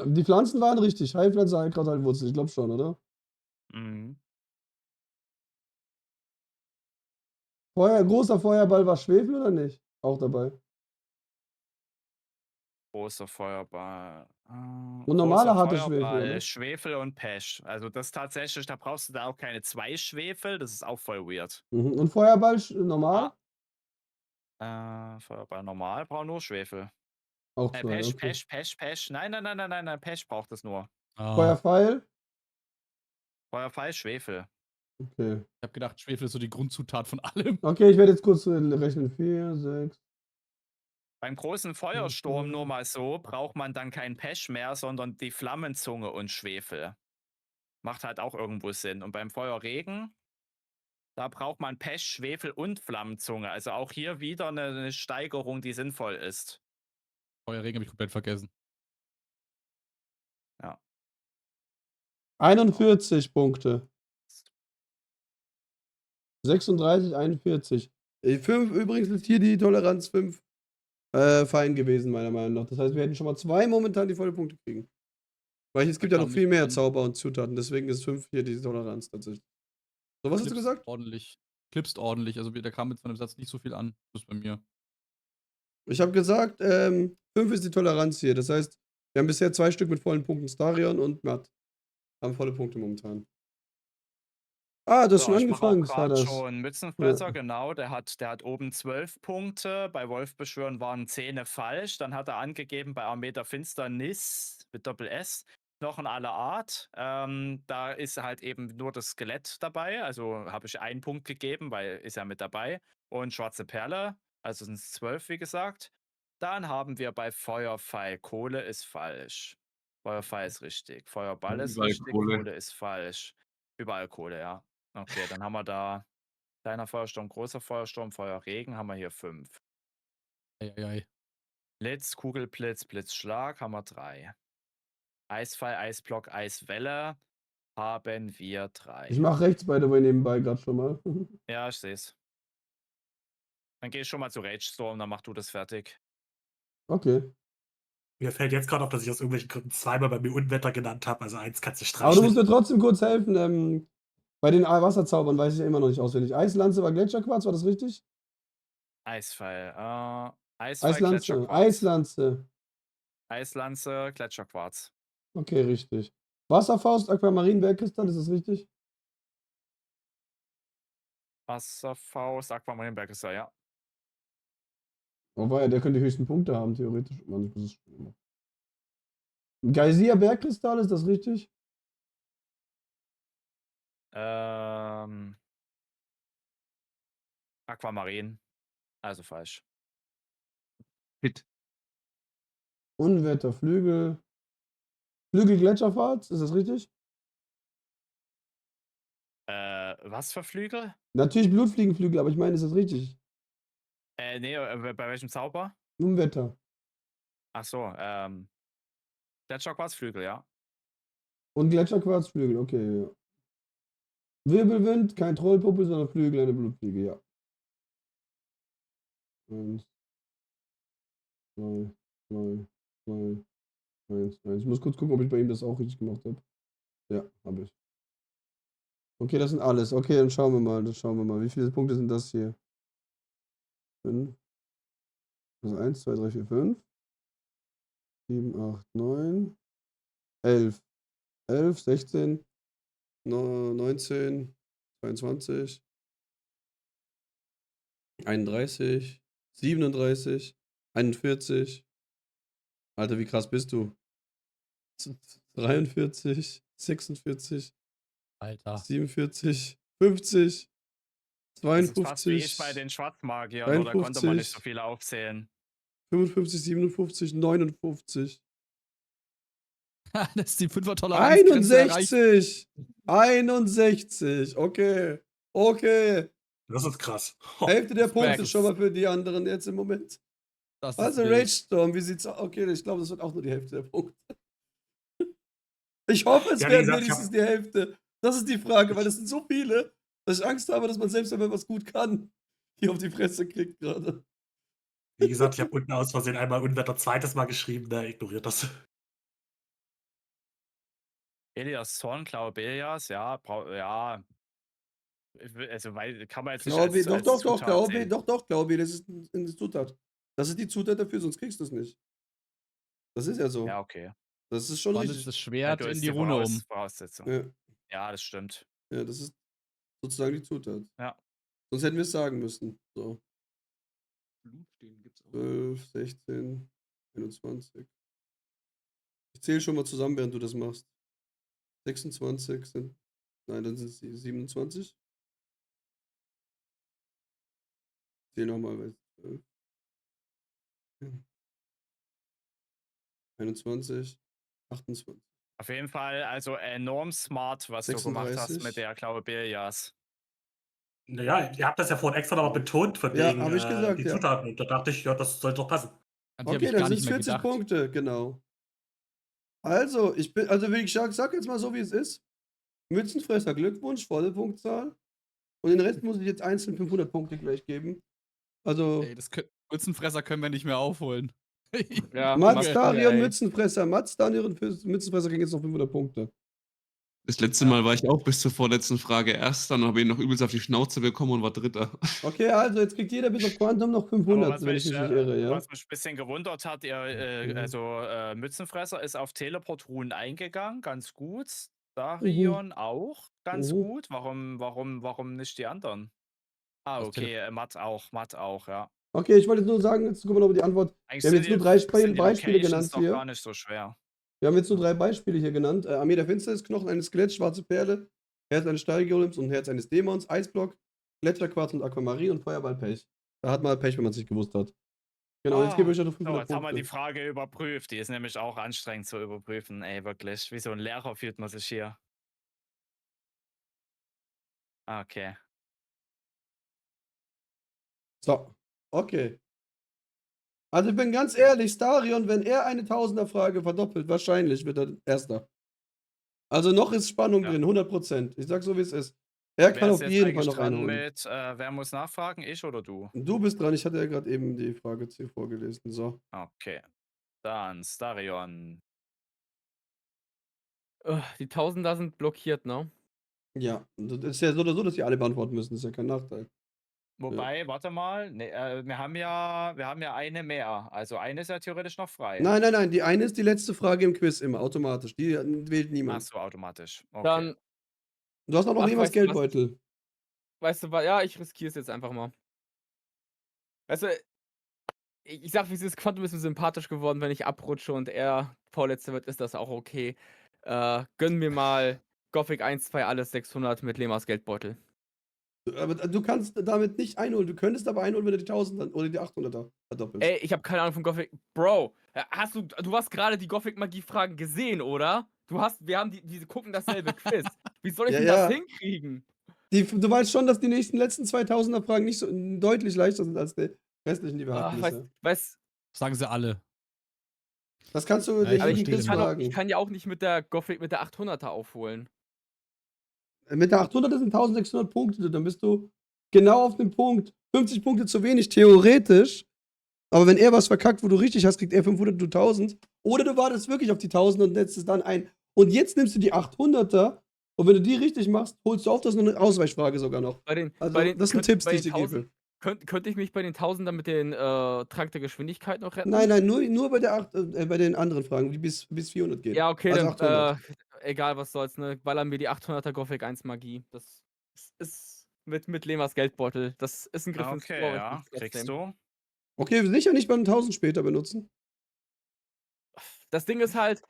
Die Pflanzen waren richtig. Heilpflanze, Heilkraut, Heilwurzel. Ich glaube schon, oder? Mhm. Großer Feuerball war Schwefel oder nicht? Auch dabei. Großer Feuerball. Und normaler harte Schwefel, oder? Schwefel und Pesch. Also das tatsächlich, da brauchst du da auch keine 2 Schwefel. Das ist auch voll weird. Mhm. Und Feuerball normal? Feuerball normal braucht nur Schwefel. Auch 2, okay. Pesch. Nein, Pesch braucht es nur. Feuerpfeil? Feuerpfeil, Schwefel. Okay. Ich habe gedacht, Schwefel ist so die Grundzutat von allem. Okay, ich werde jetzt kurz rechnen. 4, 6. Beim großen Feuersturm nur mal so, braucht man dann kein Pesch mehr, sondern die Flammenzunge und Schwefel. Macht halt auch irgendwo Sinn. Und beim Feuerregen, da braucht man Pesch, Schwefel und Flammenzunge. Also auch hier wieder eine Steigerung, die sinnvoll ist. Feuerregen habe ich komplett vergessen. Ja. 41 Punkte. 36, 41. 5, übrigens ist hier die Toleranz 5 fein gewesen, meiner Meinung nach. Das heißt, wir hätten schon mal 2 momentan die volle Punkte kriegen. Weil es gibt ja noch viel mehr Zauber und Zutaten, deswegen ist 5 hier die Toleranz tatsächlich. So, was hast du gesagt? Ordentlich. Clipst ordentlich. Also da kam jetzt von dem Satz nicht so viel an. Das ist bei mir. Ich habe gesagt, 5 ist die Toleranz hier. Das heißt, wir haben bisher 2 Stück mit vollen Punkten. Starion und Matt haben volle Punkte momentan. Ah, du hast schon ich mache auch angefangen, gerade Sadas. schon Mützenfresser, Ja. genau. Der hat oben 12 Punkte. Bei Wolfbeschwören waren 10 falsch. Dann hat er angegeben bei Armee der Finsternis mit Doppel-S noch in aller Art. Da ist halt eben nur das Skelett dabei. Also habe ich 1 Punkt gegeben, weil ist ja mit dabei. Und Schwarze Perle, also sind es 12, wie gesagt. Dann haben wir bei Feuerpfeil Kohle ist falsch. Feuerpfeil ist richtig. Feuerball ist Überall richtig. Kohle. Kohle ist falsch. Überall Kohle, ja. Okay, dann haben wir da kleiner Feuersturm, großer Feuersturm, Feuerregen, haben wir hier 5. Eieiei. Blitz, Kugelblitz, Blitzschlag haben wir 3. Eisfall, Eisblock, Eiswelle haben wir 3. Ich mache rechts, by the way, nebenbei gerade schon mal. Ja, ich sehe es. Dann geh ich schon mal zu Rage Storm, dann mach du das fertig. Okay. Mir fällt jetzt gerade auf, dass ich aus irgendwelchen Gründen zweimal bei mir Unwetter genannt habe. Also eins kannst du Aber du musst streichen. mir trotzdem kurz helfen. Bei den Wasserzaubern weiß ich ja immer noch nicht auswendig. Eislanze war Gletscherquarz, war das richtig? Eisfall. Eisfall, Eislanze, Gletscherquarz. Eislanze. Eislanze, Gletscherquarz. Okay, richtig. Wasserfaust, Aquamarin, Bergkristall, ist das richtig? Wasserfaust, Aquamarinberg ist er, ja. Oh, war ja, der könnte die höchsten Punkte haben, theoretisch. Mann, ich muss es spielen. Geysir, Bergkristall, ist das richtig? Aquamarin. Also falsch. Hit. Unwetter, Flügel. Flügel, Gletscherfahrt, ist das richtig? Was für Flügel? Natürlich Blutfliegenflügel, aber ich meine, ist das richtig? Nee, bei welchem Zauber? Unwetter. Ach so, Gletscherquarzflügel, ja. Und Gletscherquarzflügel, okay, ja. Wirbelwind, kein Trollpuppe, sondern Flügel, eine Blutfliege, ja. 1, 2, 2, 2, 1, 1. Ich muss kurz gucken, ob ich bei ihm das auch richtig gemacht habe. Ja, habe ich. Okay, das sind alles. Okay, dann schauen wir mal. Wie viele Punkte sind das hier? 5. Also 1, 2, 3, 4, 5. 7, 8, 9. 11. 11, 16, 19, 22, 31, 37, 41. Alter, wie krass bist du? 43, 46, Alter. 47, 50, Das ist fast wie 52, ich bei den Schwarzmagiern, oder konnte man nicht so 53, viele aufzählen. 55, 57, 59, Das ist die 5er-Toleranzgrenze erreicht. 61, 61, okay, okay. Das ist krass. Hälfte der Punkte Respekt. schon mal für die anderen jetzt im Moment. Das ist Also wild. Rage Storm, wie sieht's aus? Okay, ich glaube, das wird auch nur die Hälfte der Punkte. Ich hoffe, es Ja, wie werden gesagt, wenigstens die Hälfte. Das ist die Frage, weil es sind so viele, dass ich Angst habe, dass man selbst, wenn man was gut kann, hier auf die Fresse kriegt gerade. Wie gesagt, ich habe unten aus Versehen einmal Unwetter zweites Mal geschrieben, der ignoriert das. Elias Zorn, Klaue Belias, ja, ja. Also, weil kann man jetzt nicht Glaube, als doch, Zutat glaube, sehen. glaube, das ist eine Zutat. Das ist die Zutat dafür, sonst kriegst du es nicht. Das ist ja so. Ja, okay. Das ist schon Wandelt richtig. das Ja, Schwert du in hast die Rune um. Voraussetzung. Ja, Ja, das stimmt. ja, das ist sozusagen die Zutat. Ja. Sonst hätten wir es sagen müssen. So. Blut stehen gibt's auch. 12, 16, 21. Ich zähle schon mal zusammen, während du das machst. 26 sind. Nein, dann sind es 27. Ich zähle nochmal, weil 12. 21, 28. Auf jeden Fall, also enorm smart, was du gemacht hast 36. mit der Klaue Belias. Naja, ihr habt das ja vorhin extra nochmal betont, von Ja, wegen hab ich gesagt, die ja. Zutaten. Und da dachte ich, ja, das sollte doch passen. An die hab Okay, ich dann gar sind nicht es mehr 40 gedacht. Punkte, genau. Also, ich sag jetzt mal so, wie es ist. Mützenfresser, Glückwunsch, volle Punktzahl. Und den Rest muss ich jetzt einzeln 500 Punkte gleich geben. Also, Ey, das Mützenfresser können wir nicht mehr aufholen. Ja, Mats, Max, Darion, ey. Mützenfresser. Mats, Darion, Mützenfresser kriegen jetzt noch 500 Punkte. Das letzte Mal war ich auch bis zur vorletzten Frage Erster und habe ihn noch übelst auf die Schnauze bekommen und war Dritter. Okay, also jetzt kriegt jeder bis auf Quantum noch Aber 500, was wenn ich mich, mich nicht irre, ja? was mich ein bisschen gewundert hat, Mhm. Mützenfresser ist auf Teleport-Ruhen eingegangen, ganz gut. Darion auch ganz Mhm. gut. Warum nicht die anderen? Ah, Das okay, Matt auch, ja. Okay, ich wollte jetzt nur sagen, jetzt gucken wir nochmal die Antwort. Eigentlich Wir haben jetzt nur drei sind die Beispiele Locations genannt doch hier. gar nicht so schwer. Wir haben jetzt nur 3 Beispiele hier genannt. Armee der Finsternisknochen, eine Skelett, schwarze Perle, Herz eines Steigeolymps und Herz eines Dämons, Eisblock, Gletscherquarz und Aquamarin und Feuerballpech. Da hat man Pech, wenn man es nicht gewusst hat. Genau, jetzt gebe ich euch noch So, 500 jetzt haben wir die Punkte. Frage überprüft. Die ist nämlich auch anstrengend zu überprüfen. Ey, wirklich. Wie so ein Lehrer fühlt man sich hier. Okay. So, okay. Also ich bin ganz ehrlich, Starion, wenn er eine Tausender-Frage verdoppelt, wahrscheinlich wird er Erster. Also noch ist Spannung Ja. drin, 100%. Ich sag so, wie es ist. Er Wer kann ist auf jetzt jeden Fall eigentlich noch dran einholen. mit, wer muss nachfragen? Ich oder du? Du bist dran, ich hatte ja gerade eben die Frage vorgelesen. So. Okay. Dann Starion. Die Tausender sind blockiert, ne? Ja, das ist ja so oder so, dass die alle beantworten müssen. Das ist ja kein Nachteil. Wobei, warte mal, nee, wir haben ja eine mehr. Also eine ist ja theoretisch noch frei. Nein. Die eine ist die letzte Frage im Quiz immer, automatisch. Die wählt Ach niemand. so, automatisch. Okay. Dann, Du hast auch noch ach, jemals weißt du was? Geldbeutel. Weißt du was? Ja, ich riskiere es jetzt einfach mal. Weißt du, ich sag, wie es ist, Quantum ist mir sympathisch geworden, wenn ich abrutsche und er Vorletzter wird, ist das auch okay. Gönn mir mal Gothic 1, 2, alles 600 mit Lemas Geldbeutel. Aber du kannst damit nicht einholen. Du könntest aber einholen, wenn du die 1000 oder die 800er verdoppelst. Ey, ich habe keine Ahnung von Gothic. Bro, du hast gerade die Gothic-Magie-Fragen gesehen, oder? Wir haben diese gucken dasselbe Quiz. Wie soll ich Ja, denn ja. das hinkriegen? Du weißt schon, dass die letzten 2000er Fragen nicht so deutlich leichter sind als die restlichen, die wir hatten bisher. Sagen sie alle. Das kannst du Ja, nicht ich Aber im verstehe Quiz den ich fragen. kann ja auch nicht mit der Gothic mit der 800er aufholen. Mit der 800 sind 1600 Punkte, dann bist du genau auf dem Punkt. 50 Punkte zu wenig, theoretisch. Aber wenn er was verkackt, wo du richtig hast, kriegt er 500, du 1000. Oder du wartest wirklich auf die 1000 und setzt es dann ein. Und jetzt nimmst du die 800er und wenn du die richtig machst, holst du auf, das ist noch eine Ausweichfrage sogar noch. Also, das sind Tipps, die ich dir gebe. Könnte ich mich bei den 1000er mit den Trank der Geschwindigkeit noch retten? Nein, nur bei bei den anderen Fragen, die bis 400 gehen. Ja, okay, Also dann 800. egal was soll's, ne? Ballern wir die 800er Gothic 1 Magie. Das ist mit Lemas Geldbeutel. Das ist ein Griff ins Okay, Klo, aber ich ja, nehm's trotzdem. kriegst du. Okay, sicher nicht beim 1000 später benutzen. Das Ding ist halt,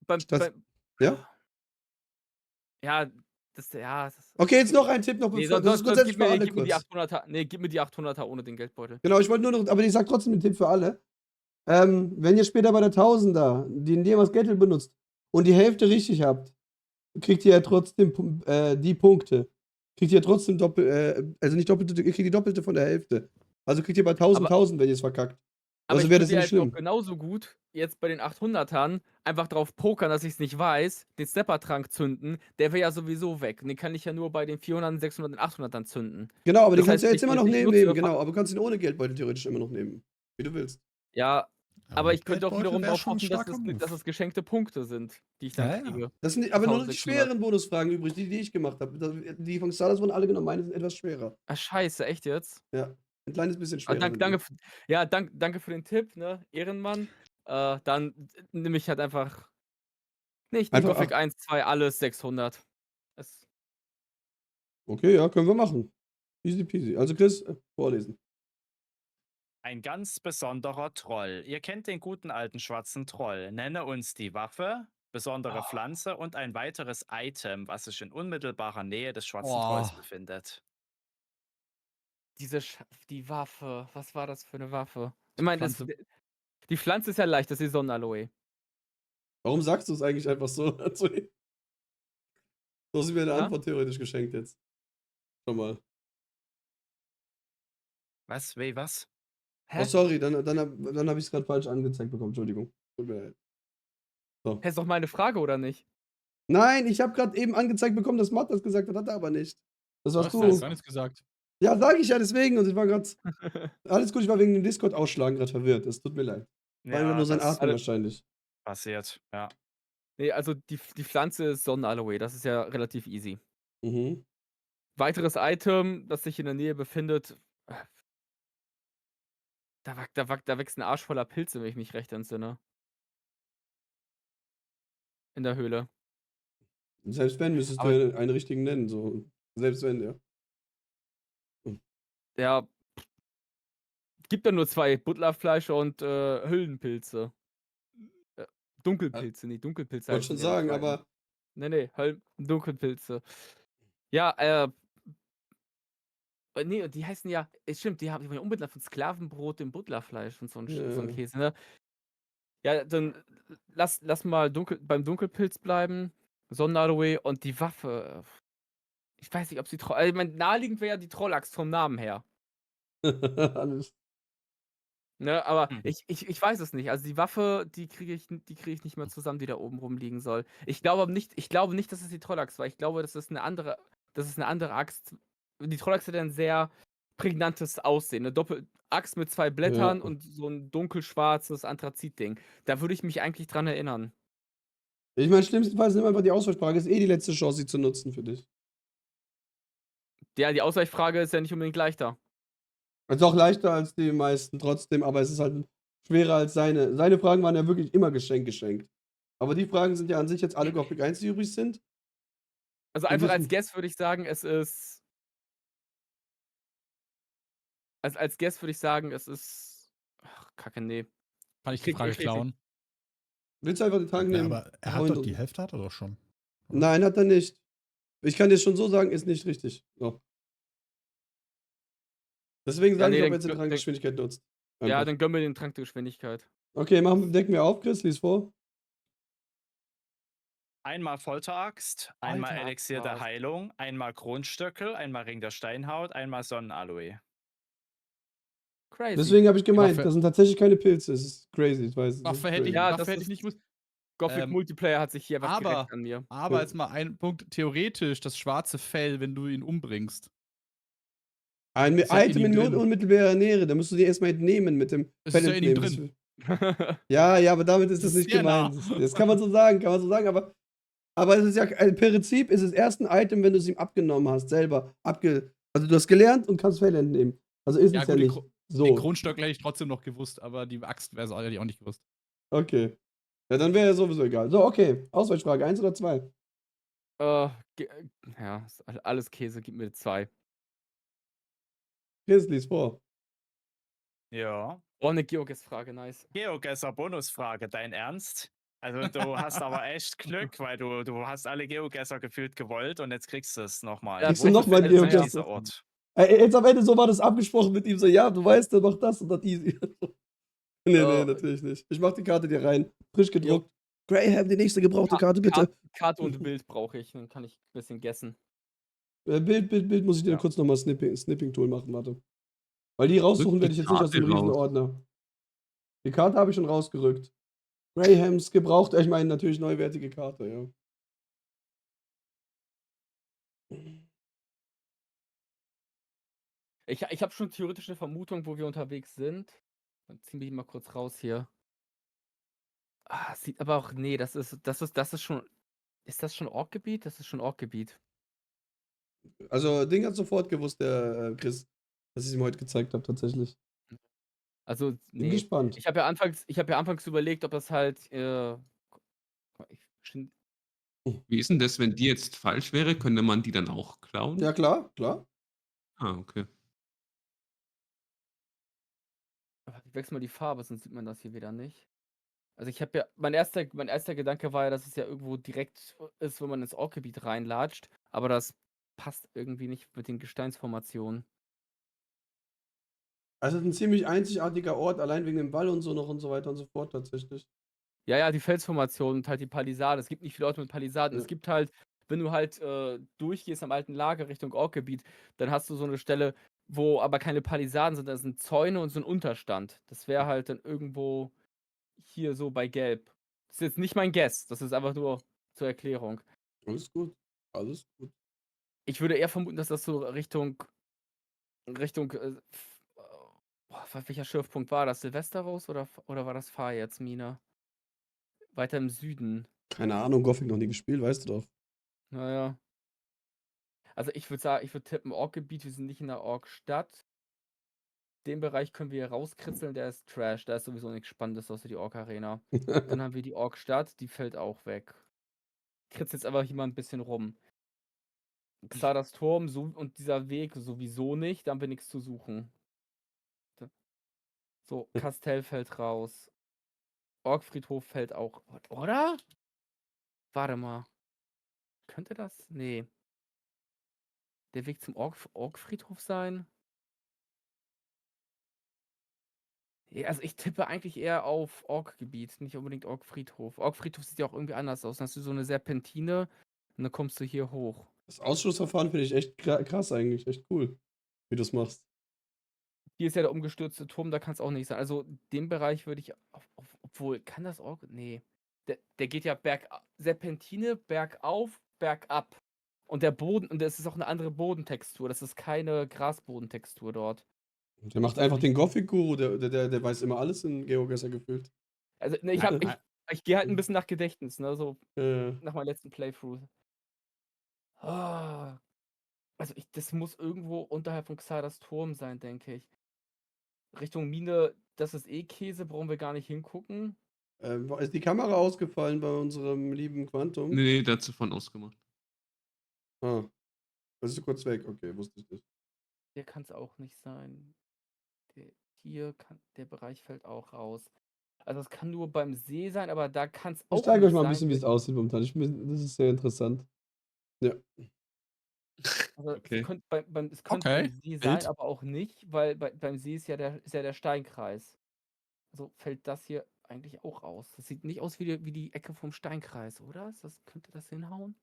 beim, Das- beim ja? Ja, Okay, jetzt noch ein Tipp noch. Nee, Das ist grundsätzlich für alle gib mir die kurz. 800er. Nee, gib mir die 800er ohne den Geldbeutel. Genau, ich wollte nur noch, aber ich sag trotzdem den Tipp für alle. Wenn ihr später bei der 1000er den Lemas Geldbeutel benutzt und die Hälfte richtig habt, kriegt ihr ja trotzdem die Punkte. Kriegt ihr trotzdem also nicht doppelte, ihr kriegt die doppelte von der Hälfte. Also kriegt ihr bei 1000, wenn ihr es verkackt. Aber Also ich wäre könnte das ja nicht jetzt auch schlimm. genauso gut jetzt bei den 800ern einfach drauf pokern, dass ich es nicht weiß, den Stepper-Trank zünden, der wäre ja sowieso weg. Und den kann ich ja nur bei den 400, 600 und 800ern zünden. Genau, aber Das den kannst du ja heißt, jetzt immer noch ich nehmen, nutze genau. Aber du kannst ihn ohne Geldbeutel theoretisch immer noch nehmen. Wie du willst. Ja, aber ich könnte auch Geldbeutel wiederum wär darauf schon ein hoffen, starker Move. dass es geschenkte Punkte sind, die ich dann Ja, ja. kriege. Das sind aber nur die 1600. schweren Bonusfragen übrig, die ich gemacht habe. Die von Stardust wurden alle genommen, meine sind etwas schwerer. Ah, scheiße, echt jetzt? Ja, ein kleines bisschen Ah, schwerer. danke für den Tipp, ne? Ehrenmann. Dann nehme ich halt einfach. Nee, ich nehme Einfach Gothic 1, 2, alles 600. Okay, ja, können wir machen. Easy peasy. Also Chris, vorlesen. Ein ganz besonderer Troll. Ihr kennt den guten alten schwarzen Troll. Nenne uns die Waffe, besondere Pflanze und ein weiteres Item, was sich in unmittelbarer Nähe des schwarzen Trolls befindet. Die Waffe. Was war das für eine Waffe? Ich meine, Pflanze. die Pflanze ist ja leicht, das ist die Sonnenaloe. Warum sagst du es eigentlich einfach so? So hast du mir eine Ja? Antwort theoretisch geschenkt jetzt. Schon mal. Was? Was? Hä? Oh, sorry, dann hab ich es gerade falsch angezeigt bekommen. Entschuldigung. Tut mir leid. So. Ist doch meine Frage, oder nicht? Nein, ich habe gerade eben angezeigt bekommen, dass Matt das gesagt hat, hat er aber nicht. Das warst Du du. hast gar nichts gesagt. Ja, sage ich ja deswegen. Und ich war gerade. Alles gut, ich war wegen dem Discord-Ausschlagen gerade verwirrt. Es tut mir leid. War nur sein das Atmen wahrscheinlich. passiert, ja. Nee, also die Pflanze ist Sonnenaloe, das ist ja relativ easy. Mhm. Weiteres Item, das sich in der Nähe befindet. Da wächst ein Arsch voller Pilze, wenn ich mich recht entsinne. In der Höhle. Selbst wenn, müsstest Aber- du ja einen richtigen nennen. So. Selbst wenn, ja. Ja. Gibt ja nur 2, Butlerfleisch und Hüllenpilze. Dunkelpilze, nee, Dunkelpilze. Wollte schon sagen, aber. Nee, Dunkelpilze. Ja, nee, die heißen ja, stimmt, die haben ja unbedingt von Sklavenbrot im Butlerfleisch und so ein Käse, ne? Ja, dann lass mal beim Dunkelpilz bleiben. Sonnenaloe und die Waffe. Ich weiß nicht, ob sie ich meine, naheliegend wäre ja die Trollaxt vom Namen her. Alles. Ne, aber ich weiß es nicht. Also die Waffe, die kriege ich nicht mehr zusammen, die da oben rumliegen soll. Ich glaube nicht, dass es die Trollaxt war. Ich glaube, das ist eine andere Axt. Die Trollaxt hat ein sehr prägnantes Aussehen. Eine Doppelaxt mit 2 Blättern Ja. und so ein dunkelschwarzes Anthrazit-Ding. Da würde ich mich eigentlich dran erinnern. Ich meine, schlimmstenfalls nimm einfach die Auswahlfrage. Ist eh die letzte Chance, sie zu nutzen für dich. Die Ausweichfrage ist ja nicht unbedingt leichter. Ist auch leichter als die meisten trotzdem, aber es ist halt schwerer als seine. Seine Fragen waren ja wirklich immer geschenkt. Aber die Fragen sind ja an sich jetzt alle Gothic 1, die übrig sind. Also Wir einfach als wissen- Guess würde ich sagen, es ist. Als Guess würde ich sagen, es ist. Ach, Kacke, nee. Kann ich die Frage klauen? Willst du einfach den Trank Ja, nehmen? aber er Freund hat doch und- die Hälfte hat er doch schon. Nein, hat er nicht. Ich kann dir schon so sagen, ist nicht richtig. So. Deswegen Ja, sage nee, ich, ob dann- er jetzt die Trankgeschwindigkeit nutzt. Ja, Einfach. dann gönnen wir den Trank der Geschwindigkeit. Okay, decken wir auf, Chris, lies vor. Einmal Folteraxt, einmal Folteraxt Elixier der war's. Heilung, einmal Kronstöckel, einmal Ring der Steinhaut, einmal Sonnenaloe. Crazy. Deswegen habe ich gemeint, Waffe- das sind tatsächlich keine Pilze. Es ist crazy, ich weiß. es ist Waffe hätte ich, crazy. Ja, Waffe das hätte ich ist- nicht gewusst. Gothic Multiplayer hat sich hier was aber- gerecht an mir. Aber Ja. jetzt mal ein Punkt. Theoretisch das schwarze Fell, wenn du ihn umbringst. Ein Ist ja in Item ihm in drin. unmittelbarer Nähe, da musst du dir erstmal entnehmen mit dem Es ist ja in ihm entnehmen. drin. Ja, aber damit ist das Das ist nicht sehr nah. gemeint. Das kann man so sagen, aber es ist ja, im Prinzip ist es erst ein Item, wenn du es ihm abgenommen hast, selber. Also du hast gelernt und kannst Fell entnehmen. Also ist Ja, es ja gut, nicht. Den So, Kronstock hätte ich trotzdem noch gewusst, aber die Axt wäre es auch nicht gewusst. okay. Ja, dann wäre ja sowieso egal. So, okay. Ausweichfrage, 1 oder 2? Ja, ist alles Käse, gib mir 2. Chris, lies vor. Ja. Oh, eine Geoguess-Frage, nice. Geogesser Bonusfrage, dein Ernst? Also du hast aber echt Glück, weil du hast alle Geogesser gefühlt gewollt und jetzt kriegst du es nochmal. Ja, Kriegst du nochmal einen Geogesser? Geogesser? Dieser Ort. Jetzt am Ende so war das abgesprochen mit ihm, so, ja, du weißt, der macht das und das easy. Nee, Oh. natürlich nicht. Ich mach die Karte dir rein. Frisch gedruckt. Graham, die nächste gebrauchte Karte, bitte. Karte und Bild brauche ich, dann kann ich ein bisschen guessen. Bild muss ich dir Ja. kurz nochmal Snipping-Tool machen, warte. Weil die raussuchen Rück werde die ich jetzt nicht aus dem Karte raus. Riesenordner. Die Karte habe ich schon rausgerückt. Grahams gebraucht, ich meine natürlich neuwertige Karte, ja. Ich habe schon theoretisch eine Vermutung, wo wir unterwegs sind. Dann ziehen wir ihn mal kurz raus hier. Sieht aber auch, nee, das ist schon, ist das schon Orkgebiet? Das ist schon Orkgebiet. Also, Ding hat sofort gewusst, der Chris, dass ich es ihm heute gezeigt habe, tatsächlich. Also, Bin nee. gespannt. Ich habe ja anfangs überlegt, ob das halt, Wie ist denn das, wenn die jetzt falsch wäre? Könnte man die dann auch klauen? Ja, klar, klar. Ah, okay. ich wechsle mal die Farbe, sonst sieht man das hier wieder nicht. Also ich habe ja, mein erster Gedanke war ja, dass es ja irgendwo direkt ist, wenn man ins Orkgebiet reinlatscht, aber das passt irgendwie nicht mit den Gesteinsformationen. Also, es ist ein ziemlich einzigartiger Ort, allein wegen dem Wall und so noch und so weiter und so fort, tatsächlich. Ja, die Felsformation und halt die Palisade. Es gibt nicht viele Orte mit Palisaden. Ja. Es gibt halt, wenn du halt durchgehst am alten Lager Richtung Orkgebiet, dann hast du so eine Stelle, wo aber keine Palisaden sind, da sind Zäune und so ein Unterstand. Das wäre halt dann irgendwo hier so bei Gelb. Das ist jetzt nicht mein Guess, das ist einfach nur zur Erklärung. Alles gut. Alles gut. Ich würde eher vermuten, dass das so Richtung welcher Schürfpunkt war das? Silvesteros oder war das Fahrjährtsmine? Weiter im Süden. Keine Ahnung, Gothic noch nie gespielt, weißt du doch. Naja. Also ich würde sagen, ich würde tippen Orkgebiet, wir sind nicht in der Orkstadt. Den Bereich können wir hier rauskritzeln, der ist Trash, da ist sowieso nichts Spannendes außer die Ork-Arena. Dann haben wir die Orkstadt, die fällt auch weg. Kritzel jetzt aber hier mal ein bisschen rum. Xardas Turm und dieser Weg sowieso nicht, da haben wir nichts zu suchen. So, Kastell fällt raus. Orkfriedhof fällt auch. Oder? Warte mal. Könnte das? Nee. Der Weg zum Orkfriedhof sein? Ja, also ich tippe eigentlich eher auf Orkgebiet, nicht unbedingt Orkfriedhof. Orkfriedhof sieht ja auch irgendwie anders aus. Dann hast du so eine Serpentine und dann kommst du hier hoch. Das Ausschlussverfahren finde ich echt krass eigentlich, echt cool, wie du es machst. Hier ist ja der umgestürzte Turm, da kann es auch nicht sein. Also den Bereich würde ich, obwohl, kann das Ork? Nee. Der geht ja Serpentine, bergauf, bergab. Und der Boden, und das ist auch eine andere Bodentextur. Das ist keine Grasbodentextur dort. Der macht einfach den Gothic-Guru, der weiß immer alles in GeoGuessr gefühlt. Also, ne, ich gehe halt ein bisschen nach Gedächtnis, ne? So nach meinem letzten Playthrough. Also das muss irgendwo unterhalb von Xardas Turm sein, denke ich. Richtung Mine, das ist eh Käse, brauchen wir gar nicht hingucken. Ist die Kamera ausgefallen bei unserem lieben Quantum? Nee, der hat sie von ausgemacht. Ah, das ist kurz weg. Okay, wusste ich nicht. Hier kann es auch nicht sein. Hier kann der Bereich fällt auch raus. Also es kann nur beim See sein, aber da kann es Ich auch zeige euch nicht mal ein sein. bisschen, wie es aussieht momentan. Das ist sehr interessant. Ja. Also Okay. es könnte Okay, beim See sein, wild. aber auch nicht, weil beim See ist ja der Steinkreis. Also fällt das hier eigentlich auch aus. Das sieht nicht aus wie die Ecke vom Steinkreis, oder? Könnte das hinhauen?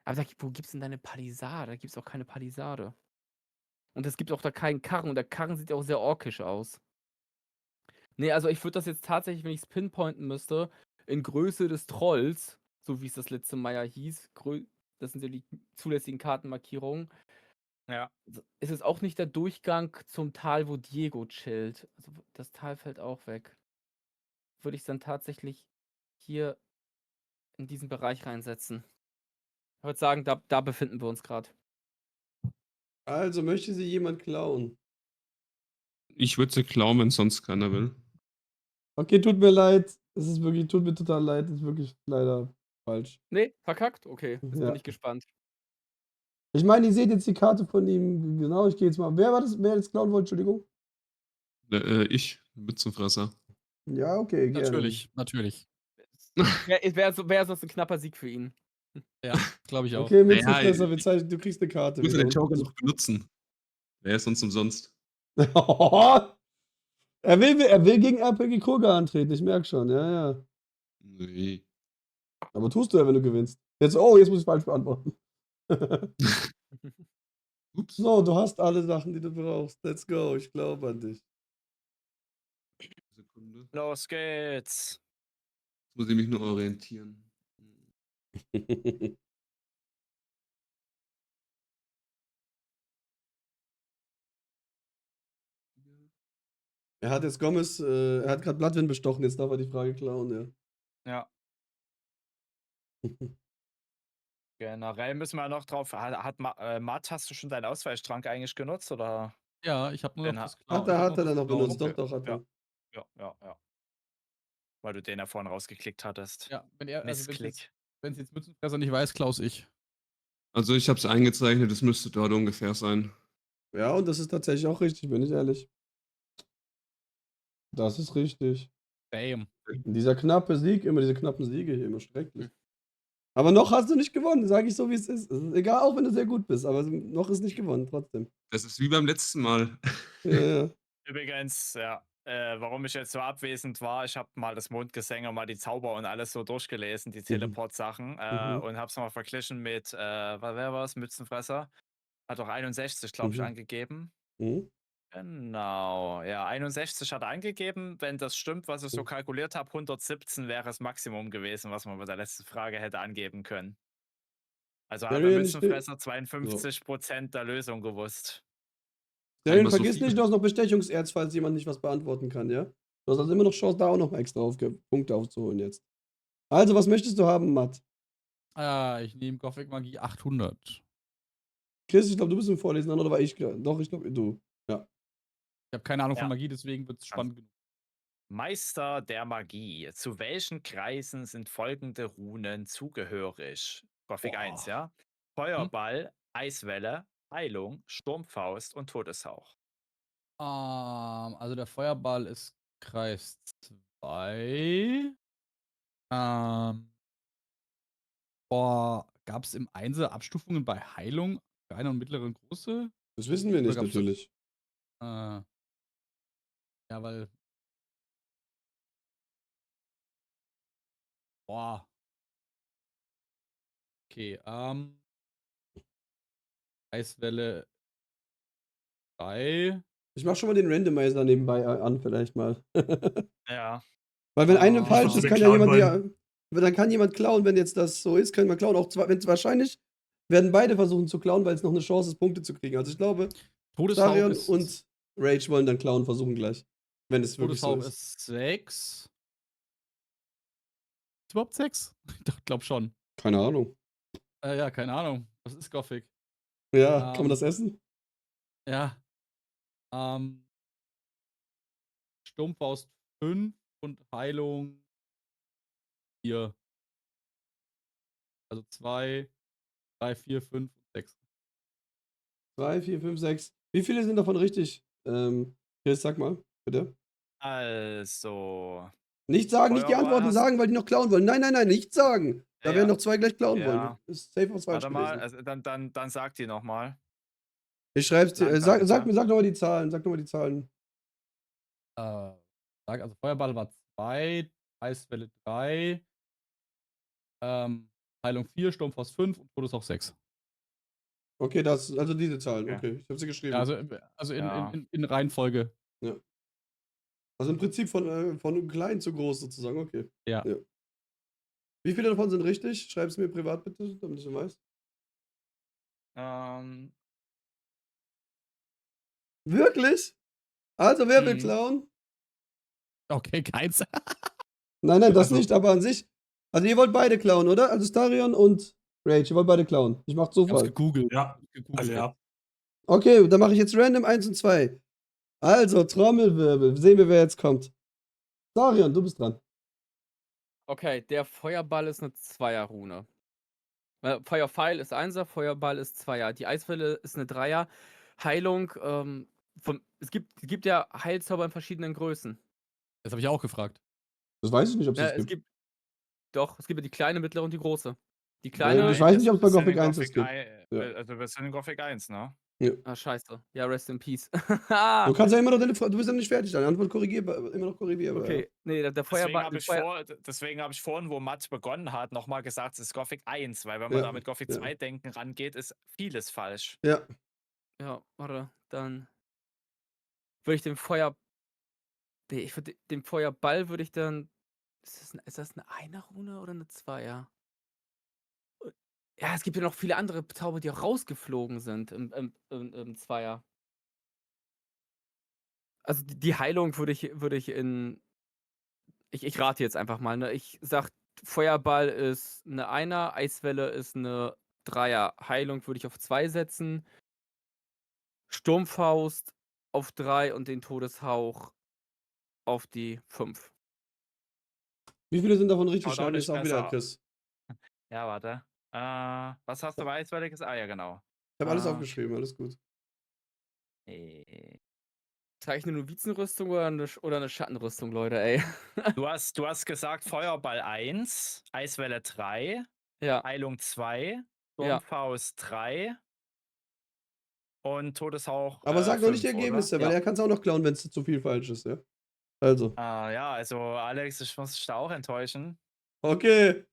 Aber wo gibt's denn da eine Palisade? Da gibt's auch keine Palisade. Und es gibt auch da keinen Karren. Und der Karren sieht ja auch sehr orkisch aus. Nee, also ich würde das jetzt tatsächlich, wenn ich es pinpointen müsste, in Größe des Trolls, so wie es das letzte Mal ja hieß, das sind ja die zulässigen Kartenmarkierungen, Ja. ist es auch nicht der Durchgang zum Tal, wo Diego chillt. Also das Tal fällt auch weg. Würde ich es dann tatsächlich hier in diesen Bereich reinsetzen. Ich würde sagen, da befinden wir uns gerade. Also, möchte sie jemand klauen? Ich würde sie klauen, wenn sonst keiner will. Okay, tut mir leid. Es ist wirklich, tut mir total leid. Es ist wirklich leider falsch. Nee, verkackt? Okay, jetzt bin Ja. ich gespannt. Ich meine, ihr seht jetzt die Karte von ihm. Genau, ich gehe jetzt mal. Wer war das? Wer jetzt klauen wollte? Entschuldigung. Ich, Mützenfresser. Ja, okay, gerne. Natürlich. Wäre sonst ein knapper Sieg für ihn. Ja, glaube ich auch. Okay, Naja, Mützenfresser, wir zeichnen, du kriegst eine Karte Ich muss ja wieder. den Joker noch benutzen. Wer ist sonst umsonst? Er will gegen RPG Kurga antreten, ich merke schon, ja, ja. Nee. Aber tust du ja, wenn du gewinnst. Jetzt muss ich falsch beantworten. Ups. So, du hast alle Sachen, die du brauchst. Let's go, ich glaube an dich. Sekunde. Los geht's. Jetzt muss ich mich nur orientieren. Er hat jetzt Gomez, er hat gerade Bloodwind bestochen, jetzt darf er die Frage klauen, Ja. ja. Generell müssen wir noch drauf. Matt, hast du schon deinen Ausweichstrank eigentlich genutzt? Oder? Ja, ich habe nur Den noch ha- das Klauen. Hat er dann noch benutzt, Okay. doch, hat er. Ja. Weil du den ja vorhin rausgeklickt hattest. Ja, wenn es Missklick. jetzt Mützenfresser nicht weiß, klaus ich. Also ich habe es eingezeichnet, es müsste dort ungefähr sein. Ja, und das ist tatsächlich auch richtig, bin ich ehrlich. Das ist richtig. Damn. Dieser knappe Sieg, immer diese knappen Siege hier, immer schrecklich. Aber noch hast du nicht gewonnen, sage ich so, wie es ist. Es ist egal, auch wenn du sehr gut bist, aber noch ist nicht gewonnen, trotzdem. Das ist wie beim letzten Mal. Ja. Übrigens, ja, warum ich jetzt so abwesend war, ich habe mal das Mondgesänge, mal die Zauber und alles so durchgelesen, die Teleport-Sachen, und habe es mal verglichen mit, wer war es, Mützenfresser? Hat doch 61, glaube ich, angegeben. Mhm. Genau, ja, 61 hat er angegeben. Wenn das stimmt, was ich so kalkuliert habe, 117 wäre das Maximum gewesen, was man bei der letzten Frage hätte angeben können. Also hat der Darian, nicht- Mützenfresser 52% der Lösung gewusst. Darian, Einmal so vergiss viel. nicht, du hast noch Bestechungserz, falls jemand nicht was beantworten kann, ja? Du hast also immer noch Chance, da auch noch extra Punkte aufzuholen jetzt. Also, was möchtest du haben, Matt? Ich nehme Gothic Magie 800. Chris, ich glaube, du bist im Vorlesen dran, oder war ich? Doch, ich glaube, du. Ja. Ich habe keine Ahnung Ja. von Magie, deswegen wird es spannend genug. Meister der Magie. Zu welchen Kreisen sind folgende Runen zugehörig? Gothic 1, ja? Feuerball, Eiswelle, Heilung, Sturmfaust und Todeshauch. Also der Feuerball ist Kreis 2. Gab es im Einser Abstufungen bei Heilung? Kleine und mittlere und große? Das wissen wir nicht, gab's das? natürlich. Ja, weil. Boah. Okay, Eiswelle 3. Ich mach schon mal den Randomizer nebenbei an, vielleicht mal. Ja. Weil wenn eine Ah. falsch ist, Ich kann würde ja klauen jemand dann kann jemand klauen, wenn jetzt das so ist, kann man klauen. Auch wenn wahrscheinlich werden beide versuchen zu klauen, weil es noch eine Chance ist, Punkte zu kriegen. Also ich glaube, Todeshauch Darian ist. und Rage wollen dann klauen versuchen gleich. Wenn es wirklich so Todeshauch ist. ist 6. Ist überhaupt 6? Ich glaub schon. Keine Ahnung. Ja, keine Ahnung. Was ist Gothic? Ja, kann man das essen? Ja. Stumpffaust 5 und Heilung 4. Also 2, 3, 4, 5 und 6. 3, 4, 5, 6. Wie viele sind davon richtig? Chris, sag mal, bitte. Also, Nicht sagen, nicht die Feuerball Antworten hast sagen, weil die noch klauen wollen. Nein, nein, nein, nicht sagen. Da werden ja, noch 2 gleich klauen wollen. ja. Ist safe was falsch Warte mal, gewesen. also dann sag die nochmal. Ich schreib's dir. Langsam Sag bitte. noch mal die Zahlen. Sag noch mal die Zahlen. Also Feuerball war 2, Eiswelle 3, Heilung 4, Stumpffaust 5 und Todeshauch 6. Okay, also diese Zahlen. Okay. Okay, ich habe sie geschrieben. Ja, also Ja. in Reihenfolge. Ja. Also im Prinzip von klein zu groß sozusagen. Okay. Ja. Ja. Wie viele davon sind richtig? Schreib es mir privat bitte, damit ich es weiß. Ähm, Wirklich? Also, wer will Mhm. klauen? Okay, keins. Nein, das Also- nicht, aber an sich. Also, ihr wollt beide klauen, oder? Also, Starion und Rage, ihr wollt beide klauen. Ich mach Ich hab's Zufall. gegoogelt. Ja, also ja. ja. Okay, dann mache ich jetzt random 1 und 2. Also, Trommelwirbel. Sehen wir, wer jetzt kommt. Starion, du bist dran. Okay, der Feuerball ist eine Zweierrune. Feuerpfeil ist Einser, Feuerball ist Zweier. Die Eiswelle ist eine Dreier. Heilung, es gibt ja Heilzauber in verschiedenen Größen. Das habe ich auch gefragt. Das weiß ich nicht, ob es das Es gibt. es gibt ja die kleine, mittlere und die große. Die Ich kleine. weiß nicht, ob es bei wir sind Gothic in 1 das gibt. Gothic Ja. Also wir sind in Gothic 1, ne? Ah, scheiße. Ja, rest in peace. Du kannst ja immer noch du bist ja nicht fertig, deine Antwort korrigierbar, immer noch korrigierbar. Okay, nee, der Deswegen Feuerball. habe ich vorhin, wo Matt begonnen hat, nochmal gesagt, es ist Gothic 1, weil wenn man Ja, da mit Gothic ja. 2 denken rangeht, ist vieles falsch. Ja. Ja, warte, dann würde ich den Feuer. Nee, ich würde den Feuerball würde ich dann. Ist das eine Einer-Rune oder eine Zweier? Ja, es gibt ja noch viele andere Zauber, die auch rausgeflogen sind im Zweier. Also die Heilung würde ich in. Ich rate jetzt einfach mal, ne? Ich sag, Feuerball ist eine Einer, Eiswelle ist eine Dreier. Heilung würde ich auf 2 setzen. Sturmfaust auf 3 und den Todeshauch auf die 5. Wie viele sind davon richtig? Schaut auch Schreiben nicht jetzt auch wieder besser. Chris. Ja, warte. Was hast du bei Eiswelle gesagt? Ah, ja, genau. Ich habe alles Ah. aufgeschrieben, alles gut. Trage ich eine Novizenrüstung oder eine Schattenrüstung, Leute, ey? Du hast gesagt Feuerball 1, Eiswelle 3, Ja, Heilung 2, Ja. Sturmfaust 3 und Todeshauch Aber sag noch nicht die 5, oder? Ergebnisse, weil Ja. er kann es auch noch klauen, wenn es zu viel falsch ist, ja? Also. Ja, also Alex, ich muss dich da auch enttäuschen. Okay.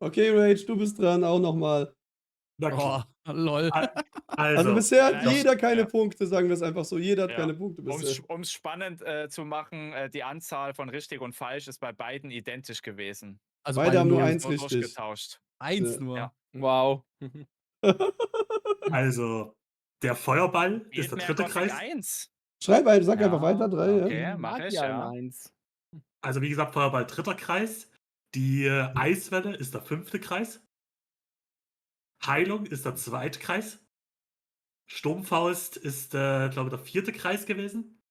Okay, Rage, du bist dran, auch nochmal. Na Oh, klar. lol. Also bisher hat vielleicht- jeder keine ja. Punkte, sagen wir es einfach so. Jeder hat Ja. keine Punkte bisher. Um es spannend zu machen, die Anzahl von richtig und falsch ist bei beiden identisch gewesen. Also Beide haben nur null. eins Nur richtig. durchgetauscht. Eins Ja. nur. Ja. Wow. Also, der Feuerball ist Geht der mehr dritte Gothic Kreis. 1. Sag Ja, einfach weiter, 3, ja. okay. mach ich, ja. Eins. Also, wie gesagt, Feuerball dritter Kreis. Die Eiswelle ist der 5. Kreis. Heilung ist der 2. Kreis. Sturmfaust ist, glaube ich, der 4. Kreis gewesen.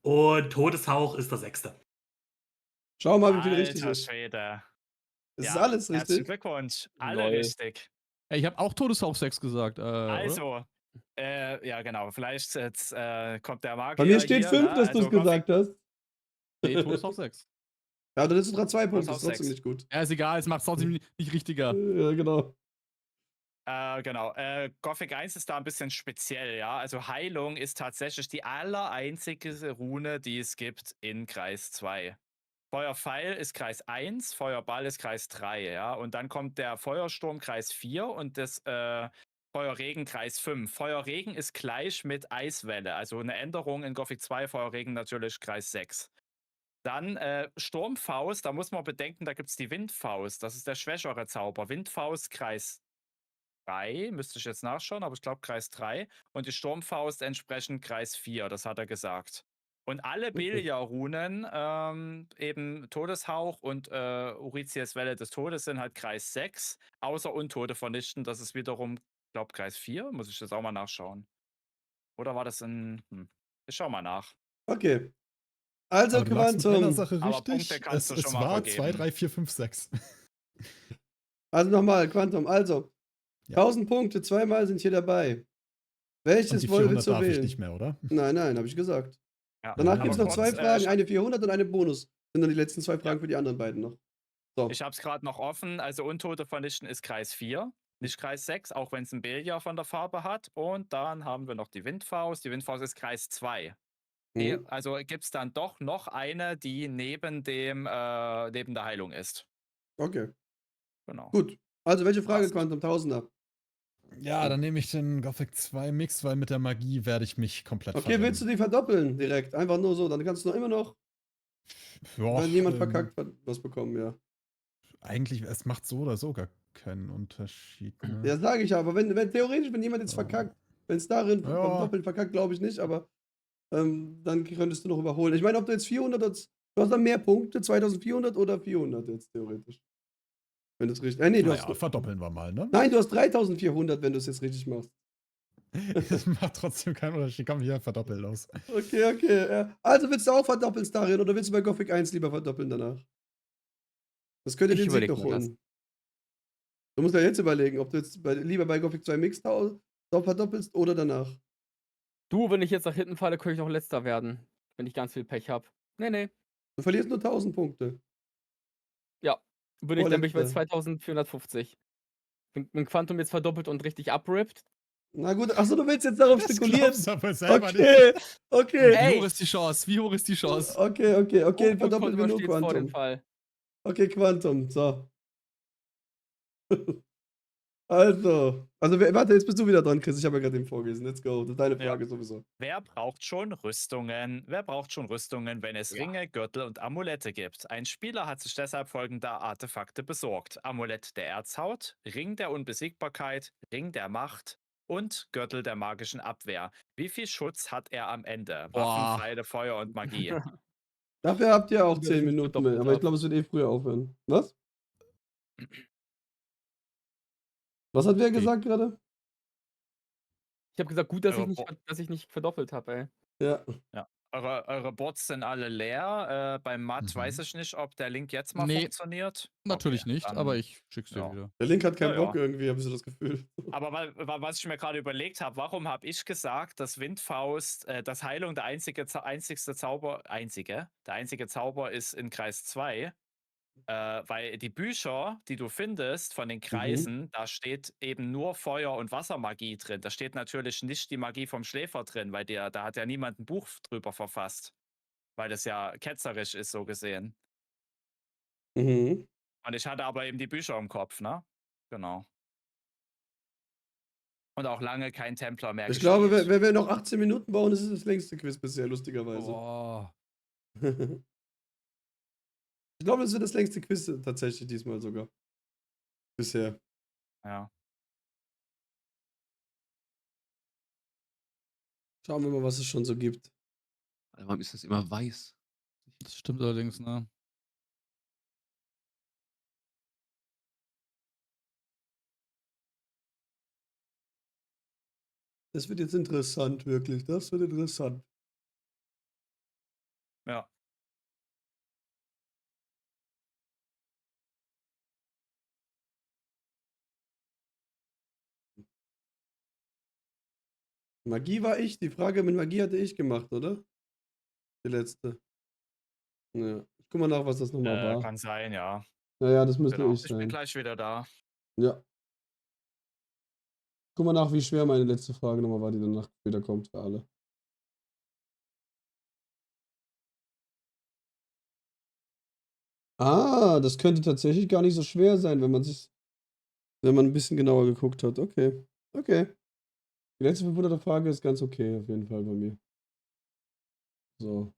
Und Todeshauch ist der 6. Schau mal, wie viel richtig Alter ist. Schwede. Ist Ja, alles Herzlichen richtig? Glückwunsch. Alle Lol. richtig. Ey, ich habe auch Todeshauch 6 gesagt. Oder? Also, ja genau, vielleicht jetzt kommt der Magier Bei mir steht hier, 5, ne? dass du es Also Gothic- gesagt hast. Nee, Todeshauch 6. Ja, dann ist es 2 Punkte, Todeshauch ist trotzdem 6. nicht gut. Ja, ist egal, es macht es trotzdem nicht richtiger. Ja, genau. Genau. Gothic 1 ist da ein bisschen speziell, ja. Also Heilung ist tatsächlich die allereinzige Rune, die es gibt in Kreis 2. Feuerpfeil ist Kreis 1, Feuerball ist Kreis 3, ja. Und dann kommt der Feuersturm Kreis 4 und das Feuerregen Kreis 5. Feuerregen ist gleich mit Eiswelle, also eine Änderung in Gothic 2, Feuerregen natürlich Kreis 6. Dann Sturmfaust, da muss man bedenken, da gibt es die Windfaust, das ist der schwächere Zauber. Windfaust Kreis 3, müsste ich jetzt nachschauen, aber ich glaube Kreis 3. Und die Sturmfaust entsprechend Kreis 4, das hat er gesagt. Und alle Belia-Runen, eben Todeshauch und Uritius Welle des Todes, sind halt Kreis 6, außer Untote vernichten, das ist wiederum Ich glaube Kreis 4, muss ich das auch mal nachschauen. Oder war das in. Ich schau mal nach. Okay. Also, Aber du lagst mit einer Quantum. Sache Aber richtig. Punkte kannst du Es schon mal war 2, vergeben. 3, 4, 5, 6. Also nochmal, Quantum. Also, Ja. 1000 Punkte, zweimal sind hier dabei. Und Welches die willst 400 du darf ich wählen? nicht mehr, oder? Nein, habe ich gesagt. Ja. Danach Ja, gibt es aber noch zwei kurz, Fragen, eine 400 und eine Bonus. Sind dann die letzten zwei Fragen für die anderen beiden noch. So. Ich habe es gerade noch offen. Also Untote vernichten ist Kreis 4, nicht Kreis 6, auch wenn es ein Belia von der Farbe hat. Und dann haben wir noch die Windfaust. Die Windfaust ist Kreis 2. Mhm. Also gibt es dann doch noch eine, die neben der Heilung ist. Okay, Genau. gut. Also, welche Frage, Passt. Quantum? Tausender. Ja, dann nehme ich den Gothic 2 Mix, weil mit der Magie werde ich mich komplett Okay, willst du die verdoppeln direkt? Einfach nur so, dann kannst du noch immer noch, Ja, wenn jemand verkackt, was bekommen, ja. eigentlich, es macht so oder so gar keinen Unterschied. Ne? Ja, sage ich aber, wenn theoretisch, wenn jemand jetzt verkackt, wenn es darin Ja. doppelt verkackt, glaube ich nicht, aber dann könntest du noch überholen. Ich meine, ob du jetzt 400, du hast dann mehr Punkte, 2400 oder 400 jetzt theoretisch. Wenn du es richtig, nee, du Naja, hast, verdoppeln wir mal, ne? nein, du hast 3400, wenn du es jetzt richtig machst. Das macht trotzdem keinen Unterschied. Komm, hier, verdoppelt los. Okay, ja. Also willst du auch verdoppeln darin oder willst du bei Gothic 1 lieber verdoppeln danach? Das könnte Ich den Sieg überleg noch mir das. holen. Du musst ja jetzt überlegen, ob du jetzt lieber bei Gothic 2 Mix verdoppelst oder danach. Du, wenn ich jetzt nach hinten falle, könnte ich noch letzter werden, wenn ich ganz viel Pech habe. Nee. Du verlierst nur 1000 Punkte. Ja, dann bin ich bei Vorletzter. 2450. Wenn Quantum jetzt verdoppelt und richtig uprippt. Na gut, achso, du willst jetzt darauf Das spekulieren. glaubst du aber selber nicht. Okay. Wie Ey! hoch ist die Chance? Wie hoch ist die Chance? Okay, verdoppeln wir nur stets vor dem Quantum. Fall. Okay, Quantum, so. Also, warte, jetzt bist du wieder dran, Chris. Ich habe ja gerade den vorgelesen. Let's go. Das ist deine Frage sowieso. Wer braucht schon Rüstungen? Wer braucht schon Rüstungen, wenn es Ja. Ringe, Gürtel und Amulette gibt? Ein Spieler hat sich deshalb folgende Artefakte besorgt: Amulett der Erzhaut, Ring der Unbesiegbarkeit, Ring der Macht und Gürtel der magischen Abwehr. Wie viel Schutz hat er am Ende? Boah. Waffen, Pfeile, Feuer und Magie. Dafür habt ihr auch Gut, dass 10 ich nicht Minuten mehr, verdoppelt aber ich hab. glaube, es wird eh früher aufhören. Was? Was hat wer gesagt gerade? Ich habe gesagt, gut, dass Eure ich nicht verdoppelt habe, ey. Ja. Ja. Eure Bots sind alle leer. Beim Matt weiß ich nicht, ob der Link jetzt mal Nee, funktioniert. Natürlich Okay, nicht, dann- aber ich schick's dir ja. wieder. Der Link hat keinen Ja, Bock irgendwie, habe ich so das Gefühl. Aber was ich mir gerade überlegt habe, warum habe ich gesagt, dass Windfaust, dass Heilung der einzige Zauber ist in Kreis 2? Weil die Bücher, die du findest von den Kreisen, da steht eben nur Feuer- und Wassermagie drin. Da steht natürlich nicht die Magie vom Schläfer drin, weil da hat ja niemand ein Buch drüber verfasst. Weil das ja ketzerisch ist, so gesehen. Mhm. Und ich hatte aber eben die Bücher im Kopf, ne? Genau. Und auch lange kein Templer mehr Ich glaube, gespielt. wenn wir noch 18 Minuten bauen, ist es das längste Quiz bisher, lustigerweise. Boah. Ich glaube, es wird das längste Quiz tatsächlich diesmal sogar. Bisher. Ja. Schauen wir mal, was es schon so gibt. Warum ist das immer weiß? Das stimmt allerdings, ne? Das wird jetzt interessant, wirklich. Das wird interessant. Ja. Magie war ich. Die Frage mit Magie hatte ich gemacht, oder? Die letzte. Ja. Ich guck mal nach, was das nochmal war. Kann sein, ja. Naja, das müsste Genau. ich Ich bin sein. gleich wieder da. Ja. Guck mal nach, wie schwer meine letzte Frage nochmal war, die danach wieder kommt für alle. Ah, das könnte tatsächlich gar nicht so schwer sein, wenn man ein bisschen genauer geguckt hat. Okay. Okay. Die letzte 500er Frage ist ganz okay, auf jeden Fall bei mir. So.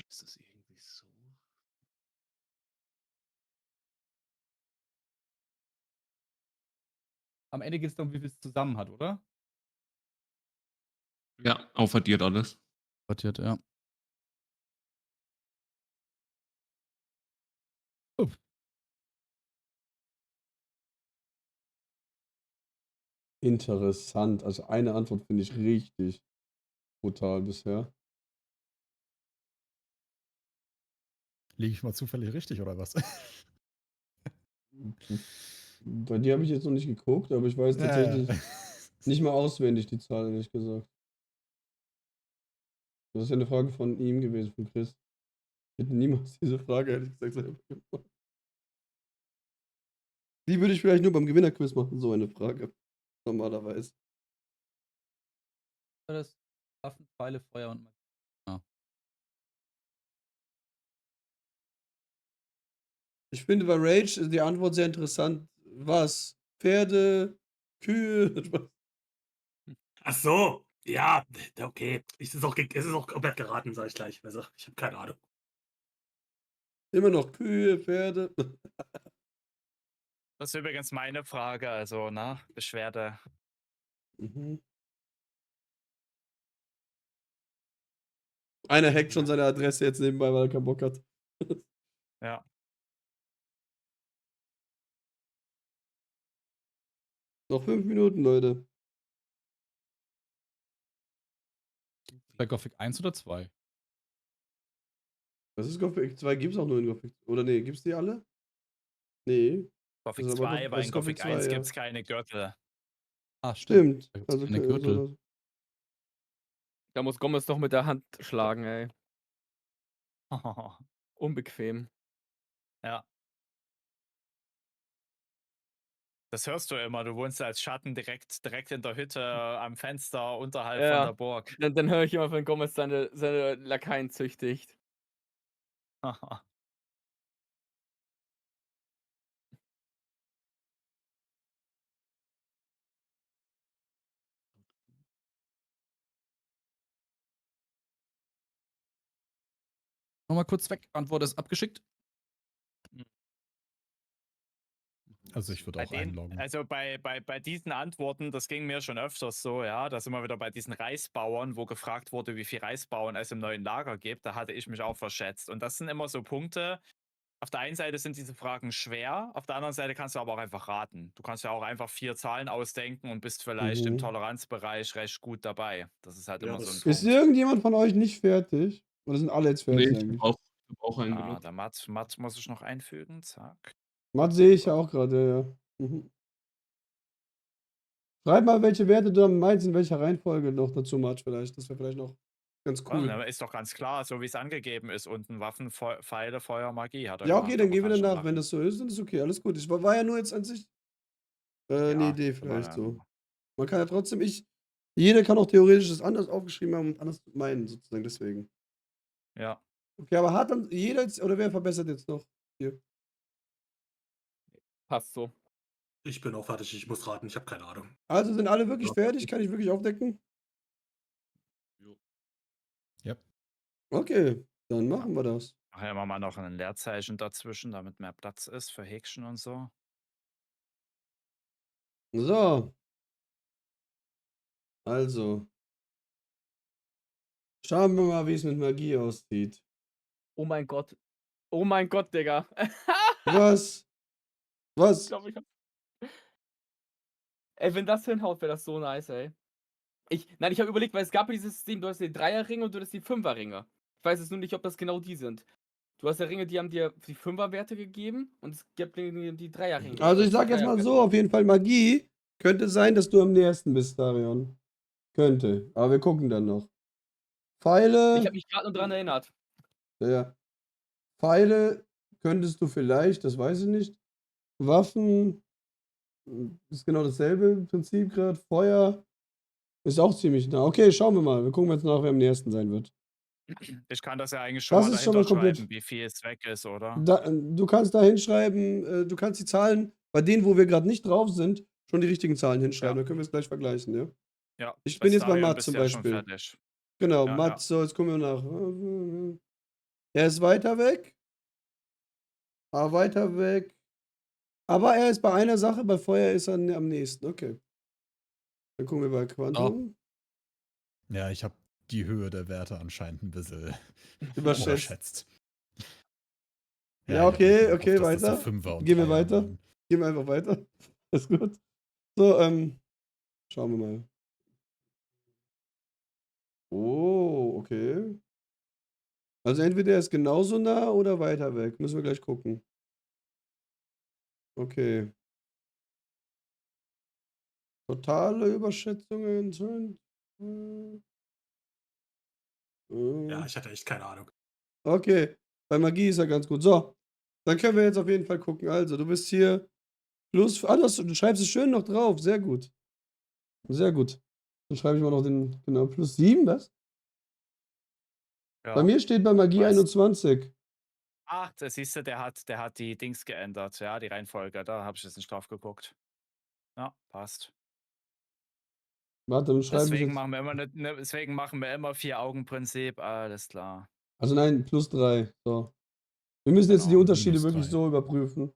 Ist das irgendwie so? Am Ende geht es darum, wie viel es zusammen hat, oder? Ja, aufaddiert alles. Sortiert, ja. Interessant. Also eine Antwort finde ich richtig brutal bisher. Liege ich mal zufällig richtig oder was? Bei dir habe ich jetzt noch nicht geguckt, aber ich weiß tatsächlich nicht mal auswendig die Zahl, ehrlich gesagt. Das ist ja eine Frage von ihm gewesen, von Chris. Ich hätte niemals diese Frage, ehrlich gesagt, selber gemacht. Die würde ich vielleicht nur beim Gewinnerquiz machen, so eine Frage. Normalerweise. Das Waffen, Pfeile, Feuer und Magie. Ich finde bei Rage ist die Antwort sehr interessant. Was? Pferde? Kühe? Ach so, ja, okay. Es ist auch komplett geraten, sage ich gleich. Also, ich habe keine Ahnung. Immer noch Kühe, Pferde. Das ist übrigens meine Frage, also, ne? Beschwerde. Mhm. Einer hackt schon seine Adresse jetzt nebenbei, weil er keinen Bock hat. Ja. Noch 5 Minuten, Leute. Bei Gothic 1 oder 2? Was ist Gothic 2? Gibt es auch nur in Gothic. Oder nee, gibt es die alle? Nee. Gothic Das ist aber 2, das weil ist in Gothic Gothic 1 2, ja. gibt es keine Gürtel. Ah, Stimmt. Da gibt's Also, keine Gürtel. Da muss Gomez doch mit der Hand schlagen, ey. Unbequem. Ja. Das hörst du immer. Du wohnst als Schatten direkt in der Hütte am Fenster unterhalb von der Burg. Dann höre ich immer, wenn Gomez seine Lakaien züchtigt. Nochmal kurz weg. Antwort ist abgeschickt. Also ich würde auch einloggen. Also bei diesen Antworten, das ging mir schon öfters so, ja, da sind wir wieder bei diesen Reisbauern, wo gefragt wurde, wie viel Reisbauern es im neuen Lager gibt, da hatte ich mich auch verschätzt. Und das sind immer so Punkte, auf der einen Seite sind diese Fragen schwer, auf der anderen Seite kannst du aber auch einfach raten. Du kannst ja auch einfach 4 Zahlen ausdenken und bist vielleicht im Toleranzbereich recht gut dabei. Das ist halt Ja, immer so ein das- Ist Punkt. irgendjemand von euch nicht fertig? Oder sind alle jetzt Nee, fertig ich eigentlich? habe auch einen Ah, gelockt. der Matt muss ich noch einfügen, zack. Matt sehe ich ja auch gerade, ja. Mhm. Schreib mal, welche Werte du am meisten in welcher Reihenfolge noch dazu machst, vielleicht. Das wäre vielleicht noch ganz Cool. cool. Ist doch ganz klar, so wie es angegeben ist unten. Waffen, Pfeile, Feuer, Magie hat er Ja, gemacht, okay, dann aber gehen wir falsch danach. gemacht. Wenn das so ist, dann ist okay. Alles gut. Ich war ja nur jetzt an sich eine Ja, Idee kann man vielleicht ja so. machen. Man kann ja trotzdem, jeder kann auch theoretisch das anders aufgeschrieben haben und anders meinen, sozusagen, deswegen. Ja. Okay, aber hat dann jeder jetzt, oder wer verbessert jetzt noch? Hier. Passt so. Ich bin auch fertig, ich muss raten, ich habe keine Ahnung. Also sind alle wirklich Ja. fertig? Kann ich wirklich aufdecken? Jo. Okay, dann machen wir das. Nachher machen wir noch ein Leerzeichen dazwischen, damit mehr Platz ist für Häkchen und so. So. Also. Schauen wir mal, wie es mit Magie aussieht. Oh mein Gott. Oh mein Gott, Digga. Was? Ich Was? glaube, ich hab. Ey, wenn das hinhaut, wäre das so nice, ey. Nein, ich habe überlegt, weil es gab ja dieses System, du hast die Dreierringe und du hast die Fünferringe. Ich weiß jetzt nur nicht, ob das genau die sind. Du hast ja Ringe, die haben dir die Fünferwerte gegeben und es gibt Ringe, die Dreierringe. Also ich die sag jetzt mal so, Dreierwerte. auf jeden Fall Magie. Könnte sein, dass du am nächsten bist, Darion. Könnte. Aber wir gucken dann noch. Ich Pfeile. habe mich gerade nur dran erinnert. Ja. Pfeile könntest du vielleicht, das weiß ich nicht. Waffen ist genau dasselbe Prinzip gerade. Feuer ist auch ziemlich nah. Okay, schauen wir mal. Wir gucken jetzt nach, wer am nächsten sein wird. Ich kann das ja eigentlich schon Das mal ist schon mal dahinter komplett. schreiben, wie viel es weg ist, oder? Du kannst da hinschreiben, du kannst die Zahlen, bei denen, wo wir gerade nicht drauf sind, schon die richtigen Zahlen hinschreiben. Ja. Dann können wir es gleich vergleichen, ja? Ja. Ich bin jetzt bei Darion Matt bist zum du ja schon Beispiel. fertig. Genau, Ja, Matt, ja. so, jetzt gucken wir nach. Er ist weiter weg. Aber weiter weg. Aber er ist bei einer Sache, bei Feuer ist er am nächsten. Okay. Dann gucken wir bei Quantum. Ja, ich habe die Höhe der Werte anscheinend ein bisschen Überschätzt. überschätzt. Ja, okay, ich hab okay, gehofft, dass das weiter. so Fünfer und Gehen wir Dreier weiter. waren. Gehen wir einfach weiter. Ist gut. So, schauen wir mal. Oh, okay. Also entweder er ist genauso nah oder weiter weg. Müssen wir gleich gucken. Okay. Totale Überschätzungen sind. Ja, ich hatte echt keine Ahnung. Okay. Bei Magie ist er ganz gut. So. Dann können wir jetzt auf jeden Fall gucken. Also, du bist hier plus. Ah, du schreibst es schön noch drauf. Sehr gut. Sehr gut. Dann schreibe ich mal noch den. Genau, plus 7, was? Ja. Bei mir steht bei Magie Was? 21. Ach, da siehst du, der hat die Dings geändert, ja, die Reihenfolge. Da habe ich jetzt nicht drauf geguckt. Ja, passt. Warte, dann schreibe ich Deswegen jetzt. machen wir immer deswegen machen wir immer 4-Augen-Prinzip. Alles klar. Also nein, plus 3. So. Wir müssen jetzt die Genau, Unterschiede minus wirklich 3. so überprüfen.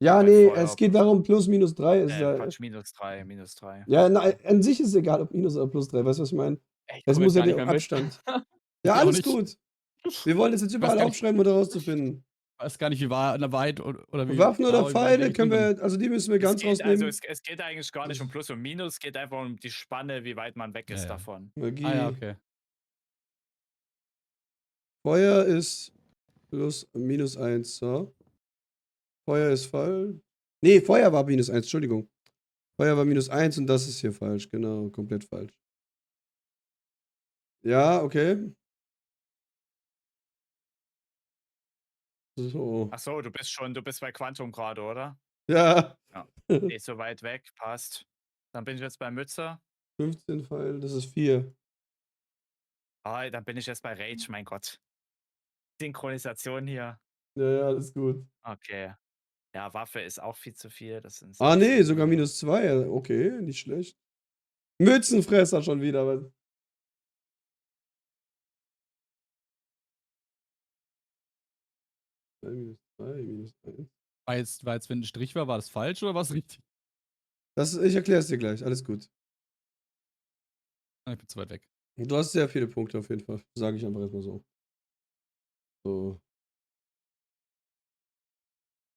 Ja, Bei nee, Feuer es geht plus- darum, plus minus 3 ist ja. Quatsch, -3, -3. Ja, an sich ist es egal, ob minus oder plus 3. Weißt du, was ich meine? Ich Es komm muss jetzt ja gar nicht der mehr mit. Abstand. Ja, Ich auch alles nicht. gut. Wir wollen das jetzt überall gar nicht- aufschreiben, um da rauszufinden. Ich weiß gar nicht, wie weit oder wie. Waffen oder genau, wie weit Pfeile welche können Richtung wir, also die müssen wir ganz Es geht, also rausnehmen. es geht eigentlich gar nicht um Plus und Minus, es geht einfach um die Spanne, wie weit man weg ist Ja, ja. davon. Magie. Ah ja, okay. Feuer ist plus minus 1. So. Feuer ist falsch. Nee, Feuer war minus 1, Entschuldigung. Feuer war minus 1 und das ist hier falsch. Genau, komplett falsch. Ja, okay. So. Ach so, du bist bei Quantum gerade, oder? Ja. Ja. Nicht so weit weg, passt. Dann bin ich jetzt bei Mütze. 15 Pfeil, das ist 4. Ah, dann bin ich jetzt bei Rage, mein Gott. Synchronisation hier. Ja, ja, alles gut. Okay. Ja, Waffe ist auch viel zu viel. Das sind Ah, 16, nee, sogar minus 2. Okay, nicht schlecht. Mützenfresser schon wieder. Aber minus 2, minus 1. War jetzt, wenn ein Strich war das falsch oder war es richtig? Ich erkläre es dir gleich, alles gut. Ah, ich bin zu weit weg. Du hast sehr viele Punkte auf jeden Fall. Sage ich einfach erstmal so. So.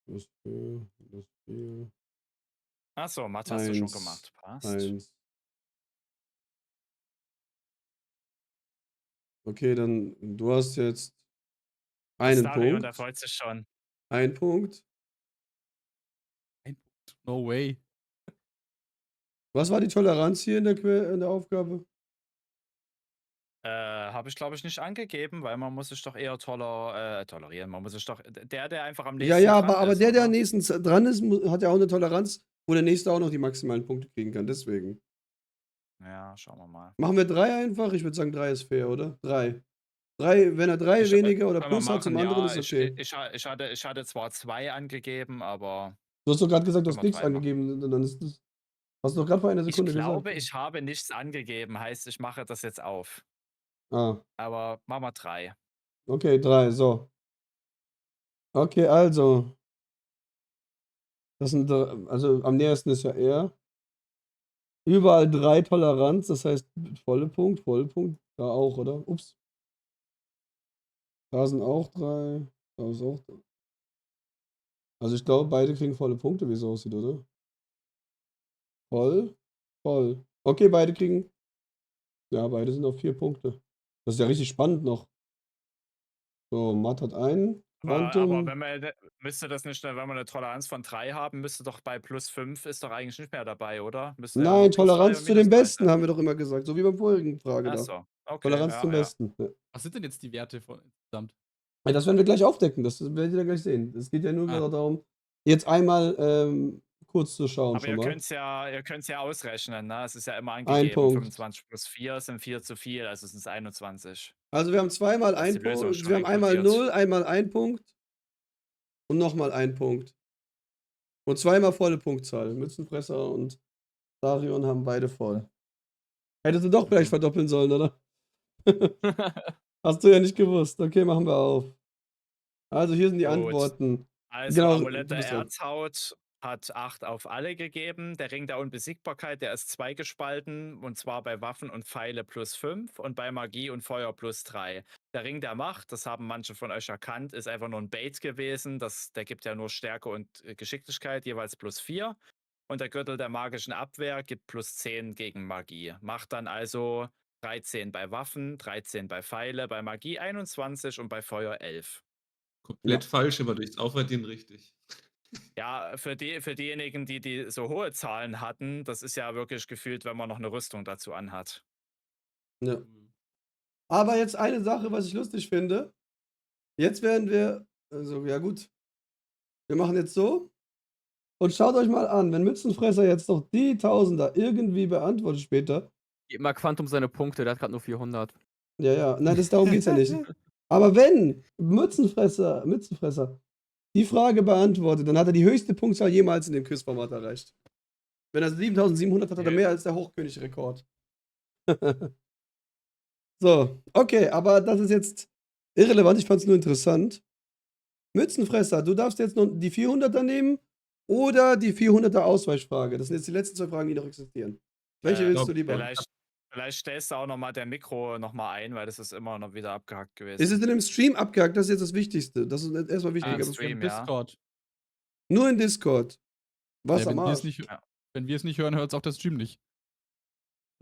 Plus 4, plus 4. Ach so, Mathe hast du schon 1, gemacht. Passt. 1. Okay, dann du hast jetzt einen Starion, der Punkt. freut sich schon. Ein Punkt. No way. Was war die Toleranz hier in der Aufgabe? Habe ich, glaube ich, nicht angegeben, weil man muss sich doch eher tolerieren. Man muss sich doch. Der einfach am Ja, nächsten ja, dran aber ist, der am oder? nächsten dran ist, hat ja auch eine Toleranz, wo der nächste auch noch die maximalen Punkte kriegen kann. Deswegen. Ja, schauen wir mal. Machen wir 3 einfach? Ich würde sagen, 3 ist fair, oder? 3. 3, wenn er 3 weniger oder Können wir plus hat zum anderen, ist okay. Ich hatte zwar 2 angegeben, aber Du hast doch gerade gesagt, du hast können wir nichts 3 machen. angegeben. Dann ist das. Hast du doch gerade vor einer Ich Sekunde glaube, gesagt. ich habe nichts angegeben, heißt, ich mache das jetzt auf. Ah, Aber machen wir 3. okay, 3, so. Okay, also. Das sind, also am nächsten ist ja er. Überall 3 Toleranz, das heißt volle Punkt. Da auch, oder? Ups. Da sind auch 3. Da ist auch 3. Also ich glaube, beide kriegen volle Punkte, wie es aussieht, oder? Voll. Okay, beide kriegen. Ja, beide sind auf 4 Punkte. Das ist ja richtig spannend noch. So, Matt hat einen. Aber Quantum. wenn man, müsste das nicht, wenn wir eine Toleranz von 3 haben, müsste doch bei plus 5 ist doch eigentlich nicht mehr dabei, oder? Müsste ja Nein, nur plus 3 Toleranz und zu dem minus 3 Besten, sein. haben wir doch immer gesagt. So wie beim vorigen Frage Ach da. so, okay. Toleranz Ja, zum ja. Besten. Ja. Was sind denn jetzt die Werte von insgesamt? Ja, das werden wir gleich aufdecken, das werdet ihr gleich sehen. Es geht ja nur Ah. darum, jetzt einmal kurz zu schauen Aber schon ihr mal. könnt's ja ausrechnen, ne? Es ist ja immer Ein angegeben, Punkt. 25 plus 4 sind 4 zu viel, also sind es 21. Also wir haben zweimal Da ist ein die Lösung Punkt, schon wir haben einmal inkludiert. 0, einmal 1 Punkt und nochmal 1 Punkt. Und zweimal volle Punktzahl. Mützenfresser und Darion haben beide voll. Hättest du doch vielleicht verdoppeln sollen, oder? Hast du ja nicht gewusst. Okay, machen wir auf. Also hier sind die Gut. Antworten. Also Genau, Amulett du der bist dran. Erzhaut hat 8 auf alle gegeben. Der Ring der Unbesiegbarkeit, der ist 2 gespalten, und zwar bei Waffen und Pfeile +5 und bei Magie und Feuer +3. Der Ring der Macht, das haben manche von euch erkannt, ist einfach nur ein Bait gewesen. Der gibt ja nur Stärke und Geschicklichkeit, jeweils +4. Und der Gürtel der magischen Abwehr gibt +10 gegen Magie. Macht dann also 13 bei Waffen, 13 bei Pfeile, bei Magie 21 und bei Feuer 11. Komplett falsch, aber durchs Aufaddieren richtig. Ja, für diejenigen, die so hohe Zahlen hatten, das ist ja wirklich gefühlt, wenn man noch eine Rüstung dazu anhat. Ja. Aber jetzt eine Sache, was ich lustig finde. Jetzt werden wir, also ja gut, wir machen jetzt so und schaut euch mal an, wenn Mützenfresser jetzt noch die Tausender irgendwie beantwortet später. Gib mal Quantum seine Punkte, der hat gerade nur 400. Ja, nein, darum geht's ja nicht. Aber wenn Mützenfresser die Frage beantwortet, dann hat er die höchste Punktzahl jemals in dem Quizformat erreicht. Wenn er 7700 hat, hat er mehr als der Hochkönig-Rekord. So, okay, aber das ist jetzt irrelevant, ich fand es nur interessant. Mützenfresser, du darfst jetzt noch die 400er nehmen oder die 400er Ausweichfrage. Das sind jetzt die letzten 2 Fragen, die noch existieren. Welche willst du lieber? Vielleicht stellst du auch nochmal der Mikro nochmal ein, weil das ist immer noch wieder abgehackt gewesen. Ist es in dem Stream abgehackt? Das ist jetzt das Wichtigste. Das ist erstmal wichtig. im Stream, ja. Discord. Nur in Discord. Was Ja, am Arsch? wenn wir es nicht hören, hört es auch der Stream nicht.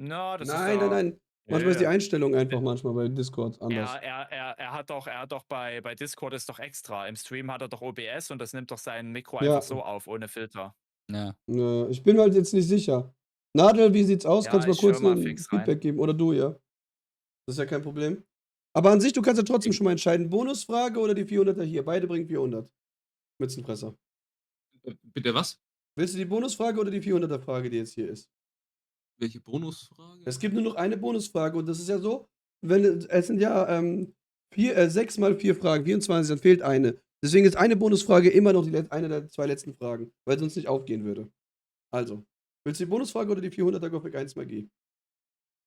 No, das Nein. Manchmal ist die Einstellung einfach manchmal bei Discord anders. Er hat doch bei Discord ist doch extra. Im Stream hat er doch OBS und das nimmt doch sein Mikro Ja. einfach so auf, ohne Filter. Ja. Ich bin mir halt jetzt nicht sicher. Nadel, wie sieht's aus? Ja, Kannst du mal ich kurz schau mal ein fix Feedback rein. geben? Oder du, ja? Das ist ja kein Problem. Aber an sich, du kannst ja trotzdem schon mal entscheiden. Bonusfrage oder die 400er hier? Beide bringen 400. Mützenfresser. Bitte was? Willst du die Bonusfrage oder die 400er Frage, die jetzt hier ist? Welche Bonusfrage? Es gibt nur noch eine Bonusfrage und das ist ja so, es sind ja 6 mal 4 Fragen, 24, dann fehlt eine. Deswegen ist eine Bonusfrage immer noch eine der 2 letzten Fragen, weil sonst nicht aufgehen würde. Also, willst du die Bonusfrage oder die 400er Gothic 1 Magie?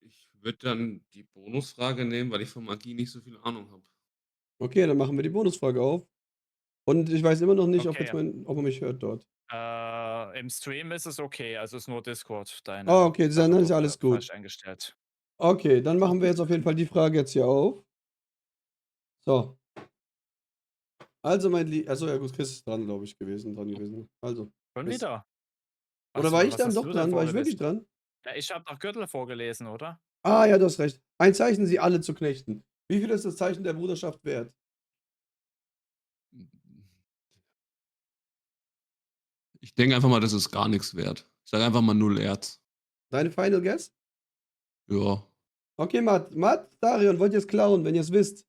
Ich würde dann die Bonusfrage nehmen, weil ich von Magie nicht so viel Ahnung habe. Okay, dann machen wir die Bonusfrage auf. Und ich weiß immer noch nicht, Okay. ob man mich hört dort. Im Stream ist es okay, also ist nur Discord deine. Ah, okay, dann ist ja alles gut. Falsch eingestellt. Okay, dann machen wir jetzt auf jeden Fall die Frage jetzt hier auf. So. Also, mein Lieb. Achso, ja gut, Chris ist dran, glaube ich, dran gewesen. Also. Schon Chris. wieder. Oder war ich dann doch dran? War ich wirklich dran? Ja, ich habe noch Gürtel vorgelesen, oder? Ah, ja, du hast recht. Ein Zeichen, sie alle zu knechten. Wie viel ist das Zeichen der Bruderschaft wert? Ich denke einfach mal, das ist gar nichts wert. Ich sage einfach mal 0 Erz. Deine Final Guess? Ja. Okay, Matt, Darion, wollt ihr es klauen? Wenn ihr es wisst,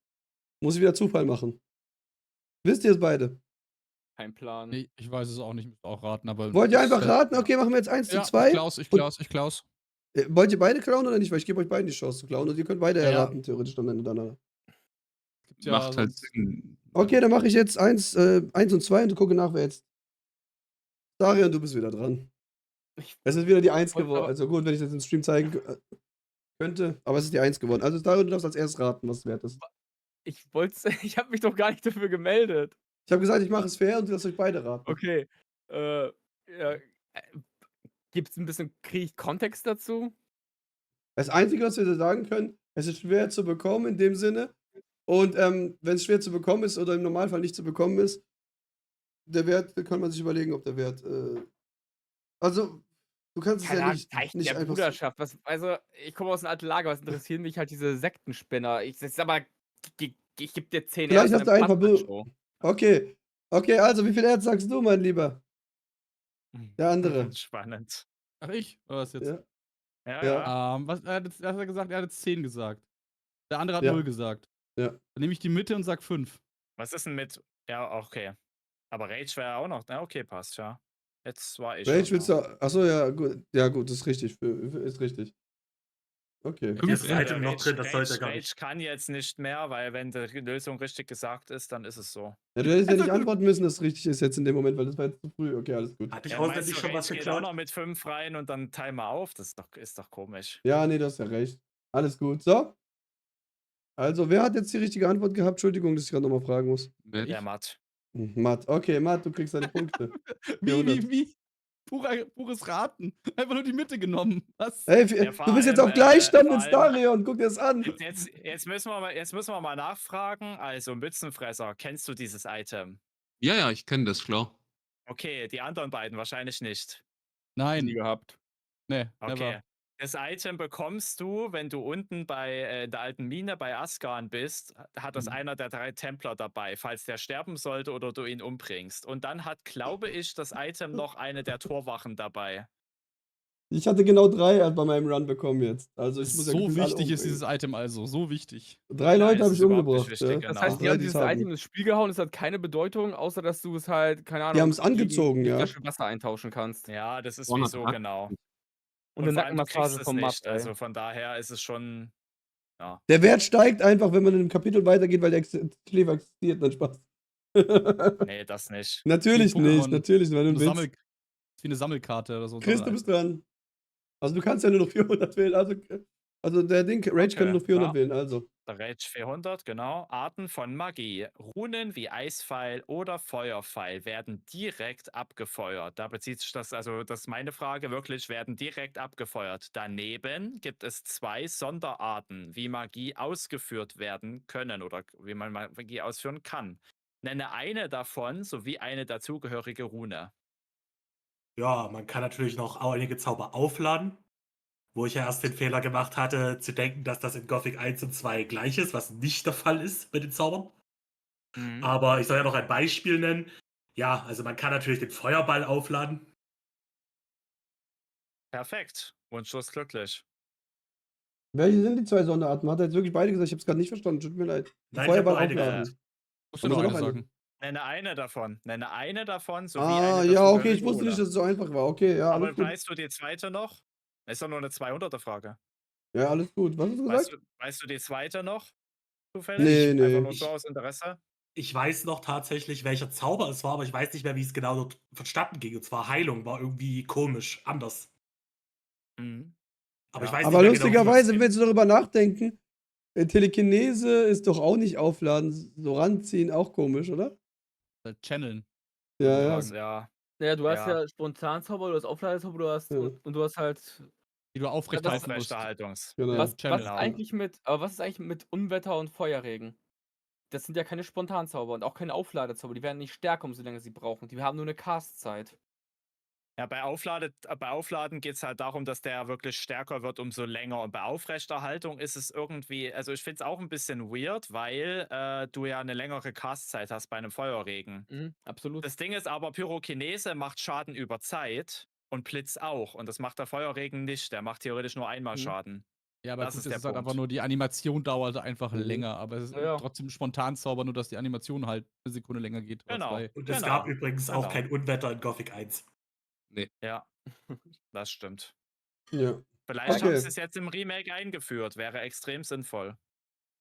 muss ich wieder Zufall machen. Wisst ihr es beide? Kein Plan. Nee, ich weiß es auch nicht, müsst auch raten, aber. Wollt ihr einfach raten? Okay, machen wir jetzt 1 Ja, zu 2. ich klaus. Wollt ihr beide klauen oder nicht? Weil ich gebe euch beiden die Chance zu klauen und ihr könnt beide Ja. erraten, theoretisch dann miteinander. Gibt's ja Macht halt sonst- Sinn. Okay, dann mache ich jetzt 1 und 2 und gucke nach, wer jetzt. Darion, du bist wieder dran. Es ist wieder die 1 wollte geworden. aber- Also gut, wenn ich das im Stream zeigen könnte, aber es ist die 1 geworden. Also Darion, du darfst als erstes raten, was es wert ist. Ich habe mich doch gar nicht dafür gemeldet. Ich habe gesagt, ich mache es fair und du lasst euch beide raten. Okay. Ja, kriege ich Kontext dazu? Das Einzige, was wir dir sagen können, es ist schwer zu bekommen in dem Sinne. Und wenn es schwer zu bekommen ist oder im Normalfall nicht zu bekommen ist, der Wert, kann man sich überlegen, ob der Wert. Also, du kannst es Keine ja Ahnung, nicht Zeichen einfach. der Bruderschaft. Also, ich komme aus einem alten Lager, was interessieren mich halt diese Sektenspinner. Ich gebe dir 10 Vielleicht Erz hast und du dann einfach passt das schon. Okay. Okay, also wie viel Erz sagst du, mein Lieber? Der andere. Spannend. Ach, ich? Oder was jetzt? Ja. Ja, Ja. ja. Was hat er gesagt? Er hat jetzt 10 gesagt. Der andere hat Ja. 0 gesagt. Ja. Dann nehme ich die Mitte und sag 5. Was ist denn mit. Ja, auch Aber Rage wäre auch noch. Ja, okay, passt, ja. Jetzt war ich. Rage willst du. Achso, ja, gut. Ja, gut, das ist richtig. Ist richtig. Okay. Hier ist das Item noch Rage, drin, das sollte Rage, gar nicht. Rage kann jetzt nicht mehr, weil wenn die Lösung richtig gesagt ist, dann ist es so. Ja, du hättest ja nicht antworten müssen, dass es richtig ist jetzt in dem Moment, weil das war jetzt zu früh. Okay, alles gut. Hatte ich Ja, auswendig meinst du, schon was Rage geht auch geklaut? noch mit 5 rein und dann Timer auf? Das ist doch komisch. Ja, nee, du hast ja recht. Alles gut. So. Also, wer hat jetzt die richtige Antwort gehabt? Entschuldigung, dass ich gerade nochmal fragen muss. Wer Ja, ich? Matt. Matt. Okay, Matt, du kriegst deine Punkte. Wie? Pures Raten. Einfach nur die Mitte genommen. Was? Ey, Ja, vor du bist jetzt allem, auf Gleichstand vor mit allem- Starion. Guck dir das an. Jetzt müssen wir mal nachfragen. Also, Mützenfresser, kennst du dieses Item? Ja, ich kenne das, klar. Okay, die anderen beiden wahrscheinlich nicht. Nie Nein. gehabt. Nee, Okay. never. Das Item bekommst du, wenn du unten bei der alten Mine bei Asgard bist, hat das einer der 3 Templer dabei, falls der sterben sollte oder du ihn umbringst. Und dann hat, glaube ich, das Item noch eine der Torwachen dabei. Ich hatte genau 3 bei meinem Run bekommen jetzt. Also ich muss ja So gefühlt alle wichtig ist umbringen. dieses Item also. So wichtig. 3 Leute es habe ist ich überhaupt nicht umgebracht. wichtig, Ja. genau. Das heißt, die Drei, haben die es dieses haben. Item ins Spiel gehauen, es hat keine Bedeutung, außer dass du es halt, keine Ahnung, Die haben es angezogen, gegen ja. eine Flasche Wasser eintauschen kannst. Ja, das ist 200 wieso, Mark. genau. Und eine vor allem, du Nackenmassage kriegst es vom nicht. Matt, ey. Also von daher ist es schon. Ja. Der Wert steigt einfach, wenn man in dem Kapitel weitergeht, weil der Kleber existiert. Dann Spaß. Nee, das nicht. Natürlich Wie nicht, Pokémon. natürlich, weil du Eine willst. Wie eine Sammelkarte oder so. Chris, du bist dran. Also du kannst ja nur noch 400 wählen. Also der Ding, Rage kann nur noch 400 ja. wählen, also. Der Rage 400, genau. Arten von Magie. Runen wie Eispfeil oder Feuerpfeil werden direkt abgefeuert. Da bezieht sich das, also das ist meine Frage, wirklich, werden direkt abgefeuert. Daneben gibt es 2 Sonderarten, wie Magie ausgeführt werden können oder wie man Magie ausführen kann. Nenne eine davon sowie eine dazugehörige Rune. Ja, man kann natürlich noch einige Zauber aufladen, wo ich ja erst den Fehler gemacht hatte, zu denken, dass das in Gothic 1 und 2 gleich ist, was nicht der Fall ist bei den Zaubern. Mhm. Aber ich soll ja noch ein Beispiel nennen. Ja, also man kann natürlich den Feuerball aufladen. Perfekt. Wunschlos glücklich. Welche sind die 2 Sonderarten? Hat er jetzt wirklich beide gesagt? Ich habe es gerade nicht verstanden. Tut mir leid. Nein, Feuerball ich hab nur eine aufladen. gesagt. Musst du Aber noch noch eine eine. sagen. Nenne eine davon. Nenne eine davon sowie Ah, eine ja, okay, dazugehörige ich wusste nicht, Rune. dass es so einfach war. Okay, ja, alles Aber gut. weißt du die zweite noch? Ist doch nur eine 200er-Frage. Ja, alles gut. Was hast du gesagt? Weißt du die zweite noch? Zufällig? Nee, Einfach nee. nur so aus Interesse? Ich weiß noch tatsächlich, welcher Zauber es war, aber ich weiß nicht mehr, wie es genau dort vonstatten ging. Und zwar Heilung war irgendwie komisch, anders. Mhm. Aber ich Ja. weiß Aber nicht mehr lustigerweise, genau, wenn wir darüber nachdenken, Telekinese ist doch auch nicht aufladen, so ranziehen, auch komisch, oder? Channeln. Ja, ja. Was, ja. Naja, du hast Ja. ja Spontanzauber, du hast Aufladezauber, Ja. und du hast halt. Die du aufrechterhalten musst. Aufrechterhaltungs. Genau. Was Channel. ist eigentlich mit Unwetter und Feuerregen? Das sind ja keine Spontanzauber und auch keine Aufladezauber. Die werden nicht stärker, umso länger sie brauchen. Die haben nur eine Castzeit. Ja, bei Aufladen geht es halt darum, dass der wirklich stärker wird, umso länger. Und bei Aufrechterhaltung ist es irgendwie, also ich finde es auch ein bisschen weird, weil du ja eine längere Castzeit hast bei einem Feuerregen. Absolut. Das Ding ist aber, Pyrokinese macht Schaden über Zeit und Blitz auch. Und das macht der Feuerregen nicht. Der macht theoretisch nur einmal Schaden. Ja, aber Das gut, ist das der ist halt Punkt. einfach nur, die Animation dauert einfach länger, aber es ist Ja, ja. trotzdem Spontanzauber, nur dass die Animation halt eine Sekunde länger geht. oder Genau. zwei. Und es Genau, gab übrigens auch genau. kein Unwetter in Gothic 1. Ja, das stimmt. Ja. Vielleicht Okay. haben sie es jetzt im Remake eingeführt. Wäre extrem sinnvoll.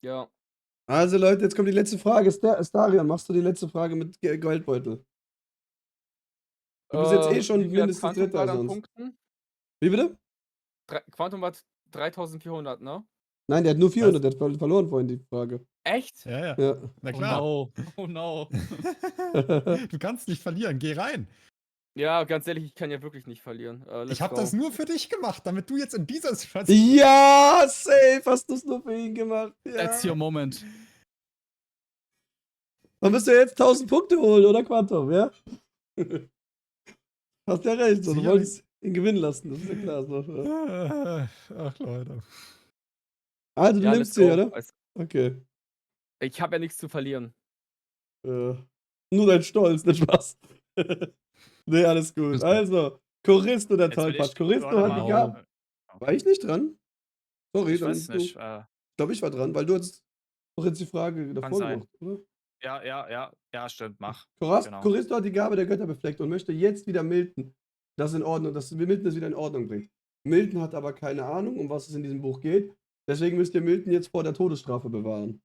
Ja. Also Leute, jetzt kommt die letzte Frage. Starion, machst du die letzte Frage mit Goldbeutel? Du bist jetzt eh schon wie viel hat mindestens Quantum Dritter gerade an sonst. Punkten? Wie bitte? Quantum hat 3400, ne? Nein, der hat nur 400, der hat verloren vorhin die Frage. Echt? Ja, ja. Ja. Na Oh klar. no. Oh no. Du kannst nicht verlieren, geh rein. Ja, ganz ehrlich, ich kann ja wirklich nicht verlieren. Ich habe das nur für dich gemacht, damit du jetzt in dieser Situation. Ja, safe, hast du es nur für ihn gemacht. Ja. That's your moment. Dann müsst ihr jetzt 1000 Punkte holen, oder Quantum, ja? Hast ja recht, so, du Sicherlich. wolltest ihn gewinnen lassen, das ist ja klar. So, ja. Ach Leute. Also, du Ja, nimmst let's sie, go. oder? Okay. Ich habe ja nichts zu verlieren. Nur dein Stolz, nicht Spaß. Nee, alles gut. Ist gut. Also, Choristo, der Jetzt will Tollpatsch. ich- Choristo warte hat mal. die Gabe. War ich nicht dran? Sorry, Ich dann weiß du. nicht. Ich glaube, ich war dran, weil du hast doch jetzt die Frage davor sein. gemacht, oder? Ja, stimmt, mach. Genau. Choristo hat die Gabe der Götter befleckt und möchte jetzt wieder Milton das in Ordnung, dass Milton das wieder in Ordnung bringt. Milton hat aber keine Ahnung, um was es in diesem Buch geht. Deswegen müsst ihr Milton jetzt vor der Todesstrafe bewahren.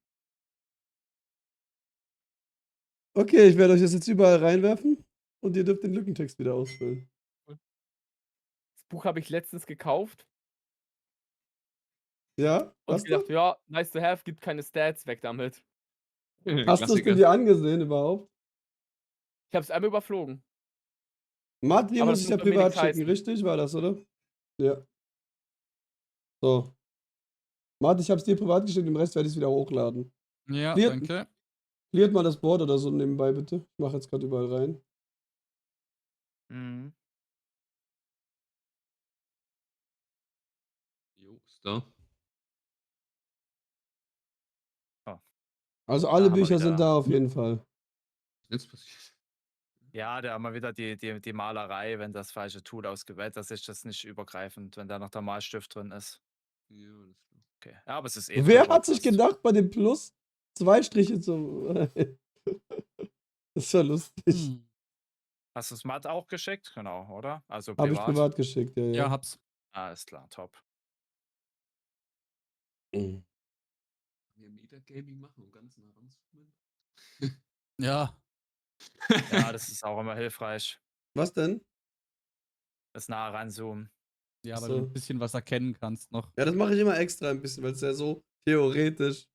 Okay, ich werde euch das jetzt überall reinwerfen und ihr dürft den Lückentext wieder ausfüllen. Das Buch habe ich letztens gekauft. Ja? Und Hast du? gedacht, ja, nice to have, gibt keine Stats, weg damit. Hast du es denn dir angesehen überhaupt? Ich hab's einmal überflogen. Matti Aber muss das ich ja muss bei mir privat nichts schicken, heißen. richtig? War das, oder? Ja. So. Matti, ich hab's dir privat geschickt, den Rest werde ich wieder hochladen. Ja, Cleart, danke. cleart mal das Board oder so nebenbei, bitte. Ich mache jetzt gerade überall rein. Mhm. Jo, ist da. Also Da alle haben wir Bücher sind wieder- da auf jeden Fall. Was ist jetzt passiert? Ja, da haben wir wieder die Malerei, wenn das falsche Tool ausgewählt, das ist das nicht übergreifend, wenn da noch der Malstift drin ist. Ja, alles klar. Okay. Ja, aber es ist Wer drüber hat sich fast. gedacht, bei dem Plus 2 Striche zu. Das ist ja lustig. Hm. Hast du es Matt auch geschickt? Genau, oder? Also Habe ich privat? privat geschickt, ja, Ja, ja. hab's. Alles klar, top. Mhm. Wir Metagaming machen, um ganz nah ranzukommen. Ja. Ja, das ist auch immer hilfreich. Was denn? Das nah ranzoomen. Ja, Ach weil du so. ein bisschen was erkennen kannst noch. Ja, das mache ich immer extra ein bisschen, weil es ja so theoretisch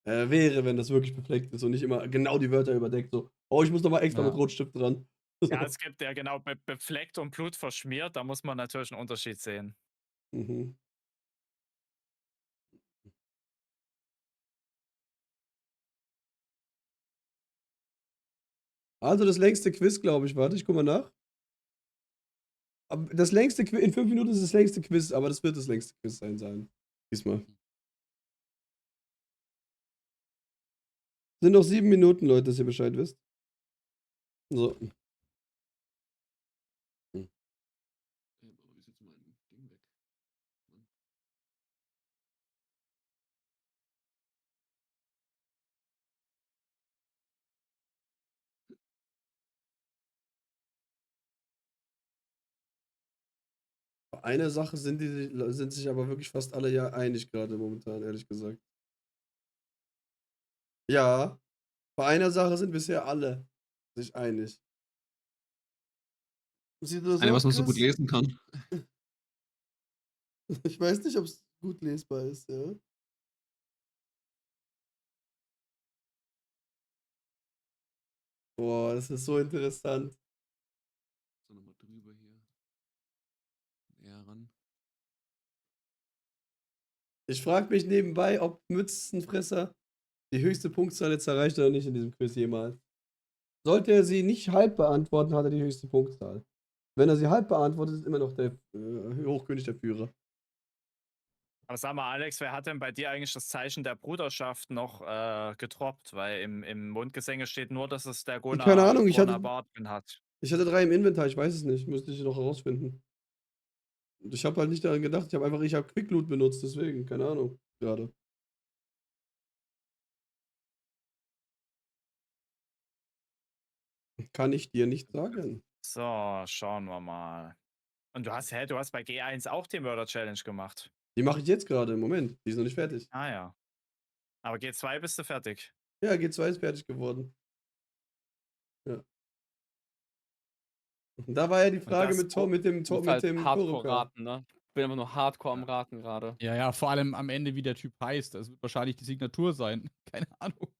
wäre, wenn das wirklich befleckt ist und nicht immer genau die Wörter überdeckt. So, oh, ich muss nochmal extra Ja. mit Rotstift dran. Ja, es gibt ja genau befleckt und Blut verschmiert, da muss man natürlich einen Unterschied sehen. Mhm. Also das längste Quiz, glaube ich. Warte, ich guck mal nach. Das längste Quiz, in 5 Minuten ist das längste Quiz, aber das wird das längste Quiz sein. Diesmal. Sind noch 7 Minuten, Leute, dass ihr Bescheid wisst. So. Aber wie ist jetzt mein Ding weg? Mann. Bei einer Sache sind sich aber wirklich fast alle ja einig gerade momentan, ehrlich gesagt. Ja, bei einer Sache sind bisher alle sich einig. Siehst du das Eine, auch, was man so gut Chris? lesen kann. Ich weiß nicht, ob es gut lesbar ist, ja. Boah, das ist so interessant. So, nochmal drüber hier. Näher ran. Ich frage mich nebenbei, ob Mützenfresser die höchste Punktzahl jetzt erreicht oder nicht in diesem Quiz jemals. Sollte er sie nicht halb beantworten, hat er die höchste Punktzahl. Wenn er sie halb beantwortet, ist immer noch der Hochkönig der Führer. Aber sag mal, Alex, wer hat denn bei dir eigentlich das Zeichen der Bruderschaft noch getroppt? Weil im Mundgesänge steht nur, dass es der Keine Ahnung, ich hatte Gonabardin hat. 3 im Inventar, ich weiß es nicht. Müsste ich noch herausfinden. Und ich habe halt nicht daran gedacht, ich habe Quick Loot benutzt, deswegen, keine Ahnung, gerade. Kann ich dir nicht sagen. So, schauen wir mal. Und du hast bei G1 auch die Murder Challenge gemacht. Die mache ich jetzt gerade im Moment. Die ist noch nicht fertig. Ah ja. Aber G2 bist du fertig. Ja, G2 ist fertig geworden. Ja. Und da war ja die Frage mit dem Hardcore Koroka. raten, ne? Ich bin immer nur Hardcore am Raten gerade. Ja, ja, vor allem am Ende, wie der Typ heißt. Das wird wahrscheinlich die Signatur sein. Keine Ahnung.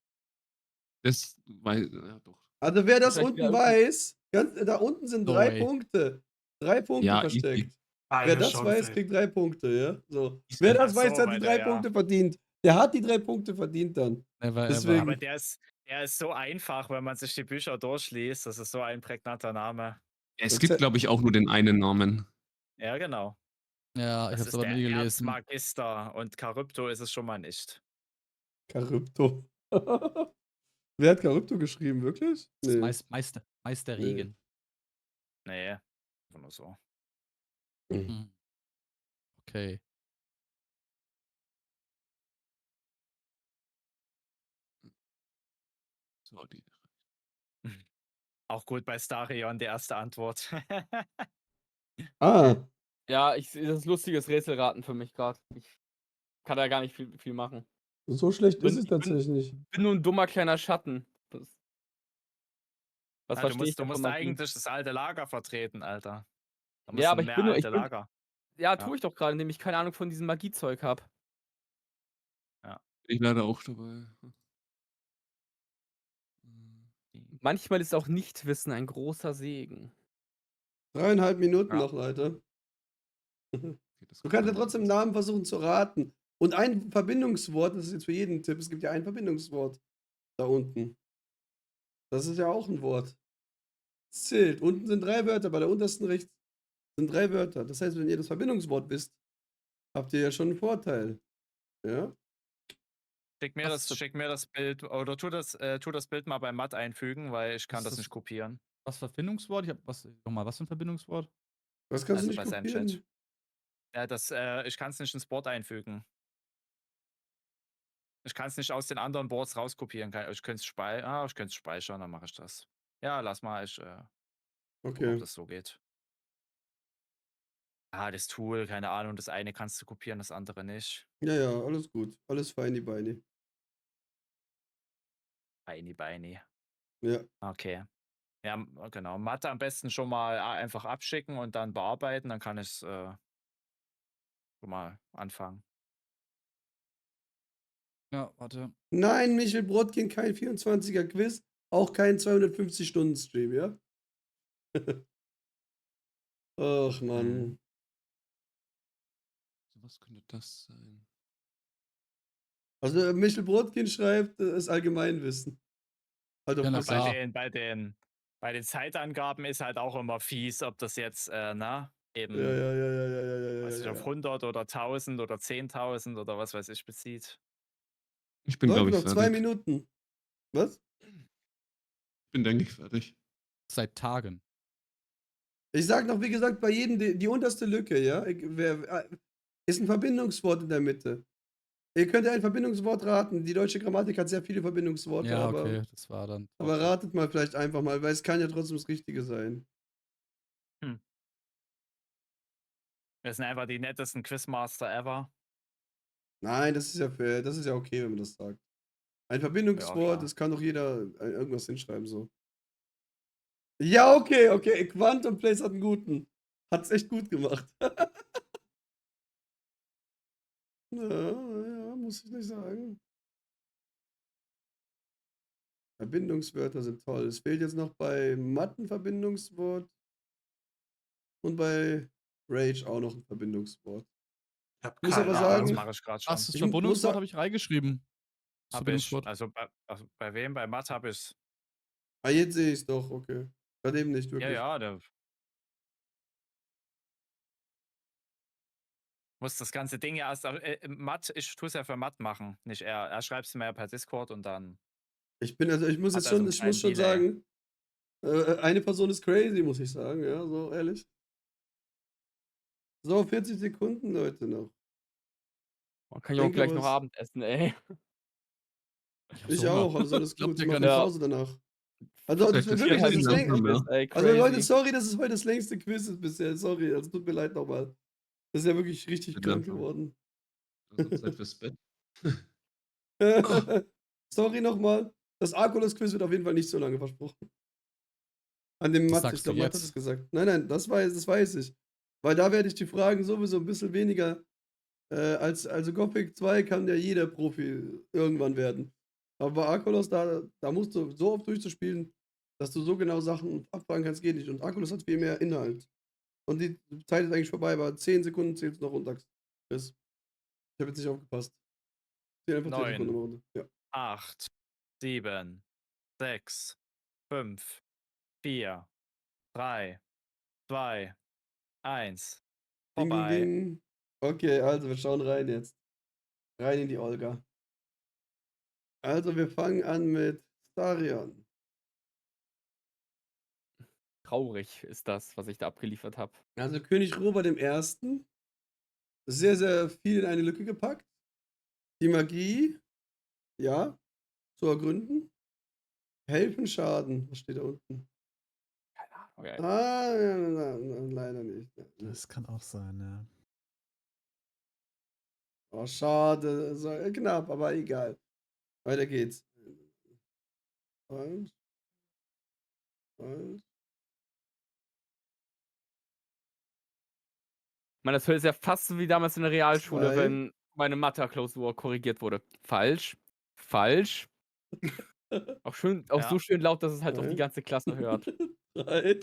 Das weiß, ja doch. Also wer das Wahrscheinlich unten wieder weiß, da unten sind No 3 way. Punkte. 3 Punkte Ja, versteckt. easy. Wer das weiß, kriegt 3 Punkte, ja? So. Easy. Wer das Ach so, weiß, hat weil die der 3 ja- Punkte verdient. Der hat die 3 Punkte verdient dann. Never Deswegen- ever. Aber der ist so einfach, wenn man sich die Bücher durchliest. Das ist so ein prägnanter Name. Es gibt, glaube ich, auch nur den einen Namen. Ja, genau. Ja, ich Das hab's ist aber der nie gelesen. Erzmagister und Charybdo ist es schon mal nicht. Charybdo. Wer hat Charybdo geschrieben, wirklich? Das Nee. ist Meister Regen. Nee, einfach nur so. Hm. Okay. So, die. Auch gut bei Starion, die erste Antwort. Ah, Ja, das ist lustiges Rätselraten für mich gerade. Ich kann da gar nicht viel machen. so schlecht ist es Ich bin- tatsächlich nicht. Ich bin nur ein dummer kleiner Schatten. Was Ja, du verstehe ich musst davon, Magie? eigentlich das alte Lager vertreten, Alter. Da Ja, musst aber du ich bin nur- alte Lager. Ja, tue ich doch gerade, indem ich keine Ahnung von diesem Magiezeug habe. Bin ich leider auch dabei. Manchmal ist auch Nichtwissen ein großer Segen. 3,5 Minuten Ja. noch, Leute. Okay, das Du kann kannst ja man trotzdem machen. Namen versuchen zu raten. Und ein Verbindungswort, das ist jetzt für jeden ein Tipp, es gibt ja ein Verbindungswort da unten. Das ist ja auch ein Wort. Es zählt. Unten sind 3 Wörter, bei der untersten rechts sind 3 Wörter. Das heißt, wenn ihr das Verbindungswort wisst, habt ihr ja schon einen Vorteil. Ja? Schick mir das Bild oder tu das Bild mal bei Matt einfügen, weil ich kann Was das ist nicht das? kopieren. Was Verbindungswort? Ich hab was nochmal, was für ein Verbindungswort? Das kannst du Also nicht bei seinem Chat. kopieren. Ja, ich kann es nicht ins Board einfügen. Ich kann es nicht aus den anderen Boards rauskopieren. Ich könnte es speichern, dann mache ich das. Ja, lass mal, ich gucke, ob Okay. das so geht. Das Tool, keine Ahnung, das eine kannst du kopieren, das andere nicht. Ja, ja, alles gut. Alles feini beini. Beini. Ja. Okay. Ja, genau. Mathe am besten schon mal einfach abschicken und dann bearbeiten, dann kann ich es schon mal anfangen. Ja, warte. Nein, Michel Brodkin, kein 24er Quiz, auch kein 250-Stunden-Stream, ja? Ach, Mann. Was könnte das sein? Also, Michel Brodkin schreibt, ist Allgemeinwissen. Halt auf Ja, na Und Russisch. klar. bei den Zeitangaben ist halt auch immer fies, ob das jetzt, Ja, eben, ja, ja, ja, ja, ja, ja, weiß ja, ich, auf ja. 100 oder 1000 oder 10.000 oder was weiß ich bezieht. Ich bin, Leute, glaube ich, noch 2 fertig. Minuten. Was? Ich bin, denke ich, fertig. Seit Tagen. Ich sag noch, wie gesagt, bei jedem die unterste Lücke, ja? Ist ein Verbindungswort in der Mitte. Ihr könnt ja ein Verbindungswort raten. Die deutsche Grammatik hat sehr viele Verbindungsworte, Ja, okay, das war dann. aber ratet mal vielleicht einfach mal, weil es kann ja trotzdem das Richtige sein. Das sind einfach die nettesten Quizmaster ever. Nein, das ist ja fair. Das ist ja okay, wenn man das sagt. Ein Ja, Verbindungswort, klar. das kann doch jeder irgendwas hinschreiben, so. Ja, okay, okay. Quantum Place hat einen guten. Hat's echt gut gemacht. Ja, ja, muss ich nicht sagen. Verbindungswörter sind toll. Es fehlt jetzt noch bei Mathe ein Verbindungswort und bei Rage auch noch ein Verbindungswort. Ich habe Ich muss aber keine Ja, das sagen, mache ich gerade schon. Das ich muss Verbindungswort sa habe ich reingeschrieben. Das Habe ich. Verbindungswort. Also bei wem? Bei Matt habe ich jetzt sehe ich's doch, okay. Bei dem nicht, Ja, wirklich. ja, der muss das ganze Ding ja erst. Matt, ich tue es ja für Matt machen, nicht er. Er schreibt es mir ja per Discord und dann Ich muss hat jetzt er so schon einen ich muss kleinen schon Delay. sagen, eine Person ist crazy, muss ich sagen, ja, so ehrlich. So, 40 Sekunden, Leute, noch. Man kann ja auch Denke gleich noch was. Abendessen, ey. Ich habe Ich so Hunger. auch, also alles Glaubt gut. ihr Ich mache gar eine nicht. Ja. Pause danach. Also, das Zeit wird fürs wirklich, das Essen ist langsam, ja. Ey, also Leute, crazy. sorry, dass es heute das längste Quiz ist bisher. Sorry, also tut mir leid nochmal. Das ist ja wirklich richtig Wird krank langsam. geworden. Also Zeit fürs Bett. Sorry nochmal. Das Arculus-Quiz wird auf jeden Fall nicht so lange versprochen. An dem Das Matt, ich sagst du glaube, Matt hat es jetzt. gesagt. Nein, nein, das weiß ich. Weil da werde ich die Fragen sowieso ein bisschen weniger. Also Gothic 2 kann ja jeder Profi irgendwann werden. Aber bei Arculus, da musst du so oft durchzuspielen, dass du so genau Sachen abfragen kannst, geht nicht. Und Arculus hat viel mehr Inhalt. Und die Zeit ist eigentlich vorbei, aber 10 Sekunden zählt es noch runter. Chris. Ich habe jetzt nicht aufgepasst. Zähl einfach 10 Sekunden 9, mal runter. Ja. 8, 7, 6, 5, 4, 3, 2, 1. Ding, ding, Vorbei. ding. Okay, also wir schauen rein jetzt. Rein in die Olga. Also wir fangen an mit Starion. Traurig ist das, was ich da abgeliefert habe. Also König Robert I. Sehr, sehr viel in eine Lücke gepackt. Die Magie, ja, zu ergründen. Helfen, Schaden. Was steht da unten? Keine Ahnung, ey. Leider nicht. Das kann auch sein, ja. Oh, schade. So, knapp, aber egal. Weiter geht's. Und. Man, das ist ja fast so wie damals in der Realschule, 2. wenn meine Mathe-Klausur korrigiert wurde. Falsch. Falsch. Auch Ja. so schön laut, dass es halt auch die Nein. ganze Klasse hört. 3,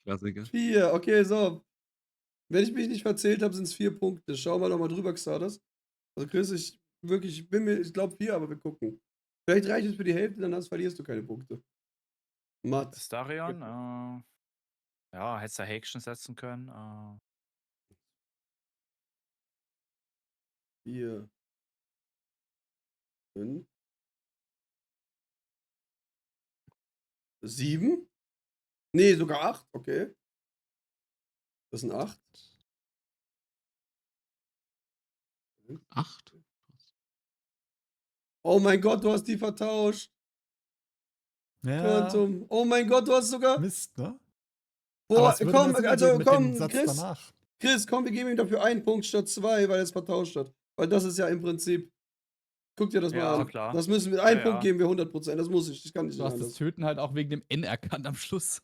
Klassiker. 4. Okay, so. Wenn ich mich nicht verzählt habe, sind es 4 Punkte. Schauen wir nochmal drüber, Xardas. Also Chris, ich glaube 4, aber wir gucken. Vielleicht reicht es für die Hälfte, dann verlierst du keine Punkte. Matt. Starion, ja, hättest du Häkchen setzen können. 4, 5, 7? Nee, sogar 8, okay. Das sind 8. 8? Oh mein Gott, du hast die vertauscht. Ja, Quantum. Oh mein Gott, du hast sogar. Mist, ne? Boah, Aber es würde komm, mehr Sinn also ergeben mit dem komm, Satz Chris. danach. Chris, komm, wir geben ihm dafür 1 Punkt statt 2, weil er es vertauscht hat. Weil das ist ja im Prinzip. Guck dir das mal Ja, an. klar. Das müssen wir. 1 Ja, Punkt ja. geben wir 100%. Das muss ich. Das kann nicht Du hast das anders. Töten halt auch wegen dem N erkannt am Schluss.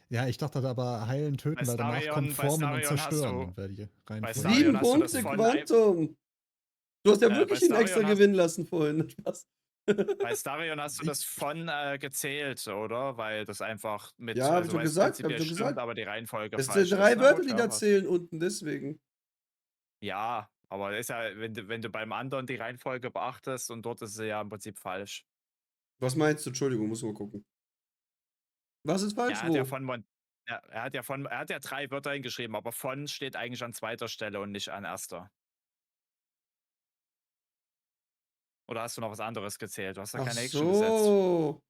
Ja, ich dachte aber heilen, töten, Bei weil danach Starion- kommt bei Formen und Starion hast zerstören. du- Wäre die bei Reihenfolge. Starion 7 hast du das Punkte von Quantum. Du hast ja bei wirklich ihn extra Starion hast- gewinnen lassen vorhin. Spaß. Bei Starion hast du das von gezählt, oder? Weil das einfach mit. Ja, hab ich doch weil es gesagt, prinzipiell hab ich doch stimmt, gesagt. aber die Reihenfolge Es sind falsch 3 ist. Na Wörter, gut, die ja, da passt. zählen unten, deswegen. Ja, aber ist ja, wenn du beim anderen die Reihenfolge beachtest und dort ist sie ja im Prinzip falsch. Was meinst du? Entschuldigung, muss mal gucken. Was ist falsch? Er hat ja Wo? er hat ja 3 Wörter hingeschrieben, aber von steht eigentlich an 2. Stelle und nicht an 1. Oder hast du noch was anderes gezählt? Du hast da Ach keine Häkchen gesetzt. so.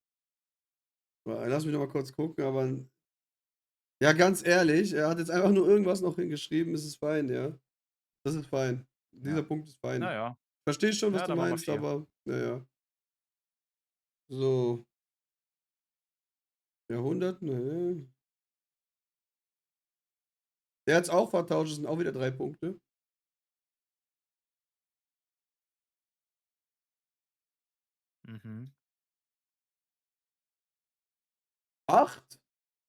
Lass mich noch mal kurz gucken, aber. Ja, ganz ehrlich, er hat jetzt einfach nur irgendwas noch hingeschrieben, ist es fein, ja. Das ist fein. Dieser Ja. Punkt ist fein. Naja. Ich verstehe schon, was Ja, du dann machen wir meinst, 4. aber naja. So. Jahrhundert, ne. Der hat's auch vertauscht, das sind auch wieder 3 Punkte. Mhm. 8?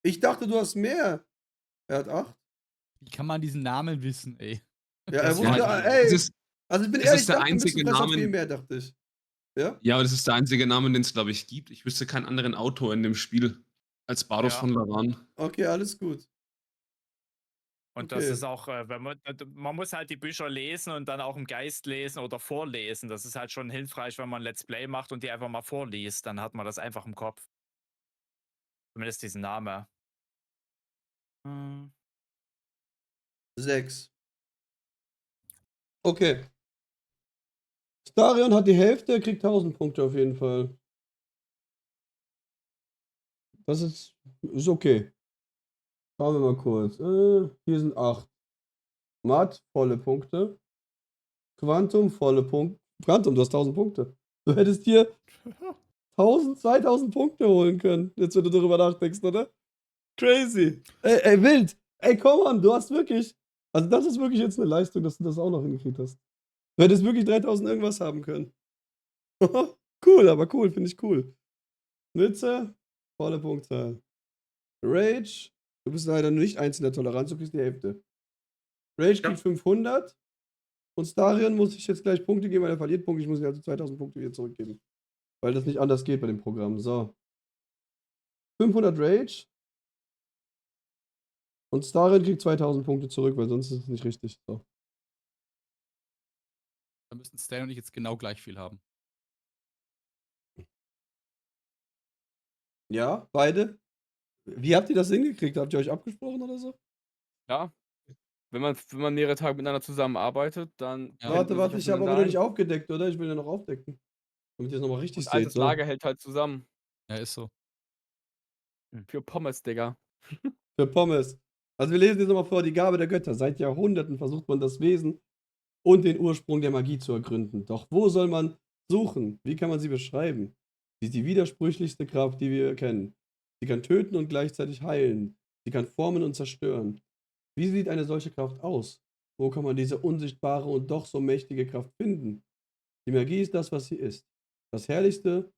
Ich dachte, du hast mehr. Er hat 8. Wie kann man diesen Namen wissen, ey? Ja, er Das wusste, weiß ich ey. Es ist, Also ich bin es ehrlich, ist ich der dachte, einzige besser Name- viel mehr, dachte ich. Ja? ja, aber das ist der einzige Name, den es, glaube ich, gibt. Ich wüsste keinen anderen Autor in dem Spiel als Bardos Ja. von Laran. Okay, alles gut. Und das Okay. ist auch, wenn man muss halt die Bücher lesen und dann auch im Geist lesen oder vorlesen. Das ist halt schon hilfreich, wenn man ein Let's Play macht und die einfach mal vorliest. Dann hat man das einfach im Kopf. Zumindest diesen Name. 6. Okay. Starion hat die Hälfte, er kriegt 1000 Punkte auf jeden Fall. Das ist okay. Schauen wir mal kurz. Hier sind 8. Matt, volle Punkte. Quantum, volle Punkte. Quantum, du hast 1000 Punkte. Du hättest hier 1000, 2000 Punkte holen können. Jetzt, wenn du darüber nachdenkst, oder? Crazy. Ey, wild. Ey, come on, du hast wirklich. Also, das ist wirklich jetzt eine Leistung, dass du das auch noch hingekriegt hast. Du hättest wirklich 3000 irgendwas haben können. Cool, aber cool, finde ich cool. Nütze, volle Punktzahl. Rage, du bist leider nicht eins in der Toleranz, du kriegst die Hälfte. Rage kriegt 500. Und Starion muss ich jetzt gleich Punkte geben, weil er verliert Punkte. Ich muss ihm also 2000 Punkte wieder zurückgeben. Weil das nicht anders geht bei dem Programm. So. 500 Rage. Und Starion kriegt 2000 Punkte zurück, weil sonst ist es nicht richtig. So. Da müssten Stan und ich jetzt genau gleich viel haben. Ja, beide. Wie habt ihr das hingekriegt? Habt ihr euch abgesprochen oder so? Ja. Wenn man mehrere Tage miteinander zusammenarbeitet, dann. Ja. kennt man Warte, sich ich habe aber aufeinander noch nicht ein. aufgedeckt, oder? Ich will ja noch aufdecken. Damit ihr es nochmal richtig Und seht. altes So. Lager hält halt zusammen. Ja, ist so. Für Pommes, Digga. Für Pommes. Also wir lesen jetzt nochmal vor, die Gabe der Götter. Seit Jahrhunderten versucht man das Wesen und den Ursprung der Magie zu ergründen. Doch wo soll man suchen? Wie kann man sie beschreiben? Sie ist die widersprüchlichste Kraft, die wir kennen. Sie kann töten und gleichzeitig heilen. Sie kann formen und zerstören. Wie sieht eine solche Kraft aus? Wo kann man diese unsichtbare und doch so mächtige Kraft finden? Die Magie ist das, was sie ist. Das herrlichste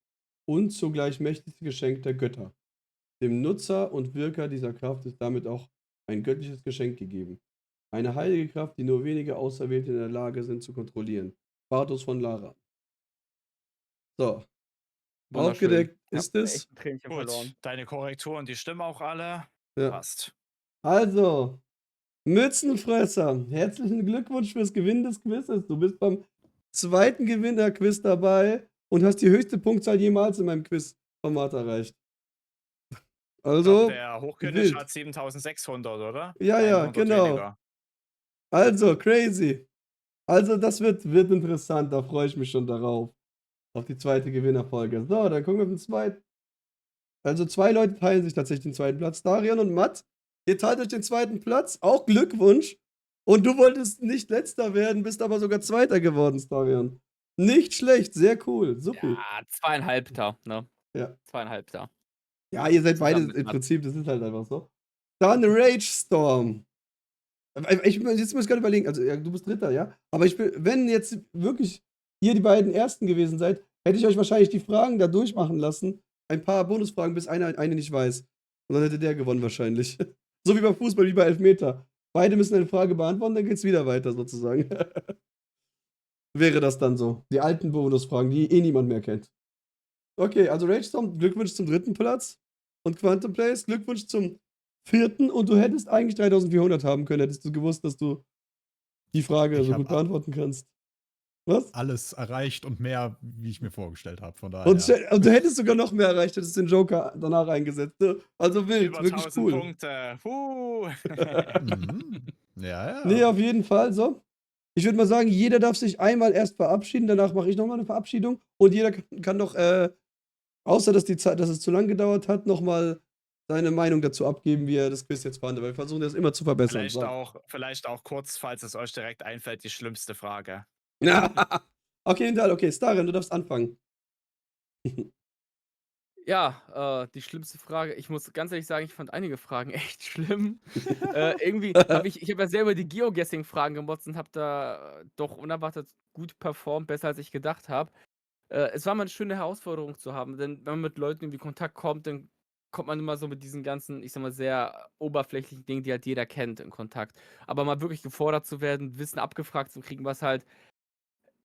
und zugleich mächtigste Geschenk der Götter. Dem Nutzer und Wirker dieser Kraft ist damit auch ein göttliches Geschenk gegeben. Eine heilige Kraft, die nur wenige Auserwählte in der Lage sind zu kontrollieren. Bartos von Lara. So, Wunderschön. aufgedeckt Ich ist hab es. echt ein Tränchen Gut, verloren. deine Korrekturen, die stimmen auch alle. Ja. Passt. Also, Mützenfresser, herzlichen Glückwunsch fürs Gewinnen des Quizzes. Du bist beim zweiten Gewinner-Quiz dabei und hast die höchste Punktzahl jemals in meinem Quiz-Format erreicht. Ich glaub, Also, der Hochkönig wild. hat 7600, oder? Ja, ja, 100 genau. weniger. Also, crazy. Also, das wird interessant, da freue ich mich schon darauf. Auf die zweite Gewinnerfolge. So, dann gucken wir auf den zweiten. Also, 2 Leute teilen sich tatsächlich den zweiten Platz. Darian und Matt, ihr teilt euch den zweiten Platz. Auch Glückwunsch. Und du wolltest nicht letzter werden, bist aber sogar Zweiter geworden, Darian. Nicht schlecht, sehr cool. Super. Ja, 2,5. Ne? Ja. 2,5. Ja, ihr seid beide Zusammen mit im Matt. Prinzip, das ist halt einfach so. Dann Rage Storm. Jetzt muss ich gerade überlegen, also ja, du bist Dritter, ja? Aber wenn jetzt wirklich ihr die beiden Ersten gewesen seid, hätte ich euch wahrscheinlich die Fragen da durchmachen lassen. Ein paar Bonusfragen, bis eine nicht weiß. Und dann hätte der gewonnen wahrscheinlich. So wie beim Fußball, wie bei Elfmeter. Beide müssen eine Frage beantworten, dann geht's wieder weiter sozusagen. Wäre das dann so. Die alten Bonusfragen, die eh niemand mehr kennt. Okay, also Rage Storm, Glückwunsch zum 3. Platz. Und Quantum Plays, Glückwunsch zum 4. Und du hättest eigentlich 3400 haben können, hättest du gewusst, dass du die Frage Ich so hab gut beantworten kannst. Was? alles erreicht und mehr, wie ich mir vorgestellt habe. Von daher. Und du hättest sogar noch mehr erreicht, hättest den Joker danach eingesetzt. Ne? Also wild, Über wirklich 1000 cool. Punkte. Mhm. Ja, ja. Nee, auf jeden Fall so. Ich würde mal sagen, jeder darf sich einmal erst verabschieden, danach mache ich nochmal eine Verabschiedung und jeder kann noch, außer dass es zu lang gedauert hat, nochmal seine Meinung dazu abgeben, wie er das Quiz jetzt fand. Weil wir versuchen das immer zu verbessern. Vielleicht auch kurz, falls es euch direkt einfällt, die schlimmste Frage. Okay, Starian, du darfst anfangen. Ja, die schlimmste Frage. Ich muss ganz ehrlich sagen, ich fand einige Fragen echt schlimm. Irgendwie habe ich ja selber die Geoguessing-Fragen gemotzt und habe da doch unerwartet gut performt, besser als ich gedacht habe. Es war mal eine schöne Herausforderung zu haben, denn wenn man mit Leuten irgendwie in Kontakt kommt, dann kommt man immer so mit diesen ganzen, ich sag mal, sehr oberflächlichen Dingen, die halt jeder kennt, in Kontakt. Aber mal wirklich gefordert zu werden, Wissen abgefragt zu kriegen, was halt,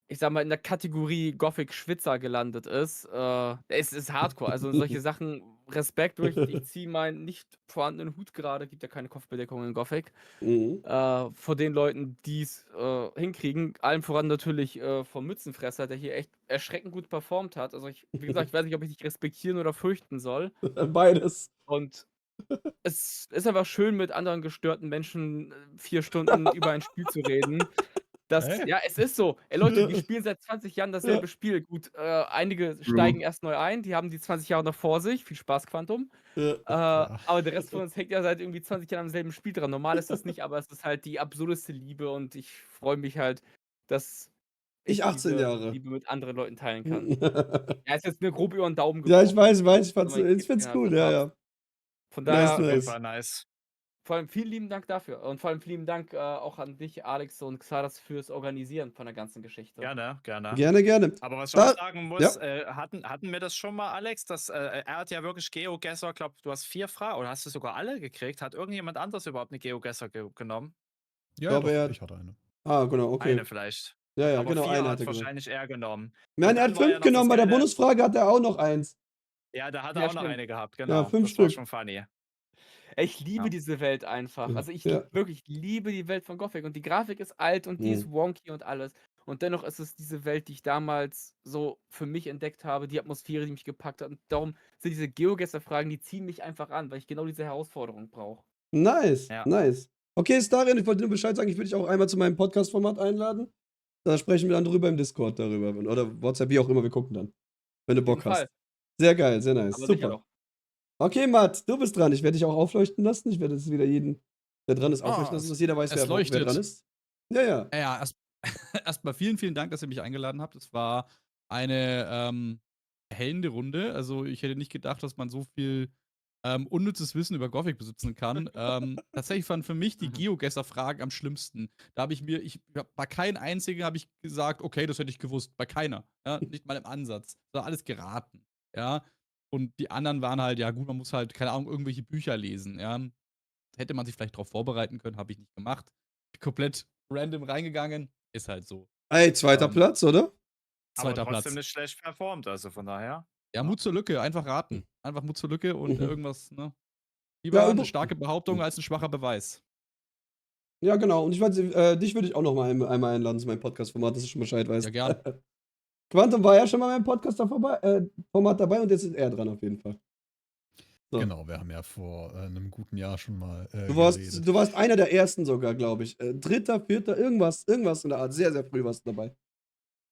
ich sag mal, in der Kategorie Gothic-Schwitzer gelandet ist, es ist Hardcore. Also solche Sachen, Respekt, wirklich. Ich ziehe meinen nicht vorhandenen Hut gerade, gibt ja keine Kopfbedeckung in Gothic, Mhm. vor den Leuten, die es hinkriegen. Allem voran natürlich vom Mützenfresser, der hier echt erschreckend gut performt hat. Also wie gesagt, ich weiß nicht, ob ich dich respektieren oder fürchten soll. Beides. Und es ist einfach schön, mit anderen gestörten Menschen 4 Stunden über ein Spiel zu reden. Ja, es ist so. Ey Leute, wir spielen seit 20 Jahren dasselbe Spiel. Gut, einige steigen erst neu ein, die haben die 20 Jahre noch vor sich. Viel Spaß, Quantum. Aber der Rest von uns hängt ja seit irgendwie 20 Jahren am selben Spiel dran. Normal ist das nicht, aber es ist halt die absurdeste Liebe und ich freue mich halt, dass Ich 18 diese Jahre. Liebe mit anderen Leuten teilen kann. Ja, ist jetzt nur grob über den Daumen Ja, ich gebrochen. weiß, ich Also, find's cool, ja. Von Nice, daher, Auf jeden nice. Fall nice. vor allem vielen lieben Dank dafür. Und vor allem vielen Dank auch an dich, Alex und Xaras, fürs Organisieren von der ganzen Geschichte. Gerne. Gerne. Aber was ich Da- auch sagen muss, hatten wir das schon mal, Alex? Er hat ja wirklich Geoguesser, glaube du hast 4 Fragen oder hast du sogar alle gekriegt? Hat irgendjemand anders überhaupt eine Geoguesser genommen? Ja, glaube, doch, er- ich hatte eine. Ah, genau, okay. Eine vielleicht. Ja, Aber genau, 4 eine hat hat er gesagt. wahrscheinlich er genommen. Nein, Und er dann hat war ja 5 noch das genommen, bei der Geile- Bonusfrage hat er auch noch 1. Ja, da hat Ja, er auch noch stimmt. eine gehabt, genau. 5 das war Stück. schon funny. Ich liebe Ja. diese Welt einfach. Also ich Ja. wirklich liebe die Welt von Gothic und die Grafik ist alt und die ist Mhm. wonky und alles. Und dennoch ist es diese Welt, die ich damals so für mich entdeckt habe, die Atmosphäre, die mich gepackt hat. Und darum sind diese Geoguesser-Fragen, die ziehen mich einfach an, weil ich genau diese Herausforderung brauche. Nice, Ja. nice. Okay, Starian, ich wollte nur Bescheid sagen, ich würde dich auch einmal zu meinem Podcast-Format einladen. Da sprechen wir dann drüber im Discord darüber. Oder WhatsApp, wie auch immer, wir gucken dann. Wenn du Auf Bock jeden Fall. hast. Sehr geil, sehr nice. Aber sicher Super. doch. Okay, Matt, du bist dran. Ich werde dich auch aufleuchten lassen. Ich werde jetzt wieder jeden, der dran ist, Ah, aufleuchten lassen, dass jeder weiß, es wer leuchtet. dran ist. Ja. Ja, erstmal vielen Dank, dass ihr mich eingeladen habt. Es war eine erhellende Runde. Also ich hätte nicht gedacht, dass man so viel unnützes Wissen über Gothic besitzen kann. Tatsächlich waren für mich die Geoguesser-Fragen am schlimmsten. Da habe bei keinem einzigen habe ich gesagt, okay, das hätte ich gewusst. Bei keiner. Ja, nicht mal im Ansatz. Das war alles geraten. Ja. Und die anderen waren halt, ja gut, man muss halt, keine Ahnung, irgendwelche Bücher lesen. Ja. Hätte man sich vielleicht darauf vorbereiten können, habe ich nicht gemacht. komplett random reingegangen. Ist halt so. Ey, zweiter Ähm, Platz, oder? Aber Zweiter trotzdem Platz. nicht schlecht performt, also von daher. Ja, Mut zur Lücke, einfach raten. Einfach Mut zur Lücke und Mhm. irgendwas, ne? Ja, Lieber eine über- starke Behauptung als ein schwacher Beweis. Ja, genau. Und dich würde ich auch noch mal einmal einladen zu meinem Podcast-Format, dass du schon Bescheid weißt. Ja, gern. Quantum war ja schon mal in meinem Podcast-Format dabei und jetzt ist er dran auf jeden Fall. So. Genau, wir haben ja vor einem guten Jahr schon mal Du geredet. warst einer der ersten sogar, glaube ich. Dritter, vierter, irgendwas in der Art. Sehr, sehr früh warst du dabei.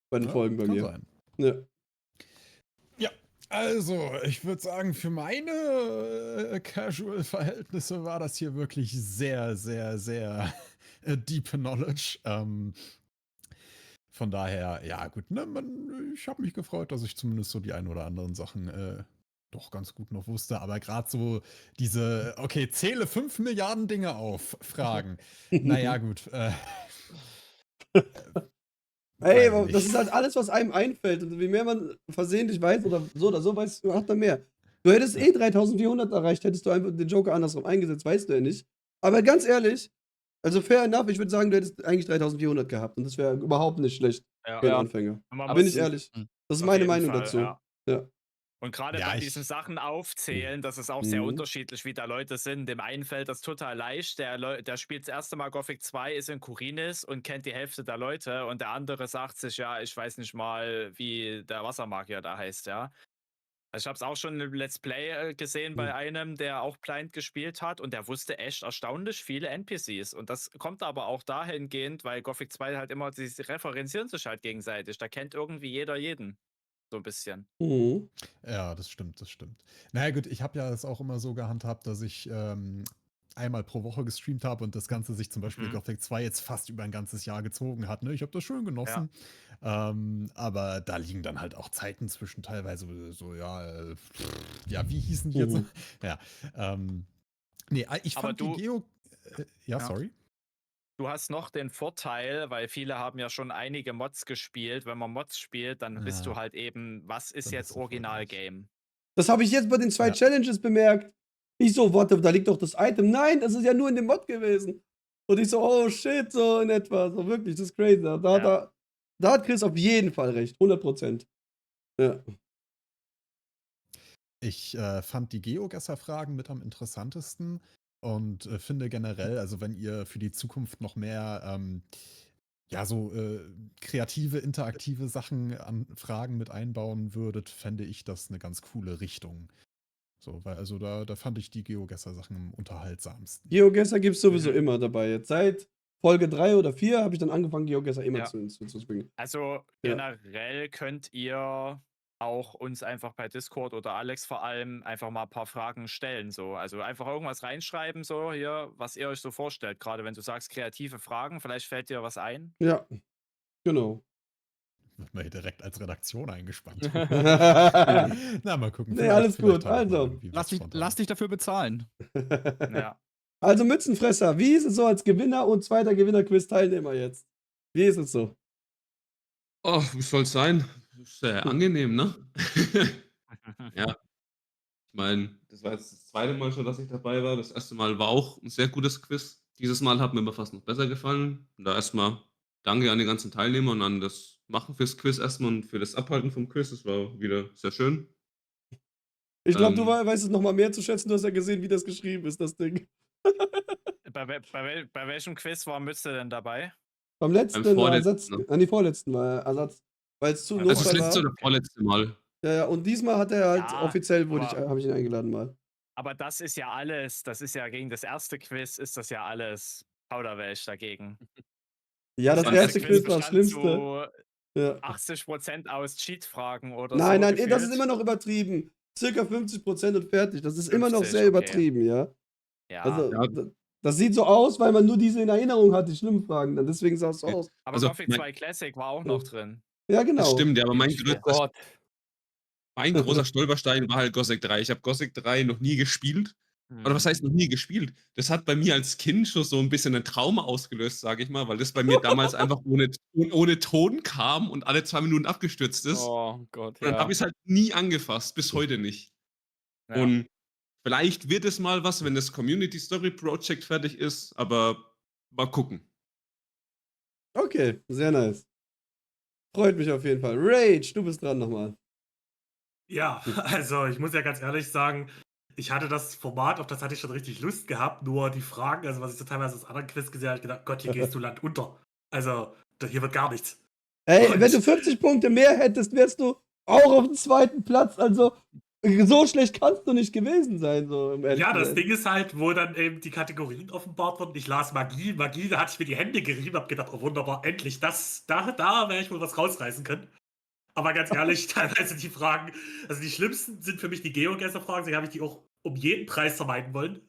Bei den Ja, Folgen bei kann mir. sein. Ja. Also, ich würde sagen, für meine Casual-Verhältnisse war das hier wirklich sehr, sehr, sehr deep Knowledge. Von daher, ja gut, ne, ich habe mich gefreut, dass ich zumindest so die ein oder anderen Sachen doch ganz gut noch wusste. Aber gerade so diese, okay, zähle 5 Milliarden Dinge auf, Fragen. Naja, gut. Ey, weiß ich das nicht. ist halt alles, was einem einfällt. Und je mehr man versehentlich weiß oder so weiß, hat er mehr. Du hättest eh 3400 erreicht, hättest du einfach den Joker andersrum eingesetzt, weißt du ja nicht. Aber ganz ehrlich, also fair enough, ich würde sagen, du hättest eigentlich 3400 gehabt. Und das wäre überhaupt nicht schlecht Ja. für einen Ja. Anfänger. Man Bin muss ich ehrlich. Mhm. Das ist auf meine jeden Meinung Fall, dazu. ja. Ja. Und gerade Ja, bei ich- diesen Sachen aufzählen, das ist auch sehr Mhm. unterschiedlich, wie da Leute sind. Dem einen fällt das total leicht. Der spielt das erste Mal Gothic 2, ist in Kurinis und kennt die Hälfte der Leute. Und der andere sagt sich, ja, ich weiß nicht mal, wie der Wassermagier da heißt, ja. Also ich habe es auch schon im Let's Play gesehen bei einem, der auch Blind gespielt hat und der wusste echt erstaunlich viele NPCs. Und das kommt aber auch dahingehend, weil Gothic 2 halt immer, sie referenzieren sich halt gegenseitig. Da kennt irgendwie jeder jeden. So ein bisschen. Mhm. Ja, das stimmt, das stimmt. Naja, gut, ich habe ja das auch immer so gehandhabt, dass ich einmal pro Woche gestreamt habe und das Ganze sich zum Beispiel Mhm. Gothic 2 jetzt fast über ein ganzes Jahr gezogen hat. Ne? Ich habe das schön genossen. Aber da liegen dann halt auch Zeiten zwischen teilweise so, ja, wie hießen die jetzt? Mhm. Ja. Nee, ich Aber fand du- die ja, Ja. sorry. Du hast noch den Vorteil, weil viele haben ja schon einige Mods gespielt. Wenn man Mods spielt, dann bist Ja. du halt eben, was ist Dann jetzt bist du voll Original-Game? Das habe ich jetzt bei den 2 Ja. Challenges bemerkt. Ich so, warte, da liegt doch das Item. Nein, das ist ja nur in dem Mod gewesen. Und ich so, oh shit, so in etwa. So wirklich, das ist crazy. Da hat Chris auf jeden Fall recht. 100%. Ja. Ich fand die Geogesser-Fragen mit am interessantesten und finde generell, also wenn ihr für die Zukunft noch mehr kreative, interaktive Sachen an Fragen mit einbauen würdet, fände ich das eine ganz coole Richtung. So, weil also da fand ich die Geogesser-Sachen am unterhaltsamsten. GeoGuessr gibt es sowieso Mhm. immer dabei. Jetzt seit Folge 3 oder 4 habe ich dann angefangen, GeoGuessr immer Ja. zu springen. Also generell könnt ihr auch uns einfach bei Discord oder Alex vor allem einfach mal ein paar Fragen stellen. So. Also einfach irgendwas reinschreiben, so hier, was ihr euch so vorstellt. Gerade wenn du sagst kreative Fragen, vielleicht fällt dir was ein. Ja, genau. Wird man hier direkt als Redaktion eingespannt. Ja. Na, mal gucken. Nee, alles gut. haben wir mal Also. irgendwie was spontan. Lass dich dafür bezahlen. Ja. Also Mützenfresser, wie ist es so als Gewinner und zweiter Gewinner-Quiz-Teilnehmer jetzt? Wie ist es so? Oh, wie soll's sein? Sehr angenehm, ne? Ja. Ich meine, das war jetzt das zweite Mal schon, dass ich dabei war. Das erste Mal war auch ein sehr gutes Quiz. Dieses Mal hat mir aber fast noch besser gefallen. Und da erstmal danke an die ganzen Teilnehmer und an das Machen fürs Quiz erstmal und für das Abhalten vom Quiz. Das war wieder sehr schön. Ich glaube, du Ähm. weißt es noch mal mehr zu schätzen. Du hast ja gesehen, wie das geschrieben ist, das Ding. Bei welchem Quiz war Mütze denn dabei? Beim letzten vorletzten, Ersatz, ne? an die vorletzten war Ersatz, weil es zu Also Also das Notfall letzte war. oder vorletzte Mal. Ja, und diesmal hat er halt Ja, offiziell, aber- habe ich ihn eingeladen mal. Aber das ist ja gegen das erste Quiz ist das ja alles Kauderwelsch dagegen. Ja, das Das erste Quiz war das bestand Schlimmste. zu Ja. 80% aus Cheat-Fragen oder Nein, so. nein, das ist gefühlt. immer noch übertrieben. Circa 50% und fertig. Das ist immer noch 50, sehr okay. übertrieben, ja. Ja, Also, Ja. das sieht so aus, weil man nur diese in Erinnerung hat, die schlimmen Fragen. Dann deswegen sah es so aus. aber also Gothic mein- 2 Classic war auch noch drin. Ja, genau. Das stimmt, ja, aber mein Oh Gott. großer Stolperstein war halt Gothic 3. Ich habe Gothic 3 noch nie gespielt. Oder was heißt noch nie gespielt? Das hat bei mir als Kind schon so ein bisschen ein Trauma ausgelöst, sage ich mal, weil das bei mir damals einfach ohne Ton kam und alle 2 Minuten abgestürzt ist. Oh Gott, Und dann ja. habe ich es halt nie angefasst, bis heute nicht. Ja. Und vielleicht wird es mal was, wenn das Community Story Project fertig ist, aber mal gucken. Okay, sehr nice. Freut mich auf jeden Fall. Rage, du bist dran nochmal. Ja, also ich muss ja ganz ehrlich sagen, ich hatte das Format, auf das hatte ich schon richtig Lust gehabt, nur die Fragen, also was ich so teilweise aus anderen Quiz gesehen habe, gedacht, Gott, hier gehst du Land unter. Also, hier wird gar nichts. Ey, Und- wenn du 50 Punkte mehr hättest, wärst du auch auf dem zweiten Platz. Also, so schlecht kannst du nicht gewesen sein, so im Ja, das Endeffekt. Ding ist halt, wo dann eben die Kategorien offenbart wurden. Ich las Magie, da hatte ich mir die Hände gerieben, hab gedacht, oh wunderbar, endlich das, da werde ich wohl was rausreißen können. Aber ganz ehrlich, teilweise die Fragen, also die schlimmsten sind für mich die Geogesser-Fragen, deswegen habe ich die auch um jeden Preis vermeiden wollen.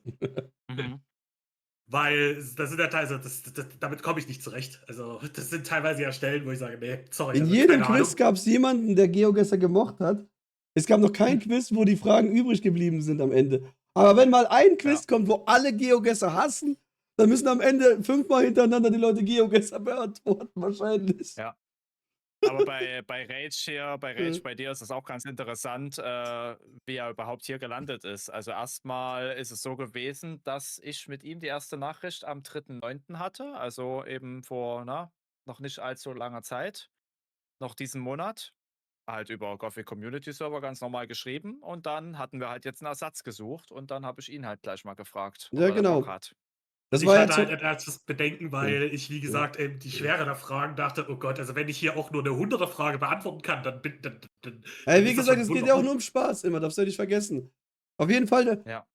Mhm. Weil das sind ja teilweise, damit komme ich nicht zurecht. Also, das sind teilweise ja Stellen, wo ich sage, nee, sorry, In also jedem keine Quiz Ahnung. gab es jemanden, der GeoGuessr gemocht hat. Es gab noch kein Quiz, wo die Fragen übrig geblieben sind am Ende. Aber wenn mal ein Quiz kommt, wo alle GeoGuessr hassen, dann müssen am Ende 5-mal hintereinander die Leute GeoGuessr beantworten, wahrscheinlich. Ja. Aber bei Rage hier, bei dir ist es auch ganz interessant, wie er überhaupt hier gelandet ist. Also erstmal ist es so gewesen, dass ich mit ihm die erste Nachricht am 3.9. hatte, also eben vor noch nicht allzu langer Zeit, noch diesen Monat, halt über Gothic Community Server ganz normal geschrieben und dann hatten wir halt jetzt einen Ersatz gesucht und dann habe ich ihn halt gleich mal gefragt, ob Ja, er da Bock genau. hat. Das Ich war ja hatte halt so. etwas das Bedenken, weil ich, wie gesagt, eben die Schwere der Fragen dachte, oh Gott, also wenn ich hier auch nur eine 100er-Frage beantworten kann, dann Ey, wie ist das gesagt, schon es geht ja auch wunderbar. nur um Spaß immer, darfst du ja nicht vergessen. Auf jeden Fall, Ja.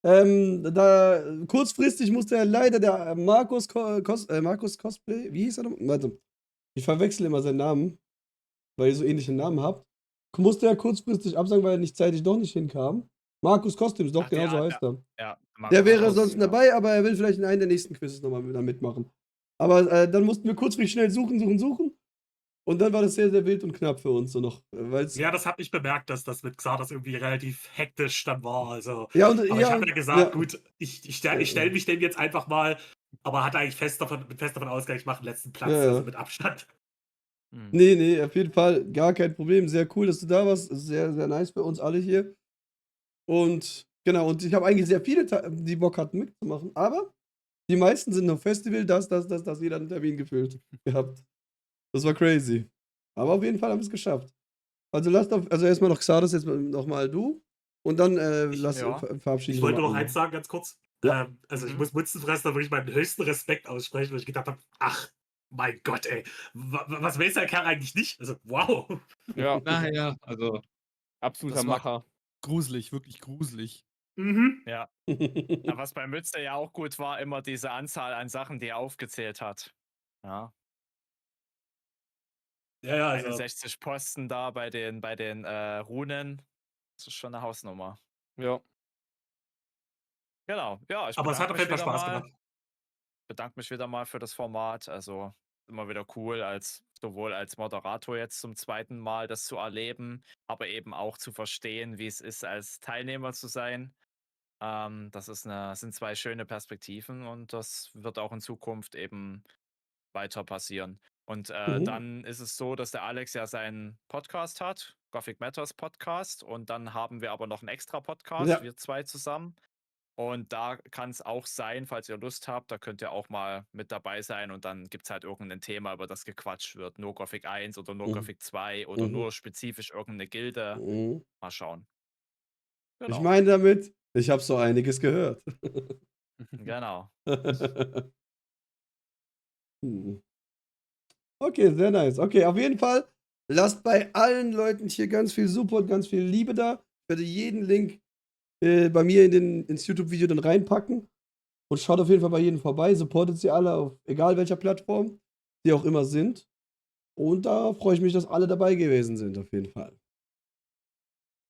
kurzfristig musste ja leider der Markus Cosplay, wie hieß er noch? Warte, ich verwechsel immer seinen Namen, weil ihr so ähnliche Namen habt. Musste ja kurzfristig absagen, weil er nicht zeitig doch nicht hinkam. Markus Costumes, doch, Ach, genau so der- heißt er. Ja, Der wäre Markus, sonst ja. dabei, aber er will vielleicht in einem der nächsten Quizzes nochmal wieder mitmachen. Aber dann mussten wir kurzfristig schnell suchen. Und dann war das sehr, sehr wild und knapp für uns so noch. Weil's, Ja, das habe ich bemerkt, dass das mit Xardas irgendwie relativ hektisch dann war. Also, ja, und, aber ich habe ja gesagt, ja. gut, ich stelle mich dem jetzt einfach mal, aber hatte eigentlich fest davon ausgegangen, ich mache den letzten Platz, Ja, ja. also mit Abstand. Hm. Nee, auf jeden Fall gar kein Problem. Sehr cool, dass du da warst. Sehr, sehr nice bei uns alle hier. Und genau, und ich habe eigentlich sehr viele, die Bock hatten mitzumachen. Aber die meisten sind noch Festival, das, jeder hat einen Termin gefüllt gehabt. Das war crazy. Aber auf jeden Fall haben wir es geschafft. Also also erstmal noch Xardas, jetzt nochmal du. Und dann verabschieden Ich wollte mal noch alle. eins sagen, ganz kurz. Ja. Also ich Mhm. muss Mutzenfresser wirklich meinen höchsten Respekt aussprechen, weil ich gedacht habe, ach, mein Gott, ey, was weiß der Kerl eigentlich nicht? Also, wow. Ja, Naja, also. absoluter Das war- Macher. Gruselig, wirklich gruselig. Mhm. Ja. Aber was bei Mütze ja auch gut war, immer diese Anzahl an Sachen, die er aufgezählt hat. Ja. Ja, also, 61 Posten da bei den Runen. Das ist schon eine Hausnummer. Ja. Genau. Ja, ich aber es hat auf jeden Fall Spaß mal. gemacht. Bedanke mich wieder mal für das Format. Also immer wieder cool, sowohl als Moderator jetzt zum zweiten Mal das zu erleben, aber eben auch zu verstehen, wie es ist, als Teilnehmer zu sein. Das sind zwei schöne Perspektiven und das wird auch in Zukunft eben weiter passieren. Und dann ist es so, dass der Alex ja seinen Podcast hat, Gothic Matters Podcast, und dann haben wir aber noch einen extra Podcast, Ja. wir zwei zusammen. Und da kann es auch sein, falls ihr Lust habt, da könnt ihr auch mal mit dabei sein und dann gibt es halt irgendein Thema, über das gequatscht wird. Nur Gothic 1 oder nur Gothic 2 oder nur spezifisch irgendeine Gilde. Mal schauen. Genau. Ich meine damit, ich habe so einiges gehört. Genau. Okay, sehr nice. Okay, auf jeden Fall lasst bei allen Leuten hier ganz viel Support, ganz viel Liebe da. Ich werde jeden Link bei mir ins YouTube-Video dann reinpacken. Und schaut auf jeden Fall bei jedem vorbei. Supportet sie alle auf egal welcher Plattform sie auch immer sind. Und da freue ich mich, dass alle dabei gewesen sind, auf jeden Fall.